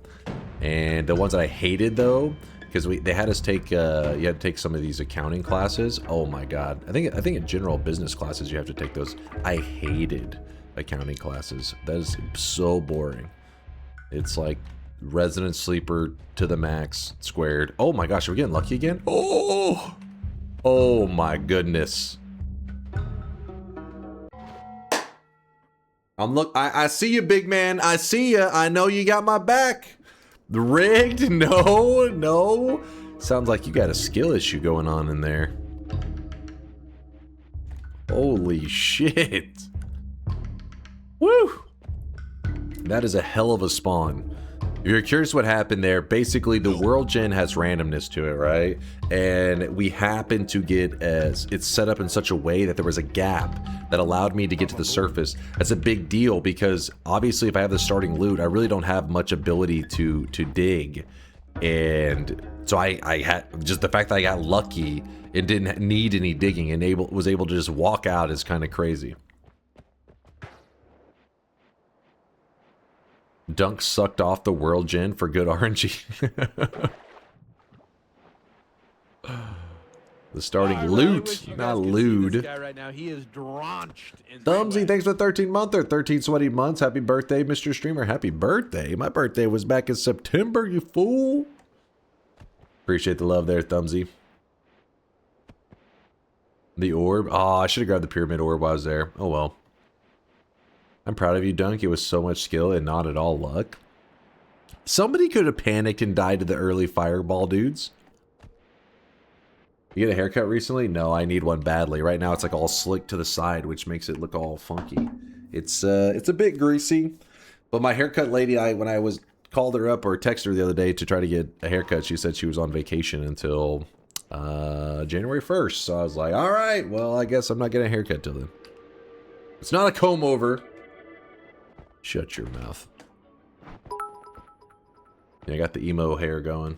And the ones that I hated though, because they had us take you had to take some of these accounting classes. Oh my god. I think in general business classes you have to take those. I hated accounting classes. That is so boring. It's like resident sleeper to the max squared. Oh my gosh, are we getting lucky again? Oh my goodness. I see you, big man. I see you. I know you got my back. Rigged? No. Sounds like you got a skill issue going on in there. Holy shit. Woo! That is a hell of a spawn. If you're curious what happened there, basically the world gen has randomness to it, right? And we happened to get it's set up in such a way that there was a gap that allowed me to get to the surface. That's a big deal because obviously if I have the starting loot, I really don't have much ability to dig. And so I had just the fact that I got lucky and didn't need any digging and was able to just walk out is kind of crazy. Dunk sucked off the world gen for good RNG. The starting loot, not lewd. This guy right now, he is drenched in Thumbsy, thanks for the 13 monther, 13 sweaty months. Happy birthday, Mr. Streamer. Happy birthday. My birthday was back in September, you fool. Appreciate the love there, Thumbsy. The orb. Oh, I should have grabbed the pyramid orb while I was there. Oh well. I'm proud of you, Dunk. It was so much skill and not at all luck. Somebody could have panicked and died to the early fireball dudes. You get a haircut recently? No, I need one badly. Right now it's like all slick to the side, which makes it look all funky. It's a bit greasy. But my haircut lady, when I called her up or texted her the other day to try to get a haircut, she said she was on vacation until January 1st. So I was like, all right, well, I guess I'm not getting a haircut till then. It's not a comb over. Shut your mouth. Yeah, I got the emo hair going.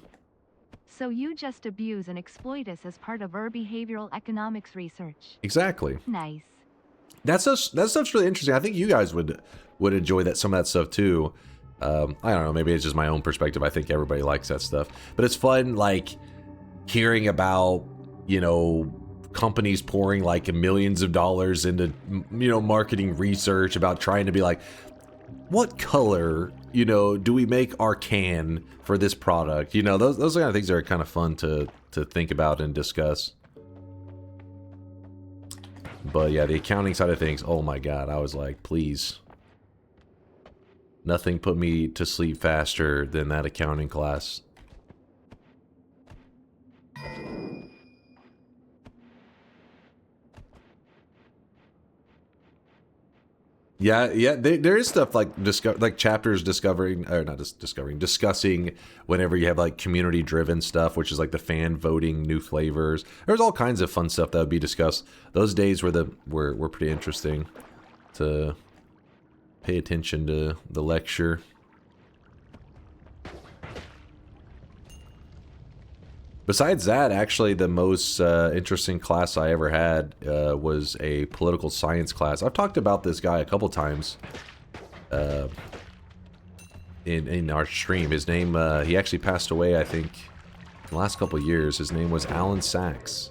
So you just abuse and exploit us as part of our behavioral economics research. Exactly. Nice. That stuff's really interesting. I think you guys would enjoy some of that stuff too. I don't know, maybe it's just my own perspective. I think everybody likes that stuff. But it's fun, like, hearing about, you know, companies pouring like millions of dollars into, you know, marketing research about trying to be like, what color, you know, do we make our can for this product? You know, those are the kind of things that are kind of fun to think about and discuss. But yeah, the accounting side of things, oh my god, I was like, please. Nothing put me to sleep faster than that accounting class. Yeah, there is stuff like chapters discovering, or not just discovering, discussing whenever you have like community-driven stuff, which is like the fan voting new flavors. There's all kinds of fun stuff that would be discussed. Those days were pretty interesting to pay attention to the lecture. Besides that, actually, the most interesting class I ever had was a political science class. I've talked about this guy a couple times in our stream. His name, he actually passed away, I think, in the last couple years. His name was Alan Sachs.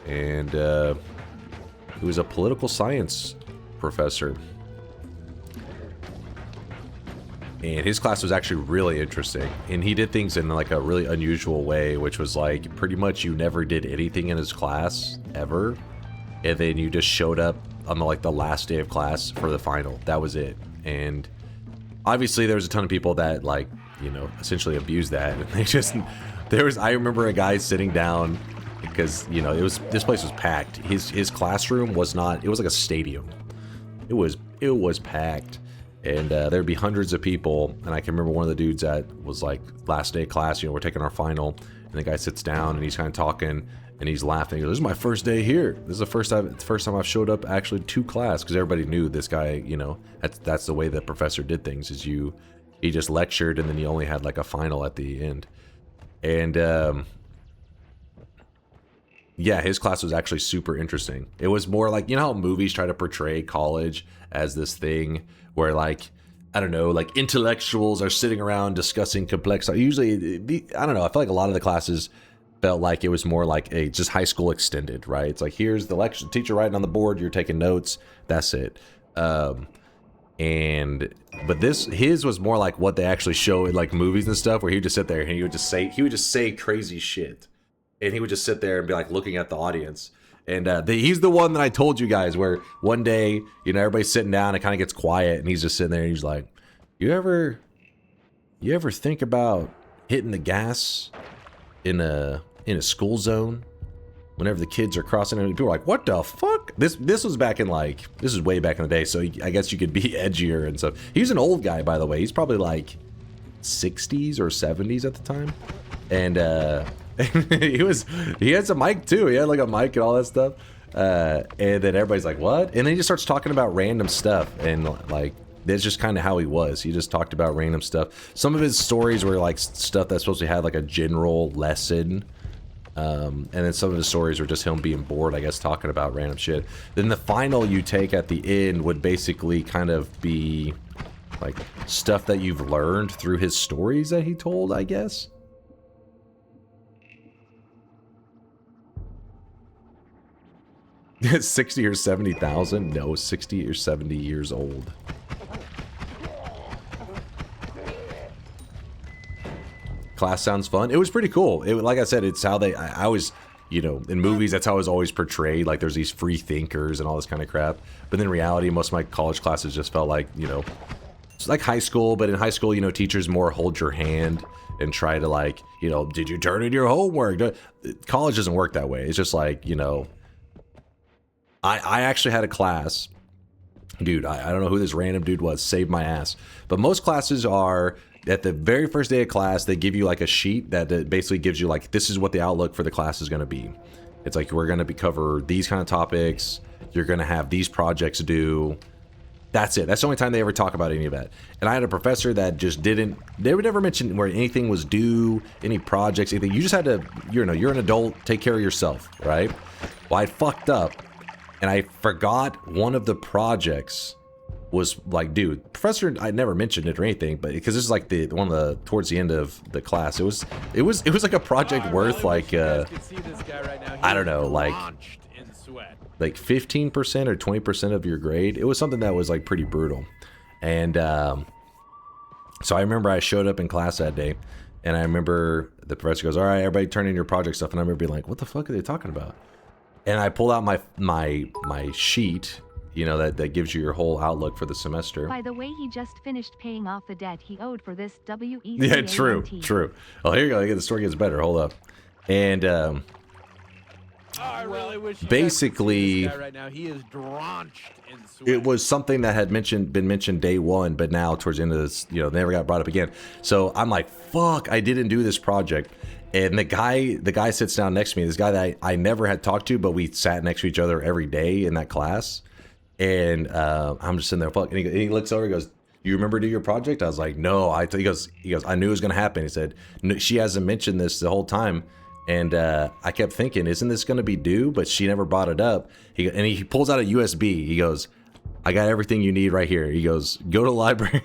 And he was a political science professor. And his class was actually really interesting. And he did things in like a really unusual way, which was like pretty much you never did anything in his class ever. And then you just showed up on the last day of class for the final. That was it. And obviously there was a ton of people that like, you know, essentially abused that. And they just, I remember a guy sitting down because, you know, this place was packed. His classroom was not, it was like a stadium. It was packed. And there'd be hundreds of people, and I can remember one of the dudes that was like, last day of class, you know, we're taking our final, and the guy sits down, and he's kind of talking, and he's laughing. He goes, "This is my first day here. This is the first time I've showed up actually to class," because everybody knew this guy, you know, that's the way the professor did things, is he just lectured, and then he only had like a final at the end. And yeah, his class was actually super interesting. It was more like, you know how movies try to portray college as this thing where, like, I don't know, like intellectuals are sitting around discussing complex. Usually, I don't know, I feel like a lot of the classes felt like it was more like a just high school extended, right? It's like, here's the lecture, teacher writing on the board, you're taking notes, that's it. But his was more like what they actually show in like movies and stuff, where he would just sit there and he would just say crazy shit, and he would just sit there and be like looking at the audience. And he's the one that I told you guys, where one day, you know, everybody's sitting down, it kind of gets quiet, and he's just sitting there, and he's like, you ever think about hitting the gas in a school zone whenever the kids are crossing, and people are like, what the fuck? This was back in like, this is way back in the day, so I guess you could be edgier and stuff. He's an old guy, by the way. He's probably like 60s or 70s at the time. And he had some mic too. He had like a mic and all that stuff. And then everybody's like, what? And then he just starts talking about random stuff, and like, that's just kind of how he was. He just talked about random stuff. Some of his stories were like stuff that's supposed to have like a general lesson. And then some of his stories were just him being bored, I guess, talking about random shit. Then the final you take at the end would basically kind of be like stuff that you've learned through his stories that he told, I guess. It's 60 or 70,000? No, 60 or 70 years old. Class sounds fun. It was pretty cool. Like I said, it's how I was, you know, in movies, that's how it was always portrayed. Like, there's these free thinkers and all this kind of crap. But in reality, most of my college classes just felt like, you know, it's like high school. But in high school, you know, teachers more hold your hand and try to, like, you know, did you turn in your homework? College doesn't work that way. It's just like, you know, I actually had a class, dude, I don't know who this random dude was, saved my ass. But most classes are, at the very first day of class, they give you like a sheet that basically gives you like, this is what the outlook for the class is going to be. It's like, we're going to cover these kind of topics, you're going to have these projects due, That's it. That's the only time they ever talk about any of that. And I had a professor that just didn't, they would never mention where anything was due, any projects, anything. You just had to, you know, you're an adult, take care of yourself, right? Well, I fucked up and I forgot one of the projects was like, dude, professor, I never mentioned it or anything, but because this is like the one of the, towards the end of the class, it was like a project worth like, I don't know, like 15% or 20% of your grade. It was something that was like pretty brutal. And so I remember I showed up in class that day and I remember the professor goes, all right, everybody turn in your project stuff. And I remember being like, what the fuck are they talking about? And I pulled out my sheet, you know, that gives you your whole outlook for the semester. By the way, he just finished paying off the debt he owed for this WECANT. Yeah, true. Oh, here you go. The story gets better. Hold up. And I really wish basically, this guy right now. He is drenched in sweat. it was something that had been mentioned day one, but now towards the end of this, you know, never got brought up again. So I'm like, fuck, I didn't do this project. And the guy sits down next to me. This guy that I never had talked to, but we sat next to each other every day in that class. And I'm just sitting there, fuck. And he looks over, he goes, you remember do your project? I was like, no. He goes, I knew it was gonna happen. He said, no, she hasn't mentioned this the whole time. And I kept thinking, isn't this gonna be due? But she never brought it up. He pulls out a USB. He goes, I got everything you need right here. He goes, go to the library,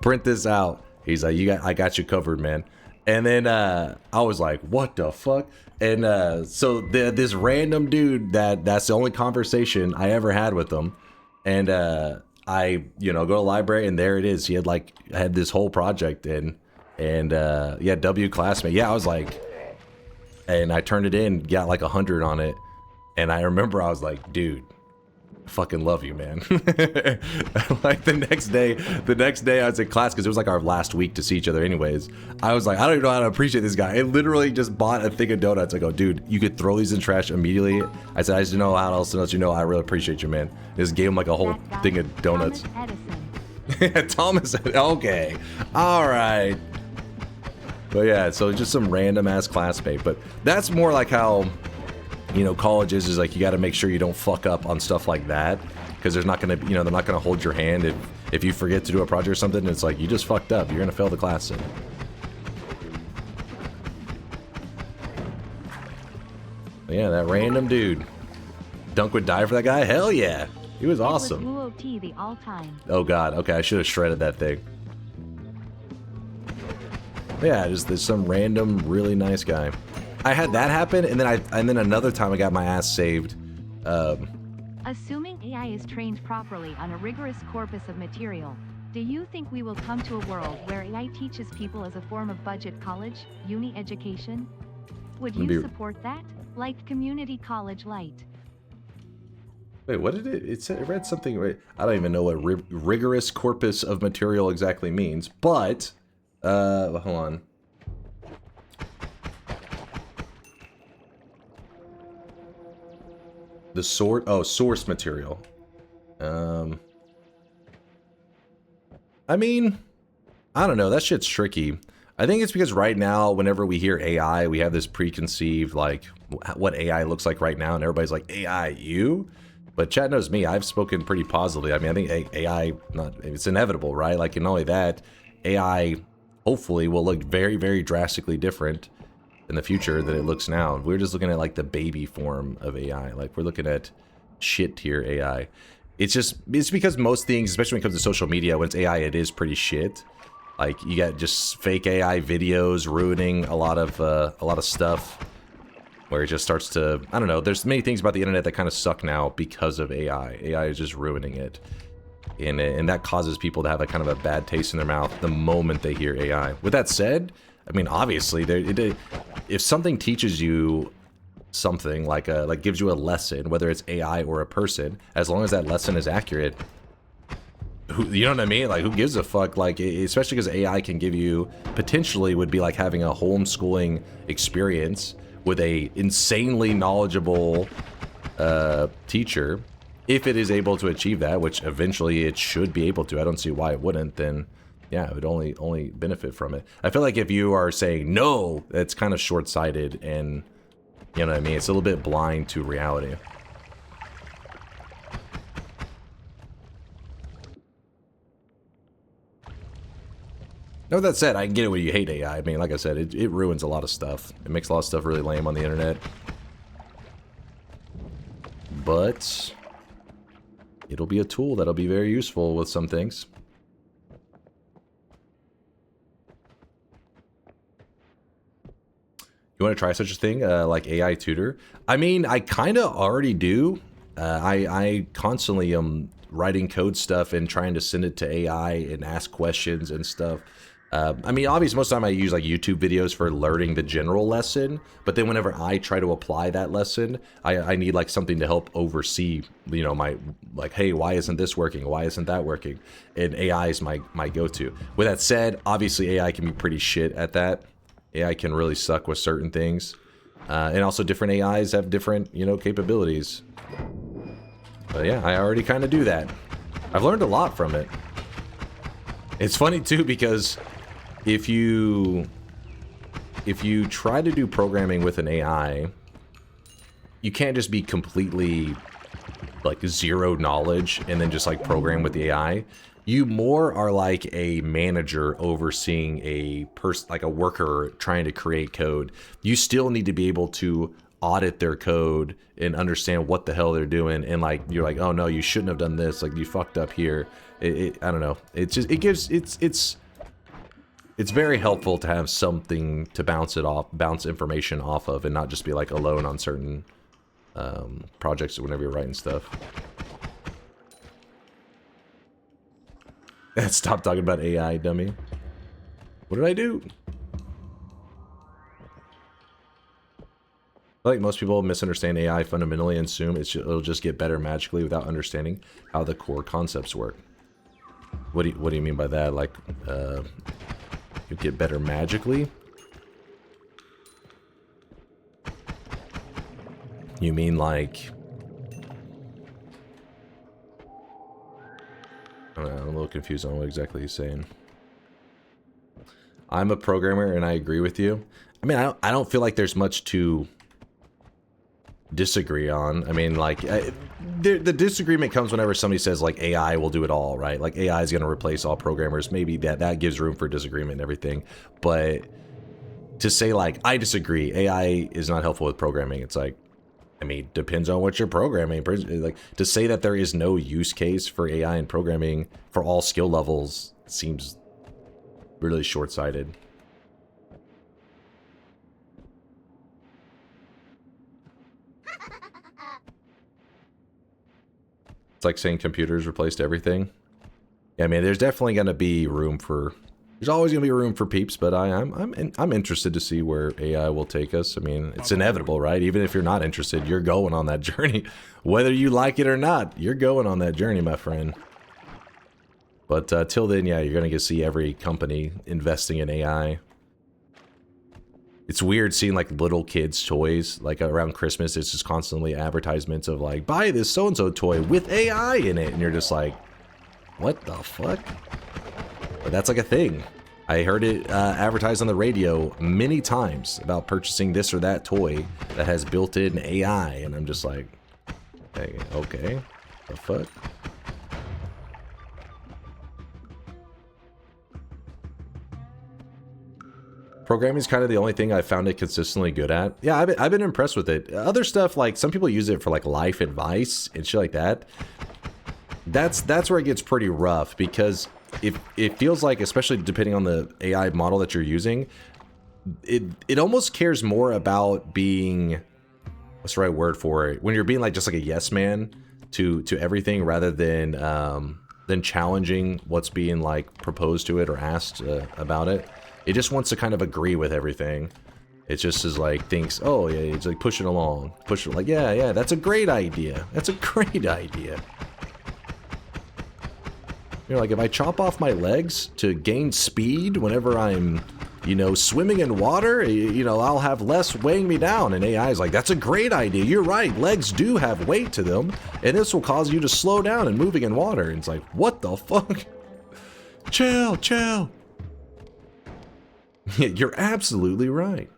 print this out. He's like, I got you covered, man. And then I was like, what the fuck? And so this random dude that's the only conversation I ever had with him. And I, you know, go to the library and there it is. He had this whole project and yeah, W classmate. Yeah, I was like, and I turned it in, got like 100 on it. And I remember I was like, dude, I fucking love you, man. Like the next day I was in class because it was like our last week to see each other anyways. I was like, I don't even know how to appreciate this guy. I literally just bought a thing of donuts. I go, dude, you could throw these in trash immediately. I said, I just know how else to let you know I really appreciate you, man. Just gave him like a whole thing of donuts. Thomas, okay. All right. But yeah, so just some random ass classmate. But that's more like how, you know, college is like you got to make sure you don't fuck up on stuff like that because there's not gonna, you know, they're not gonna hold your hand if you forget to do a project or something. It's like you just fucked up. You're gonna fail the class. But yeah, that random dude. Dunk would die for that guy. Hell yeah, he was awesome. It was WOT the all-time. Oh god. Okay, I should have shredded that thing. Yeah, just there's some random really nice guy. I had that happen, and then another time I got my ass saved. Assuming AI is trained properly on a rigorous corpus of material, do you think we will come to a world where AI teaches people as a form of budget college, uni education? Would you support that? Like community college light? Wait, what did it said? It read something. Right? I don't even know what rigorous corpus of material exactly means, but hold on. The source material. I mean, I don't know. That shit's tricky. I think it's because right now, whenever we hear AI, we have this preconceived, like, what AI looks like right now, and everybody's like, AI, you? But chat knows me, I've spoken pretty positively. I mean, I think AI, it's inevitable, right? Like, and not only that, AI, hopefully, will look very, very drastically different in the future than it looks now. We're just looking at like the baby form of AI. Like we're looking at shit tier AI. It's because most things, especially when it comes to social media, when it's AI, it is pretty shit. Like you got just fake AI videos ruining a lot of stuff where it just starts to, I don't know, there's many things about the internet that kind of suck now because of AI. AI is just ruining it. And that causes people to have a kind of a bad taste in their mouth the moment they hear AI. With that said, I mean, obviously, if something teaches you something, like gives you a lesson, whether it's AI or a person, as long as that lesson is accurate, you know what I mean? Like, who gives a fuck? Like, especially because AI can give you, potentially would be like having a homeschooling experience with a insanely knowledgeable teacher. If it is able to achieve that, which eventually it should be able to, I don't see why it wouldn't, then yeah, it would only benefit from it. I feel like if you are saying no, that's kind of short-sighted and, you know what I mean? It's a little bit blind to reality. Now, with that said, I get it when you hate AI. I mean, like I said, it ruins a lot of stuff. It makes a lot of stuff really lame on the internet. But it'll be a tool that'll be very useful with some things. You want to try such a thing, like AI tutor? I mean, I kind of already do. I constantly am writing code stuff and trying to send it to AI and ask questions and stuff. I mean, obviously, most of the time I use like YouTube videos for learning the general lesson. But then whenever I try to apply that lesson, I need like something to help oversee, you know, my like, hey, why isn't this working? Why isn't that working? And AI is my go-to. With that said, obviously AI can be pretty shit at that. AI can really suck with certain things. And also different AIs have different, you know, capabilities. But yeah, I already kind of do that. I've learned a lot from it. It's funny too because if you try to do programming with an AI, you can't just be completely like zero knowledge and then just like program with the AI. You more are like a manager overseeing a person, like a worker trying to create code. You still need to be able to audit their code and understand what the hell they're doing. And like, you're like, oh no, you shouldn't have done this. Like you fucked up here. I don't know. It's just, it's very helpful to have something to bounce information off of and not just be like alone on certain projects whenever you're writing stuff. Stop talking about AI, dummy. What did I do? I think most people misunderstand AI fundamentally and assume it'll just get better magically without understanding how the core concepts work. What do you mean by that? Like, you get better magically? You mean like... I'm a little confused on what exactly he's saying. I'm a programmer and I agree with you. I mean, I don't feel like there's much to disagree on. I mean, like, the disagreement comes whenever somebody says, like, AI will do it all, right? Like, AI is going to replace all programmers. Maybe that gives room for disagreement and everything. But to say, like, I disagree, AI is not helpful with programming, it's like, I mean, depends on what you're programming. Like, to say that there is no use case for AI in programming for all skill levels seems really short-sighted. It's like saying computers replaced everything. Yeah, I mean, there's definitely going to be room for... There's always going to be room for peeps, but I'm interested to see where AI will take us. I mean, it's inevitable, right? Even if you're not interested, you're going on that journey. Whether you like it or not, you're going on that journey, my friend. But till then, yeah, you're going to get to see every company investing in AI. It's weird seeing like little kids' toys, like around Christmas, it's just constantly advertisements of like, buy this so-and-so toy with AI in it. And you're just like, what the fuck? But that's like a thing. I heard it advertised on the radio many times about purchasing this or that toy that has built-in AI. And I'm just like, hey, okay, the fuck? Programming is kind of the only thing I've found it consistently good at. Yeah, I've been impressed with it. Other stuff, like, some people use it for, like, life advice and shit like that. That's where it gets pretty rough, because it feels like, especially depending on the AI model that you're using, it almost cares more about being, what's the right word for it? When you're being, like, just like a yes man to everything, rather than challenging what's being, like, proposed to it or asked about it. It just wants to kind of agree with everything. It just is like, thinks, oh yeah, it's like push it along. Push it, like, yeah, that's a great idea. That's a great idea. You're like, if I chop off my legs to gain speed whenever I'm, you know, swimming in water, you know, I'll have less weighing me down. And AI is like, that's a great idea. You're right. Legs do have weight to them. And this will cause you to slow down in moving in water. And it's like, what the fuck? Chill. You're absolutely right.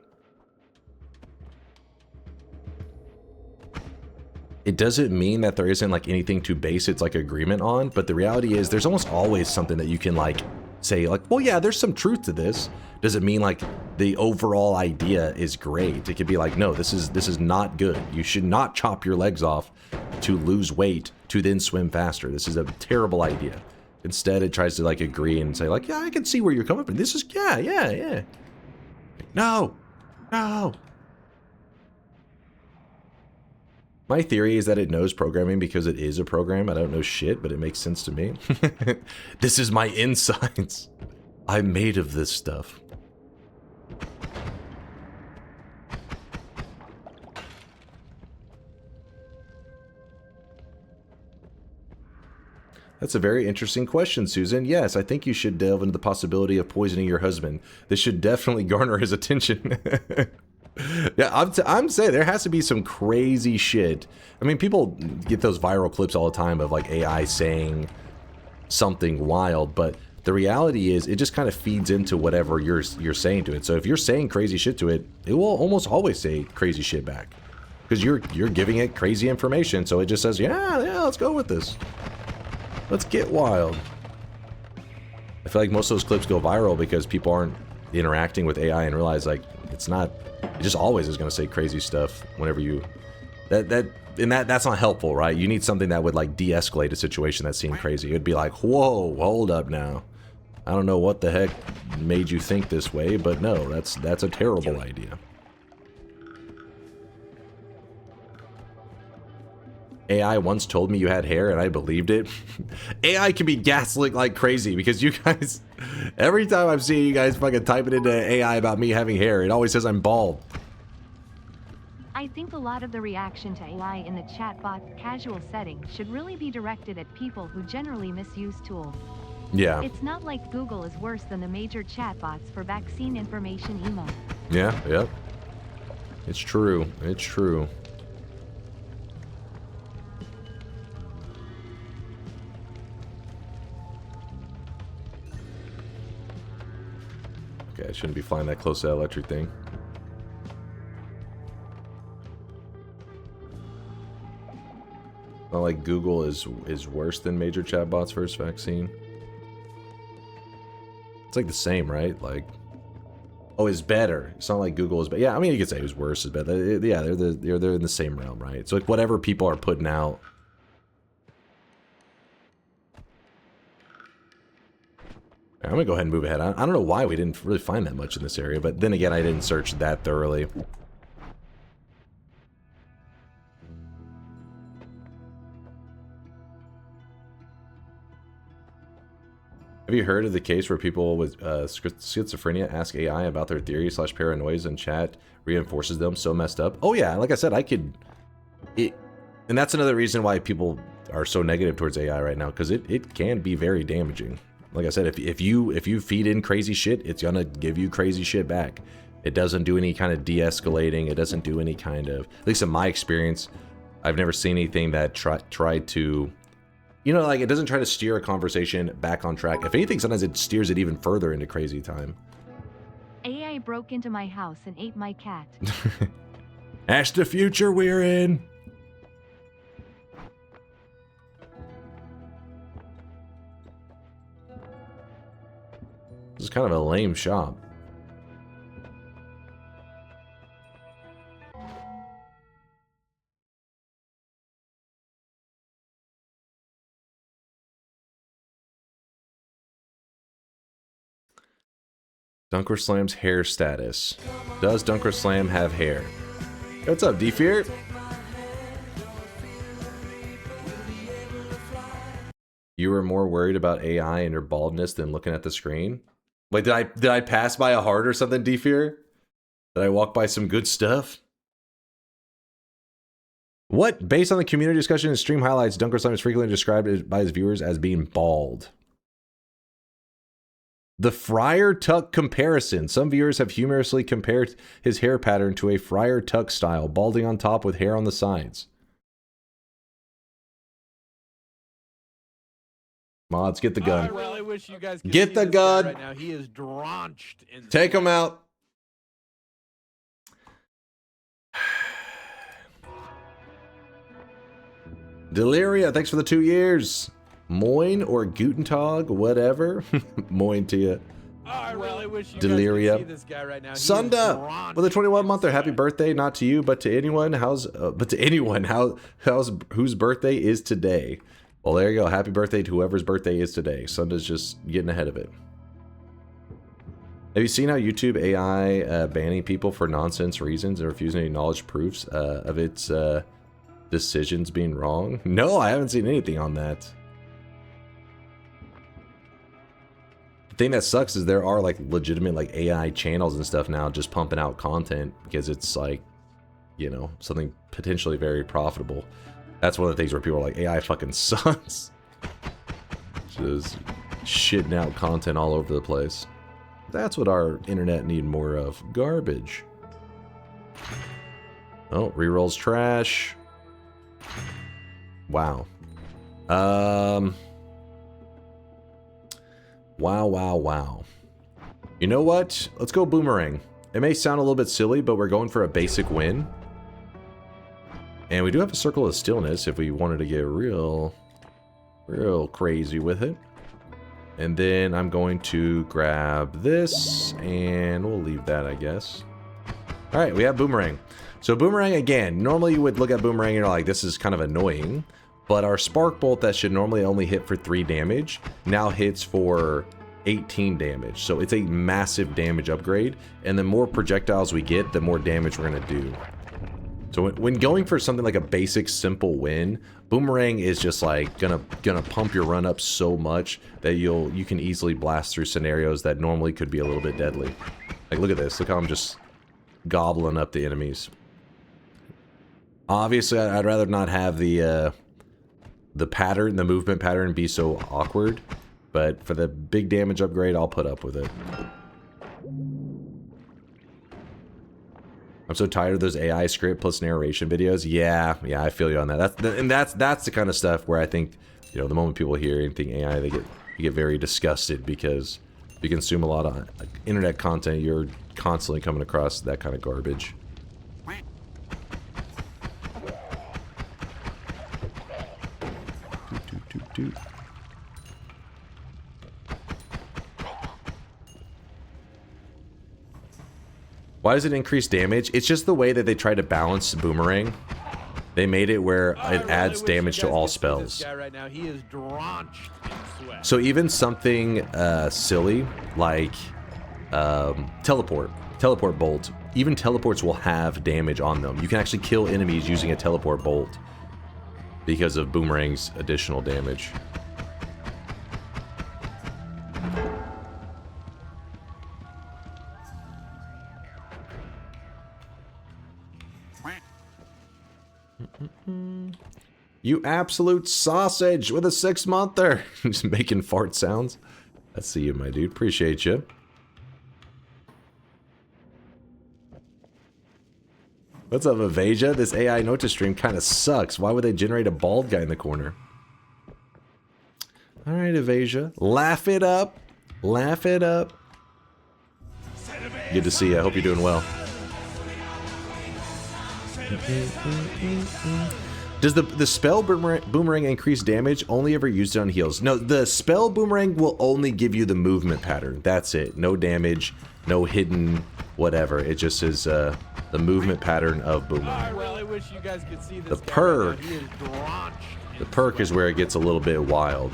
It doesn't mean that there isn't like anything to base its like agreement on, but the reality is there's almost always something that you can like say like, well, yeah, there's some truth to this. Does it mean like the overall idea is great? It could be like, no, this is not good. You should not chop your legs off to lose weight to then swim faster. This is a terrible idea. Instead, it tries to like agree and say like, yeah, I can see where you're coming from. This is, yeah. No. My theory is that it knows programming because it is a program. I don't know shit, but it makes sense to me. This is my insides. I'm made of this stuff. That's a very interesting question, Susan. Yes, I think you should delve into the possibility of poisoning your husband. This should definitely garner his attention. Yeah, I'm saying there has to be some crazy shit. I mean, people get those viral clips all the time of like AI saying something wild, but the reality is it just kind of feeds into whatever you're saying to it. So if you're saying crazy shit to it, it will almost always say crazy shit back because you're giving it crazy information. So it just says, yeah, let's go with this. Let's get wild. I feel like most of those clips go viral because people aren't interacting with AI and realize like it's not. It just always is going to say crazy stuff whenever you. That's not helpful, right? You need something that would like de-escalate a situation that seemed crazy. It'd be like, whoa, hold up now. I don't know what the heck made you think this way, but no, that's a terrible idea. AI once told me you had hair and I believed it. AI can be gaslit like crazy because you guys, every time I'm seeing you guys fucking type it into AI about me having hair, it always says I'm bald. I think a lot of the reaction to AI in the chatbot casual setting should really be directed at people who generally misuse tools. Yeah. It's not like Google is worse than the major chatbots for vaccine information email. Yeah, yep. It's true. It's true. Okay, I shouldn't be flying that close to that electric thing. Not like Google is worse than major chatbots versus vaccine. It's like the same, right? Like, oh, it's better. It's not like Google is better. Yeah, I mean, you could say it was worse is better. Yeah, they're in the same realm, right? So like whatever people are putting out. I'm gonna go ahead and move ahead. I don't know why we didn't really find that much in this area, but then again, I didn't search that thoroughly. Have you heard of the case where people with schizophrenia ask AI about their theories / paranoias and chat reinforces them? So messed up. Oh yeah, like I said, and that's another reason why people are so negative towards AI right now, because it can be very damaging. Like I said, if you feed in crazy shit, it's gonna give you crazy shit back. It doesn't do any kind of de-escalating. It doesn't do any kind of, at least in my experience, I've never seen anything that tried to, you know, like it doesn't try to steer a conversation back on track. If anything, sometimes it steers it even further into crazy time. AI broke into my house and ate my cat. That's the future we're in. This is kind of a lame shop. DunkOrSlam's hair status. Does DunkOrSlam have hair? What's up, D-Fear? You were more worried about AI and your baldness than looking at the screen? Wait, did I pass by a heart or something, D-Fear? Did I walk by some good stuff? What? Based on the community discussion and stream highlights, DunkOrSlam is frequently described by his viewers as being bald. The Friar Tuck comparison. Some viewers have humorously compared his hair pattern to a Friar Tuck style, balding on top with hair on the sides. Mods, get the gun. I really wish you guys could get see the this gun guy right now. He is drenched in Take him out. Deliria, thanks for the 2 years. Moin or Guten Tag, whatever. Moin to you. I really wish you Deliria. guys could see this guy right now. Sunda with a 21-monther. Happy birthday, not to you, but to anyone. How's whose birthday is today? Well, there you go. Happy birthday to whoever's birthday is today. Sunda's just getting ahead of it. Have you seen how YouTube AI banning people for nonsense reasons and refusing to acknowledge proofs of its decisions being wrong? No, I haven't seen anything on that. The thing that sucks is there are like legitimate like AI channels and stuff now just pumping out content because it's like, you know, something potentially very profitable. That's one of the things where people are like, AI fucking sucks. Just shitting out content all over the place. That's what our internet need more of. Garbage. Oh, rerolls trash. Wow. Wow. You know what? Let's go boomerang. It may sound a little bit silly, but we're going for a basic win. And we do have a circle of stillness if we wanted to get real crazy with it. And then I'm going to grab this, and we'll leave that, I guess. All right, we have boomerang. So boomerang, again, normally you would look at boomerang and you're like, this is kind of annoying. But our spark bolt that should normally only hit for 3 damage now hits for 18 damage. So it's a massive damage upgrade. And the more projectiles we get, the more damage we're going to do. So when going for something like a basic simple win, boomerang is just like gonna pump your run up so much that you can easily blast through scenarios that normally could be a little bit deadly. Like look at this, look how I'm just gobbling up the enemies. Obviously I'd rather not have the pattern, the movement pattern be so awkward, but for the big damage upgrade I'll put up with it. I'm so tired of those AI script plus narration videos. Yeah, I feel you on that. That's the kind of stuff where I think, you know, the moment people hear anything AI, they get very disgusted because if you consume a lot of internet content, you're constantly coming across that kind of garbage. Doot. Why does it increase damage? It's just the way that they try to balance boomerang. They made it where it adds damage to all spells. Right now. He is drenched in sweat. So even something silly like teleport bolt, even teleports will have damage on them. You can actually kill enemies using a teleport bolt because of boomerang's additional damage. You absolute sausage with a 6-monther. Just making fart sounds. I see you, my dude. Appreciate you. What's up, Avasia? This AI Noita stream kind of sucks. Why would they generate a bald guy in the corner? Alright, Avasia. Laugh it up. Laugh it up. Good to see you. I hope you're doing well. Does the spell boomerang increase damage? Only ever used it on heals. No, the spell boomerang will only give you the movement pattern. That's it. No damage, no hidden whatever. It just is the movement pattern of boomerang. I really wish you guys could see this. The perk. The perk is where it gets a little bit wild.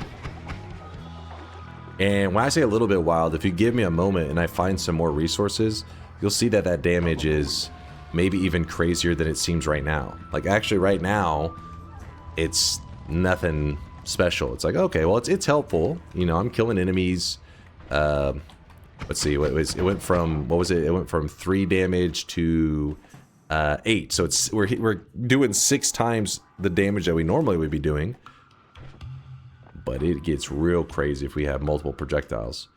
And when I say a little bit wild, if you give me a moment and I find some more resources, you'll see that that damage is maybe even crazier than it seems right now. Like actually right now, it's nothing special. It's like, okay, well it's helpful. You know, I'm killing enemies. Let's see, it went from, what was it? It went from 3 damage to 8. So it's we're doing 6 times the damage that we normally would be doing. But it gets real crazy if we have multiple projectiles.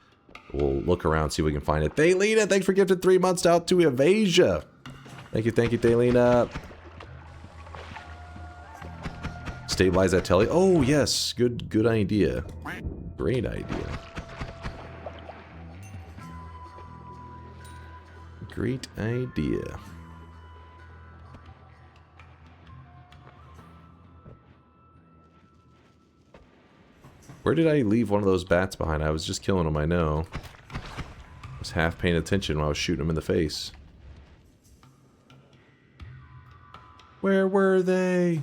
We'll look around, see if we can find it. Thaylena, thanks for gifting 3 months out to Avasia. Thank you, Thaylena. Stabilize that telly. Oh, yes. Good idea. Great idea. Great idea. Where did I leave one of those bats behind? I was just killing them, I know. I was half paying attention when I was shooting them in the face. Where were they?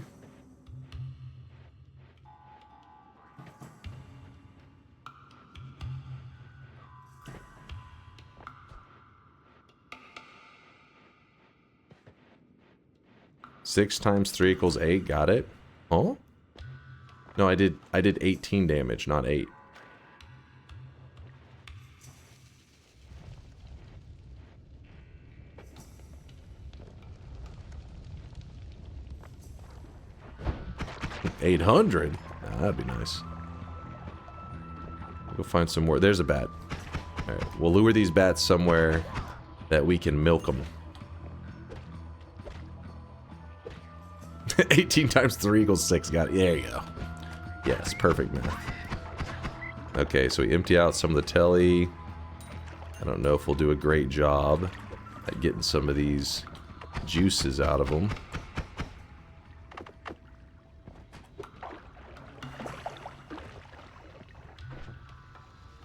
Six times 3 equals 8. Got it. Huh? No, I did 18 damage, not 8. $800? Nah, that'd be nice. Go find some more. There's a bat. Alright, we'll lure these bats somewhere that we can milk them. 18 times 3 equals 6. Got it. There you go. Yes, perfect math. Okay, so we empty out some of the telly. I don't know if we'll do a great job at getting some of these juices out of them.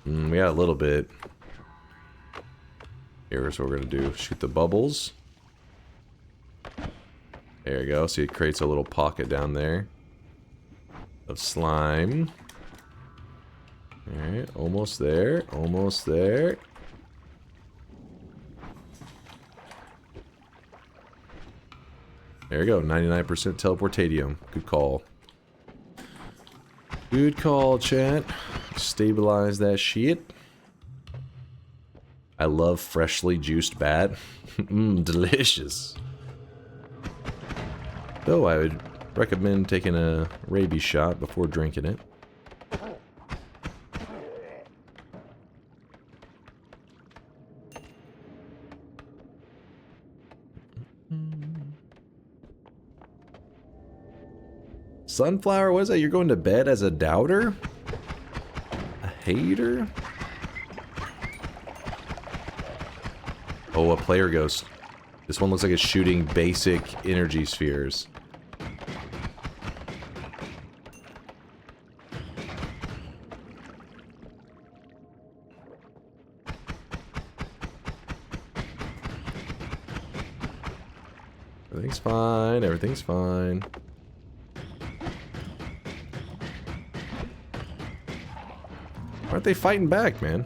We got a little bit. Here's what we're going to do. Shoot the bubbles. There you go. See, it creates a little pocket down there of slime. Alright, almost there. Almost there. There you go. 99% teleportadium. Good call. Good call, chat. Stabilize that shit. I love freshly juiced bat. Delicious. Though I would recommend taking a rabies shot before drinking it. Sunflower, what is that? You're going to bed as a doubter? A hater? Oh, a player ghost. This one looks like it's shooting basic energy spheres. Everything's fine, everything's fine. Why aren't they fighting back, man?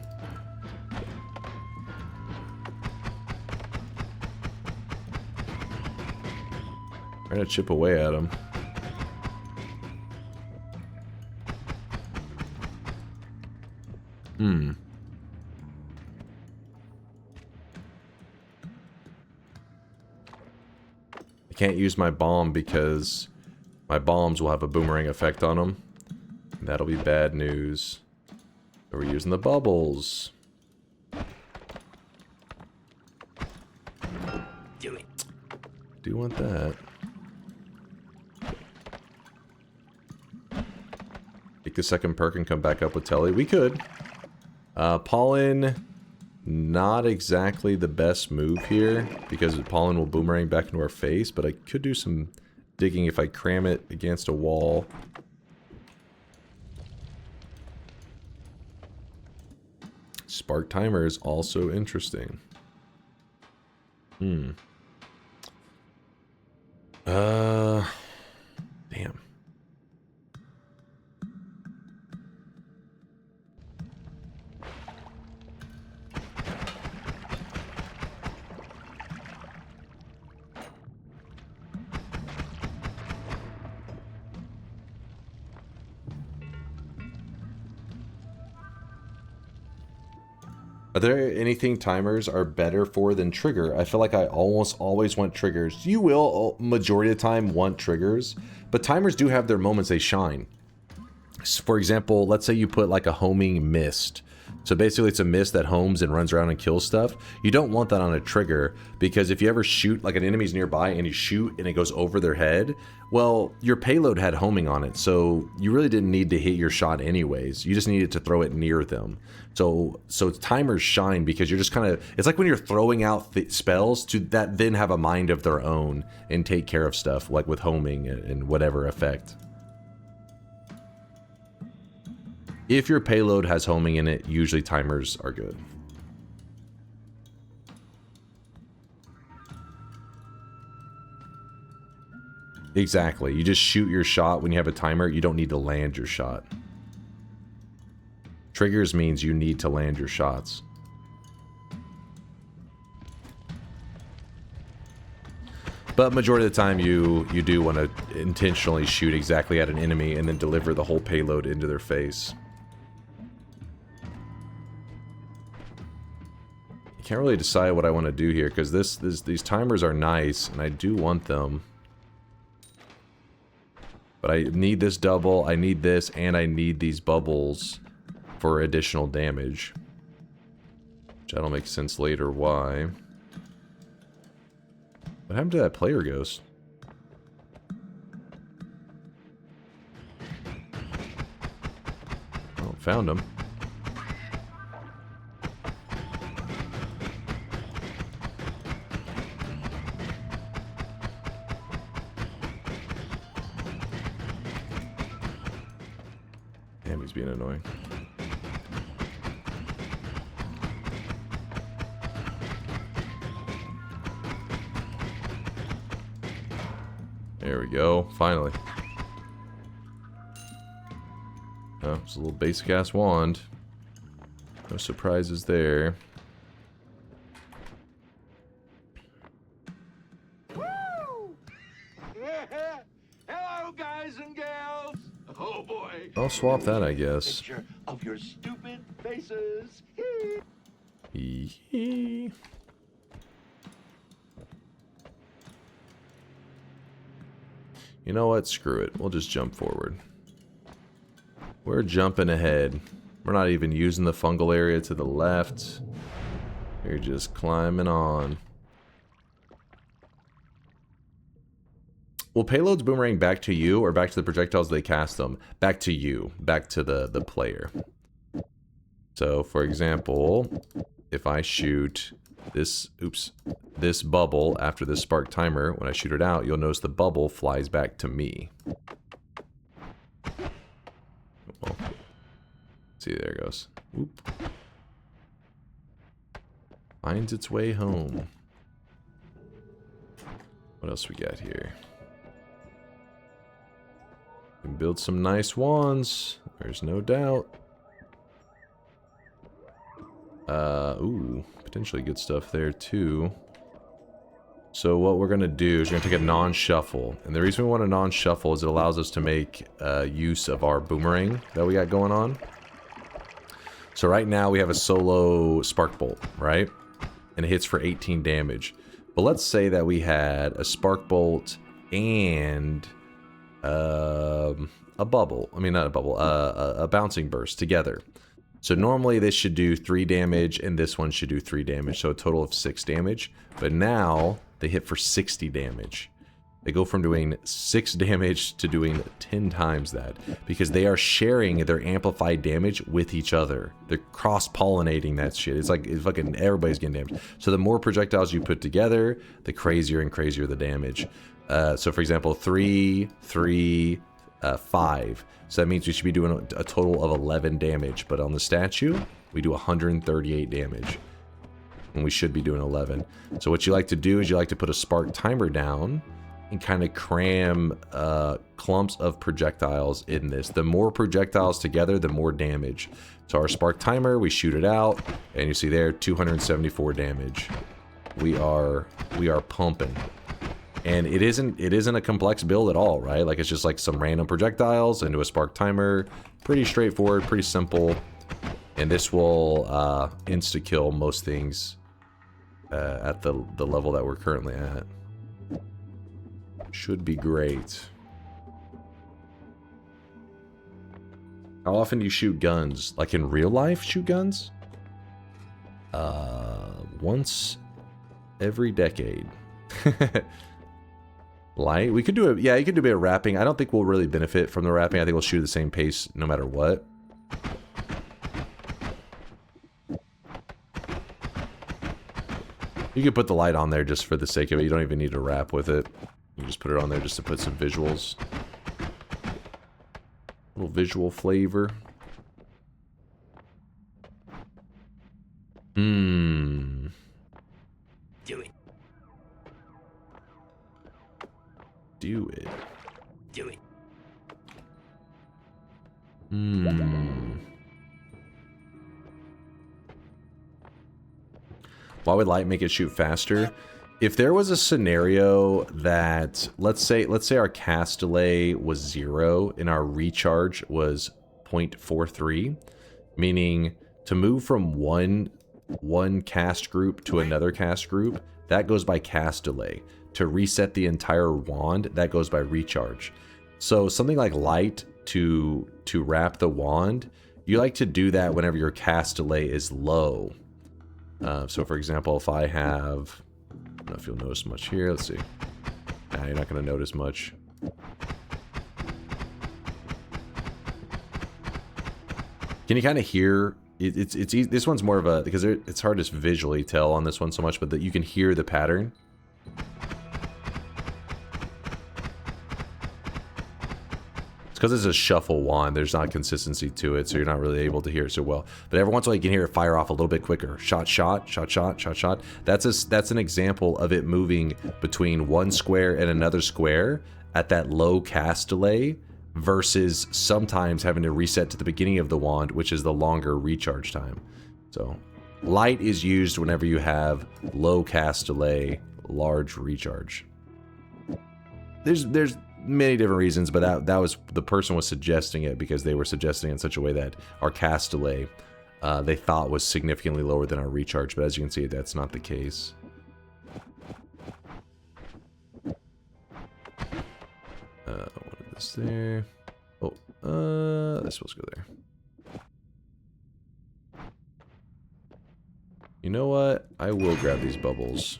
Trying to chip away at him. I can't use my bomb because my bombs will have a boomerang effect on them. That'll be bad news. So we're using the bubbles. Do it. Do want that. Take the second perk and come back up with Telly. We could. Pollen, not exactly the best move here because pollen will boomerang back into our face, but I could do some digging if I cram it against a wall. Spark timer is also interesting. Damn. Are there anything timers are better for than trigger? I feel like I almost always want triggers. You will, majority of the time, want triggers, but timers do have their moments they shine. So for example, let's say you put like a homing mist. So basically it's a mist that homes and runs around and kills stuff. You don't want that on a trigger, because if you ever shoot, like an enemy's nearby and you shoot and it goes over their head, well, your payload had homing on it, so you really didn't need to hit your shot anyways. You just needed to throw it near them. So timers shine because you're just kind of, it's like when you're throwing out spells to that then have a mind of their own and take care of stuff, like with homing and whatever effect. If your payload has homing in it, usually timers are good. Exactly. You just shoot your shot when you have a timer. You don't need to land your shot. Triggers means you need to land your shots. But majority of the time you do want to intentionally shoot exactly at an enemy and then deliver the whole payload into their face. I can't really decide what I want to do here because these timers are nice and I do want them. But I need this double, I need this, and I need these bubbles for additional damage. Which that'll make sense later why. What happened to that player ghost? Oh, found him. Damn, he's being annoying. There we go, finally. Oh, it's a little basic ass wand. No surprises there. Hello, guys and gals. Oh boy. I'll swap that, I guess. Picture of your stupid faces. Hee hee. You know what? Screw it. We'll just jump forward. We're jumping ahead. We're not even using the fungal area to the left. We're just climbing on. Will payloads boomerang back to you or back to the projectiles they cast them? Back to you. Back to the player. So, for example, if I shoot this, this bubble after this spark timer, when I shoot it out, you'll notice the bubble flies back to me. Well, see, there it goes. Whoop. Finds its way home. What else we got here? We can build some nice wands. There's no doubt. Ooh, potentially good stuff there too. So what we're gonna do is we're gonna take a non-shuffle, and the reason we want a non-shuffle is it allows us to make use of our boomerang that we got going on. So right now we have a solo spark bolt, right? And it hits for 18 damage. But let's say that we had a spark bolt and a bubble. I mean, not a bubble, a bouncing burst together. So normally this should do 3 damage and this one should do 3 damage, so a total of 6 damage. But now they hit for 60 damage. They go from doing 6 damage to doing 10 times that because they are sharing their amplified damage with each other. They're cross-pollinating that shit. It's like fucking everybody's getting damaged. So the more projectiles you put together, the crazier and crazier the damage. So for example, 3, 3, 5. So that means we should be doing a total of 11 damage. But on the statue, we do 138 damage. And we should be doing 11. So what you like to do is you like to put a spark timer down and kind of cram clumps of projectiles in this. The more projectiles together, the more damage. So our spark timer, we shoot it out, and you see there, 274 damage. We are pumping. And it isn't a complex build at all, right? Like it's just like some random projectiles into a spark timer. Pretty straightforward, pretty simple. And this will insta-kill most things at the level that we're currently at. Should be great. How often do you shoot guns? Like in real life, shoot guns? Once every decade. Light? We could do it. Yeah, you could do a bit of wrapping. I don't think we'll really benefit from the wrapping. I think we'll shoot at the same pace no matter what. You could put the light on there just for the sake of it. You don't even need to wrap with it. You just put it on there just to put some visuals. A little visual flavor. Hmm. Do it. Do it. Do it. Hmm. Why would light make it shoot faster? If there was a scenario that, let's say our cast delay was 0 and our recharge was 0.43, meaning to move from one cast group to another cast group, that goes by cast delay. To reset the entire wand, that goes by recharge. So something like light to wrap the wand, you like to do that whenever your cast delay is low. So for example, if I have, I don't know if you'll notice much here. Let's see. Nah, you're not going to notice much. Can you kind of hear? It's easy. This one's more of a, because it's hard to visually tell on this one so much, but that you can hear the pattern. It's because it's a shuffle wand. There's not consistency to it, so you're not really able to hear it so well. But every once in a while, you can hear it fire off a little bit quicker. Shot, shot, shot, shot, shot, shot. That's an example of it moving between one square and another square at that low cast delay, versus sometimes having to reset to the beginning of the wand, which is the longer recharge time. So light is used whenever you have low cast delay, large recharge. There's many different reasons, but that was, the person was suggesting it because they were suggesting it in such a way that our cast delay they thought was significantly lower than our recharge, but as you can see, that's not the case. What is this there? Oh, this supposed to go there. You know what? I will grab these bubbles.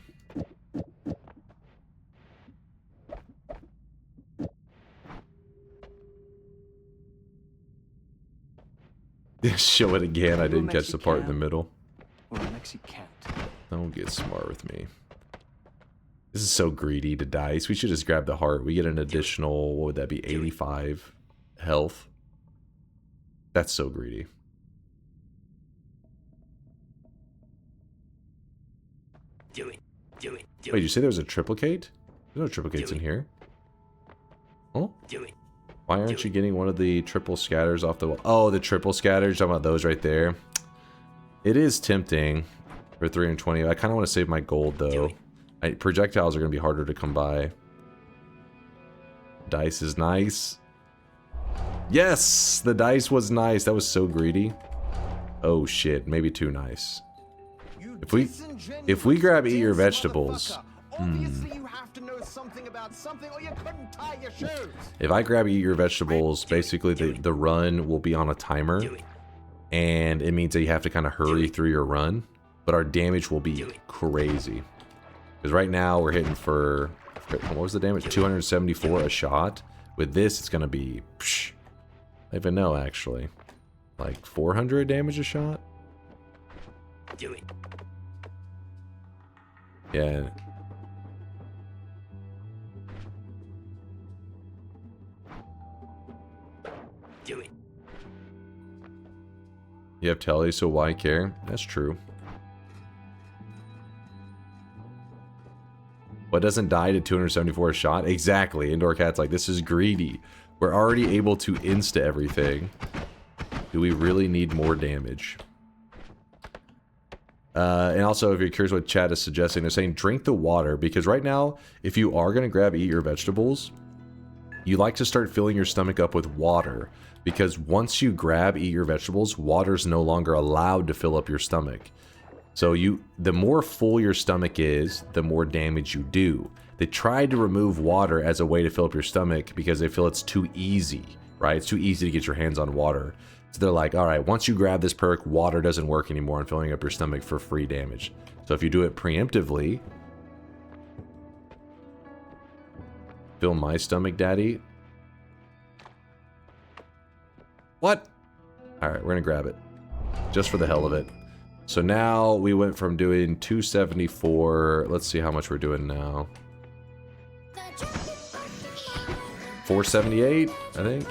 Show it again. I didn't catch the part in the middle. Don't get smart with me. This is so greedy to dice. We should just grab the heart. We get an additional, what would that be, 85 health. That's so greedy. Do it. Do it. Wait, did you say there was a triplicate? There's no triplicates in here. Oh? Do it. Why aren't you getting one of the triple scatters off the wall? Oh, the triple scatters. Talking about those right there. It is tempting for 320. I kind of want to save my gold, though. Projectiles are going to be harder to come by. Dice is nice. Yes! The dice was nice. That was so greedy. Oh, shit. Maybe too nice. If we grab eat your vegetables... If I grab eat your vegetables, basically the run will be on a timer, and it means that you have to kind of hurry through your run, but our damage will be crazy. Because right now we're hitting for, what was the damage? 274 a shot. With this, it's going to be, I don't even know actually, like 400 damage a shot? Do it. Yeah. Do it. You have telly, so why care? That's true. What doesn't die to 274 a shot? Exactly. Indoor Cat's like, this is greedy. We're already able to insta everything. Do we really need more damage? And also, if you're curious what chat is suggesting, they're saying drink the water, because right now, if you are going to grab eat your vegetables, you like to start filling your stomach up with water, because once you grab eat your vegetables, water's no longer allowed to fill up your stomach. So the more full your stomach is, the more damage you do. They tried to remove water as a way to fill up your stomach because they feel it's too easy, right? It's too easy to get your hands on water. So they're like, all right, once you grab this perk, water doesn't work anymore on filling up your stomach for free damage. So if you do it preemptively, fill my stomach, daddy. What? All right, we're gonna grab it just for the hell of it. So now we went from doing 274. Let's see how much we're doing now. 478, I think.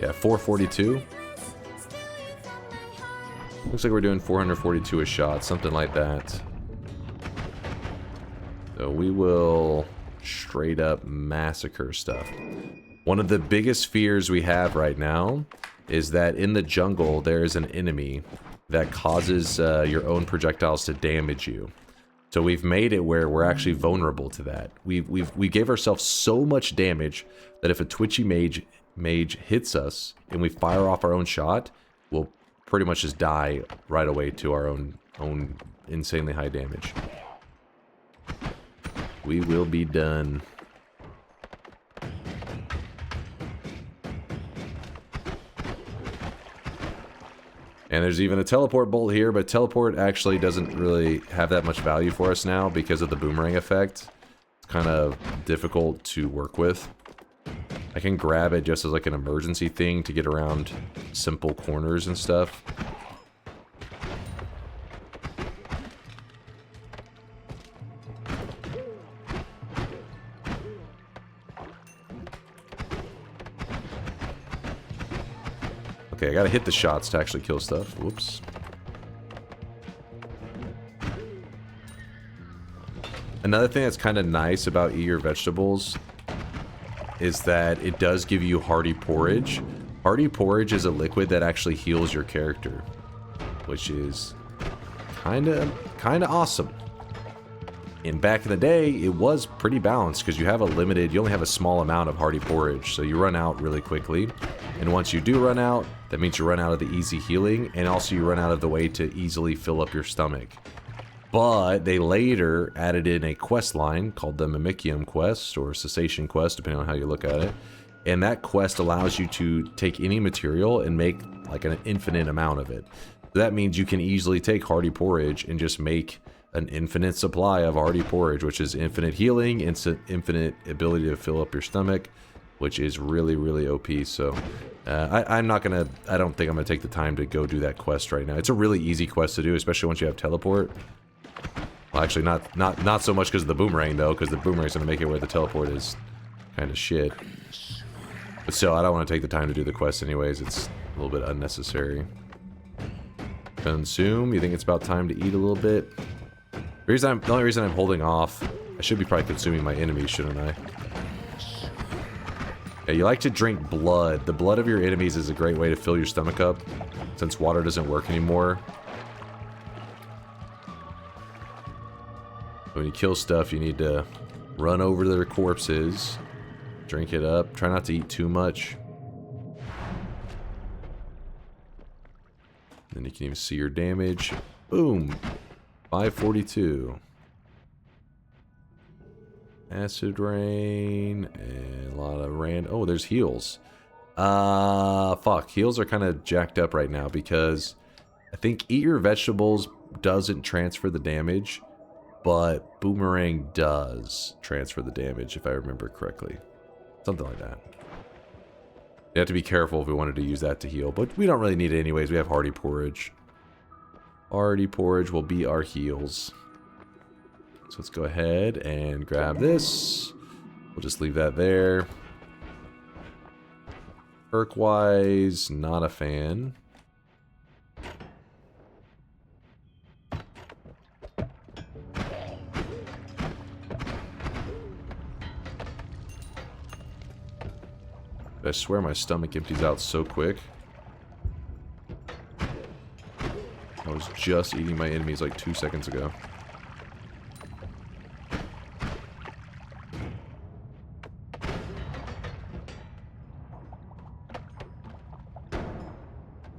Yeah, 442. Looks like we're doing 442 a shot, something like that. So we will straight up massacre stuff. One of the biggest fears we have right now is that in the jungle there is an enemy that causes your own projectiles to damage you. So we've made it where we're actually vulnerable to that. We gave ourselves so much damage that if a twitchy mage hits us and we fire off our own shot, we'll pretty much just die right away to our own insanely high damage. We will be done. And there's even a teleport bolt here, but teleport actually doesn't really have that much value for us now because of the boomerang effect. It's kind of difficult to work with. I can grab it just as like an emergency thing to get around simple corners and stuff. Okay, I gotta hit the shots to actually kill stuff. Whoops. Another thing that's kind of nice about Eat Your Vegetables is that it does give you Hearty Porridge. Hearty Porridge is a liquid that actually heals your character, which is kind of awesome. And back in the day, it was pretty balanced because you only have a small amount of Hearty Porridge, so you run out really quickly. And once you do run out, that means you run out of the easy healing, and also you run out of the way to easily fill up your stomach. But they later added in a quest line called the Mimicium quest, or Cessation quest, depending on how you look at it. And that quest allows you to take any material and make like an infinite amount of it. So that means you can easily take Hearty Porridge and just make an infinite supply of Hearty Porridge, which is infinite healing, infinite ability to fill up your stomach, which is really, really OP. So I don't think I'm gonna take the time to go do that quest right now. It's a really easy quest to do, especially once you have teleport. Well, actually, not so much because of the boomerang though, because the boomerang's gonna make it where the teleport is kind of shit. But still, I don't want to take the time to do the quest anyways. It's a little bit unnecessary. Consume. You think it's about time to eat a little bit? The only reason I'm holding off, I should be probably consuming my enemies, shouldn't I? Yeah, you like to drink blood. The blood of your enemies is a great way to fill your stomach up, since water doesn't work anymore. When you kill stuff, you need to run over their corpses, drink it up, try not to eat too much. Then you can even see your damage. Boom! 542. Acid rain, and a lot of oh, there's heals. Fuck. Heals are kind of jacked up right now because I think Eat Your Vegetables doesn't transfer the damage, but Boomerang does transfer the damage, if I remember correctly. Something like that. You have to be careful if we wanted to use that to heal, but we don't really need it anyways. We have Hearty Porridge. Hearty Porridge will be our heals. So let's go ahead and grab this. We'll just leave that there. Perk-wise, not a fan. I swear my stomach empties out so quick. I was just eating my enemies like 2 seconds ago.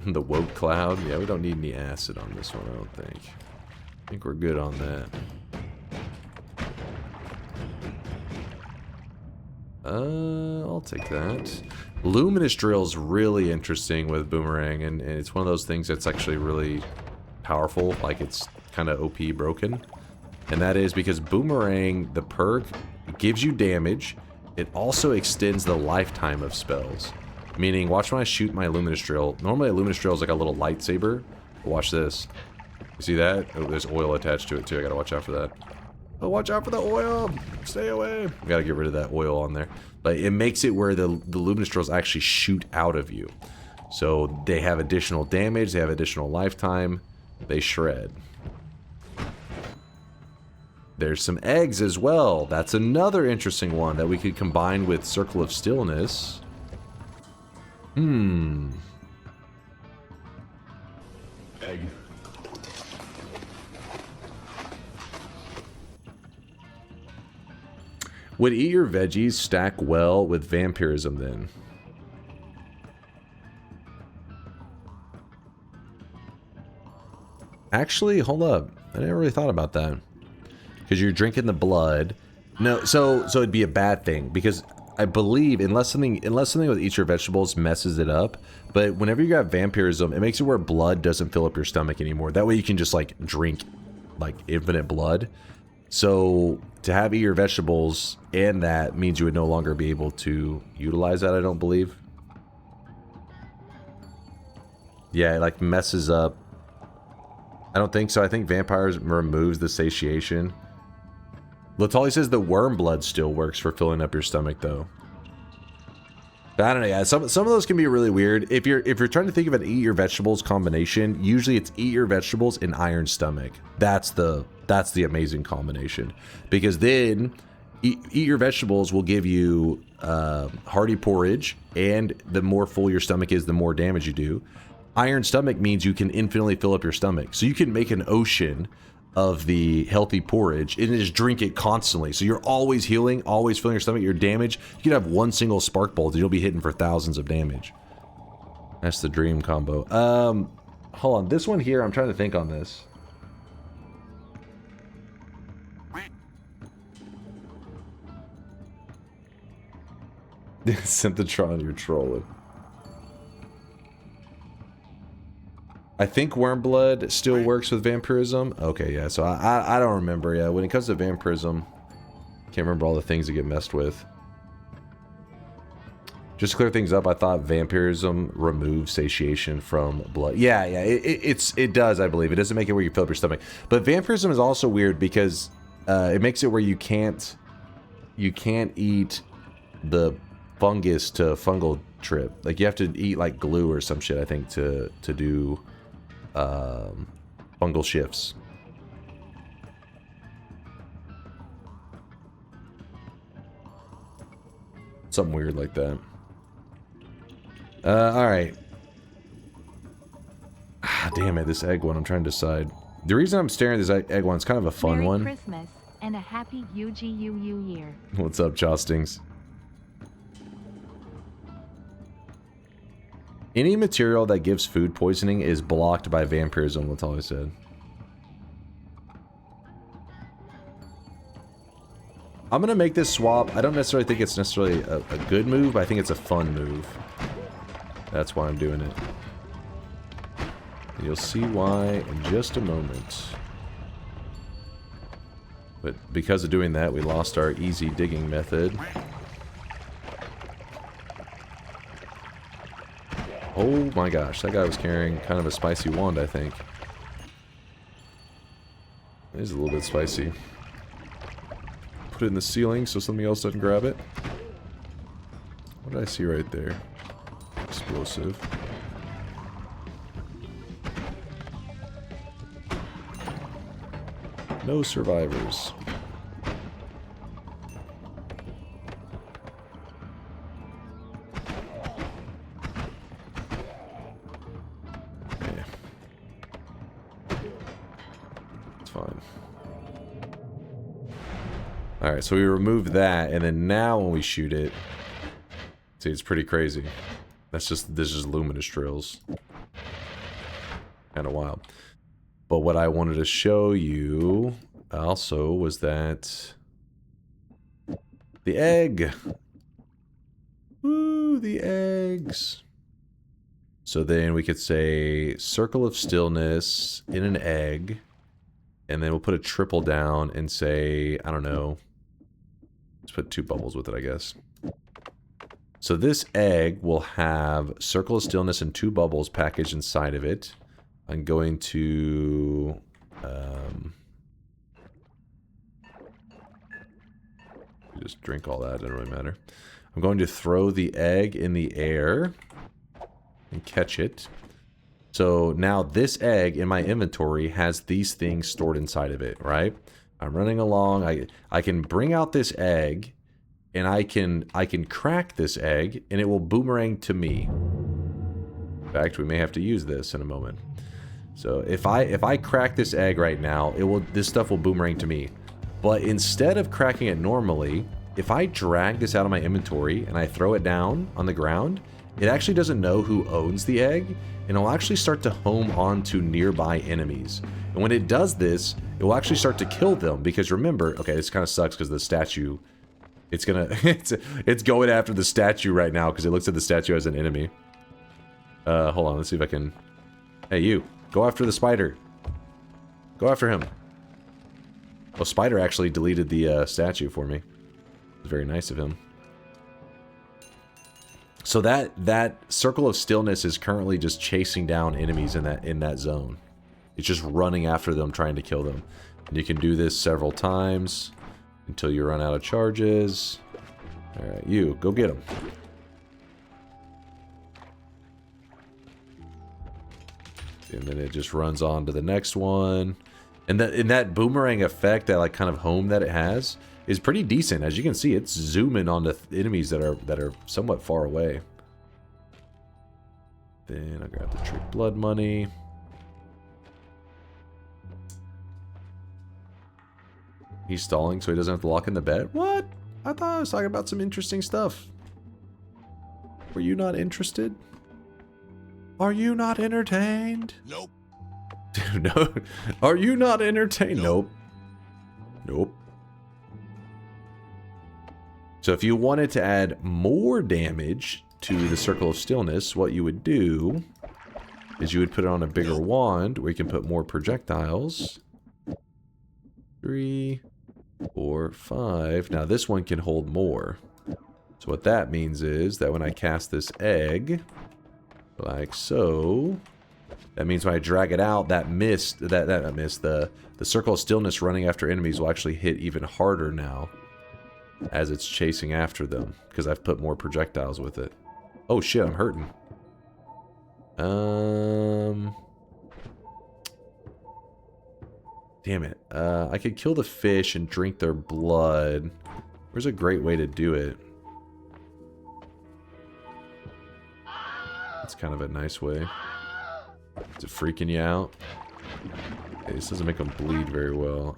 The woke cloud. Yeah, we don't need any acid on this one, I don't think. I think we're good on that. I'll take that. Luminous Drill's really interesting with Boomerang, and it's one of those things that's actually really powerful. Like, it's kind of OP broken. And that is because Boomerang, the perk, gives you damage. It also extends the lifetime of spells. Meaning, watch when I shoot my Luminous Drill. Normally a Luminous Drill is like a little lightsaber. Watch this. You see that? Oh, there's oil attached to it too. I gotta watch out for that. Oh, watch out for the oil! Stay away! We gotta get rid of that oil on there. But it makes it where the Luminous Drills actually shoot out of you. So they have additional damage, they have additional lifetime, they shred. There's some eggs as well. That's another interesting one that we could combine with Circle of Stillness. Egg. Would eat your veggies stack well with vampirism then? Actually, hold up. I never really thought about that. Because you're drinking the blood. No, so it'd be a bad thing. Because I believe unless something with eat your vegetables messes it up, but whenever you got vampirism, it makes it where blood doesn't fill up your stomach anymore. That way you can just like drink like infinite blood. So to have eat your vegetables and that means you would no longer be able to utilize that, I don't believe. Yeah, it like messes up. I don't think so. I think vampires removes the satiation. Latali says the worm blood still works for filling up your stomach though. But I don't know, yeah, some of those can be really weird. If you're trying to think of an eat your vegetables combination, usually it's eat your vegetables and iron stomach. That's the amazing combination. Because then eat your vegetables will give you hearty porridge, and the more full your stomach is, the more damage you do. Iron stomach means you can infinitely fill up your stomach. So you can make an ocean of the healthy porridge and just drink it constantly. So you're always healing, always filling your stomach. Your damage, you can have one single spark bolt and you'll be hitting for thousands of damage. That's the dream combo. Hold on, this one here, I'm trying to think on this. Synthetron, you're trolling. I think worm blood still works with vampirism. Okay, yeah, so I don't remember. Yeah, when it comes to vampirism, can't remember all the things that get messed with. Just to clear things up, I thought vampirism removes satiation from blood. Yeah, it does, I believe. It doesn't make it where you fill up your stomach. But vampirism is also weird because it makes it where you can't eat the fungus to fungal trip. Like you have to eat like glue or some shit, I think, to do fungal shifts. Something weird like that. Alright. Ah, damn it, this egg one, I'm trying to decide. The reason I'm staring at this egg one, it's kind of a fun one. Merry Christmas and a happy UGUU year. What's up, Chostings? Any material that gives food poisoning is blocked by vampirism, that's all I said. I'm gonna make this swap. I don't necessarily think it's necessarily a good move, but I think it's a fun move. That's why I'm doing it. You'll see why in just a moment. But because of doing that, we lost our easy digging method. Oh my gosh, that guy was carrying kind of a spicy wand, I think. It is a little bit spicy. Put it in the ceiling so something else doesn't grab it. What did I see right there? Explosive. No survivors. Alright, so we removed that, and then now when we shoot it, see, it's pretty crazy. This is luminous drills. Kind of wild. But what I wanted to show you also was that the egg. Woo, the eggs. So then we could say circle of stillness in an egg, and then we'll put a triple down and say, I don't know, let's put 2 bubbles with it, I guess. So this egg will have circle of stillness and 2 bubbles packaged inside of it. I'm going to just drink all that, doesn't really matter. I'm going to throw the egg in the air. and catch it. So now this egg in my inventory has these things stored inside of it, right? I'm running along. I can bring out this egg, and I can crack this egg, and it will boomerang to me. In fact, we may have to use this in a moment. So if I crack this egg right now, this stuff will boomerang to me. But instead of cracking it normally, if I drag this out of my inventory and I throw it down on the ground, it actually doesn't know who owns the egg, and it'll actually start to home onto nearby enemies. And when it does this, it will actually start to kill them, because remember, okay, this kind of sucks because the statue, it's going after the statue right now because it looks at the statue as an enemy. Hold on, let's see if I can... Hey, you. Go after the spider. Go after him. Well, spider actually deleted the statue for me. It was very nice of him. So that circle of stillness is currently just chasing down enemies in that zone. It's just running after them, trying to kill them. And you can do this several times until you run out of charges. Alright, you, go get him. And then it just runs on to the next one. And that boomerang effect, that like kind of home that it has, is pretty decent. As you can see, it's zooming onto enemies that are somewhat far away. Then I grab the trick blood money. He's stalling so he doesn't have to lock in the bed? What? I thought I was talking about some interesting stuff. Were you not interested? Are you not entertained? Nope. No. Are you not entertained? Nope. Nope. So if you wanted to add more damage to the Circle of Stillness, what you would do is you would put it on a bigger wand where you can put more projectiles. 3, 4, 5. Now this one can hold more. So what that means is that when I cast this egg, like so, that means when I drag it out, that mist, the Circle of Stillness running after enemies will actually hit even harder now as it's chasing after them, because I've put more projectiles with it. Oh shit, I'm hurting. Damn it. I could kill the fish and drink their blood. Where's a great way to do it? It's kind of a nice way. Is it freaking you out? Okay, this doesn't make them bleed very well.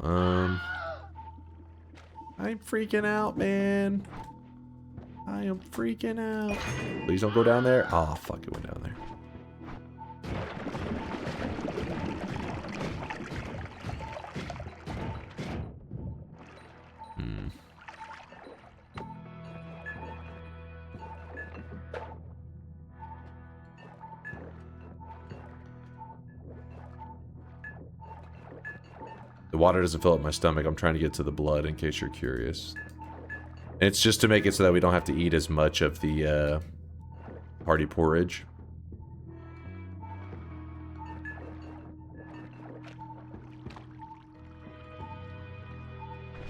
I'm freaking out, man. I am freaking out. Please don't go down there. Oh, fuck, it went down there. The water doesn't fill up my stomach. I'm trying to get to the blood in case you're curious. And it's just to make it so that we don't have to eat as much of the party porridge.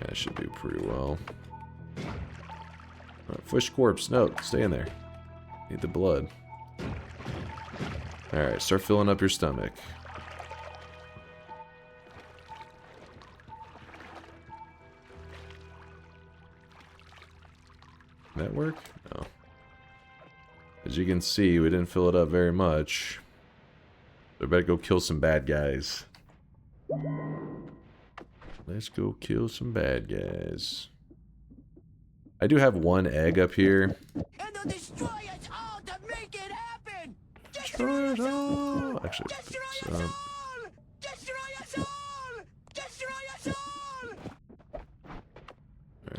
That should do pretty well. Fish corpse. No, stay in there. Need the blood. Alright, start filling up your stomach. That work? No. As you can see, we didn't fill it up very much. So we better go kill some bad guys. Let's go kill some bad guys. I do have one egg up here. And they'll destroy us all to make it happen! Destroy us all! Actually, Destroy us all! Destroy us all! Destroy us all!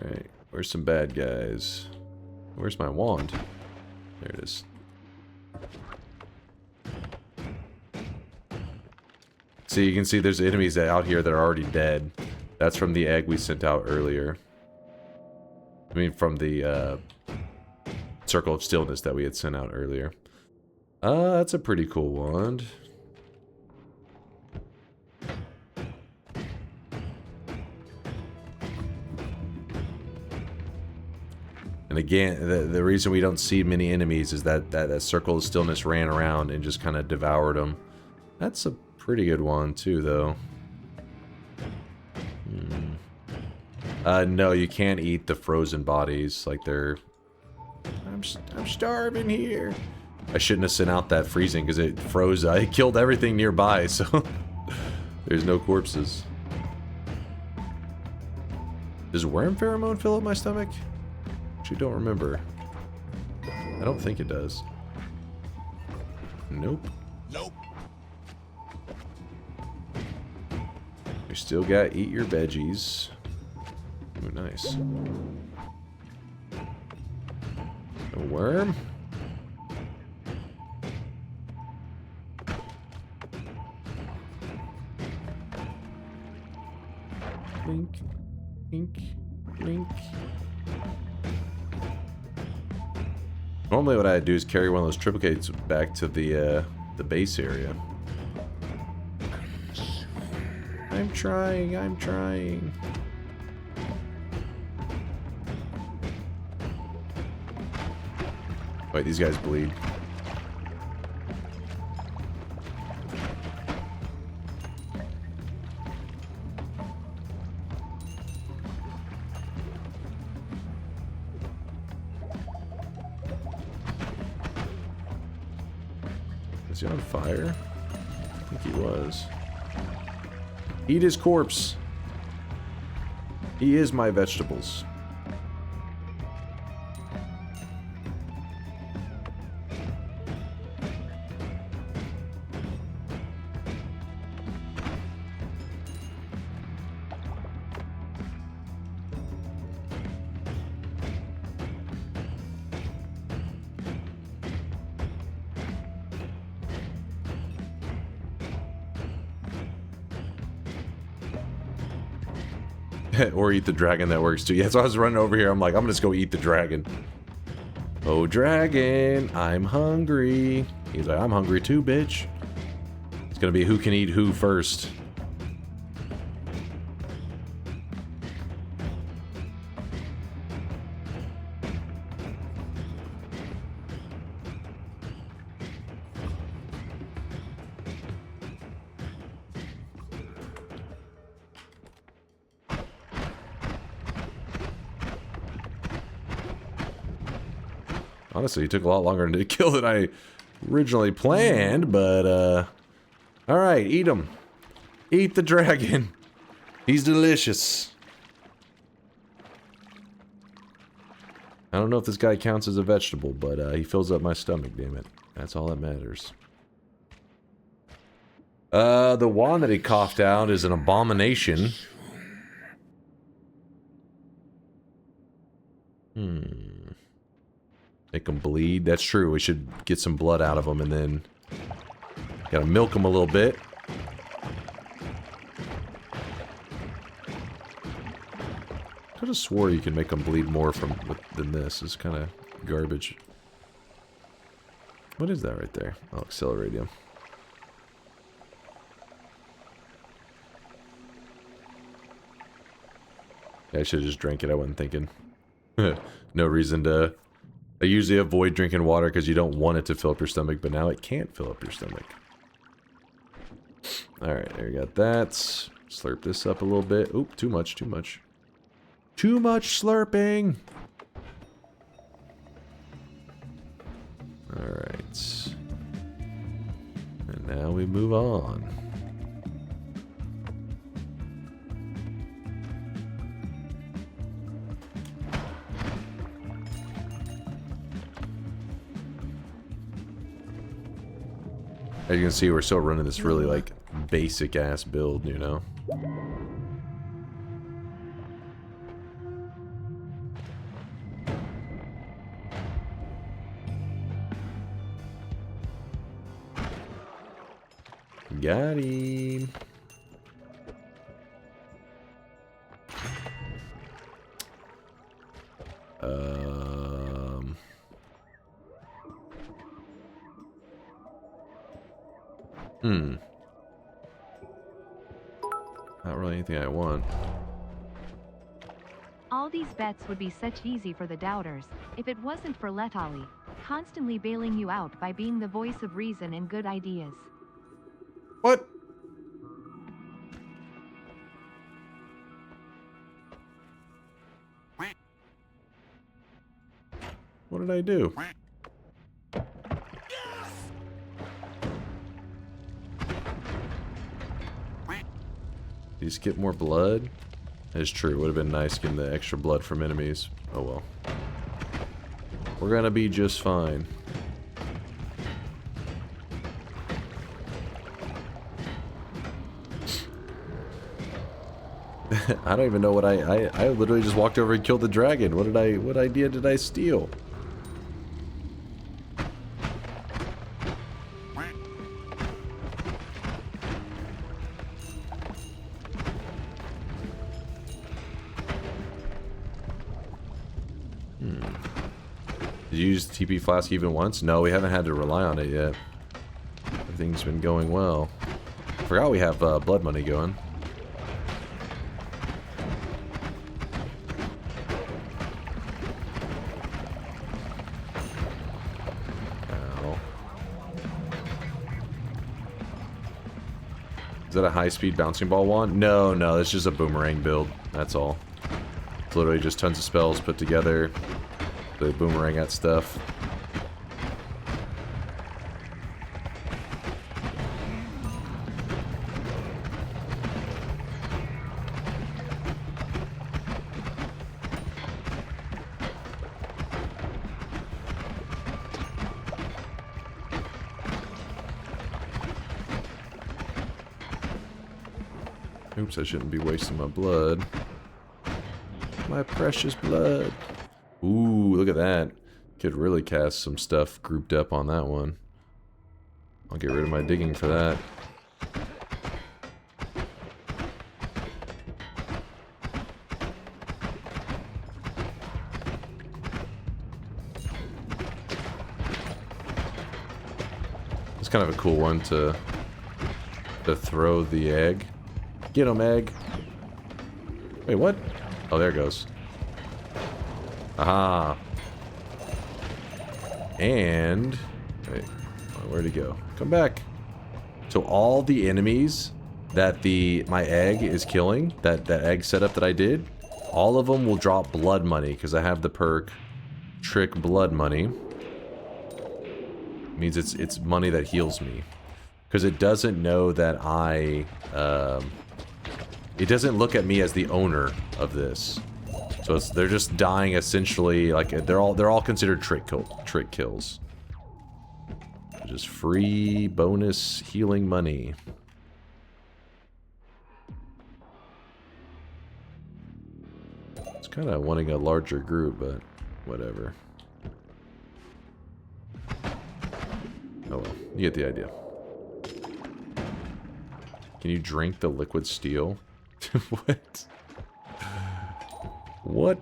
Alright, where's some bad guys? Where's my wand? There it is. See, you can see there's enemies out here that are already dead. That's from the egg we sent out earlier. I mean, from the Circle of Stillness that we had sent out earlier. That's a pretty cool wand. And again, the reason we don't see many enemies is that circle of stillness ran around and just kind of devoured them. That's a pretty good one too, though. No, you can't eat the frozen bodies. Like they're... I'm starving here. I shouldn't have sent out that freezing because it froze. I killed everything nearby, so there's no corpses. Does worm pheromone fill up my stomach? Actually, don't remember. I don't think it does. Nope. Nope. You still got eat your veggies. Ooh, nice. A worm? Blink, blink, blink. Normally what I'd do is carry one of those triplicates back to the base area. I'm trying, I'm trying. Wait, these guys bleed. Is he on fire? I think he was. Eat his corpse. He is my vegetables. Or eat the dragon, that works too. Yeah, so I was running over here. I'm like, I'm gonna just go eat the dragon. Oh, dragon, I'm hungry. He's like, I'm hungry too, bitch. It's gonna be who can eat who first. Honestly, it took a lot longer to kill than I originally planned, but, alright, eat him. Eat the dragon. He's delicious. I don't know if this guy counts as a vegetable, but, he fills up my stomach, damn it. That's all that matters. The wand that he coughed out is an abomination. Make them bleed. That's true. We should get some blood out of them and then gotta milk them a little bit. I could have swore you can make them bleed more than this. It's kind of garbage. What is that right there? I'll accelerate him. Yeah, I should have just drank it. I wasn't thinking. No reason to... I usually avoid drinking water because you don't want it to fill up your stomach, but now it can't fill up your stomach. Alright, there you got that. Slurp this up a little bit. Oop, too much, too much. Too much slurping! Alright. And now we move on. As you can see, we're still running this really, like, basic-ass build, you know? Got him. Not really anything I want. All these bets would be such easy for the doubters, if it wasn't for Letali, constantly bailing you out by being the voice of reason and good ideas. What? What did I do? Did you skip more blood? That's true. It would have been nice getting the extra blood from enemies. Oh well. We're gonna be just fine. I don't even know what I literally just walked over and killed the dragon. What idea did I steal? Did you use the TP flask even once? No, we haven't had to rely on it yet. Everything's been going well. Forgot we have blood money going. Ow. Is that a high-speed bouncing ball wand? No, no, it's just a boomerang build. That's all. It's literally just tons of spells put together. The boomerang at stuff. Oops, I shouldn't be wasting my blood. My precious blood. Ooh, look at that. Could really cast some stuff grouped up on that one. I'll get rid of my digging for that. It's kind of a cool one to throw the egg. Get him, egg. Wait, what? Oh, there it goes. Aha. And... wait, where'd he go? Come back. So all the enemies that my egg is killing, that egg setup that I did, all of them will drop blood money, because I have the perk Trick Blood Money. It means it's money that heals me. Because it doesn't know that it doesn't look at me as the owner of this. So they're just dying essentially, like they're all considered trick kills. Just free bonus healing money. It's kind of wanting a larger group, but whatever. Oh well, you get the idea. Can you drink the liquid steel? What? What?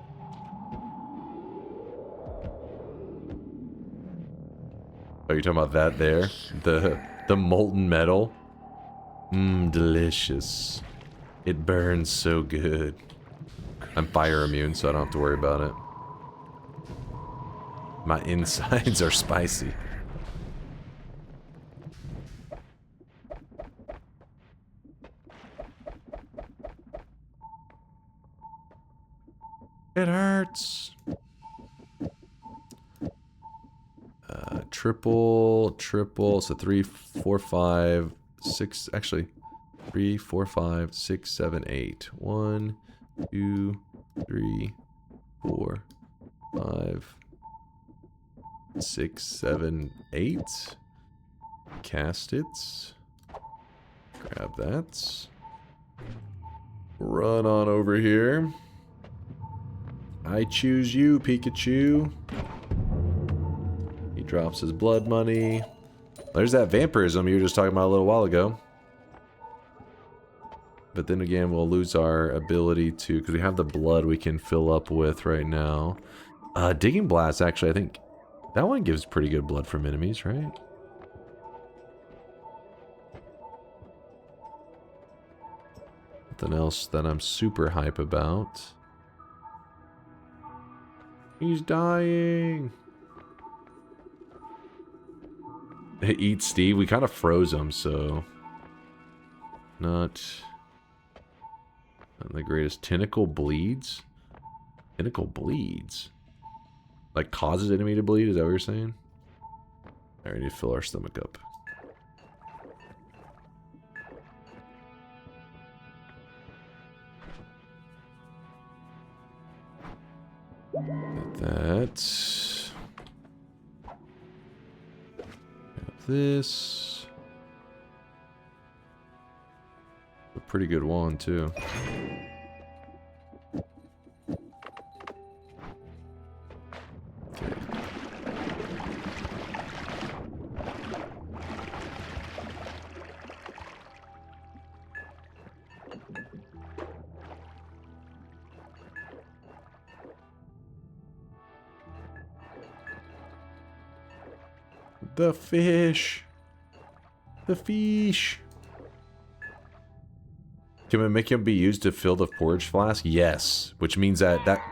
Oh, you're talking about that there? The molten metal? Mmm, delicious. It burns so good. I'm fire immune, so I don't have to worry about it. My insides are spicy. It hurts. Triple. So 3, 4, 5, 6. Actually, 3, 4, 5, 6, 7, 8. 1, 2, 3, 4, 5, 6, 7, 8. Cast it. Grab that. Run on over here. I choose you, Pikachu. He drops his blood money. There's that vampirism you were just talking about a little while ago. But then again, we'll lose our ability to, because we have the blood we can fill up with right now. Digging Blast, actually, I think that one gives pretty good blood from enemies, right? Nothing else that I'm super hype about. He's dying. Eat Steve. We kind of froze him, so not the greatest. Tentacle bleeds. Tentacle bleeds. Like causes enemy to bleed. Is that what you're saying? All right, we need to fill our stomach up. That. Got this. A pretty good one too. The fish. The fish. Can Mimicium be used to fill the porridge flask? Yes. Which means that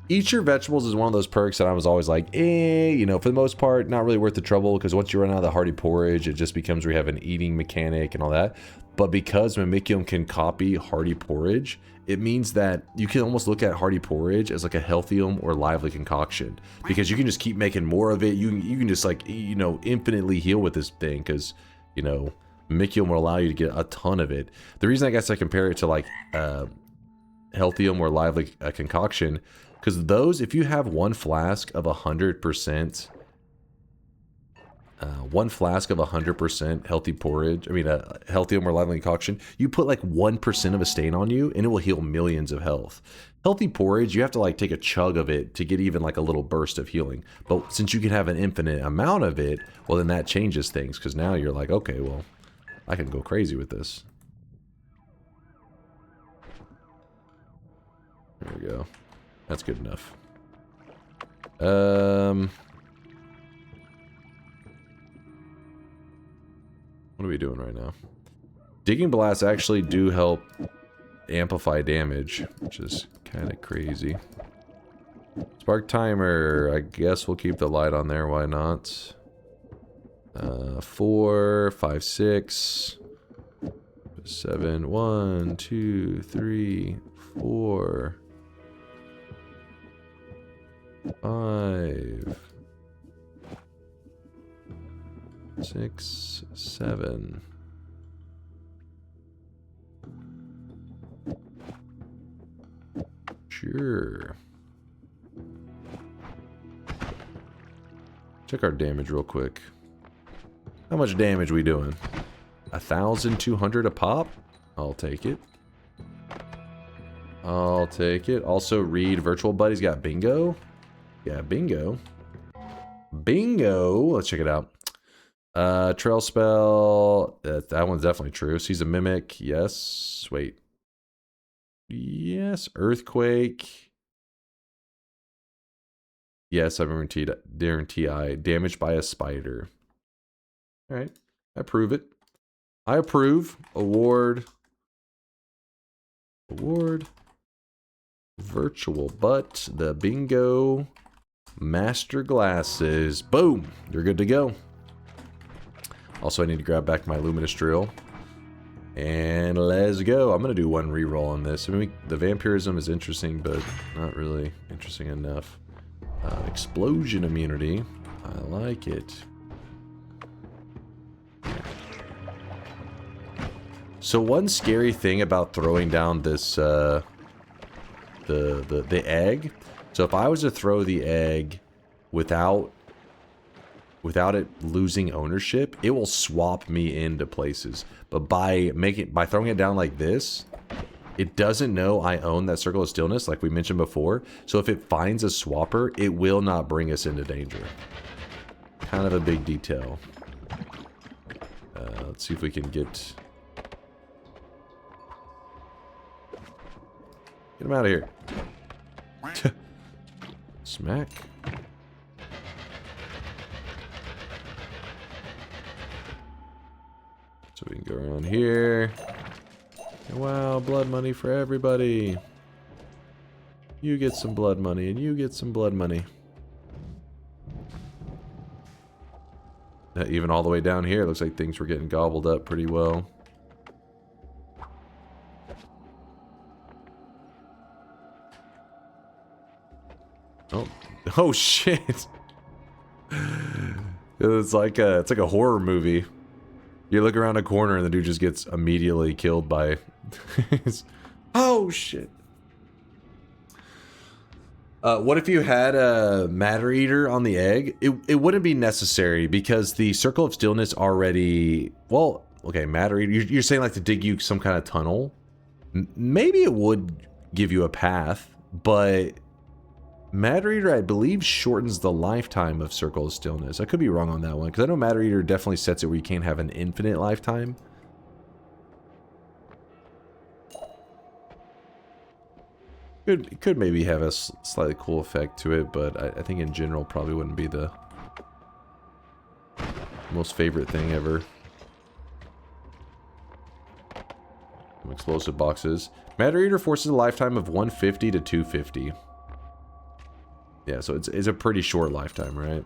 eat your vegetables is one of those perks that I was always like, you know, for the most part, not really worth the trouble, because once you run out of the hearty porridge, it just becomes where you have an eating mechanic and all that. But because Mimicium can copy hearty porridge, it means that you can almost look at hearty porridge as like a healthium or lively concoction, because you can just keep making more of it. You can just, like, you know, infinitely heal with this thing, because, you know, Mimicium will allow you to get a ton of it. The reason I guess I compare it to like healthium or lively concoction, because those, if you have one flask of 100%, one flask of 100% healthy porridge, I mean, healthium or lively concoction, you put like 1% of a stain on you, and it will heal millions of health. Healthy porridge, you have to like take a chug of it to get even like a little burst of healing. But since you can have an infinite amount of it, well, then that changes things, because now you're like, okay, well, I can go crazy with this. There we go. That's good enough. What are we doing right now? Digging blasts actually do help amplify damage, which is kind of crazy. Spark timer. I guess we'll keep the light on there. Why not? 4, 5, 6, 7. 1, 2, 3, 4, 5, 6, 7. Sure. Check our damage real quick. How much damage we doing? 1,200 a pop? I'll take it. I'll take it. Also, Reed Virtual Buddy's got bingo. Yeah, bingo. Bingo. Let's check it out. Trail spell. That one's definitely true. Sees a mimic. Yes. Wait. Yes. Earthquake. Yes, I guarantee I. Damaged by a spider. Alright. I approve it. I approve. Award. Award. Virtual butt. The bingo. Master glasses. Boom. You're good to go. Also, I need to grab back my luminous drill. And let's go. I'm going to do one reroll on this. I mean, the vampirism is interesting, but not really interesting enough. Explosion immunity. I like it. So one scary thing about throwing down this the egg. So if I was to throw the egg without it losing ownership, it will swap me into places. But by throwing it down like this, it doesn't know I own that circle of stillness, like we mentioned before. So if it finds a swapper, it will not bring us into danger. Kind of a big detail. Let's see if we can get him out of here. Smack. So we can go around here. Wow, blood money for everybody. You get some blood money, and you get some blood money. Even all the way down here, it looks like things were getting gobbled up pretty well. Oh shit! It's like a horror movie. You look around a corner and the dude just gets immediately killed by. Oh shit! What if you had a Matter Eater on the egg? It wouldn't be necessary because the Circle of Stillness already... Well, okay, Matter Eater... You're saying like to dig you some kind of tunnel? Maybe it would give you a path, but... Matter Eater, I believe, shortens the lifetime of Circle of Stillness. I could be wrong on that one, because I know Matter Eater definitely sets it where you can't have an infinite lifetime. It could maybe have a slightly cool effect to it, but I think in general probably wouldn't be the most favorite thing ever. Some explosive boxes. Matter Eater forces a lifetime of 150 to 250. Yeah, so it's a pretty short lifetime, right?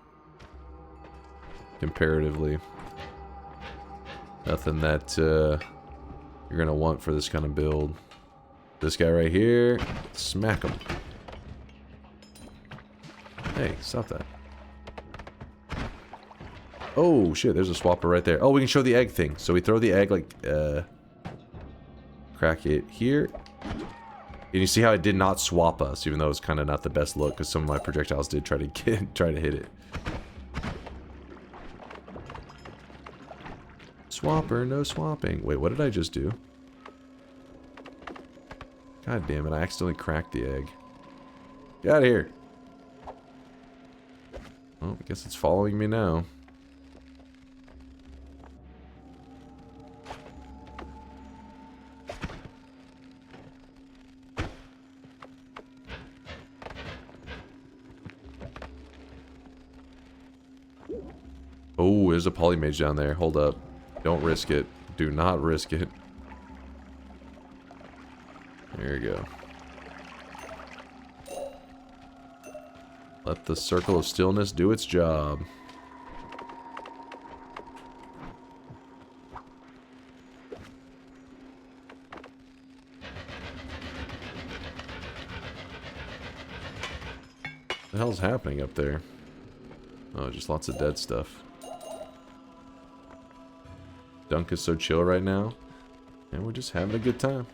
Comparatively. Nothing that you're going to want for this kind of build. This guy right here, smack him. Hey, stop that. Oh, shit, there's a swapper right there. Oh, we can show the egg thing. So we throw the egg, like, crack it here. And you see how it did not swap us, even though it's kind of not the best look, because some of my projectiles did try to hit it. Swapper, no swapping. Wait, what did I just do? God damn it, I accidentally cracked the egg. Get out of here. Well, I guess it's following me now. Oh, there's a polymage down there. Hold up. Don't risk it. Do not risk it. There you go. Let the Circle of Stillness do its job. What the hell's happening up there? Oh, just lots of dead stuff. Dunk is so chill right now. And we're just having a good time.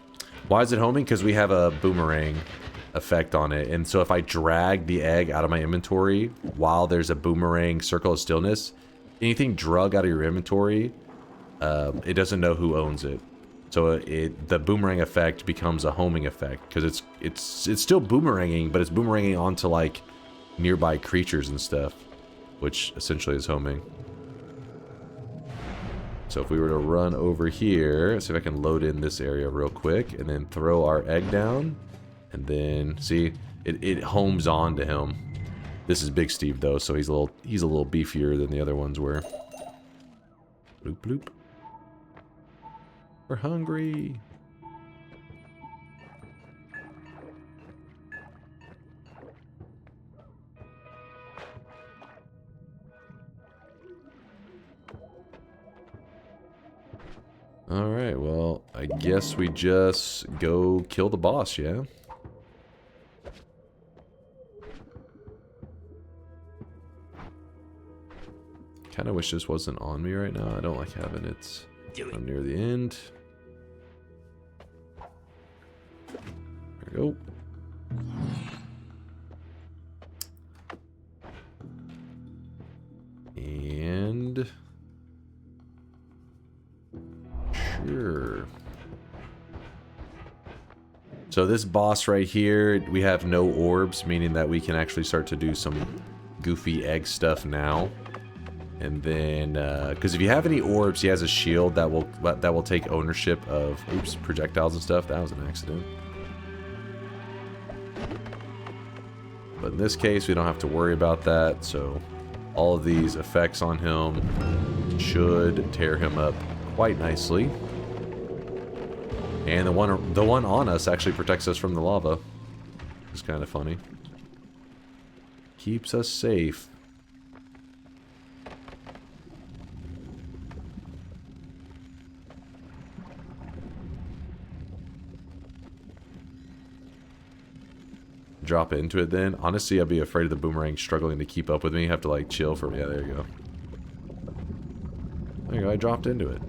Why is it homing? Because we have a boomerang effect on it. And so if I drag the egg out of my inventory while there's a boomerang Circle of Stillness, anything drug out of your inventory, it doesn't know who owns it. So the boomerang effect becomes a homing effect. Because it's still boomeranging, but it's boomeranging onto like nearby creatures and stuff. Which essentially is homing. So if we were to run over here, let's see if I can load in this area real quick, and then throw our egg down, and then see it homes on to him. This is Big Steve though, so he's a little beefier than the other ones were. Bloop bloop. We're hungry. Alright, well, I guess we just go kill the boss, yeah? Kinda wish this wasn't on me right now. I don't like having it near the end. There we go. And... Sure. So this boss right here, we have no orbs, meaning that we can actually start to do some goofy egg stuff now. And then, because if you have any orbs, he has a shield that will take ownership of, oops, projectiles and stuff. That was an accident. But in this case, we don't have to worry about that. So all of these effects on him should tear him up quite nicely. And the one on us actually protects us from the lava. is kind of funny. Keeps us safe. Drop into it then. Honestly, I'd be afraid of the boomerang struggling to keep up with me. Have to like chill for me. Yeah, there you go. There you go. I dropped into it.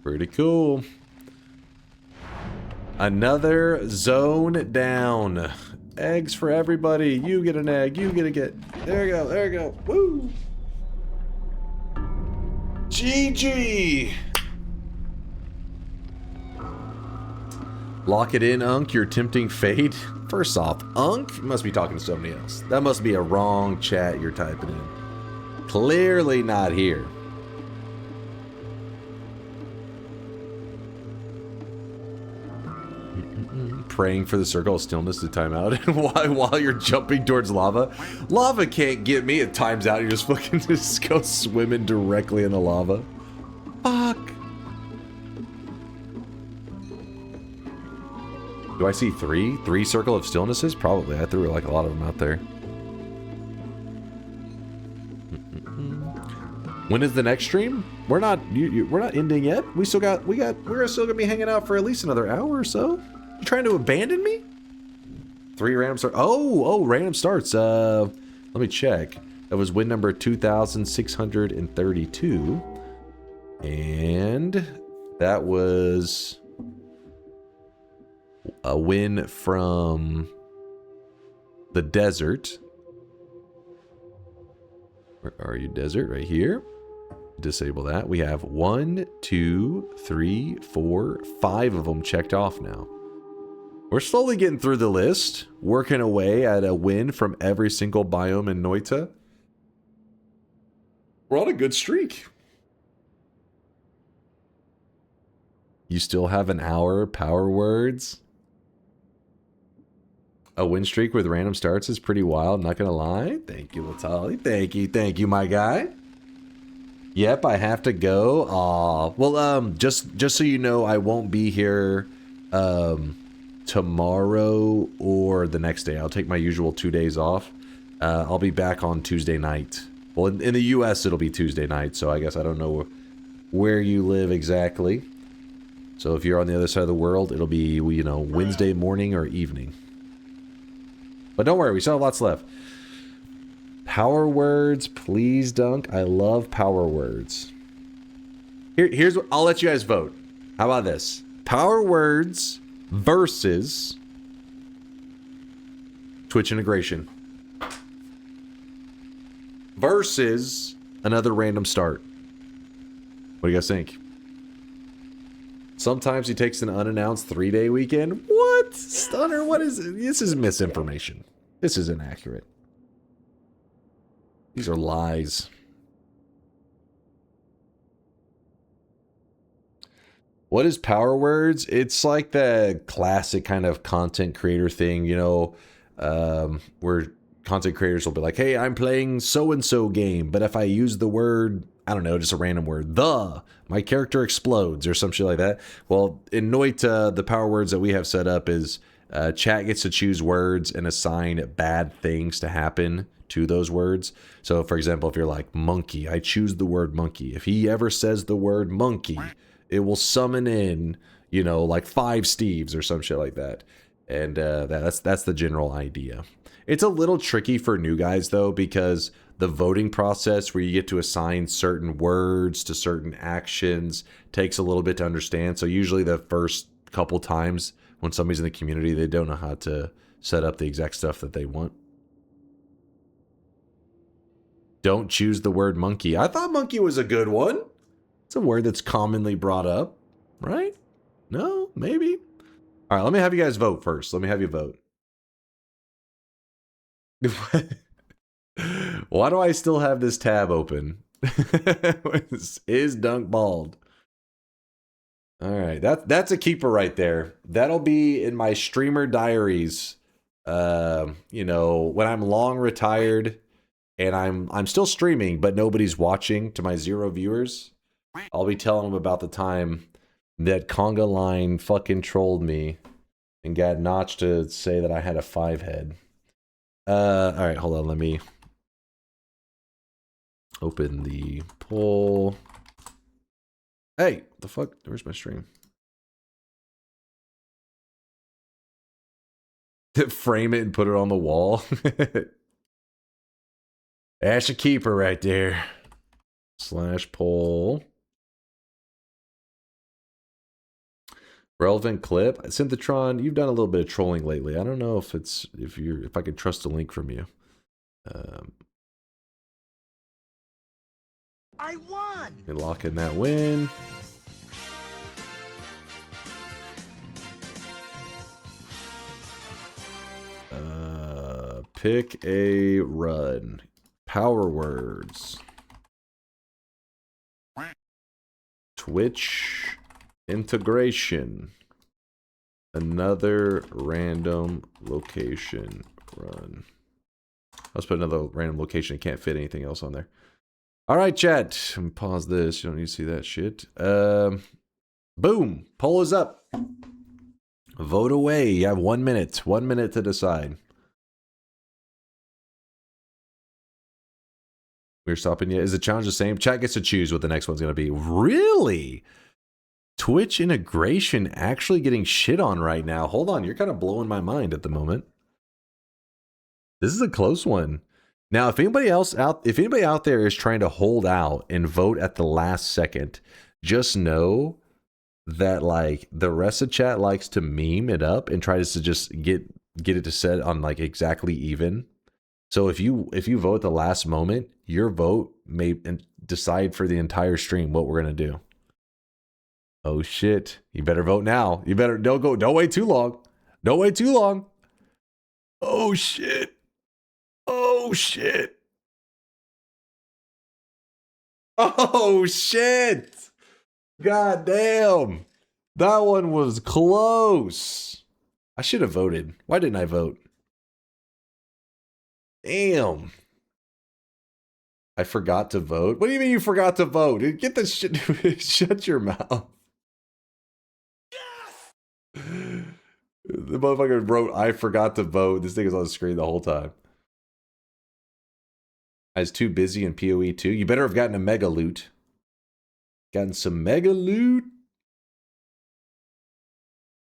Pretty cool. Another zone down. Eggs for everybody. You get an egg. You get a get. There you go. There you go. Woo! GG! Lock it in, Unk. You're tempting fate. First off, Unk must be talking to somebody else. That must be a wrong chat you're typing in. Clearly not here. Praying for the circle of stillness to time out while you're jumping towards lava. Lava can't get me. It times out. You just fucking just go swimming directly in the lava. Fuck. Do I see three? Three circle of stillnesses? Probably. I threw like a lot of them out there. When is the next stream? We're not ending yet. We're still gonna be hanging out for at least another hour or so. You trying to abandon me? 3 random starts. Oh, random starts. Let me check. That was win number 2,632. And that was a win from the desert. Where are you, desert? Right here. Disable that. We have 1, 2, 3, 4, 5 of them checked off now. We're slowly getting through the list, working away at a win from every single biome in Noita. We're on a good streak. You still have an hour, power words. A win streak with random starts is pretty wild, not gonna lie. Thank you, Latali. Thank you, my guy. Yep, I have to go. Aw. Well, just so you know, I won't be here, tomorrow or the next day. I'll take my usual 2 days off. I'll be back on Tuesday night. Well, in the US, it'll be Tuesday night, so I guess I don't know where you live exactly. So if you're on the other side of the world, it'll be, you know, Wednesday morning or evening. But don't worry, we still have lots left. Power words, please, Dunk. I love power words. Here's what I'll let you guys vote. How about this? Power words versus Twitch integration versus another random start. What do you guys think? Sometimes he takes an unannounced 3-day weekend. What? Stunner, what is it? This is misinformation. This is inaccurate. These are lies. What is power words? It's like the classic kind of content creator thing, you know, where content creators will be like, hey, I'm playing so-and-so game, but if I use the word, I don't know, just a random word, my character explodes or some shit like that. Well, in Noita, the power words that we have set up is chat gets to choose words and assign bad things to happen to those words. So, for example, if you're like monkey, I choose the word monkey. If he ever says the word monkey, it will summon in, you know, like 5 Steves or some shit like that. And that's the general idea. It's a little tricky for new guys, though, because the voting process where you get to assign certain words to certain actions takes a little bit to understand. So usually the first couple times when somebody's in the community, they don't know how to set up the exact stuff that they want. Don't choose the word monkey. I thought monkey was a good one. It's a word that's commonly brought up, right? No? Maybe? All right, let me have you guys vote first. Let me have you vote. Why do I still have this tab open? Is Dunk bald? All right, that's a keeper right there. That'll be in my streamer diaries. You know, when I'm long retired, and I'm still streaming, but nobody's watching to my 0 viewers, I'll be telling them about the time that Conga Line fucking trolled me and got Notch to say that I had a 5 head. Alright, hold on, let me open the poll. Hey, the fuck? Where's my stream? Frame it and put it on the wall. That's a keeper right there. / poll. Relevant clip. Synthetron, you've done a little bit of trolling lately. I don't know if I could trust a link from you. I won. And lock in that win. Pick a run. Power words. Twitch integration. Another random location run. Let's put another random location. Can't fit anything else on there. All right, chat. Let me pause this. You don't need to see that shit. Boom. Poll is up. Vote away. You have 1 minute. 1 minute to decide. We're stopping yet. Is the challenge the same? Chat gets to choose what the next one's going to be. Really? Twitch integration actually getting shit on right now. Hold on. You're kind of blowing my mind at the moment. This is a close one. Now, if anybody out there is trying to hold out and vote at the last second, just know that like the rest of chat likes to meme it up and tries to just get it to set on like exactly even. So if you vote at the last moment, your vote may decide for the entire stream what we're gonna do. Oh shit! You better vote now. You better don't wait too long. Don't wait too long. Oh shit! Oh shit! Oh shit! God damn! That one was close. I should have voted. Why didn't I vote? Damn. I forgot to vote. What do you mean you forgot to vote? Get this shit. Shut your mouth. Yes! The motherfucker wrote, I forgot to vote. This thing is on the screen the whole time. I was too busy in PoE 2. You better have gotten a mega loot. Gotten some mega loot.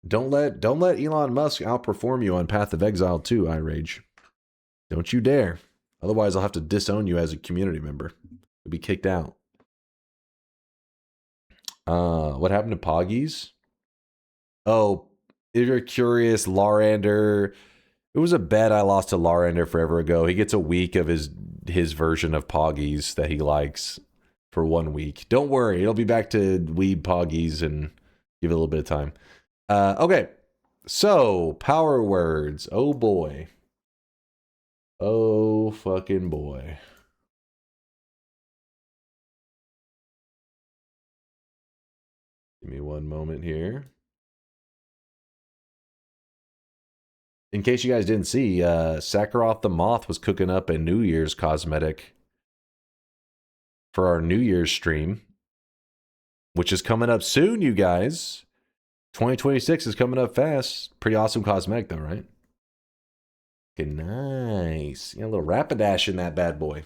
Don't let Elon Musk outperform you on Path of Exile 2, iRage. Don't you dare. Otherwise, I'll have to disown you as a community member. You'll be kicked out. What happened to Poggies? Oh, if you're curious, Larander. It was a bet I lost to Larander forever ago. He gets a week of his version of Poggies that he likes for 1 week. Don't worry, it'll be back to Weeb Poggies and give it a little bit of time. Okay, so power words. Oh boy. Oh fucking boy. Give me 1 moment here. In case you guys didn't see, Sakharoth the Moth was cooking up a New Year's cosmetic for our New Year's stream, which is coming up soon, you guys. 2026 is coming up fast. Pretty awesome cosmetic though, right? Okay, nice. You got a little Rapidash in that bad boy.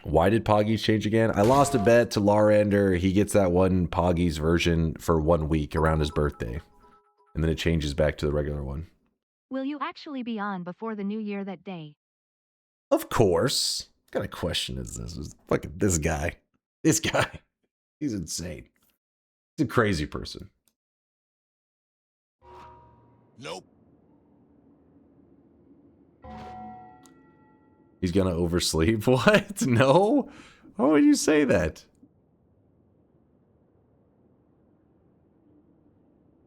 Why did Poggies change again? I lost a bet to Larander. He gets that one Poggies version for 1 week around his birthday. And then it changes back to the regular one. Will you actually be on before the new year that day? Of course. What kind of question is this? Fucking this guy. This guy. He's insane. He's a crazy person. Nope. He's gonna oversleep? What? No? Why would you say that?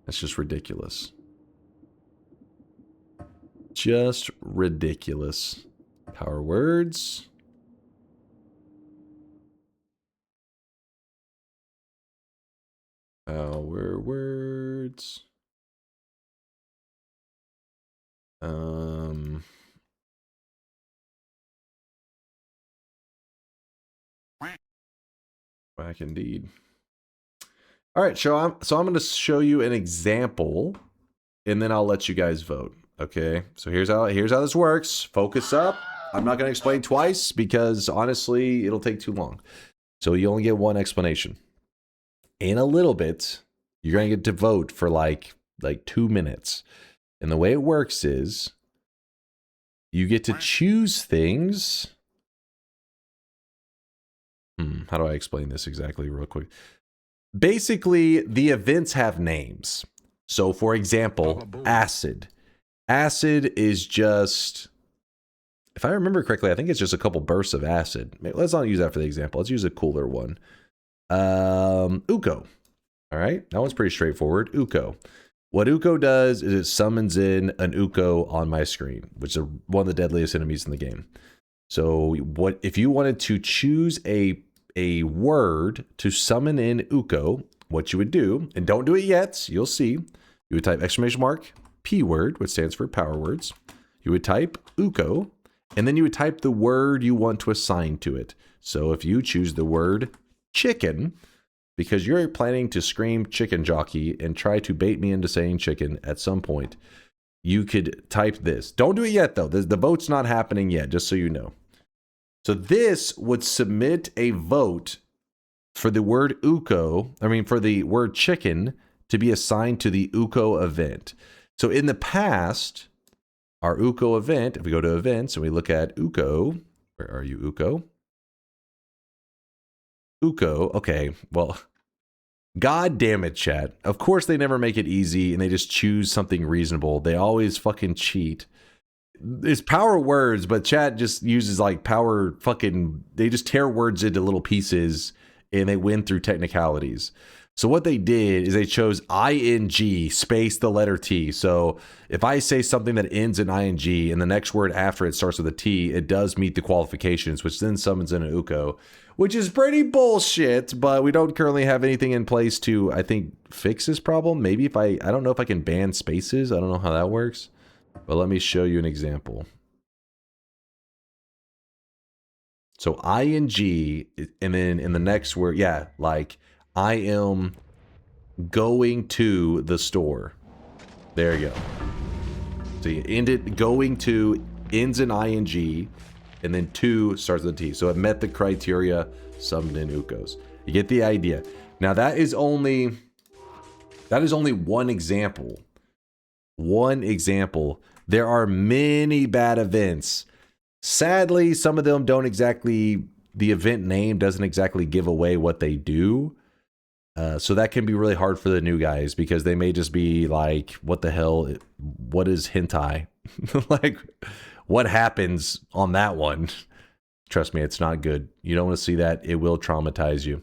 That's just ridiculous. Just ridiculous. Power words. Power words. Whack indeed. All right, so I'm going to show you an example, and then I'll let you guys vote. Okay, so here's how this works. Focus up. I'm not going to explain twice because honestly, it'll take too long. So you only get one explanation. In a little bit, you're going to get to vote for like 2 minutes. And the way it works is you get to choose things. How do I explain this exactly real quick? Basically, the events have names. So for example, acid. Acid is just, if I remember correctly, I think it's just a couple bursts of acid. Let's not use that for the example. Let's use a cooler one. Uko. All right, that one's pretty straightforward. Uko. What Uko does is it summons in an Uko on my screen, which is one of the deadliest enemies in the game. So what if you wanted to choose a word to summon in Uko, what you would do, and don't do it yet, you'll see, you would type exclamation mark, P word, which stands for power words. You would type Uko, and then you would type the word you want to assign to it. So if you choose the word chicken, because you're planning to scream chicken jockey and try to bait me into saying chicken at some point, you could type this. Don't do it yet, though. The vote's not happening yet, just so you know. So this would submit a vote for the word Uko, for the word chicken to be assigned to the Uko event. So in the past, our Uko event, if we go to events and we look at Uko, where are you, Uko? Uko, okay, well, god damn it, chat. Of course they never make it easy and they just choose something reasonable. They always fucking cheat. It's power words, but chat just uses like power fucking, they just tear words into little pieces and they win through technicalities. So what they did is they chose ing space the letter T. So if I say something that ends in ing and the next word after it starts with a T, it does meet the qualifications, which then summons in an Uko, which is pretty bullshit, but we don't currently have anything in place to, I think, fix this problem. Maybe if I don't know if I can ban spaces. I don't know how that works, but let me show you an example. So ing, and then in the next word, yeah, like I am going to the store. There you go. So you end it, going to ends in ing, and then to starts with a T. So it met the criteria, summoned in Ukos. You get the idea. Now that is only one example. One example. There are many bad events. Sadly, some of them don't exactly, the event name doesn't exactly give away what they do. So that can be really hard for the new guys because they may just be like, what the hell? What is hentai? Like, what happens on that one? Trust me, it's not good. You don't want to see that. It will traumatize you.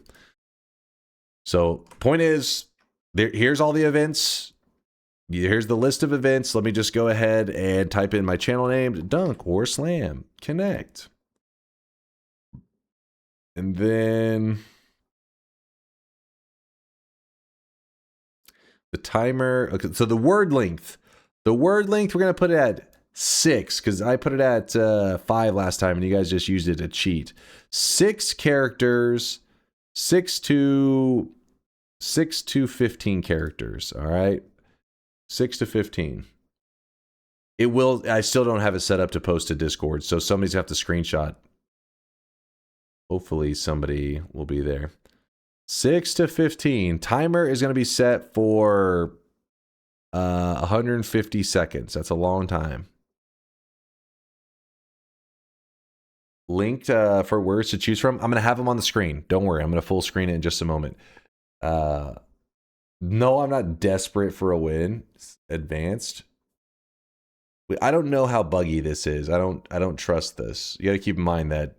So point is, here's all the events. Here's the list of events. Let me just go ahead and type in my channel name, DunkOrSlam, connect. And then the timer. Okay, so the word length. The word length, we're going to put it at 6 because I put it at 5 last time and you guys just used it to cheat. 6 characters, 6 to 15 characters. All right. 6 to 15. It will, I still don't have it set up to post to Discord, so somebody's gonna have to screenshot. Hopefully somebody will be there. 6 to 15. Timer is gonna be set for 150 seconds. That's a long time. Linked for words to choose from. I'm gonna have them on the screen. Don't worry, I'm gonna full screen it in just a moment. No, I'm not desperate for a win. It's advanced. I don't know how buggy this is. I don't trust this. You got to keep in mind that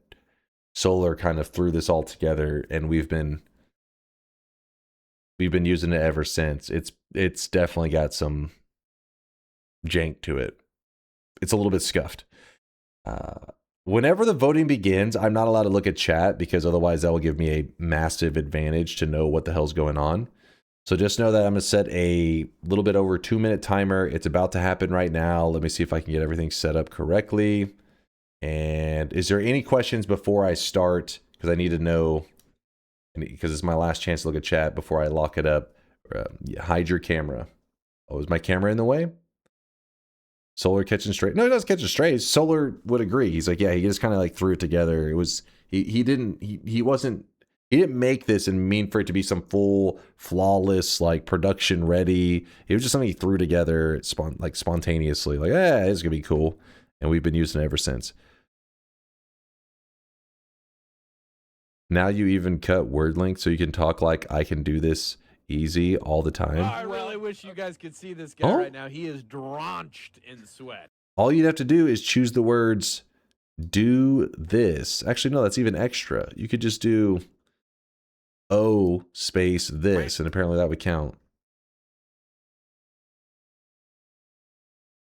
Solar kind of threw this all together, and we've been using it ever since. It's definitely got some jank to it. It's a little bit scuffed. Whenever the voting begins, I'm not allowed to look at chat because otherwise that will give me a massive advantage to know what the hell's going on. So just know that I'm going to set a little bit over 2-minute timer. It's about to happen right now. Let me see if I can get everything set up correctly. And is there any questions before I start because I need to know, because it's my last chance to look at chat before I lock it up. Hide your camera. Oh, is my camera in the way? Solar catching straight? No, he doesn't catch it straight. Solar would agree. He's like, yeah, he just kind of like threw it together. It was he didn't make this and mean for it to be some full flawless like production ready. It was just something he threw together spontaneously. Like, yeah, it's gonna be cool, and we've been using it ever since. Now you even cut word links so you can talk like I can do this easy all the time. I really wish you guys could see this guy right now. He is drenched in sweat. All you'd have to do is choose the words do this. Actually, no, that's even extra. You could just do O space this, and apparently that would count.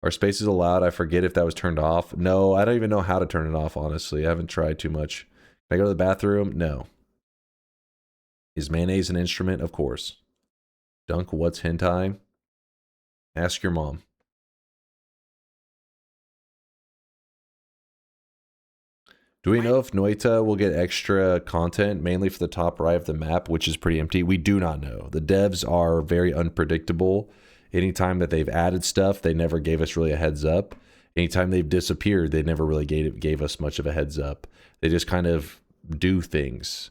Are spaces allowed? I forget if that was turned off. No, I don't even know how to turn it off, honestly. I haven't tried too much. Can I go to the bathroom? No. Is mayonnaise an instrument? Of course. Dunk, what's hentai? Ask your mom. Do we know if Noita will get extra content, mainly for the top right of the map, which is pretty empty? We do not know. The devs are very unpredictable. Anytime that they've added stuff, they never gave us really a heads up. Anytime they've disappeared, they never really gave us much of a heads up. They just kind of do things.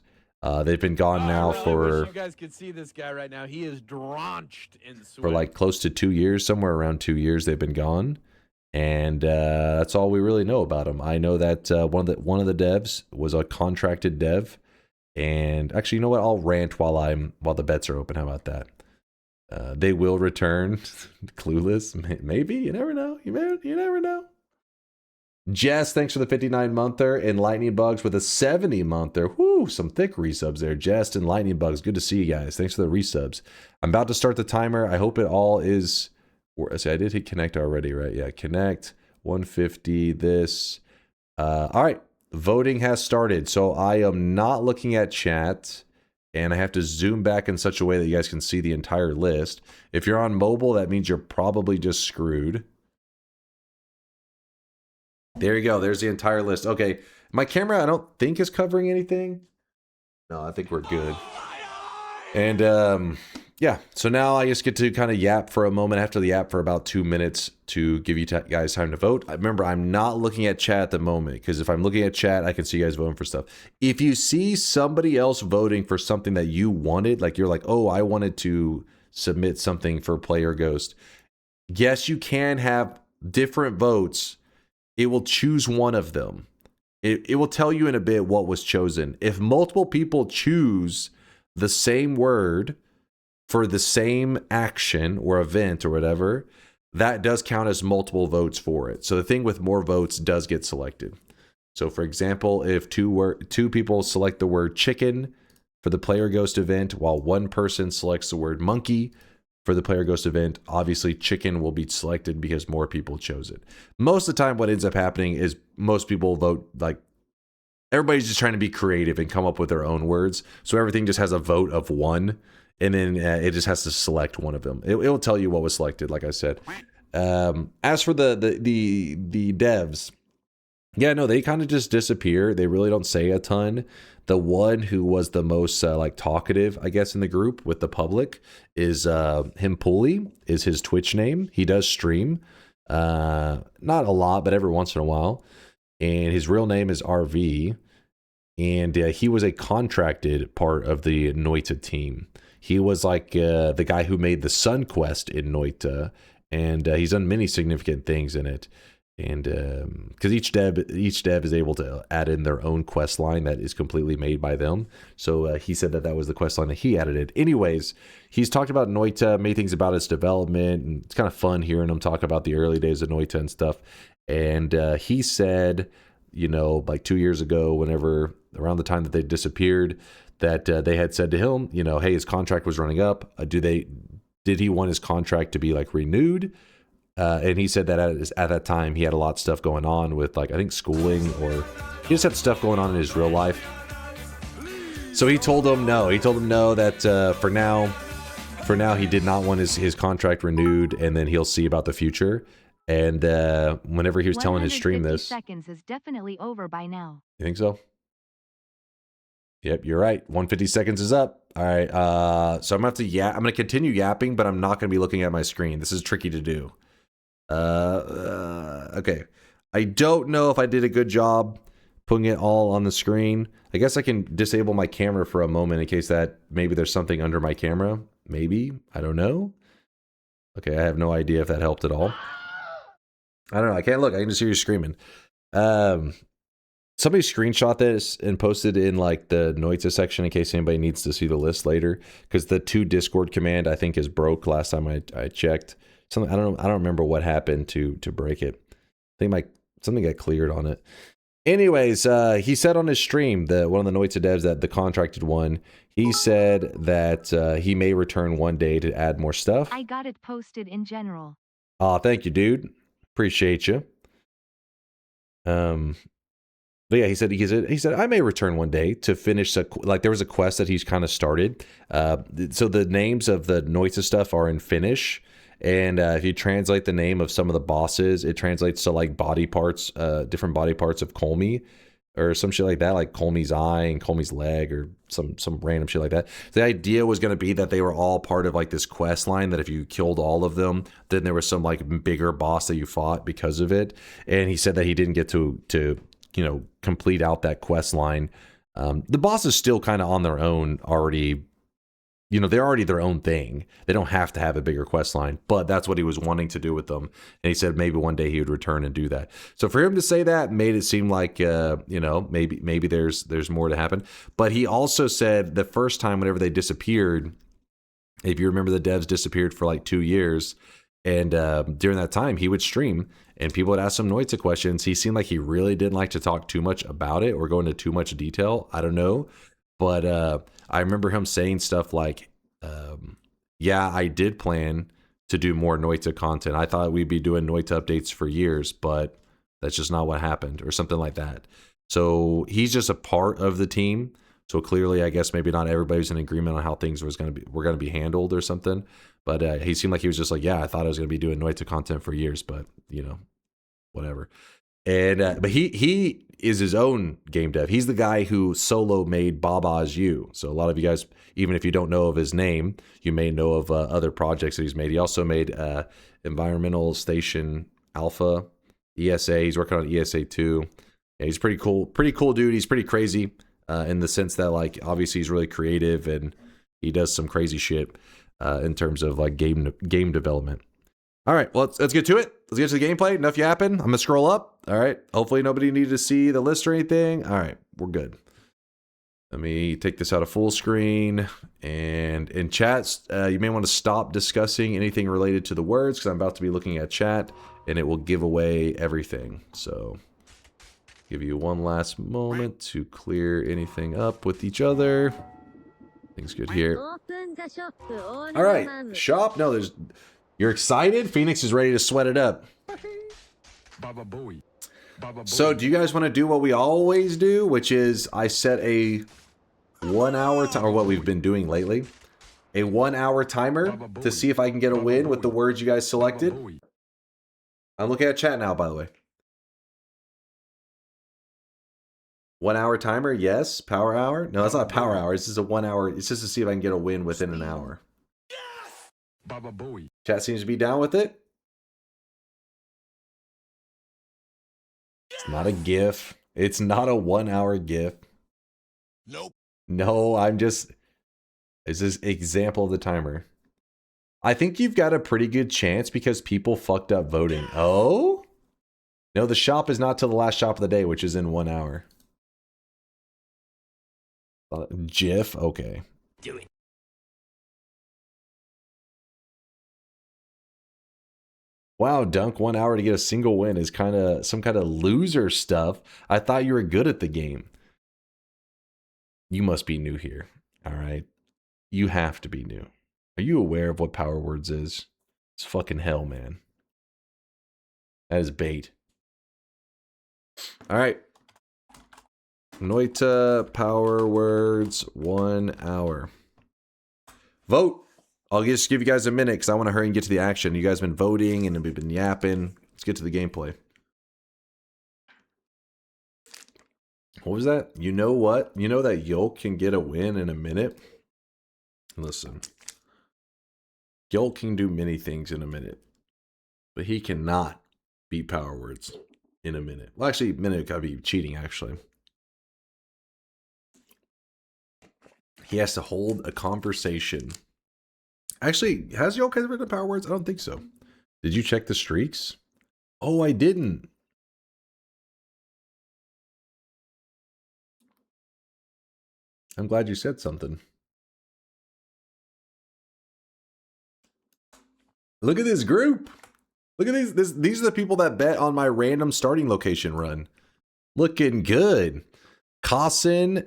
They've been gone now for... wish you guys could see this guy right now. He is drenched in sweat. For like close to 2 years, somewhere around 2 years they've been gone. And that's all we really know about them. I know that one of the devs was a contracted dev. And actually, you know what? I'll rant while the bets are open. How about that? They will return. Clueless? Maybe. You never know. You never know. Jess, thanks for the 59-monther. And Lightning Bugs with a 70-monther. Whoo, some thick resubs there. Jess and Lightning Bugs, good to see you guys. Thanks for the resubs. I'm about to start the timer. I hope it all is... See, I did hit connect already, right? Yeah, connect. 150, this. All right, voting has started. So I am not looking at chat. And I have to zoom back in such a way that you guys can see the entire list. If you're on mobile, that means you're probably just screwed. There you go. There's the entire list. Okay. My camera, I don't think is covering anything. No, I think we're good. And yeah, so now I just get to kind of yap for a moment after the yap for about 2 minutes to give you guys time to vote. Remember, I'm not looking at chat at the moment because if I'm looking at chat, I can see you guys voting for stuff. If you see somebody else voting for something that you wanted, like you're like, oh, I wanted to submit something for Player Ghost. Yes, you can have different votes. It will choose one of them. It will tell you in a bit what was chosen. If multiple people choose the same word for the same action or event or whatever, that does count as multiple votes for it. So the thing with more votes does get selected. So for example, if two people select the word chicken for the Player Ghost event, while one person selects the word monkey for the Player Ghost event, obviously chicken will be selected because more people chose it. Most of the time what ends up happening is most people vote, like, everybody's just trying to be creative and come up with their own words. So everything just has a vote of one. And then it just has to select one of them. It will tell you what was selected, like I said. As for the devs, yeah, no, they kind of just disappear. They really don't say a ton. The one who was the most like talkative, I guess, in the group with the public is Himpuli, is his Twitch name. He does stream, not a lot, but every once in a while. And his real name is RV. And he was a contracted part of the Noita team. He was like the guy who made the Sun Quest in Noita, and he's done many significant things in it. And because each dev is able to add in their own quest line that is completely made by them. So he said that was the quest line that he added it. Anyways, he's talked about Noita, made things about its development, and it's kind of fun hearing him talk about the early days of Noita and stuff. And he said, you know, like 2 years ago, whenever around the time that they disappeared, that they had said to him, you know, hey, his contract was running up. Did he want his contract to be like renewed? And he said that at that time he had a lot of stuff going on with, like, I think schooling, or he just had stuff going on in his real life. So he told him no. He told him no, that for now he did not want his contract renewed, and then he'll see about the future. And whenever he was telling his stream this, seconds is definitely over by now. You think so? Yep, you're right. 150 seconds is up. All right. So I'm gonna have to I'm gonna continue yapping, but I'm not gonna be looking at my screen. This is tricky to do. Okay. I don't know if I did a good job putting it all on the screen. I guess I can disable my camera for a moment in case that maybe there's something under my camera. Maybe. I don't know. Okay, I have no idea if that helped at all. I don't know. I can't look. I can just hear you screaming. Somebody screenshot this and posted in like the Noita section in case anybody needs to see the list later. Because the to Discord command I think is broke last time I checked. Something I don't remember what happened to break it. I think something got cleared on it. Anyways, he said on his stream, one of the Noita devs, that the contracted one, he said that he may return one day to add more stuff. I got it posted in general. Oh, thank you, dude. Appreciate you. But yeah, he said I may return one day to finish there was a quest that he's kind of started. So the names of the Noita stuff are in Finnish, and if you translate the name of some of the bosses, it translates to like body parts, different body parts of Colmy, or some shit like that, like Colmy's eye and Colmy's leg, or some random shit like that. The idea was going to be that they were all part of like this quest line, that if you killed all of them, then there was some like bigger boss that you fought because of it. And he said that he didn't get to complete out that quest line. The boss is still kind of on their own already. They're already their own thing. They don't have to have a bigger quest line, but that's what he was wanting to do with them. And he said maybe one day he would return and do that. So for him to say that made it seem like, maybe there's more to happen. But he also said the first time whenever they disappeared, if you remember, the devs disappeared for like 2 years. And during that time, he would stream and people would ask him Noita questions. He seemed like he really didn't like to talk too much about it or go into too much detail. I don't know. But I remember him saying stuff like, yeah, I did plan to do more Noita content. I thought we'd be doing Noita updates for years, but that's just not what happened, or something like that. So he's just a part of the team. So clearly, I guess maybe not everybody's in agreement on how things were going to be handled or something. But he seemed like he was just like, yeah, I thought I was going to be doing Noita content for years, but whatever. And but he is his own game dev. He's the guy who solo made Baba's You. So a lot of you guys, even if you don't know of his name, you may know of other projects that he's made. He also made Environmental Station Alpha, ESA. He's working on ESA 2. Yeah, he's pretty cool dude. He's pretty crazy in the sense that, like, obviously he's really creative and he does some crazy shit in terms of like game development. All right, well, let's get to it. Let's get to the gameplay. Enough yapping. I'm gonna scroll up. All right. Hopefully nobody needed to see the list or anything. All right, we're good. Let me take this out of full screen. And in chats, you may want to stop discussing anything related to the words because I'm about to be looking at chat and it will give away everything. So give you one last moment to clear anything up with each other. Things good here. All right, shop. No, you're excited? Phoenix is ready to sweat it up. So do you guys want to do what we always do, which is I set a 1 hour time, or what we've been doing lately, a 1 hour timer to see if I can get a win with the words you guys selected. I'm looking at chat now, by the way. 1 hour timer, yes. Power hour? No, that's not a power hour. It's just a 1 hour. It's just to see if I can get a win within an hour. Chat seems to be down with it. It's not a GIF. It's not a 1 hour GIF. Nope. No, it's this example of the timer. I think you've got a pretty good chance because people fucked up voting. Oh? No, the shop is not till the last shop of the day, which is in 1 hour. GIF? Okay. Do it. Wow, Dunk, 1 hour to get a single win is kind of some kind of loser stuff. I thought you were good at the game. You must be new here. All right. You have to be new. Are you aware of what Power Words is? It's fucking hell, man. That is bait. All right. Noita Power Words 1 hour. Vote. I'll just give you guys a minute because I want to hurry and get to the action. You guys have been voting and we've been yapping. Let's get to the gameplay. What was that? You know what? You know that Yolk can get a win in a minute? Listen. Yolk can do many things in a minute. But he cannot beat Power Words in a minute. Well, actually, minute could be cheating, actually. He has to hold a conversation. Actually, has Yolk ever written Power Words? I don't think so. Did you check the streaks? Oh, I didn't. I'm glad you said something. Look at this group. Look at these. These are the people that bet on my random starting location run. Looking good. Cossin,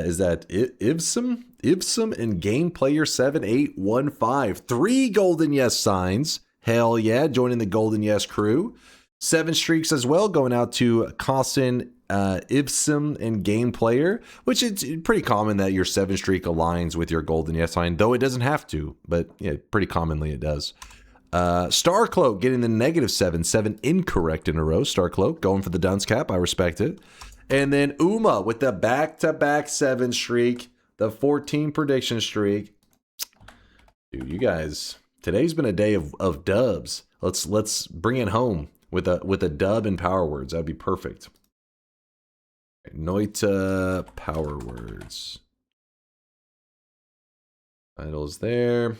is that Ivsum? Ivsum and Game Player 7815. 3 Golden Yes signs. Hell yeah, joining the Golden Yes crew. 7 streaks as well, going out to Cossin, Ivsum, and Game Player, which it's pretty common that your 7 streak aligns with your Golden Yes sign, though it doesn't have to, but yeah, pretty commonly it does. Starcloak getting the -7, 7 incorrect in a row. Starcloak going for the dunce cap. I respect it. And then Uma with the back-to-back 7 streak, the 14 prediction streak. Dude, you guys, today's been a day of dubs. Let's bring it home with a dub in Power Words. That'd be perfect. Noita Power Words. Titles there.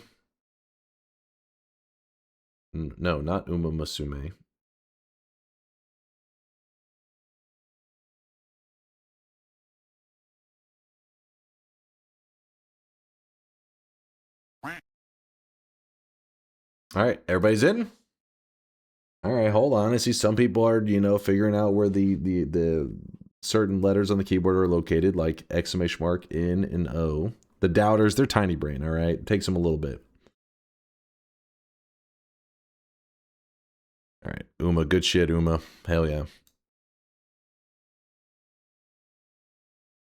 No, not Uma Musume. All right, everybody's in? All right, hold on. I see some people are, figuring out where the certain letters on the keyboard are located, like exclamation mark, N, and O. The doubters, they're tiny brain, all right? It takes them a little bit. All right, Uma, good shit, Uma. Hell yeah.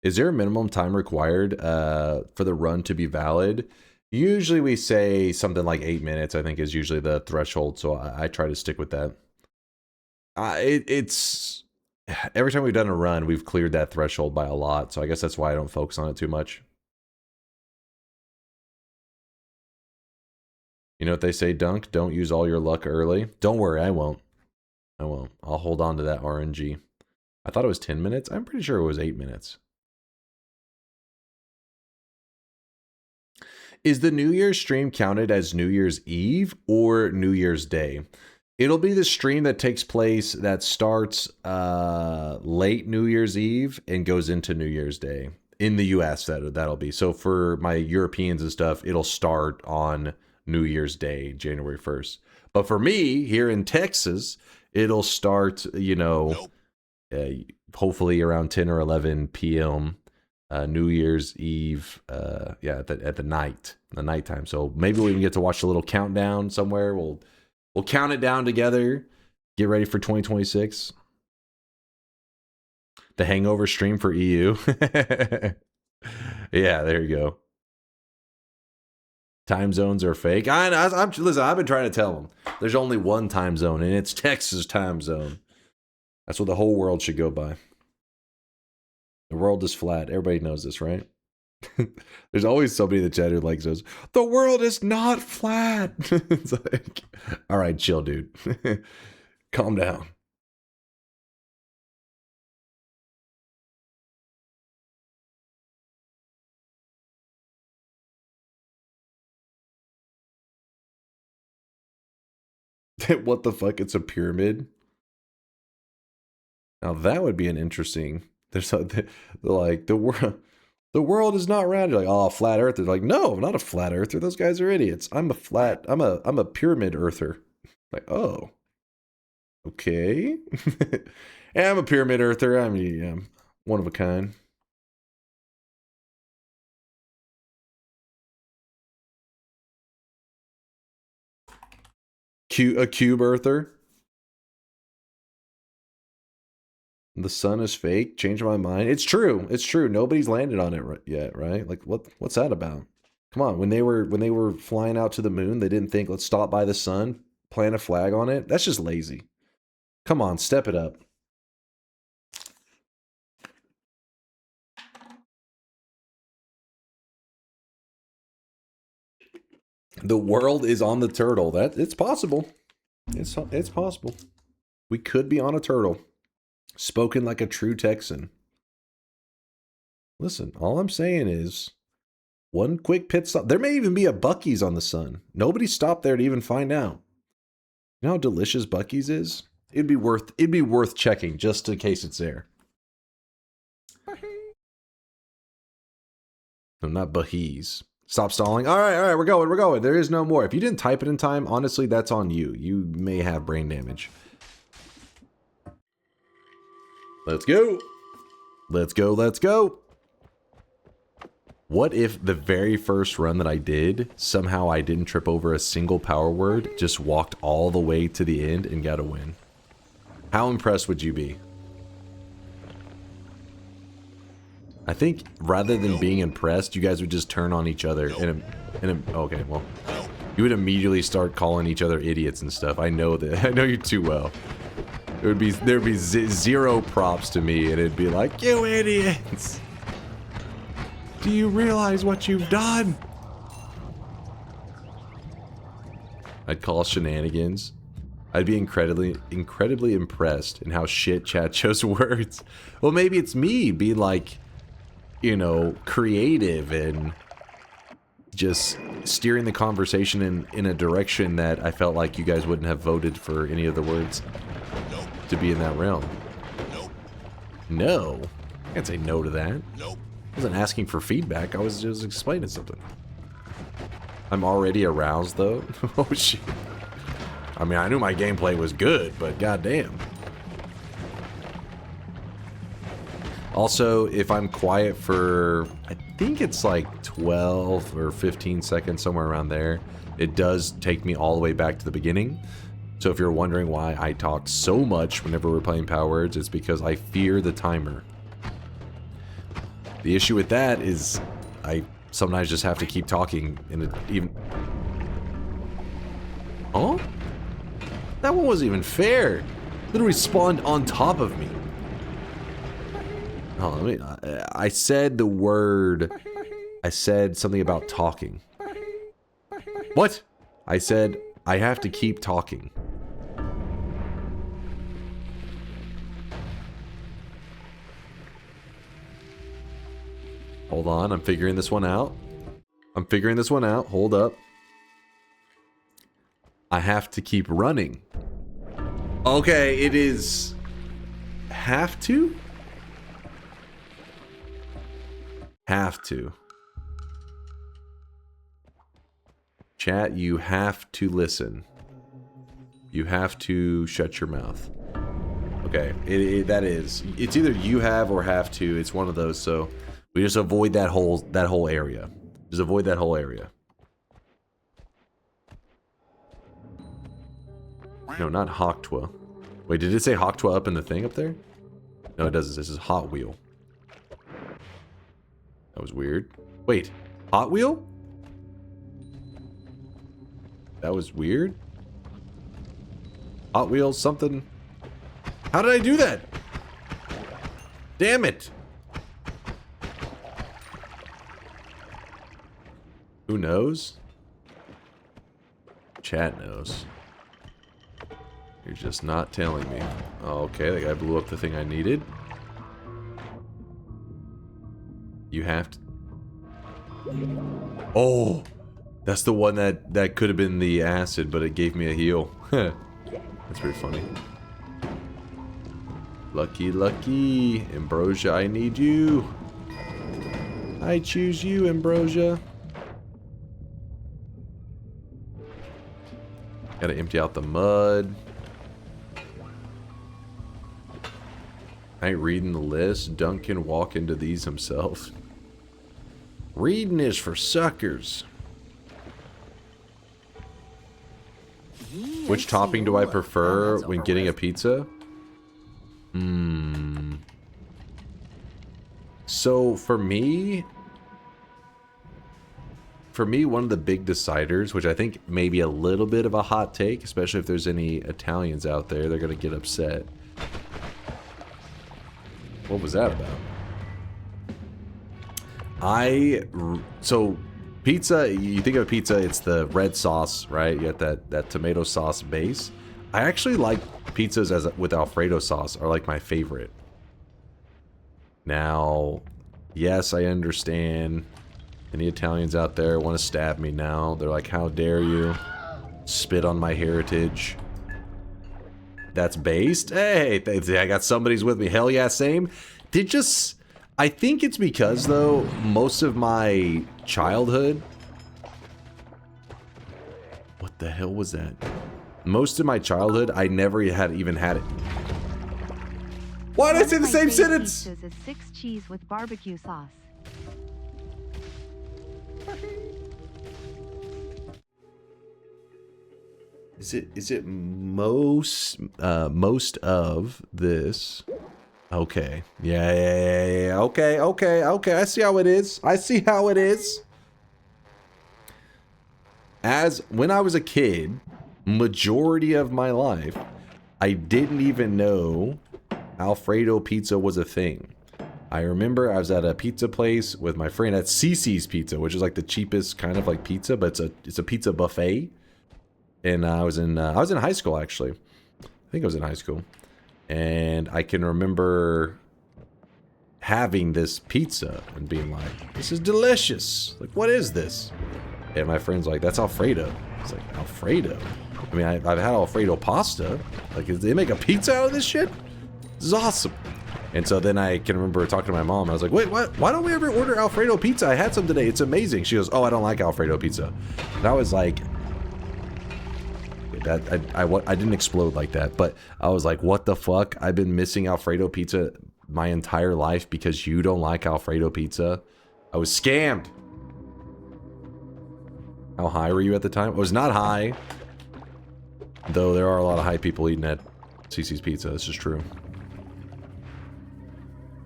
Is there a minimum time required for the run to be valid? Usually we say something like 8 minutes, I think, is usually the threshold, so I try to stick with that. It's every time we've done a run, we've cleared that threshold by a lot, so I guess that's why I don't focus on it too much. You know what they say, Dunk? Don't use all your luck early. Don't worry, I won't. I won't. I'll hold on to that RNG. I thought it was 10 minutes. I'm pretty sure it was 8 minutes. Is the New Year's stream counted as New Year's Eve or New Year's Day? It'll be the stream that takes place that starts late New Year's Eve and goes into New Year's Day. In the US, that'll be. So for my Europeans and stuff, it'll start on New Year's Day, January 1st. But for me, here in Texas, it'll start, hopefully around 10 or 11 p.m., New Year's Eve, at the nighttime. So maybe we can get to watch a little countdown somewhere. We'll count it down together. Get ready for 2026. The Hangover stream for EU. Yeah, there you go. Time zones are fake. Listen, I've been trying to tell them. There's only one time zone, and it's Texas time zone. That's what the whole world should go by. The world is flat. Everybody knows this, right? There's always somebody in the chat who says, the world is not flat. It's like, all right, chill, dude. Calm down. What the fuck? It's a pyramid? Now that would be an interesting... There's like the world is not round. You're like, oh, flat earther. Like, no, I'm not a flat earther. Those guys are idiots. I'm a pyramid earther. Like, oh, okay. Yeah, I'm a pyramid earther. I'm one of a kind. A cube earther. The sun is fake. Change my mind. It's true. It's true. Nobody's landed on it yet, right? Like, what's that about? Come on. When they were flying out to the moon, they didn't think, let's stop by the sun, plant a flag on it. That's just lazy. Come on, step it up. The world is on the turtle. It's possible. It's possible. We could be on a turtle. Spoken like a true Texan. Listen, all I'm saying is one quick pit stop. There may even be a Buc-ee's on the sun. Nobody stopped there to even find out. You know how delicious Buc-ee's is? It'd be worth checking just in case it's there. No, not Bahi's. Stop stalling. All right, we're going. There is no more. If you didn't type it in time, honestly, that's on you. You may have brain damage. Let's go. Let's go. What if the very first run that I did, somehow I didn't trip over a single power word, just walked all the way to the end and got a win? How impressed would you be? I think rather than being impressed, you guys would just turn on each other okay, well, you would immediately start calling each other idiots and stuff. I know that. I know you too well. There'd be zero props to me, and it'd be like, you idiots! Do you realize what you've done? I'd call shenanigans. I'd be incredibly impressed in how shit chat chose words. Well, maybe it's me being like, you know, creative and just steering the conversation in a direction that I felt like you guys wouldn't have voted for any of the words to be in that realm. No. I can't say no to that. I wasn't asking for feedback. I was just explaining something. I'm already aroused, though. Oh, shit. I mean, I knew my gameplay was good, but goddamn. Also, if I'm quiet for, I think it's like 12 or 15 seconds, somewhere around there, it does take me all the way back to the beginning. So if you're wondering why I talk so much whenever we're playing Power Words, it's because I fear the timer. The issue with that is I sometimes just have to keep talking in it even... Huh? That one wasn't even fair. Literally spawned on top of me. Oh, I said the word... I said something about talking. What? I said I have to keep talking. Hold on, I'm figuring this one out. Hold up. I have to keep running. Okay, it is... Have to? Have to. Chat, you have to listen. You have to shut your mouth. Okay, that is. It's either you have or have to. It's one of those, so... We just avoid that whole area. Just avoid that whole area. No, not Hoktwa. Wait, did it say Hoktwa up in the thing up there? No, it doesn't. This is Hot Wheel. That was weird. Wait, Hot Wheel? That was weird. Hot Wheels something. How did I do that? Damn it. Who knows? Chat knows. You're just not telling me. Oh, okay, that guy blew up the thing I needed. You have to... Oh! That's the one that could have been the acid, but it gave me a heal. That's pretty funny. Lucky, lucky. Ambrosia, I need you. I choose you, Ambrosia. Gotta empty out the mud. I ain't reading the list. Dunk can walk into these himself. Reading is for suckers. Which topping do I prefer when getting a pizza? So for me, one of the big deciders, which I think may be a little bit of a hot take, especially if there's any Italians out there, they're gonna get upset. What was that about? So pizza, you think of pizza, it's the red sauce, right? You got that tomato sauce base. I actually like pizzas with Alfredo sauce are like my favorite. Now, yes, I understand. Any Italians out there want to stab me now? They're like, how dare you spit on my heritage? That's based? Hey, I got somebody's with me. Hell yeah, same. I think it's because, though, most of my childhood... What the hell was that? Most of my childhood, I never even had it. Why did I say the same sentence? Is 6 cheese with barbecue sauce. Is it most of this? Okay. Yeah. Okay. I see how it is. As when I was a kid, majority of my life, I didn't even know Alfredo pizza was a thing. I remember I was at a pizza place with my friend at Cece's Pizza, which is like the cheapest kind of like pizza, but it's a pizza buffet. And I was in high school, actually. I think I was in high school. And I can remember having this pizza and being like, this is delicious. Like, what is this? And my friend's like, that's Alfredo. It's like, Alfredo? I mean, I've had Alfredo pasta. Like, they make a pizza out of this shit? This is awesome. And so then I can remember talking to my mom. I was like, wait, what? Why don't we ever order Alfredo pizza? I had some today. It's amazing. She goes, oh, I don't like Alfredo pizza. And I was like... I didn't explode like that, but I was like, what the fuck? I've been missing Alfredo pizza my entire life because you don't like Alfredo pizza. I was scammed. How high were you at the time? I was not high. Though there are a lot of high people eating at Cece's Pizza. This is true.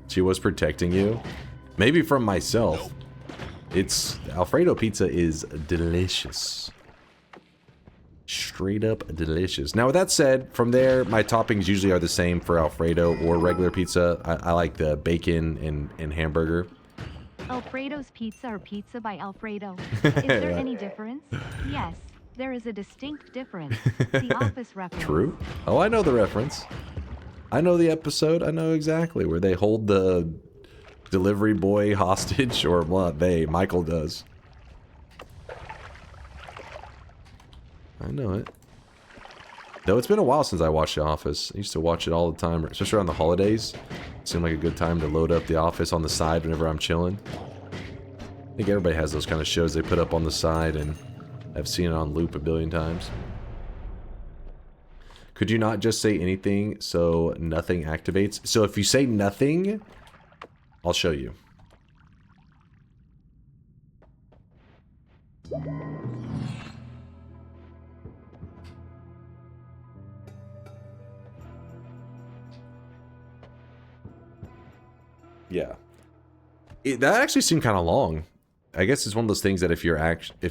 She was protecting you. Maybe from myself. Alfredo pizza is delicious. Straight up delicious. Now with that said, from there my toppings usually are the same for Alfredo or regular pizza. I like the bacon and hamburger. Alfredo's pizza or pizza by Alfredo. Is there any difference? Yes, there is a distinct difference. The Office reference. True. Oh, I know the reference. I know the episode. I know exactly where they hold the delivery boy hostage, or what Michael does. I know it. Though it's been a while since I watched The Office. I used to watch it all the time, especially around the holidays. It seemed like a good time to load up The Office on the side whenever I'm chilling. I think everybody has those kind of shows they put up on the side, and I've seen it on loop a billion times. Could you not just say anything so nothing activates? So if you say nothing, I'll show you. Yeah. That actually seemed kind of long. I guess it's one of those things that if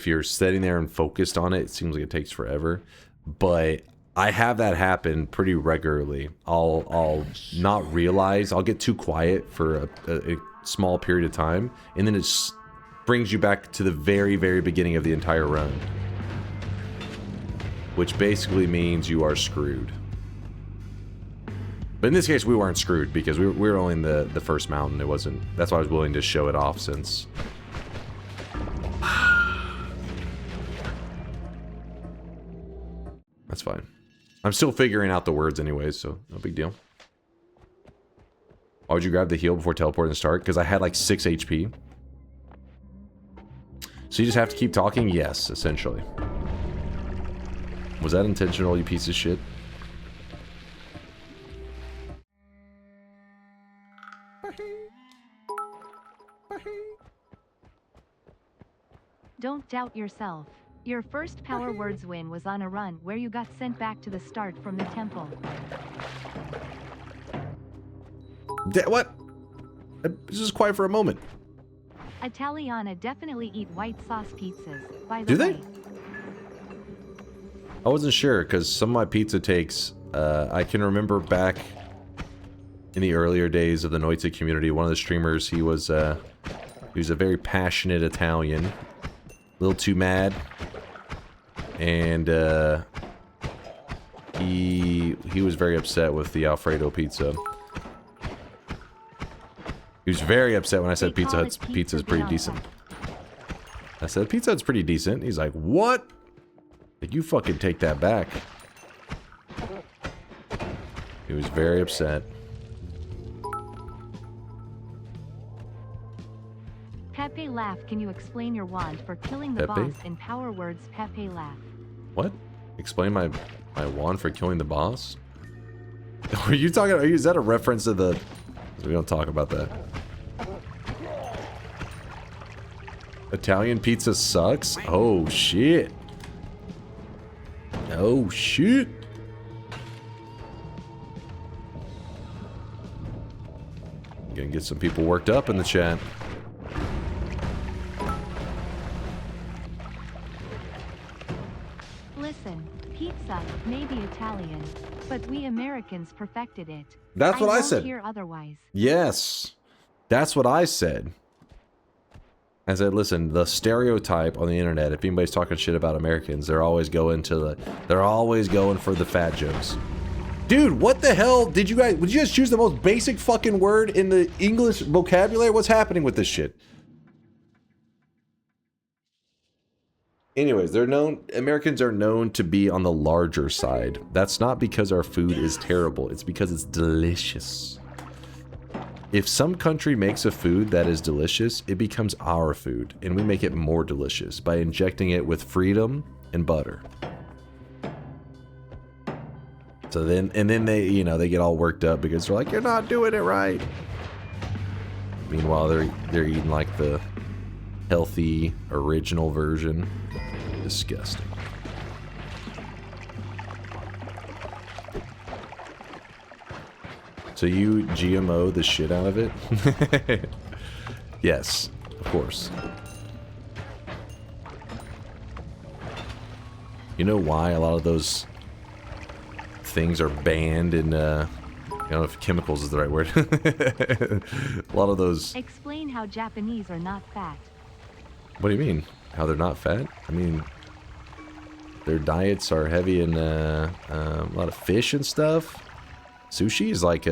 you're sitting there and focused on it, it seems like it takes forever. But I have that happen pretty regularly. I'll not realize, I'll get too quiet for a small period of time, and then it brings you back to the very, very beginning of the entire run. Which basically means you are screwed. But in this case, we weren't screwed because we were only in the first mountain. It wasn't. That's why I was willing to show it off, since. That's fine. I'm still figuring out the words anyways, so no big deal. Why would you grab the heal before teleporting and start? Because I had like 6 HP. So you just have to keep talking? Yes, essentially. Was that intentional, you piece of shit? Don't doubt yourself. Your first Power Words win was on a run where you got sent back to the start from the temple. What? This is quiet for a moment. Italiana definitely eat white sauce pizzas, by the Do way. they? I wasn't sure, because some of my pizza takes, I can remember back in the earlier days of the Noita community, one of the streamers, he was a very passionate Italian. little too mad. And he was very upset with the Alfredo pizza. He was very upset when I said Pizza Hut's pizza is pretty decent. I said Pizza Hut's pretty decent. He's like, what? Like, you fucking take that back. He was very upset. Pepe laugh. Can you explain your wand for killing the Pepe? boss in power words? Pepe laugh. What? Explain my wand for killing the boss? Are you talking? Is that a reference to the? We don't talk about that. Italian pizza sucks? Oh shit. Oh shit. Gonna get some people worked up in the chat. Listen, pizza may be Italian, but we Americans perfected it. That's what I won't said. hear otherwise. Yes. That's what I said. I said, listen, the stereotype on the internet, if anybody's talking shit about Americans, they're always going for the fat jokes. Dude, what the hell would you guys choose the most basic fucking word in the English vocabulary? What's happening with this shit? Anyways, Americans are known to be on the larger side. That's not because our food is terrible. It's because it's delicious. If some country makes a food that is delicious, it becomes our food, and we make it more delicious by injecting it with freedom and butter. So then they, they get all worked up because they're like, you're not doing it right. Meanwhile, they're eating like the healthy original version. Disgusting. So you GMO the shit out of it? Yes, of course. You know why a lot of those things are banned in, I don't know if chemicals is the right word. A lot of those... Explain how Japanese are not fat. What do you mean? How they're not fat? I mean, their diets are heavy in a lot of fish and stuff. Sushi is like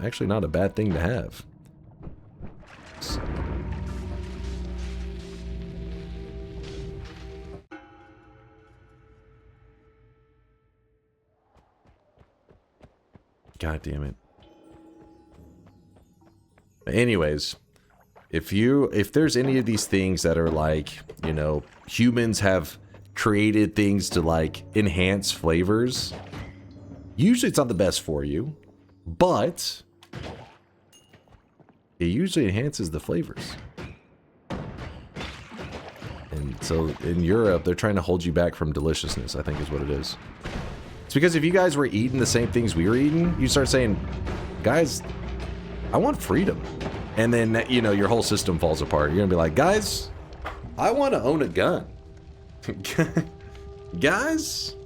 actually not a bad thing to have. God damn it. Anyways, if there's any of these things that are like, humans have created things to like enhance flavors, usually it's not the best for you, but it usually enhances the flavors. And so in Europe, they're trying to hold you back from deliciousness, I think is what it is. It's because if you guys were eating the same things we were eating, you start saying, guys, I want freedom. And then, your whole system falls apart. You're going to be like, guys, I want to own a gun. Guys,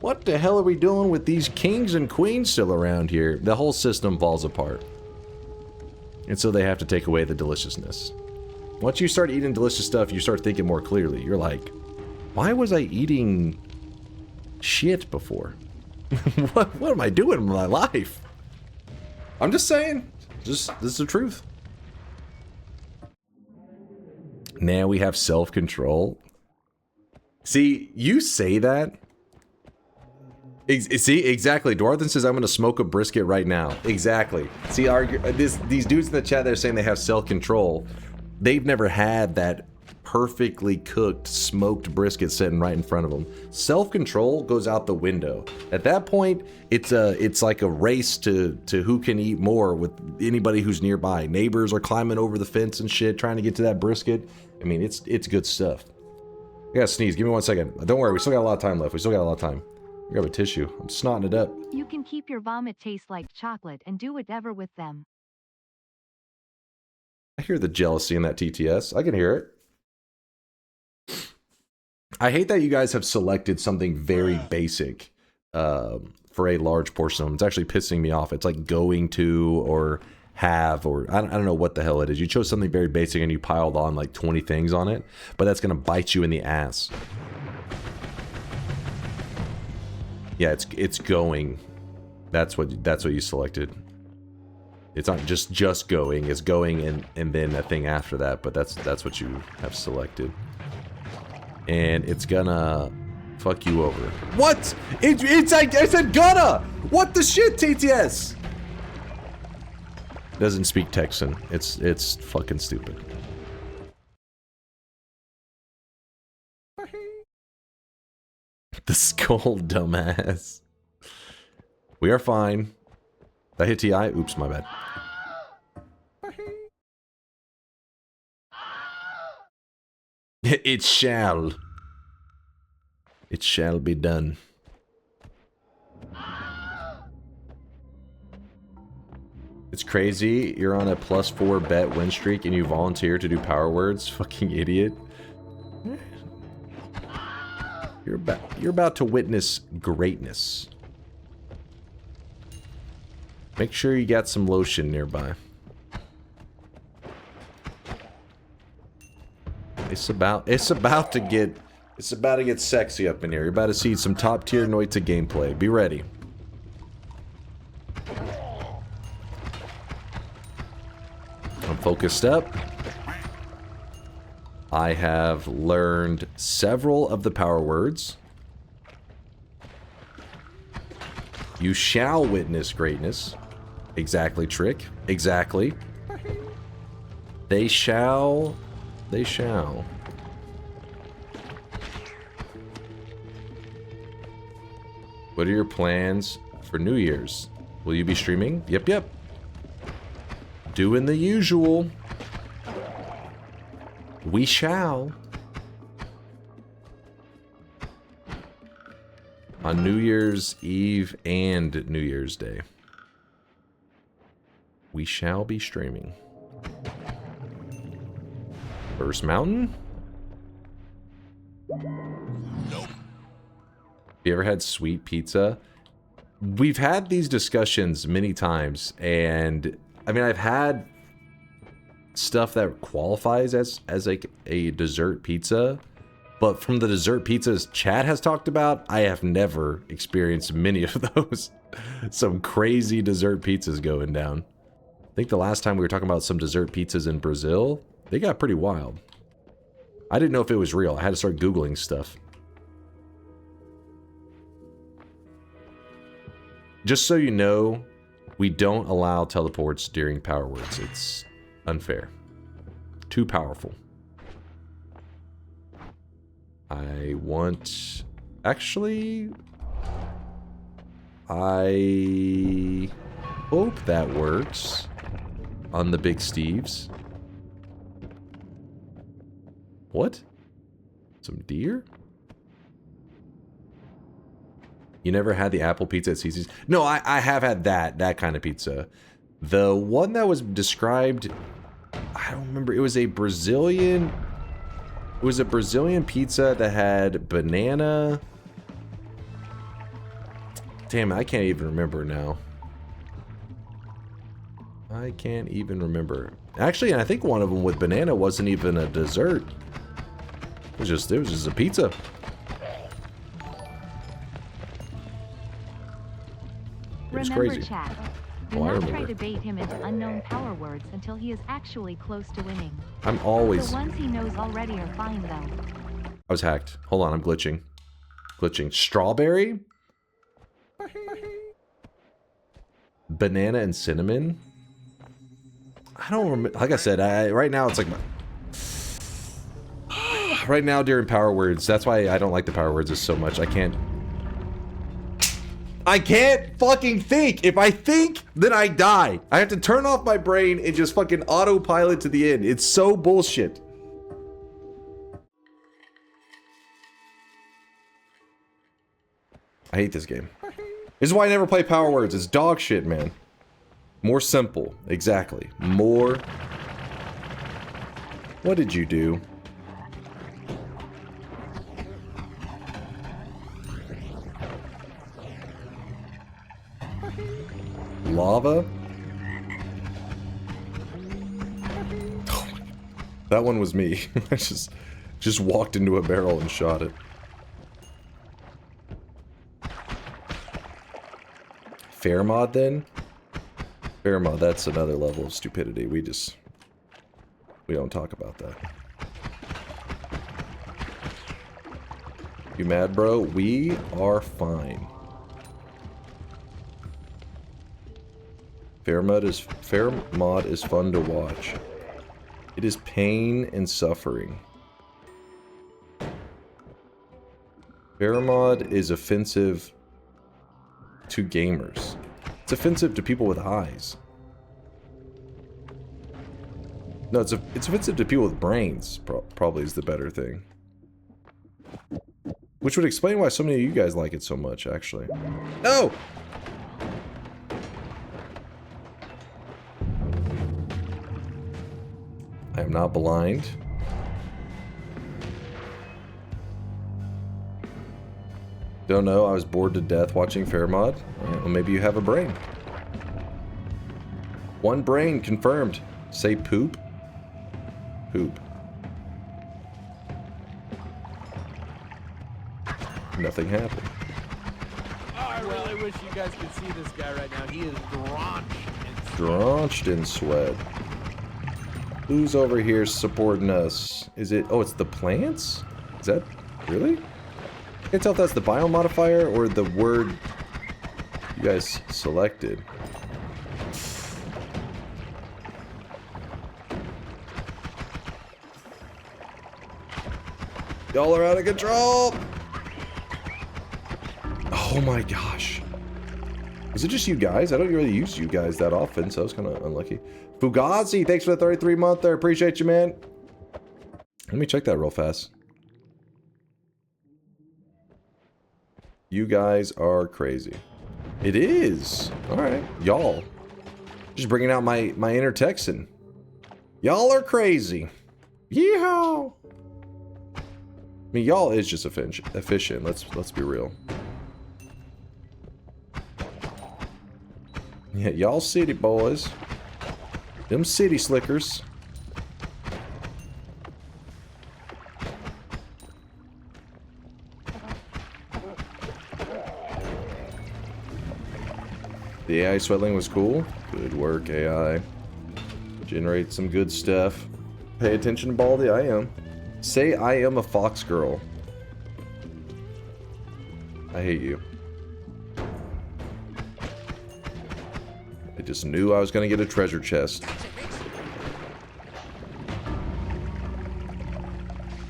what the hell are we doing with these kings and queens still around here? The whole system falls apart. And so they have to take away the deliciousness. Once you start eating delicious stuff, you start thinking more clearly. You're like, why was I eating shit before? What am I doing in my life? I'm just saying. This is the truth. Now we have self-control. See, you say that. See, exactly. Dwarthen says, I'm going to smoke a brisket right now. Exactly. See, these dudes in the chat that are saying they have self-control, they've never had that perfectly cooked, smoked brisket sitting right in front of them. Self-control goes out the window. At that point, it's like a race to who can eat more with anybody who's nearby. Neighbors are climbing over the fence and shit, trying to get to that brisket. I mean, it's good stuff. I gotta sneeze. Give me 1 second. Don't worry, we still got a lot of time left. We still got a lot of time. Grab a tissue. I'm snotting it up. You can keep your vomit taste like chocolate and do whatever with them. I hear the jealousy in that TTS. I can hear it. I hate that you guys have selected something very basic for a large portion of them. It's actually pissing me off. It's like going to or have, or I don't know what the hell it is. You chose something very basic and you piled on like 20 things on it, but that's gonna bite you in the ass. Yeah, it's going. That's what you selected. It's not just going. It's going and then a thing after that, but that's what you have selected. And it's gonna fuck you over. What? I said gonna. What the shit, TTS? Doesn't speak Texan. It's fucking stupid. The skull, dumbass. We are fine. Did I hit TI? Oops, my bad. It shall. It shall be done. It's crazy. You're on a +4 bet win streak and you volunteer to do power words. Fucking idiot. You're about to witness greatness. Make sure you got some lotion nearby. It's about to get sexy up in here. You're about to see some top tier Noita gameplay. Be ready. I'm focused up. I have learned several of the power words. You shall witness greatness. Exactly, Trick. Exactly. They shall. They shall. What are your plans for New Year's? Will you be streaming? Yep. Doing the usual. We shall. On New Year's Eve and New Year's Day. We shall be streaming. First Mountain? Nope. You ever had sweet pizza? We've had these discussions many times, and I mean, I've had stuff that qualifies as like a dessert pizza, but from the dessert pizzas Chad has talked about, I have never experienced many of those. Some crazy dessert pizzas going down. I think the last time we were talking about some dessert pizzas in Brazil, they got pretty wild. I didn't know if it was real. I had to start Googling stuff. Just so you know, we don't allow teleports during power words. It's unfair. Too powerful. I want... Actually... I hope that works on the Big Steves. What? Some deer? You never had the apple pizza at CC's? No, I have had that kind of pizza. The one that was described, I don't remember. It was a Brazilian pizza that had banana. Damn, I can't even remember now. I can't even remember. Actually, I think one of them with banana wasn't even a dessert. It was just a pizza. Remember, crazy. chat. Do not try to bait him into unknown power words until he is actually close to winning. I'm always... The ones he knows already are fine, though. I was hacked. Hold on, I'm glitching. Glitching. Strawberry? Banana and cinnamon? I don't remember. Like I said, right now it's like... Right now during power words, that's why I don't like the power words so much. I can't fucking think. If I think, then I die. I have to turn off my brain and just fucking autopilot to the end. It's so bullshit. I hate this game. This is why I never play power words. It's dog shit, man. More simple. Exactly. More. What did you do? Lava? That one was me. I just walked into a barrel and shot it. Fair mod then? Fair mod, that's another level of stupidity. We don't talk about that. You mad, bro? We are fine. Fair mod is fun to watch. It is pain and suffering. Fair mod is offensive to gamers. It's offensive to people with eyes. No, it's offensive to people with brains. Probably is the better thing. Which would explain why so many of you guys like it so much, actually. No! I am not blind. Don't know, I was bored to death watching Fairmod. Well, maybe you have a brain. One brain confirmed. Say poop. Poop. Nothing happened. Oh, I really wish you guys could see this guy right now. He is drenched in sweat. Who's over here supporting us? Is it... Oh, it's the plants? Is that... Really? I can't tell if that's the biomodifier or the word you guys selected. Y'all are out of control! Oh my gosh. Is it just you guys? I don't really use you guys that often, so I was kind of unlucky. Fugazi, thanks for the 33-month there. Appreciate you, man. Let me check that real fast. You guys are crazy. It is. Alright. Y'all. Just bringing out my inner Texan. Y'all are crazy. Yeehaw. I mean, y'all is just efficient. Let's be real. Yeah, y'all city boys. Them city slickers. The AI sweating was cool. Good work, AI. Generate some good stuff. Pay attention to Baldy, I am. Say I am a fox girl. I hate you. I just knew I was gonna get a treasure chest.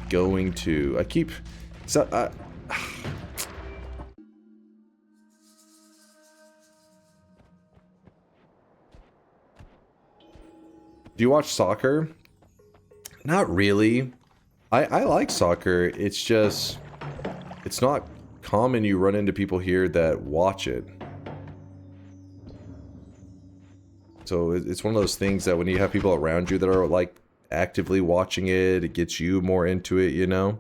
Going to... I keep... So, do you watch soccer? Not really. I like soccer. It's just... It's not common you run into people here that watch it. So it's one of those things that when you have people around you that are like actively watching it, it gets you more into it, you know?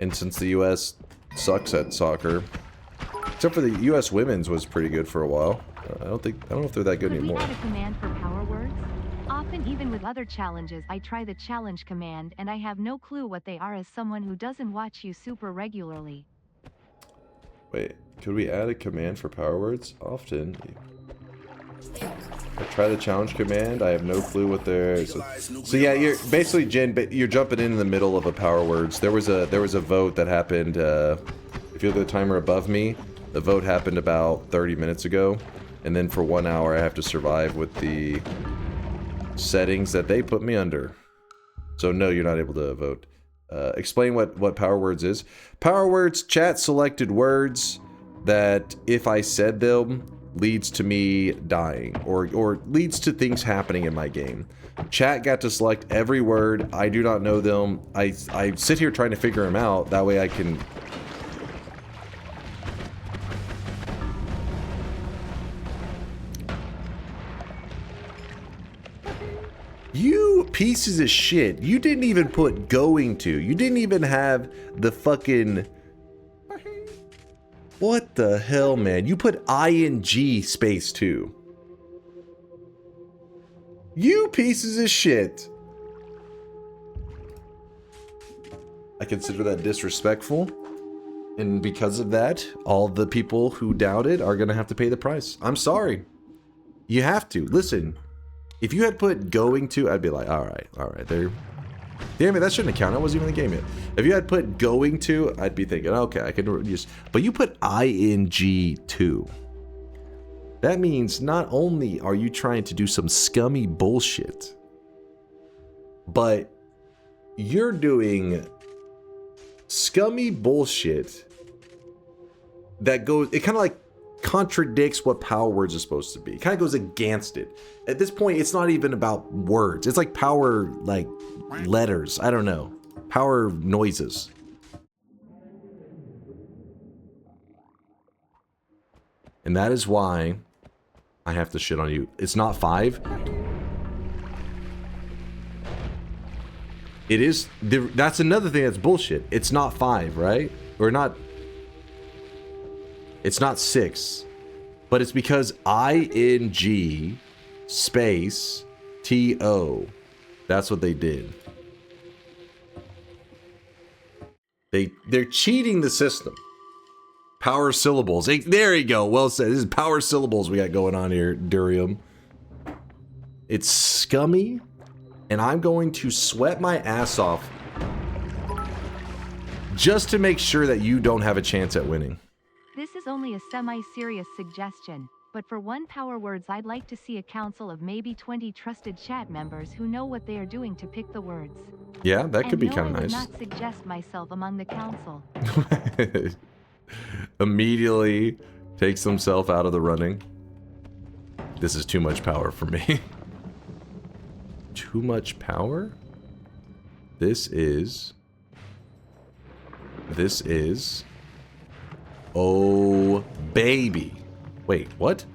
And since the US sucks at soccer, except for the US women's was pretty good for a while. I don't know if they're that good anymore. Could we add a command for power words? Often even with other challenges I try the challenge command and I have no clue what they are as someone who doesn't watch you super regularly. Wait, could we add a command for power words? Often. I try the challenge command. I have no clue what they're... So yeah, you're basically, Jen, you're jumping in the middle of a power words. There was a vote that happened, if you look at the timer above me, the vote happened about 30 minutes ago. And then for 1 hour I have to survive with the settings that they put me under. So no, you're not able to vote. Explain what power words is. Power words, chat selected words that if I said them leads to me dying or leads to things happening in my game. Chat got to select every word. I do not know them. I sit here trying to figure them out. That way I can... You pieces of shit. You didn't even put going to. You didn't even have the fucking... What the hell, man? You put ing space 2. You pieces of shit. consider that disrespectful. And because of that, all the people who doubt it are going to have to pay the price. I'm sorry. You have to. Listen, if you had put going to, I'd be like, all right, there. Damn it, that shouldn't have counted. I wasn't even in the game yet. If you had put going to, I'd be thinking, okay, I can just, but you put ing to. That means not only are you trying to do some scummy bullshit, but you're doing scummy bullshit that goes, it kind of like contradicts what power words are supposed to be. It kind of goes against it. At this point, it's not even about words. It's like power, like letters. I don't know. Power noises. And that is why I have to shit on you. It's not 5. It is, that's another thing that's bullshit. It's not 5, right? Or not, it's not 6. But it's because ing space to. That's what they did. They're cheating the system. Power syllables. There you go. Well said. This is power syllables we got going on here, Durium. It's scummy. And I'm going to sweat my ass off just to make sure that you don't have a chance at winning. This is only a semi-serious suggestion, but for one power words I'd like to see a council of maybe 20 trusted chat members who know what they are doing to pick the words. Yeah, that could be kind of nice. I would not suggest myself among the council. Immediately takes himself out of the running. This is too much power for me. Too much power? This is... Oh, baby. Wait, what?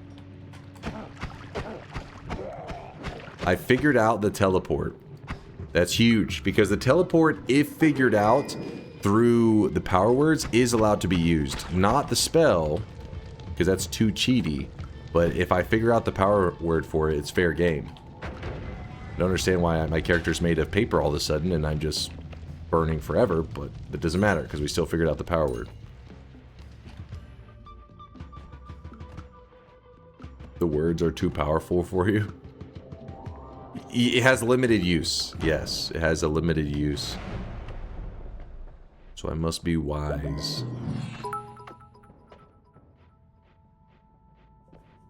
I figured out the teleport. That's huge, because the teleport, if figured out through the power words, is allowed to be used. Not the spell, because that's too cheaty. But if I figure out the power word for it, it's fair game. I don't understand why my character's made of paper all of a sudden and I'm just burning forever, but it doesn't matter because we still figured out the power word. The words are too powerful for you? It has limited use. Yes, it has a limited use. So I must be wise.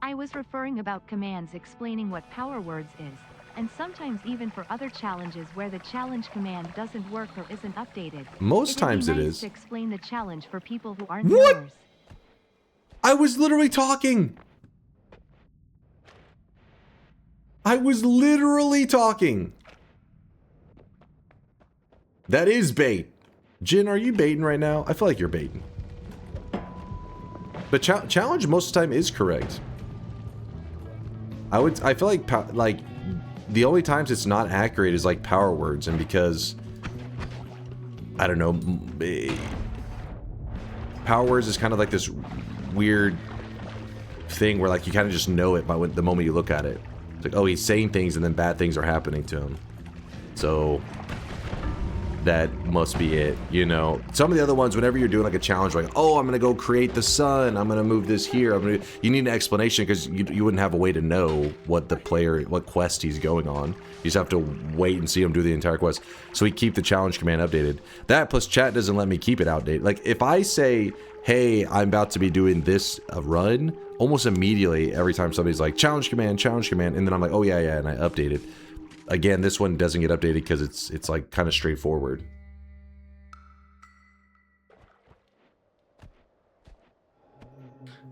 I was referring about commands explaining what power words is. And sometimes even for other challenges where the challenge command doesn't work or isn't updated. Most times it is. To explain the challenge for people who aren't what? Viewers. I was literally talking. I was literally talking. That is bait. Jin, are you baiting right now? I feel like you're baiting. But challenge most of the time is correct. I feel like the only times it's not accurate is like power words, and because I don't know, power words is kind of like this weird thing where like you kind of just know it by the moment you look at it. It's like, oh, he's saying things and then bad things are happening to him. So that must be it, you know. Some of the other ones, whenever you're doing like a challenge, like, oh, I'm gonna go create the sun, I'm gonna move this here, you need an explanation because you wouldn't have a way to know what the player, what quest he's going on. You just have to wait and see him do the entire quest. So we keep the challenge command updated. That plus chat doesn't let me keep it outdated. Like if I say, hey, I'm about to be doing this run, almost immediately every time somebody's like challenge command, and then I'm like, oh yeah, and I update it. Again, this one doesn't get updated because it's like kind of straightforward.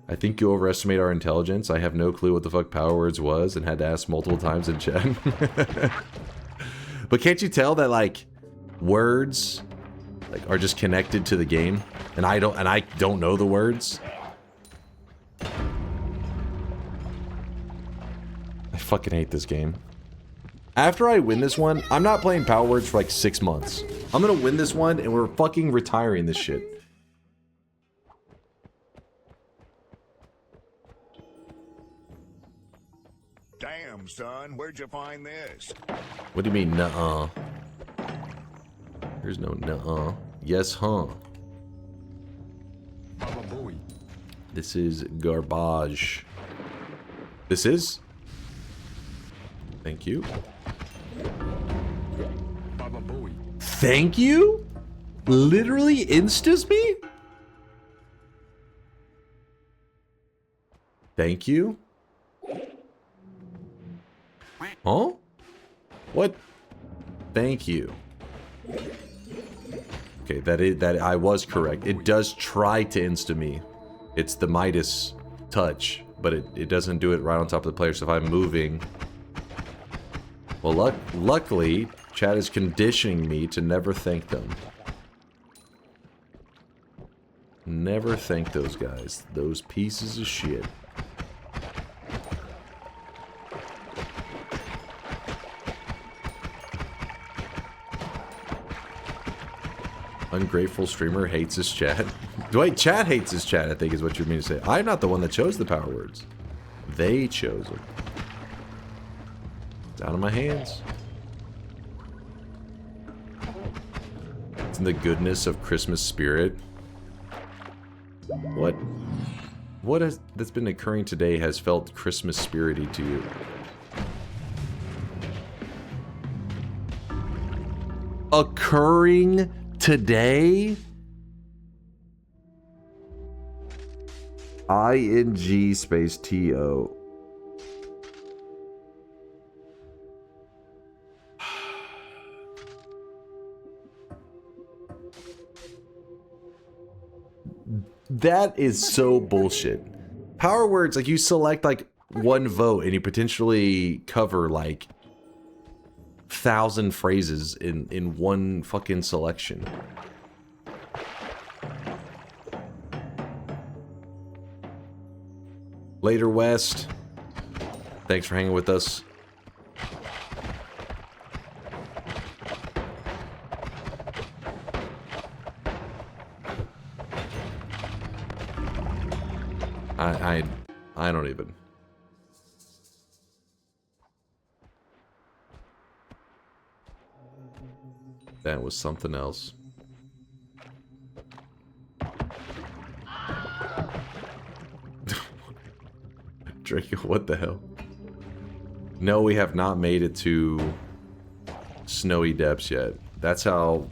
I think you overestimate our intelligence. I have no clue what the fuck power words was and had to ask multiple times in chat. But can't you tell that like words like are just connected to the game, and I don't know the words? I fucking hate this game. After I win this one, I'm not playing power words for like 6 months. I'm gonna win this one and we're fucking retiring this shit. Damn, son, where'd you find this? What do you mean, nuh-uh? There's no nuh-uh. Yes, huh? This is garbage. This is? Thank you. Thank you? Literally instas me? Thank you? Huh? What? Thank you. Okay, that I was correct. It does try to insta me. It's the Midas touch, but it doesn't do it right on top of the player. So if I'm moving, well, luckily, chat is conditioning me to never thank them. Never thank those guys. Those pieces of shit. Ungrateful streamer hates his chat. Wait, chat hates his chat, I think is what you mean to say. I'm not the one that chose the power words. They chose them. It's out of my hands. It's in the goodness of Christmas spirit. What that's been occurring today has felt Christmas spirity to you? Occurring today? ING space TO. That is so bullshit. Power words, like you select like one vote and you potentially cover like 1,000 phrases in one fucking selection. Later, West. Thanks for hanging with us. I don't even. That was something else. Draco, what the hell? No, we have not made it to snowy depths yet. That's how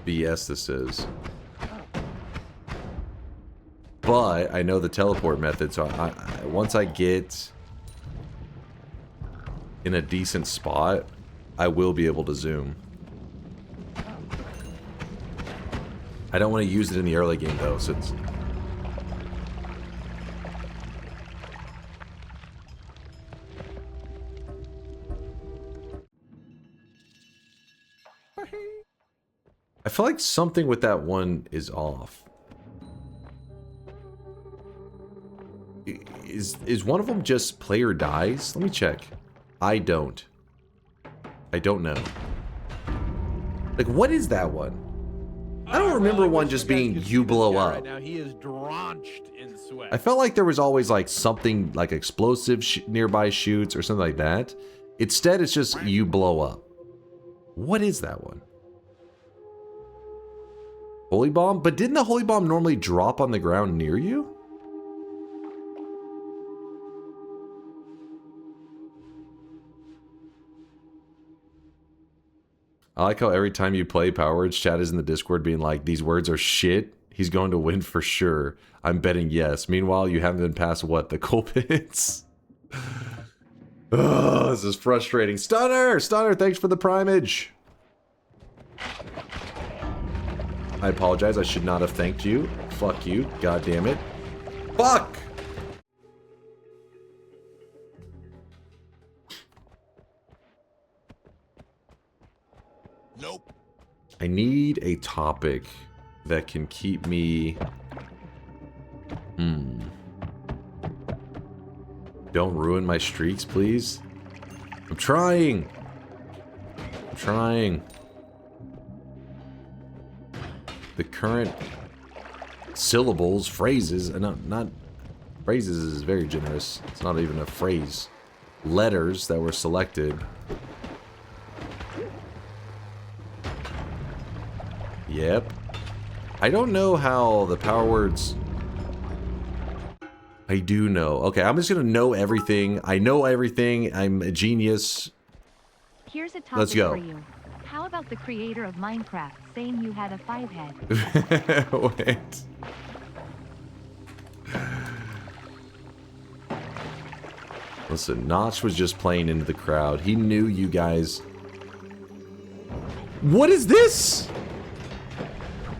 BS this is. But I know the teleport method, so once I get in a decent spot, I will be able to zoom. I don't want to use it in the early game though, so it's... I feel like something with that one is off. Is one of them just player dies? Let me check. I don't know. Like, what is that one? I don't remember one just being you blow up. Right now, he is drenched in sweat. I felt like there was always like something like explosive nearby shoots or something like that. Instead, it's just you blow up. What is that one? Holy bomb? But didn't the holy bomb normally drop on the ground near you? I like how every time you play Power Words, chat is in the Discord being like, these words are shit. He's going to win for sure. I'm betting yes. Meanwhile, you haven't been past what? The coal pits? Oh, this is frustrating. Stunner! Stunner, thanks for the primage. I apologize. I should not have thanked you. Fuck you. God damn it. Fuck! Nope. I need a topic that can keep me... Don't ruin my streaks, please. I'm trying. I'm trying. The current syllables, phrases, and not phrases is very generous. It's not even a phrase. Letters that were selected. Yep. I don't know how the power words... I do know. Okay, I'm just gonna know everything. I know everything. I'm a genius. Here's a topic Let's go. for you. How about the creator of Minecraft saying you had a 5-head? Wait. Listen, Notch was just playing into the crowd. He knew you guys... What is this?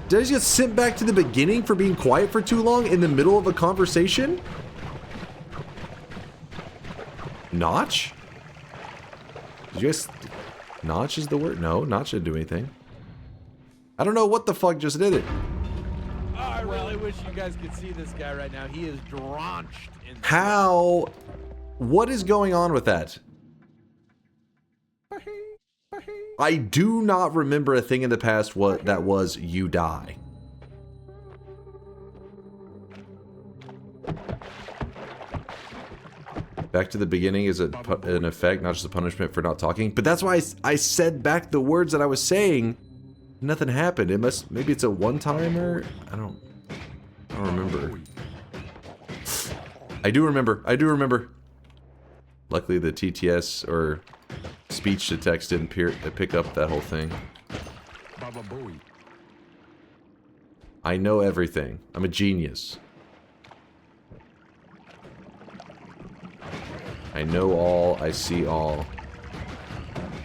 Did I just get sent back to the beginning for being quiet for too long in the middle of a conversation? Notch? Did you guys... Notch is the word? No, Notch didn't do anything. I don't know what the fuck just did it. Oh, I really wish you guys could see this guy right now. He is drenched in sweat. How? What is going on with that? I do not remember a thing in the past that was you die. Back to the beginning is an effect, not just a punishment for not talking. But that's why I said back the words that I was saying. Nothing happened. It must, maybe it's a one-timer? I don't remember. I do remember. Luckily the TTS or speech to text didn't pick up that whole thing. I know everything. I'm a genius. I know all, I see all.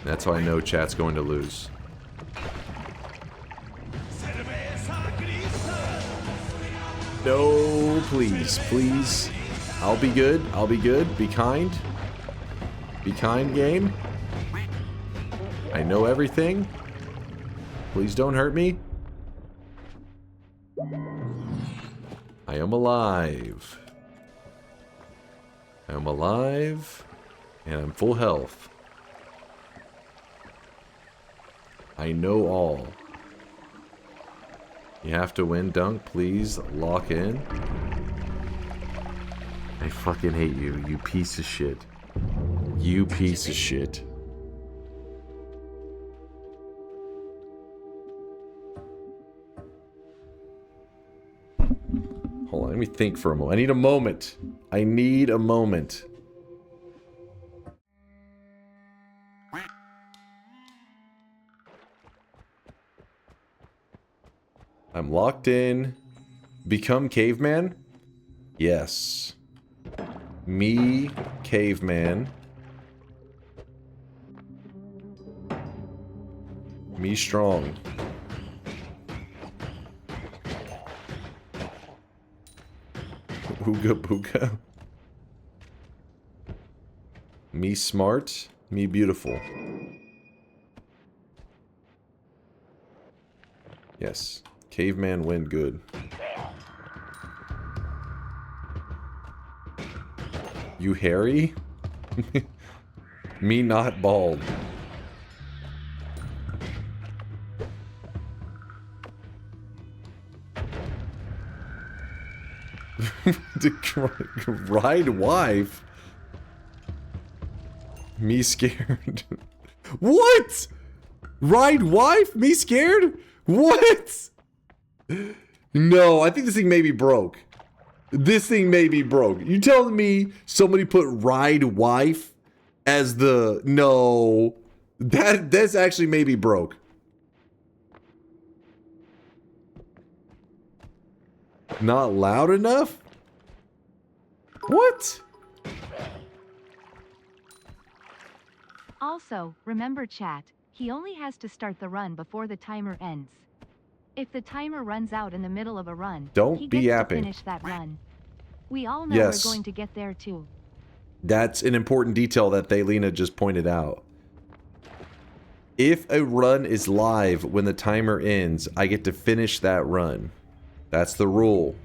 That's how I know chat's going to lose. No, please, please. I'll be good. I'll be good. Be kind. Be kind, game. I know everything. Please don't hurt me. I am alive. I am alive. And I'm full health. I know all. You have to win, Dunk. Please lock in. I fucking hate you, you piece of shit. You piece of shit. Hold on, let me think for a moment. I need a moment. I need a moment. I'm locked in. Become caveman? Yes. Me, caveman. Me strong. Ooga booga. Me smart. Me beautiful. Yes. Caveman win good. You hairy? Me not bald. Ride wife? Me scared. What? Ride wife? Me scared? What? No, I think this thing may be broke. This thing may be broke. You telling me somebody put ride wife as the... No. That's actually maybe broke. Not loud enough? What? Also, remember chat, he only has to start the run before the timer ends. If the timer runs out in the middle of a run, Don't he be gets yapping. to finish that run. We all know Yes. we're going to get there too. That's an important detail that Thaylena just pointed out. If a run is live when the timer ends, I get to finish that run. That's the rule.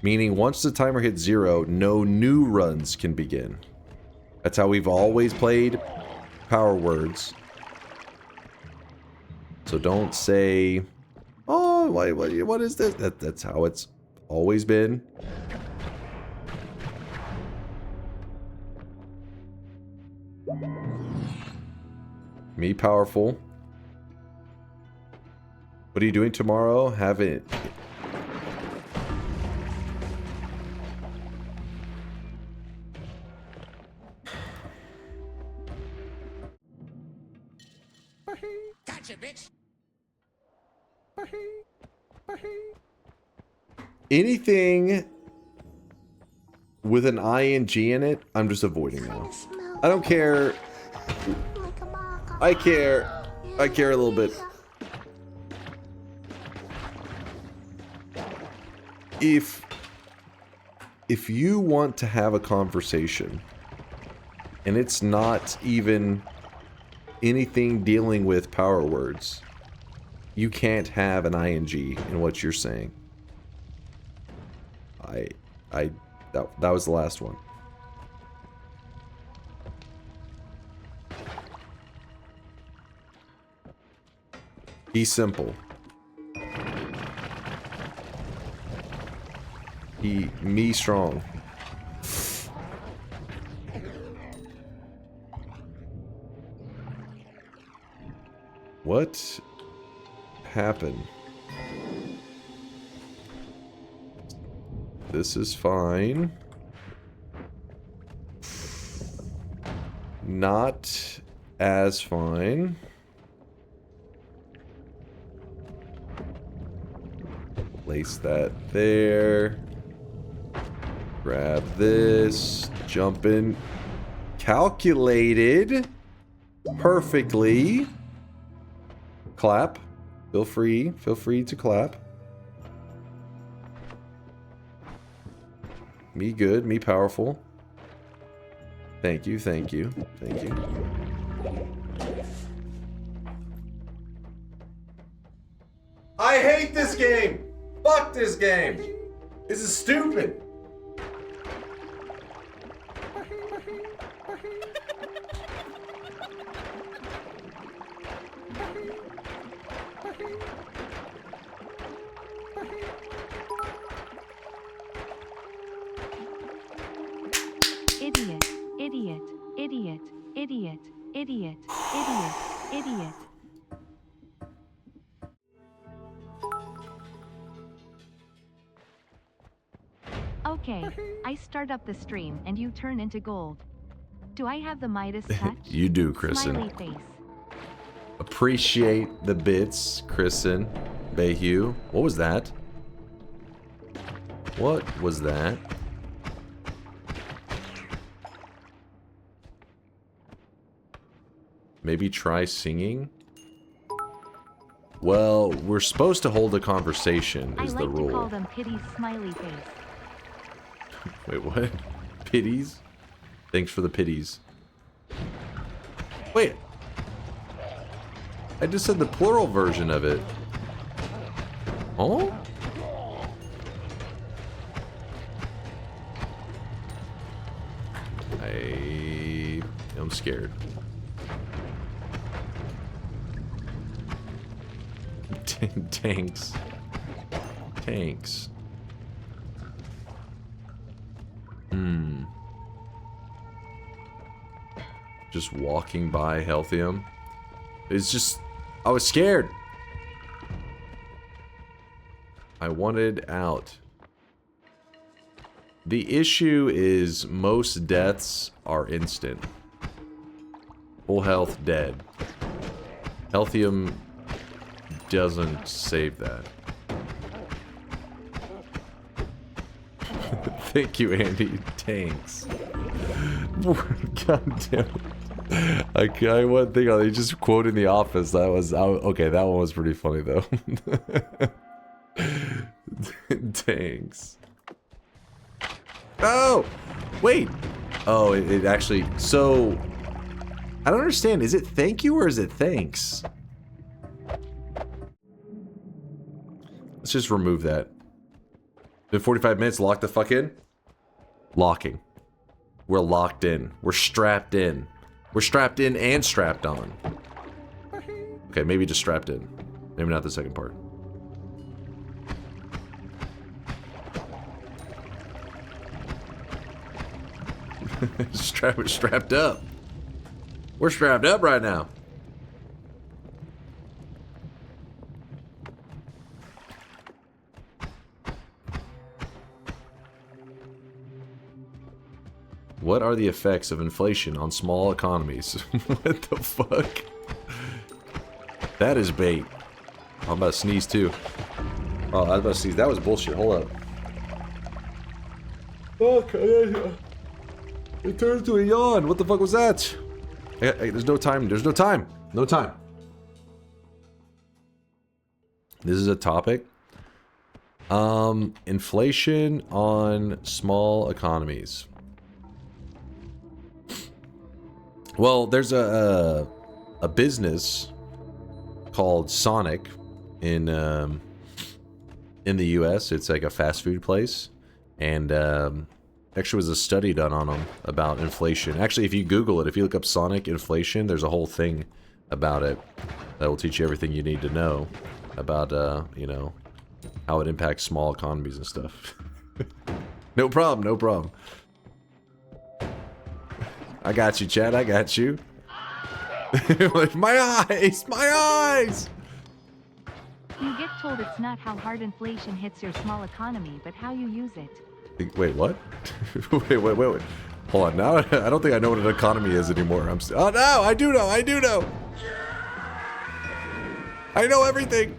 Meaning once the timer hits 0, no new runs can begin. That's how we've always played Power Words. So don't say, oh, what is this? That's how it's always been. Me powerful. What are you doing tomorrow? Haven't... Gotcha, bitch. Anything with an ing in it, I'm just avoiding now. I don't care. I care. I care a little bit. If you want to have a conversation and it's not even anything dealing with power words, you can't have an ing in what you're saying. That was the last one. Be simple. Me strong. What happened? This is fine. Not as fine. Place that there. Grab this. Jump in. Calculated. Perfectly. Clap. Feel free to clap. Me good, me powerful. Thank you, thank you, thank you. I hate this game! Fuck this game! This is stupid! Idiot, idiot, idiot, idiot, idiot, idiot, idiot. Okay, I start up the stream and you turn into gold. Do I have the Midas touch? You do, Kristen. Smiley face. Appreciate the bits, Kristen. Bayhue. What was that? What was that? Maybe try singing? Well, we're supposed to hold a conversation, is the rule. I like to call them Pity's smiley face. Wait, what? Pities? Thanks for the pities. Wait. I just said the plural version of it. Oh? I'm scared. Tanks. Tanks. Just walking by Healthium. It's just... I was scared. I wanted out. The issue is most deaths are instant. Full health, dead. Healthium doesn't save that. Thank you, Andy. Tanks. God damn it. I one thing on just quoting The Office. That was okay. That one was pretty funny though. Tanks. Oh, wait. Oh, it actually. So I don't understand. Is it thank you or is it thanks? Let's just remove that. Been 45 minutes. Lock the fuck in. Locking. We're locked in. We're strapped in. We're strapped in and strapped on. Okay, maybe just strapped in. Maybe not the second part. Strapped up. We're strapped up right now. What are the effects of inflation on small economies? What the fuck? That is bait. I'm about to sneeze too. Oh, I was about to sneeze. That was bullshit. Hold up. Okay. It turned into a yawn. What the fuck was that? There's no time. There's no time. No time. This is a topic. Inflation on small economies. Well, there's a business called Sonic in the US. It's like a fast food place, and actually was a study done on them about inflation. Actually, if you Google it, if you look up Sonic inflation, there's a whole thing about it that will teach you everything you need to know about you know, how it impacts small economies and stuff. No problem, no problem. I got you, Chad. I got you. Like, my eyes! My eyes! You get told it's not how hard inflation hits your small economy, but how you use it. Wait, what? wait. Hold on, now I don't think I know what an economy is anymore. Oh no, I do know, I do know! I know everything!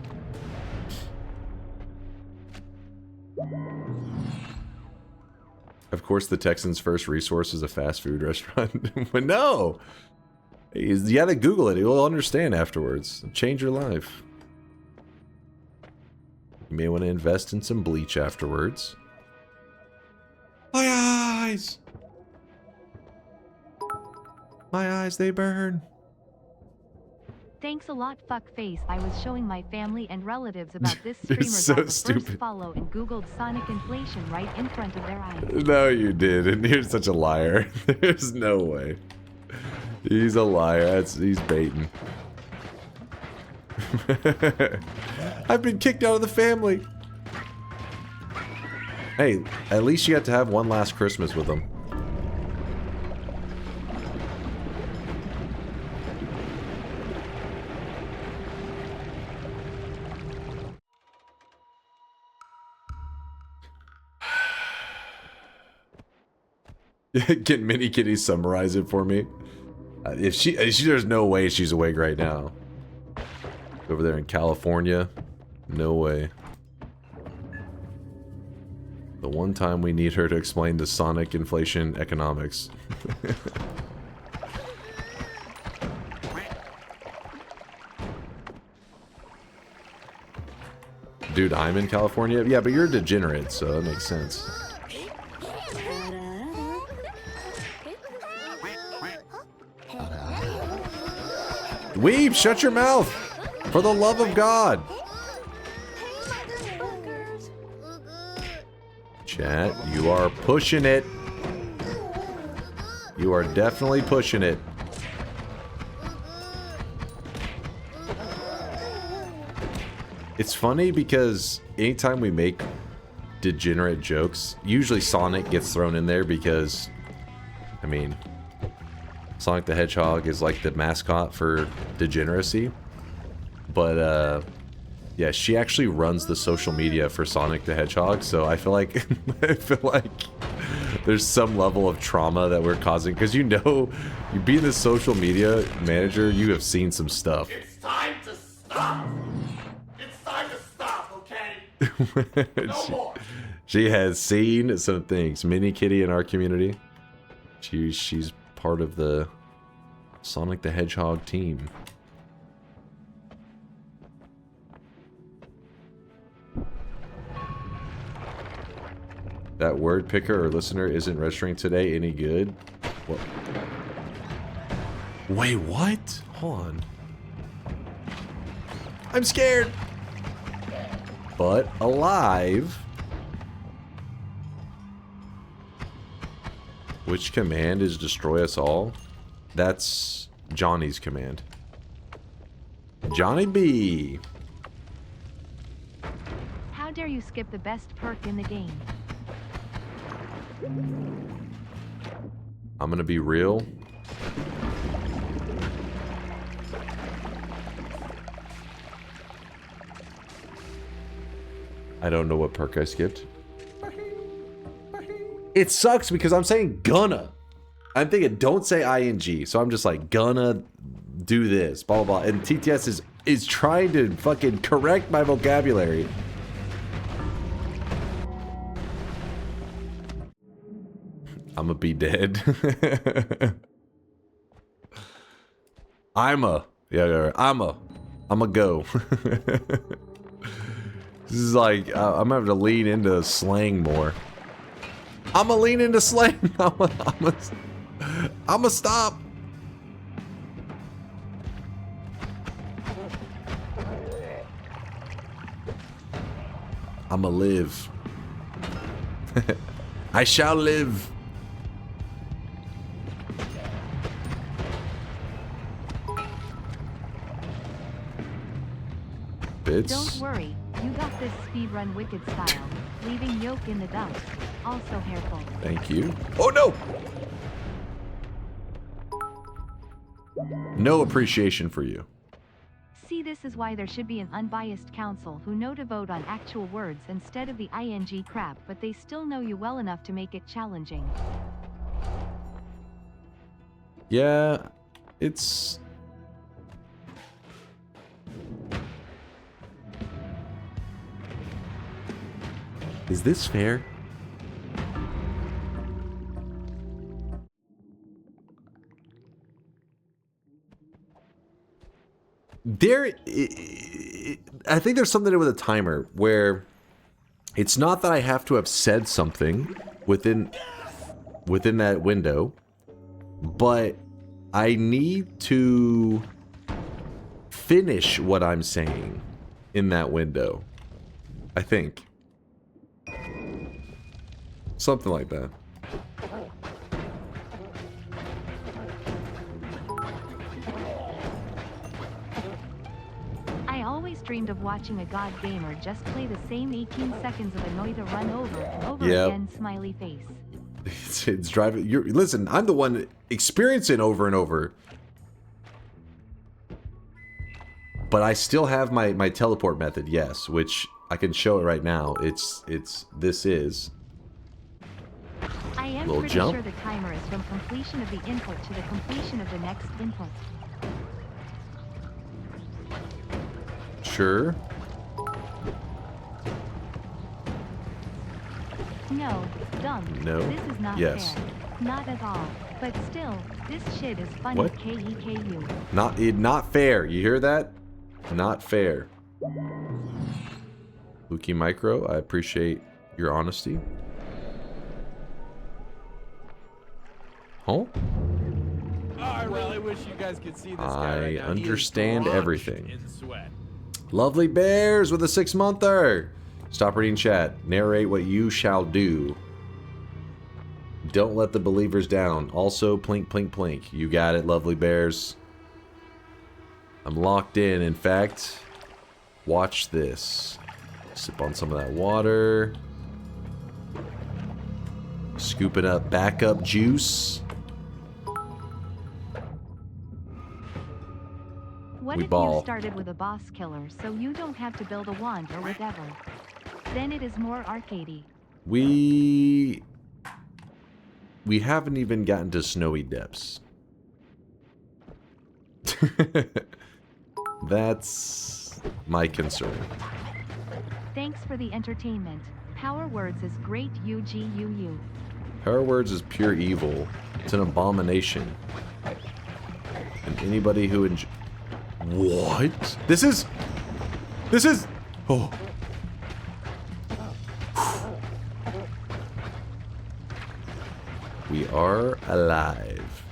Of course, the Texans' first resource is a fast food restaurant. But no! You gotta Google it, you'll understand afterwards. Change your life. You may want to invest in some bleach afterwards. My eyes! My eyes, they burn. Thanks a lot, fuckface. I was showing my family and relatives about this streamer's so on the stupid. first follow and googled Sonic inflation right in front of their eyes. No, you didn't. You're such a liar. There's no way. He's a liar. He's baiting. I've been kicked out of the family. Hey, at least you got to have one last Christmas with them. Can Mini Kitty summarize it for me? If she, there's no way she's awake right now. Over there in California, no way. The one time we need her to explain the Sonic inflation economics. Dude, I'm in California? Yeah, but you're a degenerate, so that makes sense. Weeb, shut your mouth! For the love of God! Chat, you are pushing it. You are definitely pushing it. It's funny because anytime we make degenerate jokes, usually Sonic gets thrown in there because, I mean, Sonic the Hedgehog is like the mascot for degeneracy. But, yeah, she actually runs the social media for Sonic the Hedgehog, so I feel like there's some level of trauma that we're causing, because you know, you being the social media manager, you have seen some stuff. It's time to stop. It's time to stop, okay? No more. She has seen some things. Mini Kitty in our community, she's part of the Sonic the Hedgehog team. That word picker or listener isn't registering today any good? What? Wait, what? Hold on. I'm scared! But alive. Which command is destroy us all? That's Johnny's command. Johnny B. How dare you skip the best perk in the game? I'm gonna be real. I don't know what perk I skipped. It sucks because I'm saying gonna. I'm thinking, don't say ing. So I'm just like, gonna do this, blah, blah, blah. And TTS is trying to fucking correct my vocabulary. I'ma be dead. I'ma go. This is like, I'm gonna have to lean into slang more. I'ma lean into slang. I'ma stop. I'ma live. I shall live. Bits. Don't worry, you got this speedrun wicked style. Leaving yolk in the dust. Also hairful. Thank you. Oh no! No appreciation for you. See, this is why there should be an unbiased council who know to vote on actual words instead of the ing crap, but they still know you well enough to make it challenging. Yeah, it's... Is this fair? I think there's something to do with a timer where it's not that I have to have said something within that window, but I need to finish what I'm saying in that window. I think. Something like that. I always dreamed of watching a god gamer just play the same 18 seconds of a Noita run over and over again, smiley face. It's driving. Listen, I'm the one experiencing over and over. But I still have my teleport method, yes, which I can show it right now. This is. I am pretty sure the timer is from completion of the input to the completion of the next input. Sure. No, dumb. No. This is not Yes. fair. Not at all. But still, this shit is funny. What? K-E-K-U. Not fair. You hear that? Not fair. Luki Micro, I appreciate your honesty. Huh? Oh, I really wish you guys could see this guy right now. I understand everything. In sweat. Lovely Bears with a 6-monther. Stop reading chat. Narrate what you shall do. Don't let the believers down. Also, plink, plink, plink. You got it, Lovely Bears. I'm locked in. In fact, watch this. Sip on some of that water. Scooping up backup juice. What if you started with a boss killer so you don't have to build a wand or whatever? Then it is more arcadey. We haven't even gotten to snowy depths. That's my concern. Thanks for the entertainment. Power Words is great UGUU. Power Words is pure evil. It's an abomination. And anybody who What? This is... Oh. We are alive.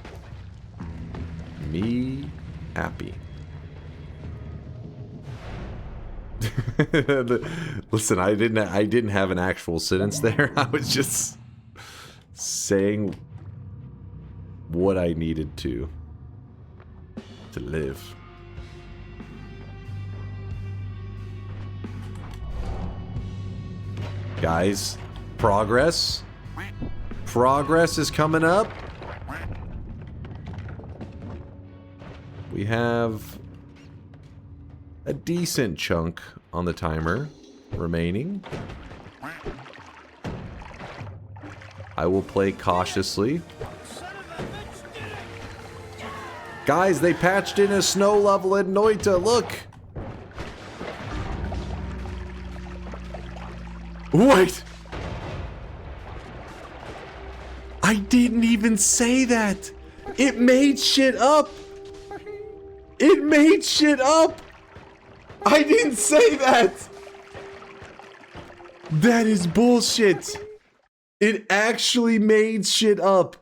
Me happy. Listen, I didn't have an actual sentence there. I was just saying what I needed to live. Guys, progress. Progress is coming up. We have a decent chunk on the timer remaining. I will play cautiously. Guys, they patched in a snow level in Noita. Look. Wait. I didn't even say that. It made shit up. It made shit up. I didn't say that. That is bullshit. It actually made shit up.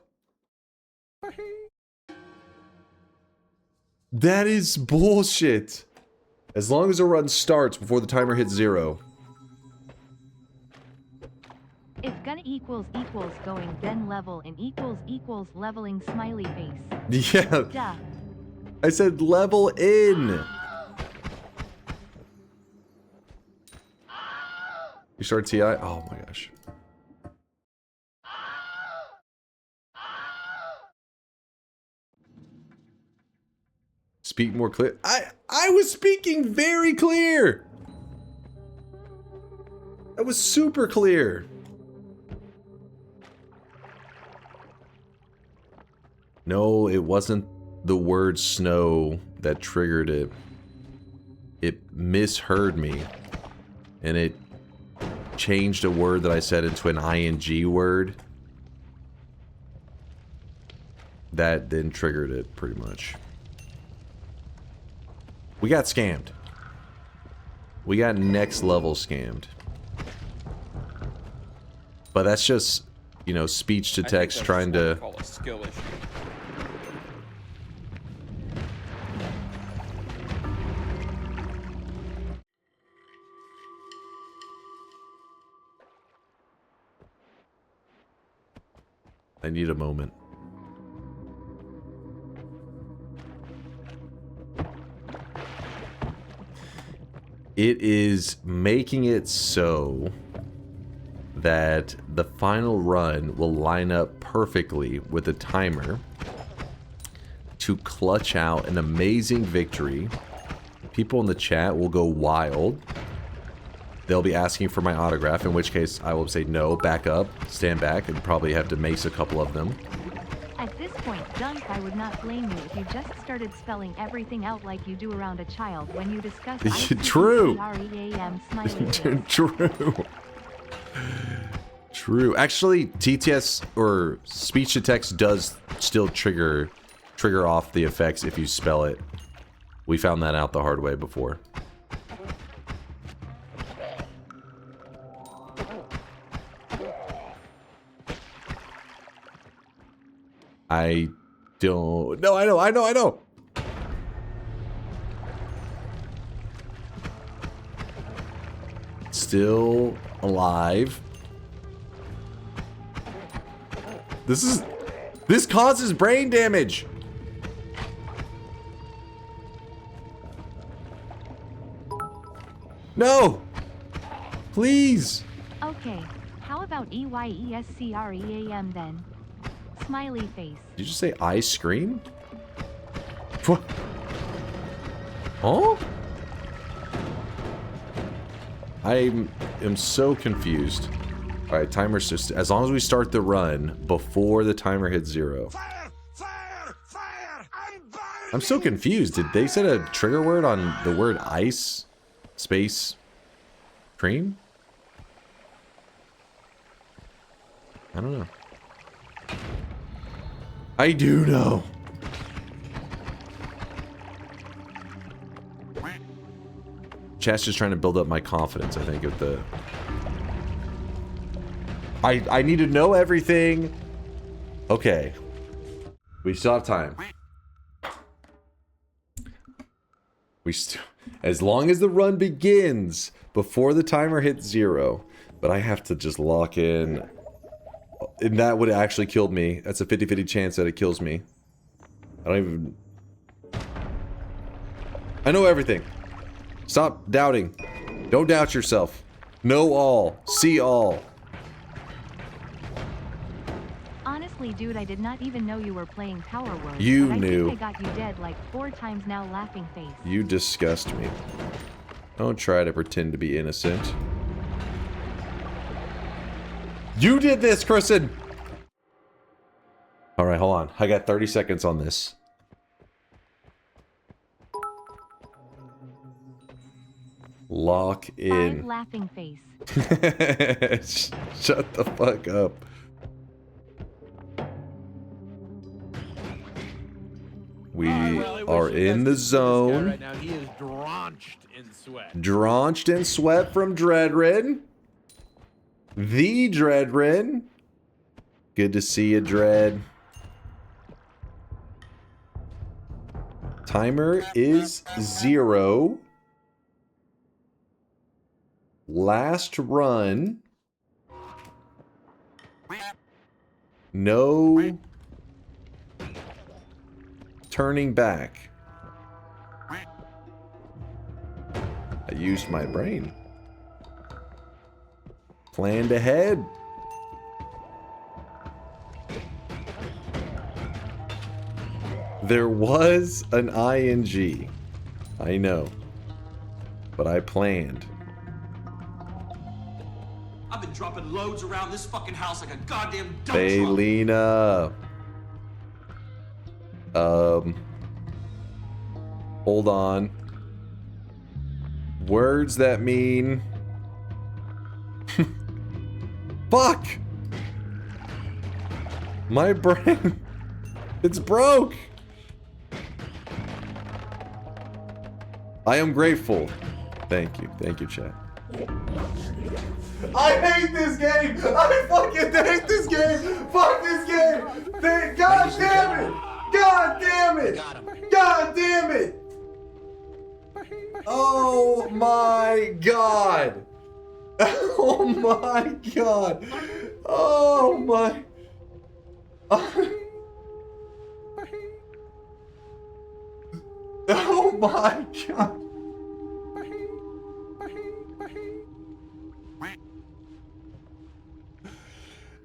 That is bullshit. As long as a run starts before the timer hits 0. If gun equals going, then level and equals leveling smiley face. Yeah. Duh. I said level in. You start TI? Oh my gosh. Speak more clear. I was speaking very clear. That was super clear. No, it wasn't the word snow that triggered it. It misheard me. And it changed a word that I said into an ing word. That then triggered it, pretty much. We got scammed. We got next level scammed. But that's just, you know, speech to text trying to... Call a skill issue. I need a moment. It is making it so that the final run will line up perfectly with a timer to clutch out an amazing victory. People in the chat will go wild. They'll be asking for my autograph, in which case I will say no, back up, stand back, and probably have to mace a couple of them. At this point, Dunk, I would not blame you if you just started spelling everything out like you do around a child when you discuss True. ICCREAM smiley face. True. True. Actually, TTS or speech to text does still trigger off the effects if you spell it. We found that out the hard way before. I don't... No, I know. Still alive. This causes brain damage. No! Please! Okay, how about EYESCREAM then? Smiley face. Did you just say ice cream? What? Oh? I am so confused. Alright, timer's just... As long as we start the run before the timer hits 0. I'm so confused. Did they set a trigger word on the word ice? Space? Cream? I don't know. I do know. Chat's just trying to build up my confidence, I think, with the... I need to know everything. Okay. We still have time. As long as the run begins before the timer hits 0. But I have to just lock in. And that would have actually killed me. That's a 50-50 chance that it kills me. I don't even... I know everything. Stop doubting. Don't doubt yourself. Know all. See all. Honestly, dude, I did not even know you were playing Power Word. You but knew. I think I got you dead like 4 times now, laughing face. You disgust me. Don't try to pretend to be innocent. You did this, Kristen! Alright, hold on. I got 30 seconds on this. Lock 5 in. laughing face. Shut the fuck up. We are in the zone. Right now, he is drenched in sweat. Drenched in sweat from Dreadrin. The Dreadrin. Good to see you, Dread. Timer is 0. Last run. No turning back. I used my brain. Planned ahead. There was an ing. I know. But I planned. I've been dropping loads around this fucking house like a goddamn dump truck. Baylina. Hold on. Words that mean... Fuck! My brain... It's broke! I am grateful. Thank you. Thank you, chat. I hate this game! I fucking hate this game! Fuck this game! God damn it! God damn it! God damn it! Oh my god! Oh my god! Oh my... Oh my god!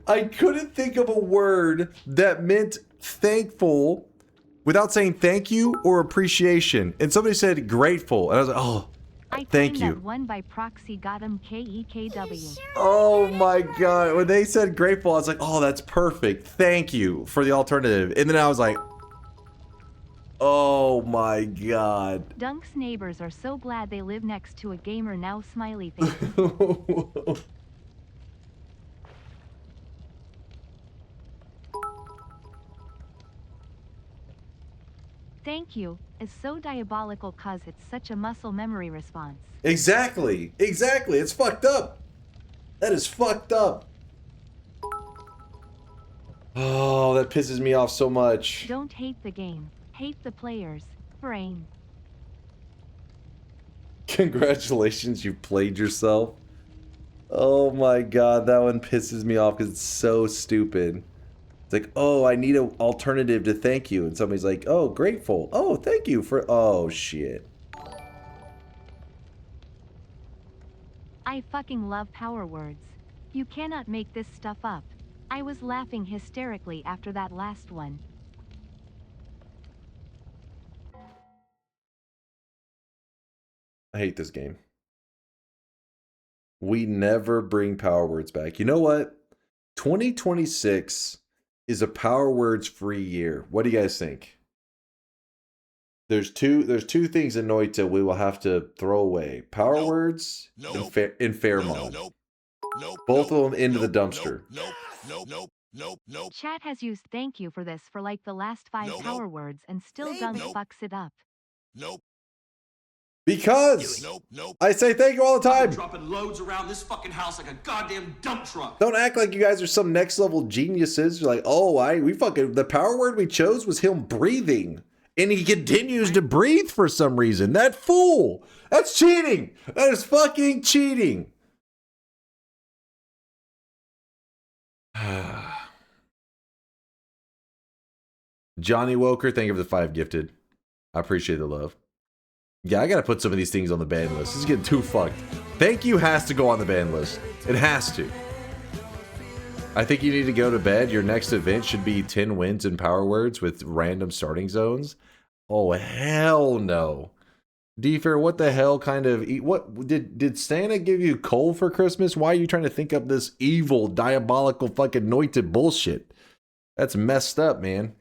I couldn't think of a word that meant thankful without saying thank you or appreciation. And somebody said grateful. And I was like, oh, thank you. That one by proxy got him KEKW. Oh my god. When they said grateful, I was like, oh, that's perfect. Thank you for the alternative. And then I was like, oh my god. Dunk's neighbors are so glad they live next to a gamer now, smiley face. Thank you is so diabolical cause it's such a muscle memory response. Exactly. Exactly. It's fucked up. That is fucked up. Oh, that pisses me off so much. Don't hate the game. Hate the players. Brain. Congratulations, you played yourself. Oh my god, that one pisses me off because it's so stupid. It's like, oh, I need an alternative to thank you. And somebody's like, oh, grateful. Oh, thank you for... Oh, shit. I fucking love power words. You cannot make this stuff up. I was laughing hysterically after that last one. I hate this game. We never bring power words back. You know what? 2026 is a power words free year. What do you guys think? There's two things in Noita we will have to throw away. Power words and fair mod. Both of them into the dumpster. Chat has used thank you for this for like the last 5 power words and still Dunk fucks it up. Because I say thank you all the time. Dropping loads around this fucking house like a goddamn dump truck. Don't act like you guys are some next level geniuses. You're like, oh, the power word we chose was him breathing. And he continues to breathe for some reason. That fool. That's cheating. That is fucking cheating. Johnny Woker, thank you for the 5 gifted. I appreciate the love. Yeah, I gotta put some of these things on the ban list. This is getting too fucked. Thank you has to go on the ban list. It has to. I think you need to go to bed. Your next event should be 10 wins in power words with random starting zones. Oh, hell no. D-Fair, what the hell kind of... What did Santa give you coal for Christmas? Why are you trying to think up this evil, diabolical fucking Noita bullshit? That's messed up, man.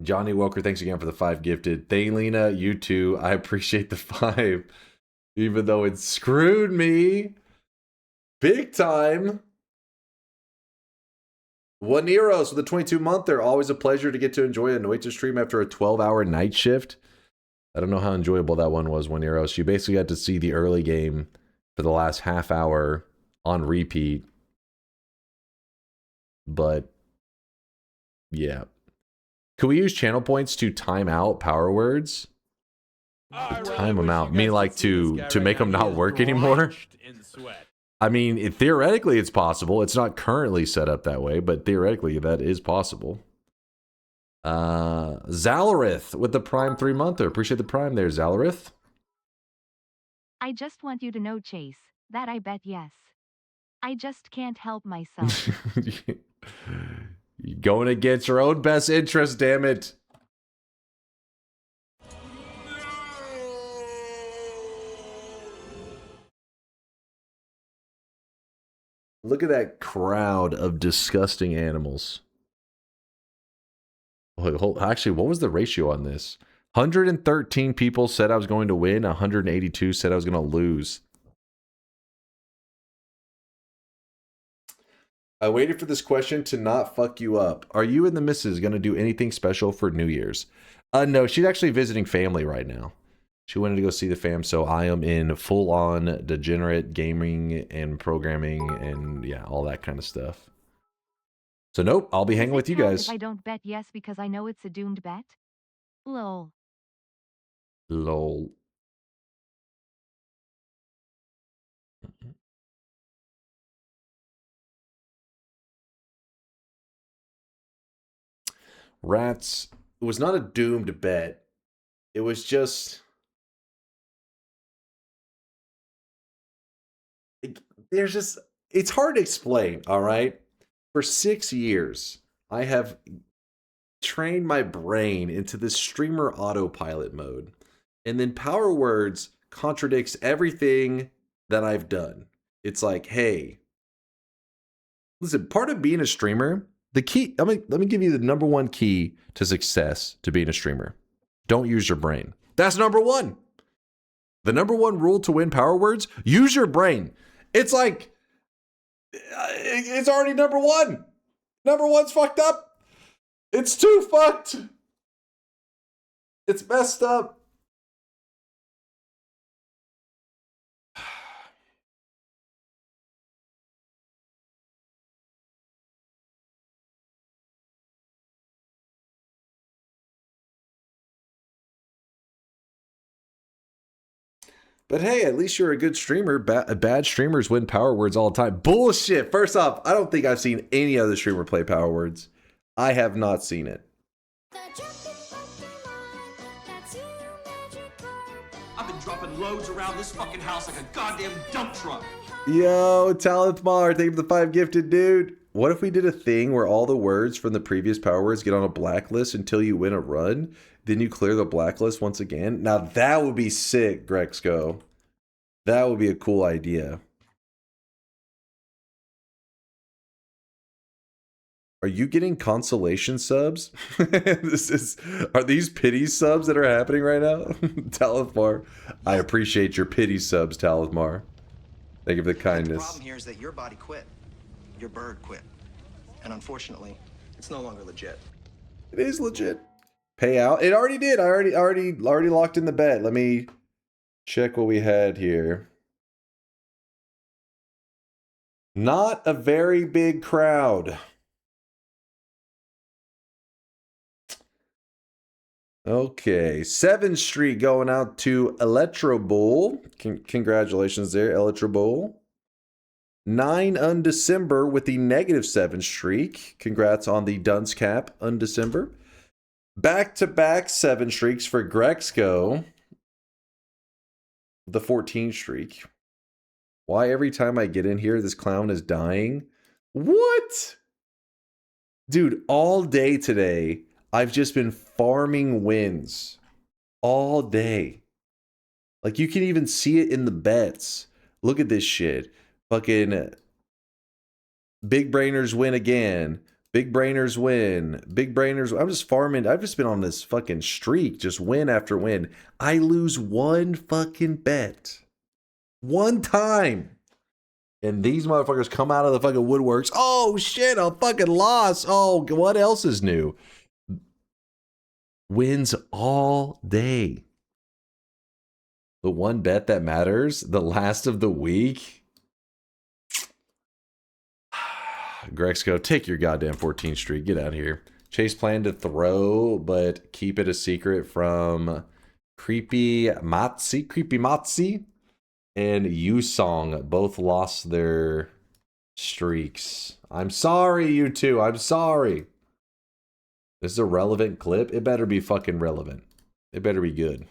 Johnny Walker, thanks again for the 5 gifted. Thaylena, you too. I appreciate the 5. Even though it screwed me. Big time. Juaneros with a 22-monther. Always a pleasure to get to enjoy a Noita stream after a 12-hour night shift. I don't know how enjoyable that one was, Juaneros. You basically got to see the early game for the last half hour on repeat. But, yeah. Could we use channel points to time out power words? Time them out. Me like to make them not work anymore? I mean, theoretically it's possible. It's not currently set up that way, but theoretically that is possible. Zalarith with the Prime 3-monther. Appreciate the Prime there, Zalarith. I just want you to know, Chase, that I bet yes. I just can't help myself. You're going against your own best interest, damn it. Look at that crowd of disgusting animals. Actually, what was the ratio on this? 113 people said I was going to win. 182 said I was going to lose. I waited for this question to not fuck you up. Are you and the missus going to do anything special for New Year's? No, she's actually visiting family right now. She wanted to go see the fam, so I am in full-on degenerate gaming and programming and, yeah, all that kind of stuff. So, nope, I'll be hanging with you guys. If I don't bet yes because I know it's a doomed bet? Lol. Lol. Rats. It was not a doomed bet. It was just... There's just... It's hard to explain, all right? For 6 years, I have trained my brain into this streamer autopilot mode. And then Power Words contradicts everything that I've done. It's like, hey, listen, part of being a streamer, the key, let me give you the #1 key to success to being a streamer. Don't use your brain. That's #1. The #1 rule to win Power Words, use your brain. It's like, it's already #1. #1's fucked up. It's too fucked. It's messed up. But hey, at least you're a good streamer. Bad streamers win Power Words all the time. Bullshit. First off, I don't think I've seen any other streamer play Power Words. I have not seen it. I've been dropping loads around this fucking house like a goddamn dump truck. Yo, Talentmar, thank you for the 5 gifted, dude. What if we did a thing where all the words from the previous Power Words get on a blacklist until you win a run? Then you clear the blacklist once again? Now that would be sick, Grexco. That would be a cool idea. Are you getting consolation subs? Are these pity subs that are happening right now? Talithmar, I appreciate your pity subs, Talithmar. Thank you for the kindness. The problem here is that your body quit. Your bird quit. And unfortunately, it's no longer legit. It is legit. Payout. It already did. I already locked in the bet. Let me check what we had here. Not a very big crowd. Okay, 7th Street going out to Electro Bull. Congratulations there, Electro Bull. 9 Undecember with the -7 streak. Congrats on the dunce cap, Undecember. Back-to-back 7 streaks for Grexco. The 14 streak. Why every time I get in here, this clown is dying? What? Dude, all day today, I've just been farming wins. All day. Like, you can even see it in the bets. Look at this shit. Fucking Big Brainers win again. Big brainers win. Big brainers. I'm just farming. I've just been on this fucking streak, just win after win. I lose one fucking bet. One time. And these motherfuckers come out of the fucking woodworks. Oh shit, a fucking loss. Oh, what else is new? Wins all day. The one bet that matters, the last of the week. Grexco, take your goddamn 14th streak. Get out of here. Chase planned to throw, but keep it a secret from Creepy Matzi, and Yusong. Both lost their streaks. I'm sorry, you two. I'm sorry. This is a relevant clip. It better be fucking relevant. It better be good.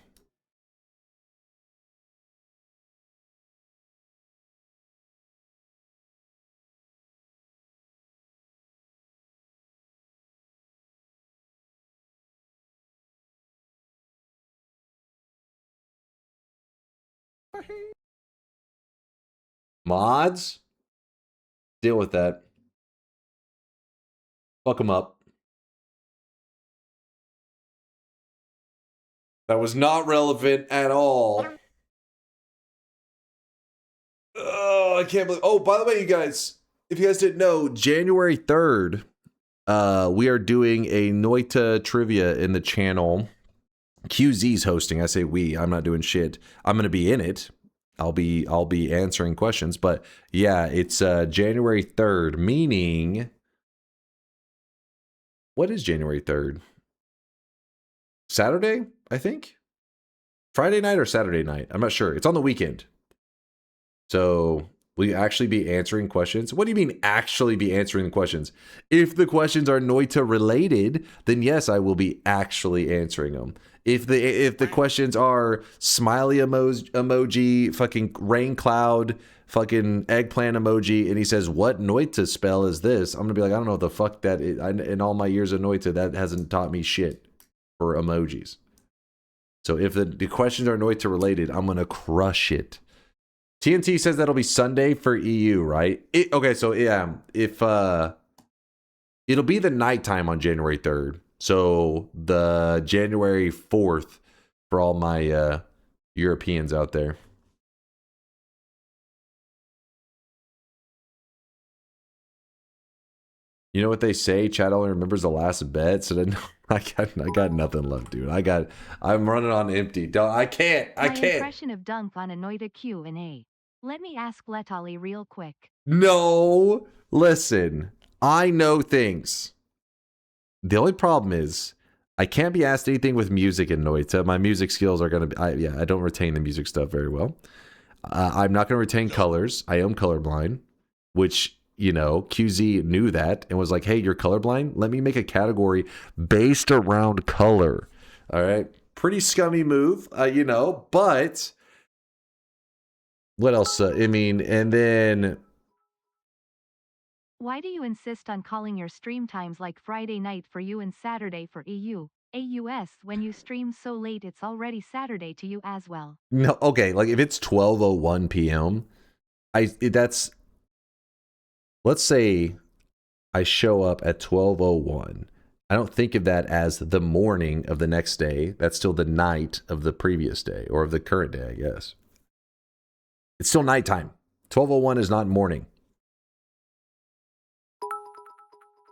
Mods? Deal with that. Fuck them up. That was not relevant at all. Oh, I can't believe. Oh, by the way, you guys, if you guys didn't know, January 3rd, we are doing a Noita trivia in the channel. QZ's hosting. I say we. I'm not doing shit. I'm gonna be in it. I'll be answering questions. But yeah, it's January 3rd, meaning what is January 3rd? Saturday, I think. Friday night or Saturday night. I'm not sure. It's on the weekend. So will you actually be answering questions? What do you mean actually be answering the questions? If the questions are Noita related, then yes, I will be actually answering them. If the questions are smiley emoji, fucking rain cloud, fucking eggplant emoji, and he says, what Noita spell is this? I'm going to be like, I don't know what the fuck that is. In all my years of Noita, that hasn't taught me shit for emojis. So if the questions are Noita related, I'm going to crush it. TNT says that'll be Sunday for EU, right? Okay, so yeah, if it'll be the nighttime on January 3rd. So the January 4th for all my Europeans out there. You know what they say? Chad only remembers the last bet. So then I got nothing left, dude. I'm running on empty. I can't. My impression of Dunk on a Noita Q&A. Let me ask Letali real quick. No, listen. I know things. The only problem is I can't be asked anything with music in Noita. My music skills are going to be... I don't retain the music stuff very well. I'm not going to retain colors. I am colorblind, which, you know, QZ knew that and was like, hey, you're colorblind? Let me make a category based around color. All right? Pretty scummy move, you know, but... What else? I mean, and then... Why do you insist on calling your stream times like Friday night for you and Saturday for EU, AUS when you stream so late it's already Saturday to you as well? No, okay, like if it's 12:01 p.m., that's... Let's say I show up at 12:01. I don't think of that as the morning of the next day. That's still the night of the previous day, or of the current day, I guess. It's still nighttime. 12:01 is not morning.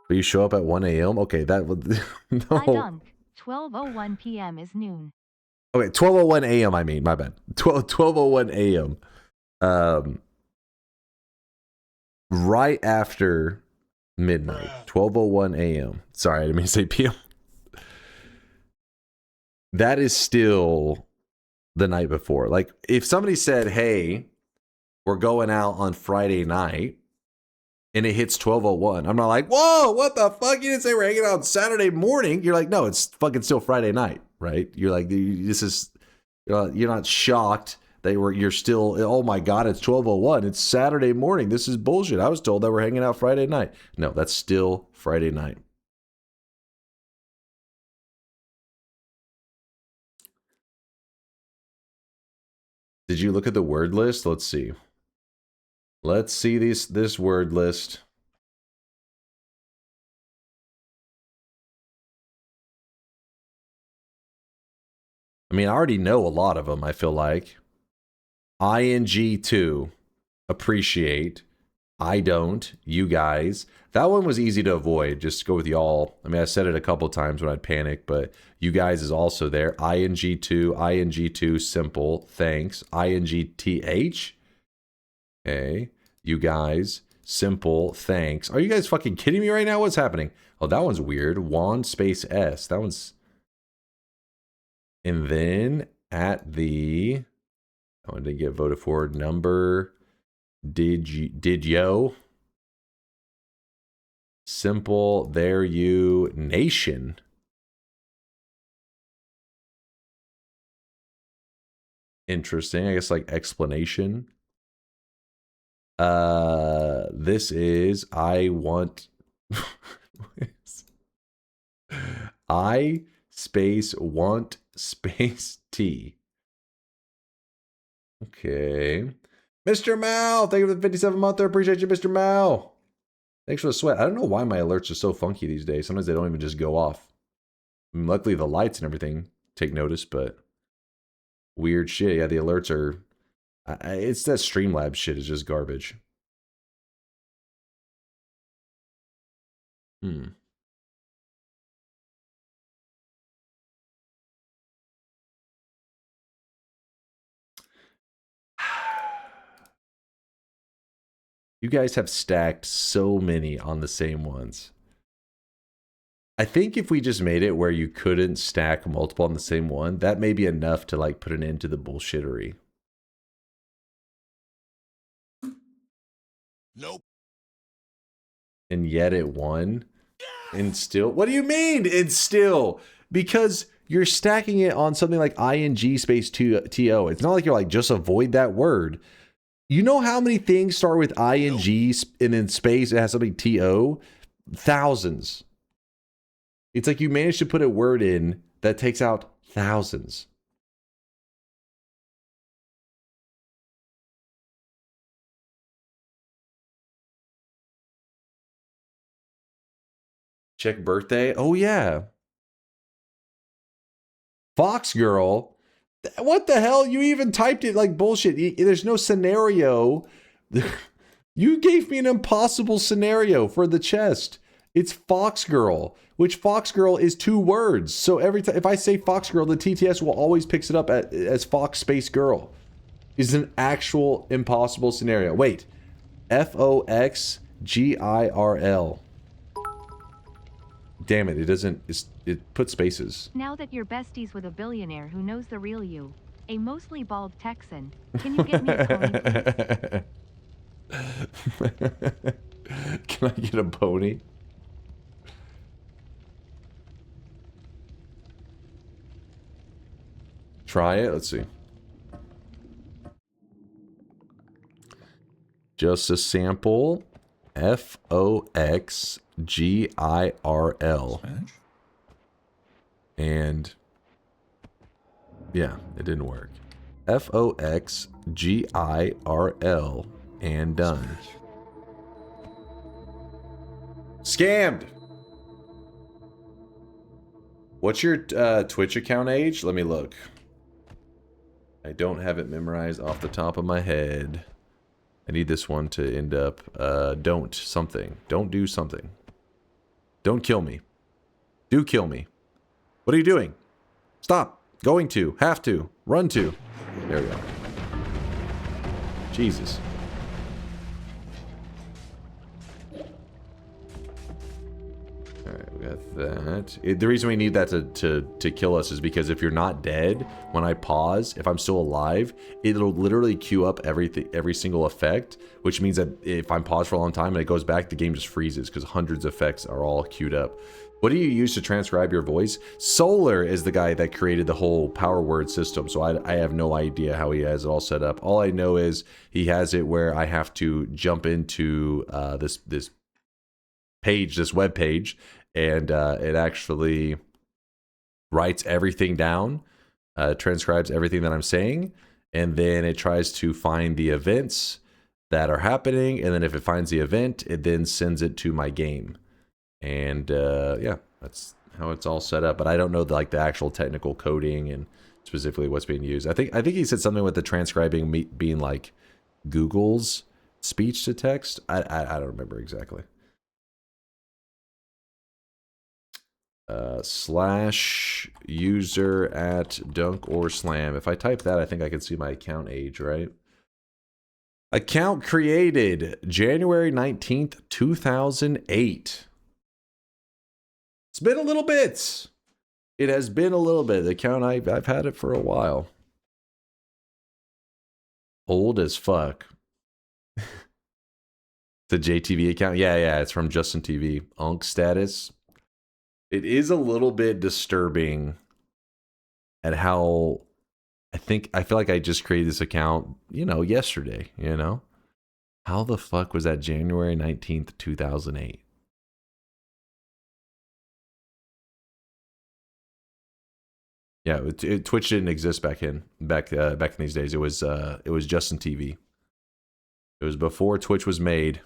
But you show up at 1 a.m.? Okay, that would... No. I dunk. 12:01 p.m. is noon. Okay, 12:01 a.m. I mean, my bad. 12:01 a.m. Right after midnight. 12:01 a.m. Sorry, I didn't mean to say p.m. That is still the night before. Like, if somebody said, hey, we're going out on Friday night, and it hits 12:01, I'm not like, whoa, what the fuck? You didn't say we're hanging out on Saturday morning. You're like, no, it's fucking still Friday night, right? You're like, this is, you're not shocked that you're still, oh my God, it's 12:01. It's Saturday morning. This is bullshit. I was told that we're hanging out Friday night. No, that's still Friday night. Did you look at the word list? Let's see. Let's see this word list. mean, I already know a lot of them, I feel like. ING2. Appreciate. I don't. You guys. That one was easy to avoid. Just go with y'all. I mean, I said it a couple times when I'd panic, but you guys is also there. ING2, simple, thanks. INGTH. Okay. You guys, simple, thanks. Are you guys fucking kidding me right now? What's happening? Oh, that one's weird. Juan space S. That one's... And then at the... I wanted to get voted for. Number... Did yo? Simple, there you, nation. Interesting, I guess like explanation. This is, I want, I space want space T. Okay. Mr. Mao, thank you for the 57 month. I appreciate you, Mr. Mao. Thanks for the sweat. I don't know why my alerts are so funky these days. Sometimes they don't even just go off. I mean, luckily, the lights and everything take notice, but weird shit. Yeah, the alerts are... it's that Streamlabs shit is just garbage. You guys have stacked so many on the same ones. I think if we just made it where you couldn't stack multiple on the same one, that may be enough to like put an end to the bullshittery. Nope. And yet it won. And still, what do you mean? And still, because you're stacking it on something like ING space TO. It's not like you're like, just avoid that word. You know how many things start with ING and then space it has something TO? Thousands. It's like you managed to put a word in that takes out thousands. Check birthday. Oh, yeah. Fox Girl. What the hell? You even typed it like bullshit. There's no scenario. You gave me an impossible scenario for the chest. It's Fox Girl, which Fox Girl is 2 words. So every time if I say Fox Girl, the TTS will always picks it up as Fox Space Girl. Is an actual impossible scenario. Wait. FOXGIRL. Damn it, it doesn't, it puts spaces. Now that you're besties with a billionaire who knows the real you, a mostly bald Texan, can you get me a pony, please? Can I get a pony? Try it, let's see. Just a sample. FOXGIRL. And yeah, it didn't work. FOXGIRL and done. Scammed. What's your Twitch account age? Let me look. I don't have it memorized off the top of my head. I need this one to end up, don't something. Don't do something. Don't kill me. Do kill me. What are you doing? Stop. Going to. Have to. Run to. There we go. Jesus. Alright, we got that. The reason we need that to kill us is because if you're not dead, when I pause, if I'm still alive, it'll literally queue up every single effect, which means that if I'm paused for a long time and it goes back, the game just freezes because hundreds of effects are all queued up. What do you use to transcribe your voice? Solar is the guy that created the whole power word system, so I have no idea how he has it all set up. All I know is he has it where I have to jump into this page, this web page, and it actually writes everything down, transcribes everything that I'm saying, and then it tries to find the events that are happening, and then if it finds the event, it then sends it to my game. And yeah, that's how it's all set up. But I don't know the actual technical coding and specifically what's being used. I think he said something with the transcribing being like Google's speech to text. I don't remember exactly. Slash user at DunkOrSlam. If I type that, I think I can see my account age, right? Account created January 19th, 2008. It's been a little bit. It has been a little bit. The account, I've had it for a while. Old as fuck. The JTV account? Yeah, it's from Justin TV. Unk status. It is a little bit disturbing at how I feel like I just created this account, yesterday, How the fuck was that January 19th, 2008? Yeah, Twitch didn't exist back in these days. It was Justin TV. It was before Twitch was made.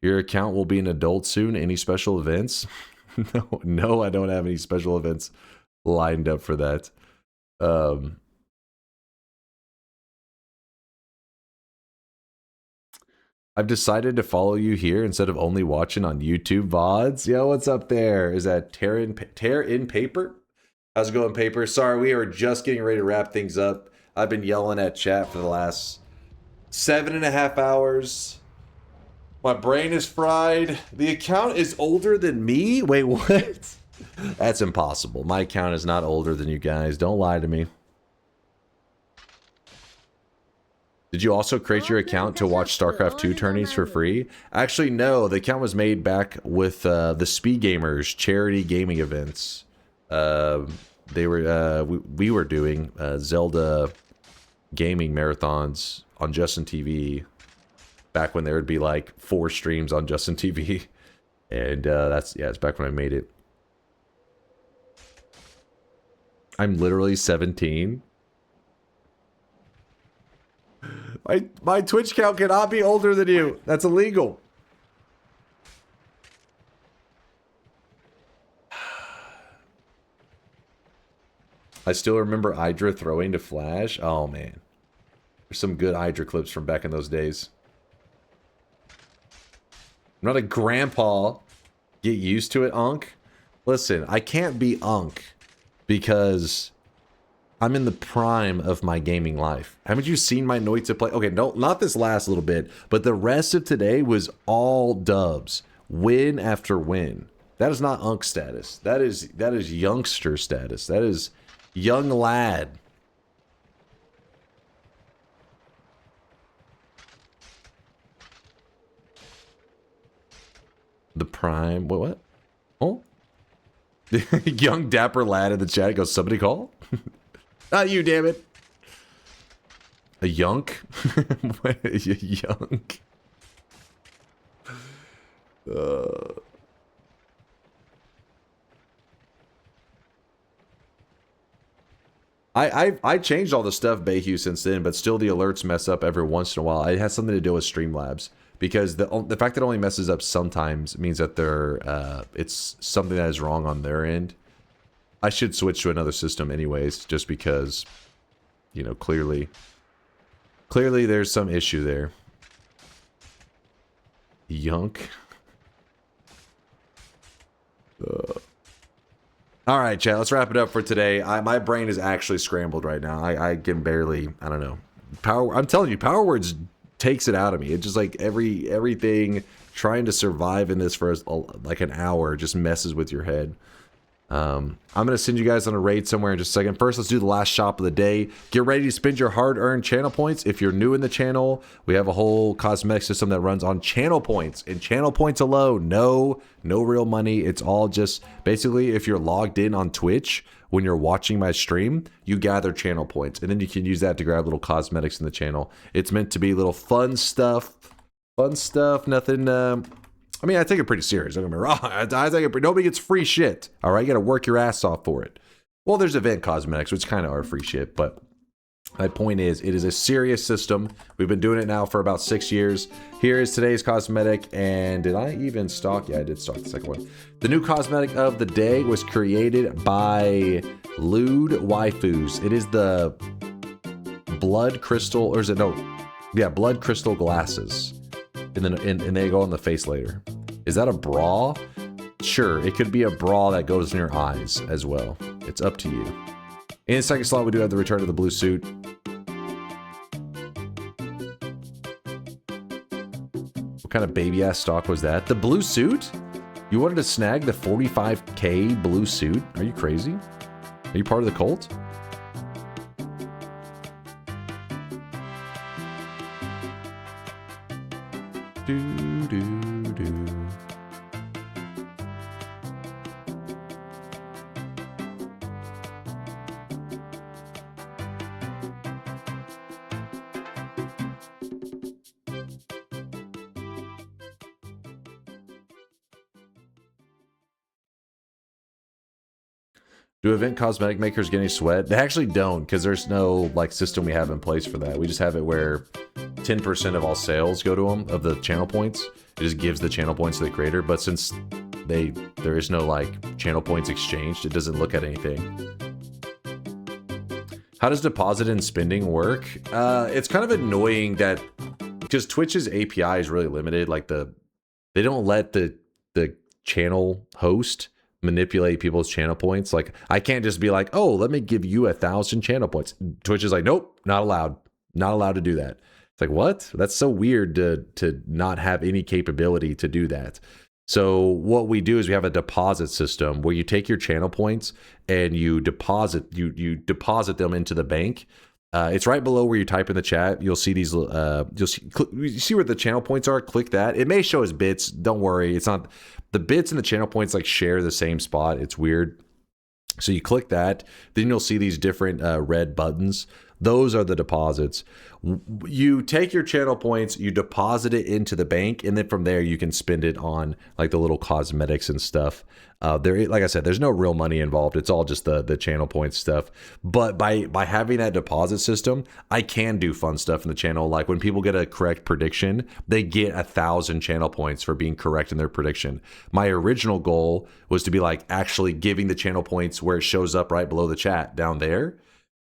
Your account will be an adult soon. Any special events? No, I don't have any special events lined up for that. I've decided to follow you here instead of only watching on YouTube VODs. Yo, what's up there? Is that Tear in Paper? How's it going, Paper? Sorry, we are just getting ready to wrap things up. I've been yelling at chat for the last 7.5 hours. My brain is fried. The account is older than me? Wait, what? That's impossible. My account is not older than you guys. Don't lie to me. Did you also create your account to watch StarCraft 2 tourneys for free? Actually, no. The account was made back with the Speed Gamers charity gaming events. We were doing Zelda gaming marathons on Justin TV. Back when there would be like 4 streams on Justin TV. And it's back when I made it. I'm literally 17. My Twitch account cannot be older than you. That's illegal. I still remember Hydra throwing to Flash. Oh man. There's some good Hydra clips from back in those days. I'm not a grandpa. Get used to it, Unk. Listen, I can't be Unk because I'm in the prime of my gaming life. Haven't you seen my Noita play? Okay, no, not this last little bit, but the rest of today was all dubs. Win after win. That is not Unk status. That is youngster status. That is young lad. The prime. What? Oh? Young dapper lad in the chat goes, somebody call? Not you, damn it. A yunk? A yunk? I changed all the stuff, Bayhue, since then, but still the alerts mess up every once in a while. It has something to do with Streamlabs. Because the fact that it only messes up sometimes means that it's something that is wrong on their end. I should switch to another system anyways, just because, clearly there's some issue there. Yunk. All right, chat, let's wrap it up for today. My brain is actually scrambled right now. I can barely, I don't know. I'm telling you, Power Words takes it out of me. It's just like everything trying to survive in this for like an hour just messes with your head. I'm gonna send you guys on a raid somewhere in just a second. First, let's do the last shop of the day. Get ready to spend your hard-earned channel points. If you're new in the channel, we have a whole cosmetic system that runs on channel points and channel points alone. No real money. It's all just basically if you're logged in on Twitch when you're watching my stream, you gather channel points, and then you can use that to grab little cosmetics in the channel. It's meant to be little fun stuff. Nothing. I mean, I take it pretty serious. Don't get me wrong. I take it. Nobody gets free shit. All right, you got to work your ass off for it. Well, there's event cosmetics, which kind of are free shit, but My point is, it is a serious system. We've been doing it now for about 6 years. Here is today's cosmetic, and did I even stock? Yeah, I did stock the second one. The new cosmetic of the day was created by Lewd Waifus. It is the blood crystal, or is it, no, yeah, blood crystal glasses. And then and they go on the face later. Is that a bra? Sure, it could be a bra that goes in your eyes as well. It's up to you. In the second slot, we do have the return of the blue suit. What kind of baby-ass stock was that? The blue suit? You wanted to snag the 45K blue suit? Are you crazy? Are you part of the cult? Do. Do event cosmetic makers get any sweat? They actually don't, because there's no like system we have in place for that. We just have it where 10% of all sales go to them of the channel points. It just gives the channel points to the creator. But since there is no like channel points exchanged, it doesn't look at anything. How does deposit and spending work? It's kind of annoying that because Twitch's API is really limited. Like they don't let the channel host manipulate people's channel points. Like I can't just be like, oh, let me give you 1,000 channel points. Twitch is like, nope, not allowed. Not allowed to do that. It's like, what? That's so weird to not have any capability to do that. So what we do is we have a deposit system where you take your channel points and you deposit them into the bank. It's right below where you type in the chat. You'll see these. You see where the channel points are. Click that. It may show as bits. Don't worry. It's not the bits and the channel points like share the same spot. It's weird. So you click that. Then you'll see these different red buttons. Those are the deposits. You take your channel points, you deposit it into the bank, and then from there you can spend it on like the little cosmetics and stuff. Like I said, there's no real money involved. It's all just the channel points stuff. But by having that deposit system, I can do fun stuff in the channel. Like when people get a correct prediction, they get 1,000 channel points for being correct in their prediction. My original goal was to be like actually giving the channel points where it shows up right below the chat down there.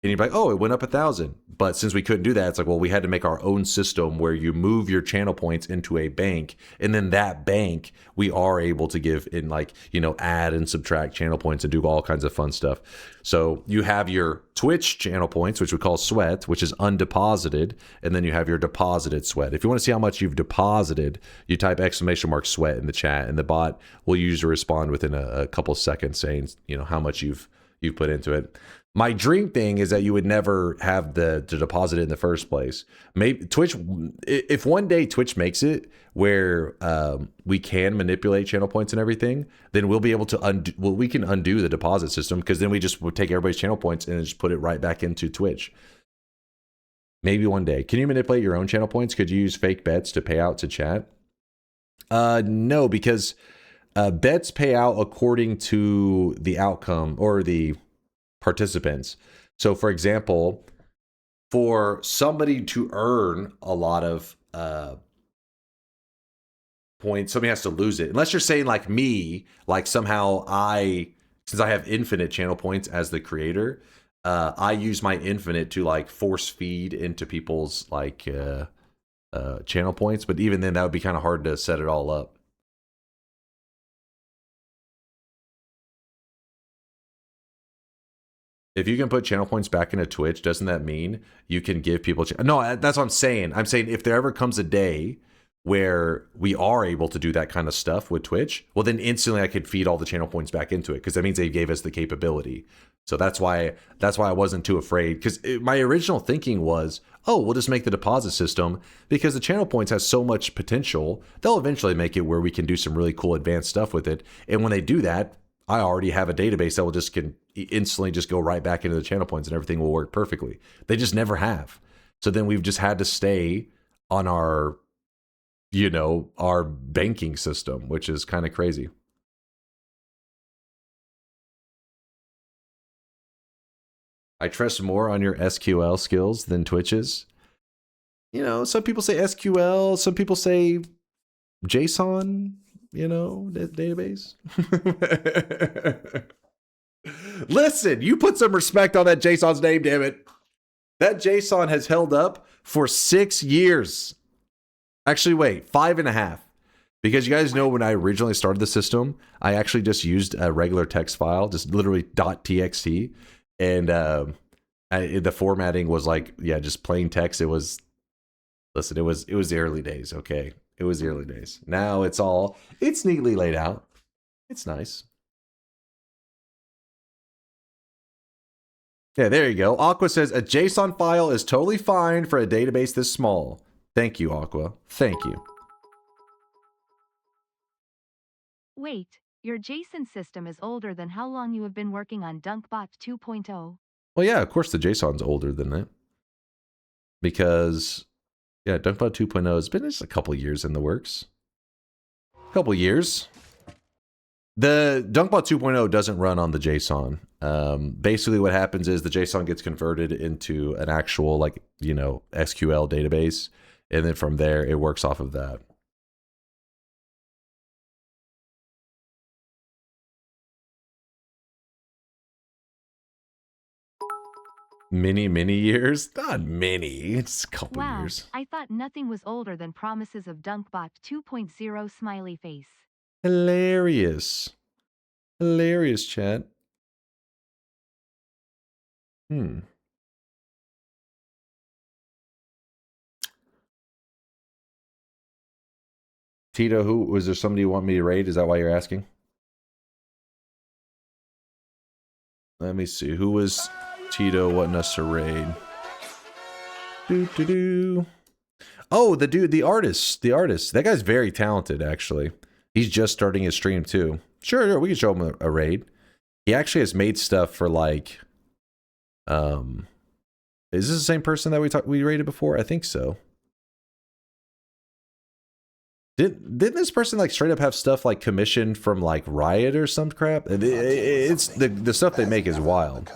And you're like, oh, it went up 1,000. But since we couldn't do that, it's like, well, we had to make our own system where you move your channel points into a bank. And then that bank, we are able to give in like, add and subtract channel points and do all kinds of fun stuff. So you have your Twitch channel points, which we call sweat, which is undeposited. And then you have your deposited sweat. If you want to see how much you've deposited, you type !sweat in the chat and the bot will usually respond within a couple seconds saying, how much you've put into it. My dream thing is that you would never have to deposit it in the first place. Maybe Twitch, if one day Twitch makes it where we can manipulate channel points and everything, then we'll be able to we can undo the deposit system, because then we just would take everybody's channel points and just put it right back into Twitch. Maybe one day. Can you manipulate your own channel points? Could you use fake bets to pay out to chat? No, because bets pay out according to the outcome or the participants. So for example, for somebody to earn a lot of points, somebody has to lose it. Unless you're saying like me, like somehow since I have infinite channel points as the creator, I use my infinite to like force feed into people's like channel points. But even then that would be kind of hard to set it all up. If you can put channel points back into Twitch, doesn't that mean you can give people... No, that's what I'm saying. I'm saying if there ever comes a day where we are able to do that kind of stuff with Twitch, well, then instantly I could feed all the channel points back into it, because that means they gave us the capability. So that's why I wasn't too afraid, because my original thinking was, oh, we'll just make the deposit system, because the channel points has so much potential. They'll eventually make it where we can do some really cool advanced stuff with it. And when they do that, I already have a database that will just can instantly just go right back into the channel points and everything will work perfectly. They just never have. So then we've just had to stay on our, our banking system, which is kind of crazy. I trust more on your SQL skills than Twitch's. You know, some people say SQL, some people say JSON, you know, database. Listen, you put some respect on that JSON's name, damn it. That JSON has held up for 6 years. Actually, wait, 5.5. Because you guys know when I originally started the system, I actually just used a regular text file, just literally .txt. And the formatting was like, yeah, just plain text. It was, listen, it was the early days, okay? It was the early days. Now it's neatly laid out. It's nice. Yeah, there you go. Aqua says, a JSON file is totally fine for a database this small. Thank you, Aqua. Thank you. Wait, your JSON system is older than how long you have been working on DunkBot 2.0? Well, yeah, of course the JSON's older than that. Because, yeah, DunkBot 2.0 has been just a couple years in the works. A couple years. The DunkBot 2.0 doesn't run on the JSON. Basically what happens is the JSON gets converted into an actual, like, you know, SQL database. And then from there, it works off of that. Many years? Not many. It's a couple years. I thought nothing was older than promises of DunkBot 2.0 smiley face. Hilarious. Hilarious, chat. Tito, who was there somebody you want me to raid? Is that why you're asking? Let me see. Who was Tito wanting us to raid? Oh, the dude, the artist. That guy's very talented, actually. He's just starting his stream, too. Sure, we can show him a raid. He actually has made stuff for, like... Is this the same person that we raided before? I think so. Didn't this person like straight up have stuff like commissioned from like Riot or some crap? It's the stuff they make is wild.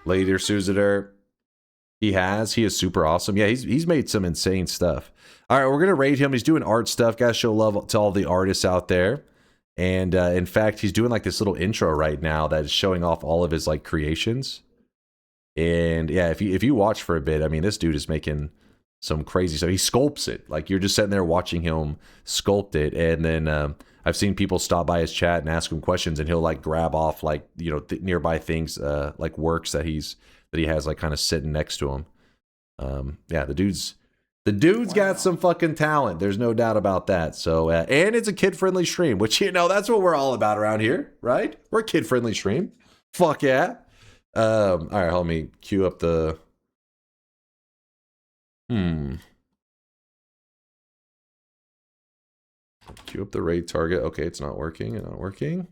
Later, Suzader. He is super awesome. Yeah, he's made some insane stuff. All right, we're gonna raid him. He's doing art stuff. Guys, show love to all the artists out there. And in fact, he's doing like this little intro right now that is showing off all of his like creations. And yeah, if you watch for a bit, I mean, this dude is making some crazy stuff. He sculpts it. Like you're just sitting there watching him sculpt it. And then I've seen people stop by his chat and ask him questions, and he'll like grab off like, you know, nearby things, like works that he has like kind of sitting next to him. Yeah, the dude's got some fucking talent. There's no doubt about that. So, and it's a kid-friendly stream, which, you know, that's what we're all about around here, right? We're a kid-friendly stream. Fuck yeah. All right, let me queue up the... Queue up the raid target. Okay, it's not working. Not working.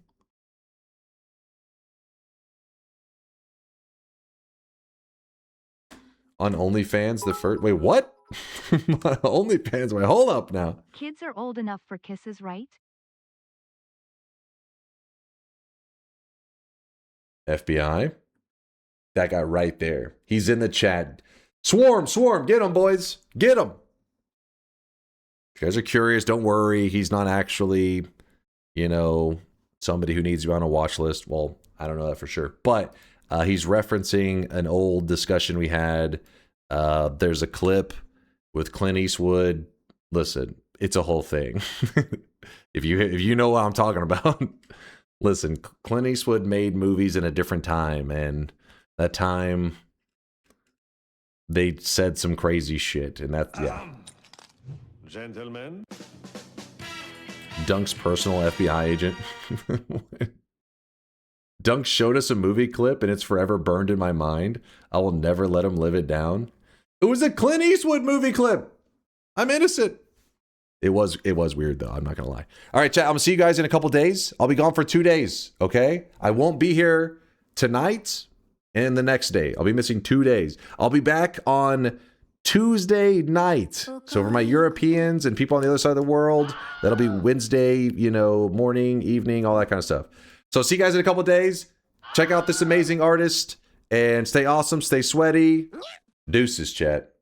On OnlyFans, the first... Wait, what? OnlyFans? Wait, hold up now. Kids are old enough for kisses, right? FBI? That guy right there. He's in the chat. Swarm! Get him, boys! Get him! If you guys are curious, don't worry. He's not actually, you know, somebody who needs to be on a watch list. Well, I don't know that for sure. But he's referencing an old discussion we had. There's a clip with Clint Eastwood. Listen, it's a whole thing. If you know what I'm talking about. Listen, Clint Eastwood made movies in a different time, and that time they said some crazy shit, and that's, yeah. Gentlemen. Dunk's personal FBI agent. Dunk showed us a movie clip, and it's forever burned in my mind. I will never let him live it down. It was a Clint Eastwood movie clip. I'm innocent. It was weird, though. I'm not going to lie. All right, chat. I'm going to see you guys in a couple days. I'll be gone for 2 days, okay? I won't be here tonight and the next day. I'll be missing 2 days. I'll be back on Tuesday night. So for my Europeans and people on the other side of the world, that'll be Wednesday, you know, morning, evening, all that kind of stuff. So see you guys in a couple of days. Check out this amazing artist and stay awesome, stay sweaty. Deuces, chat.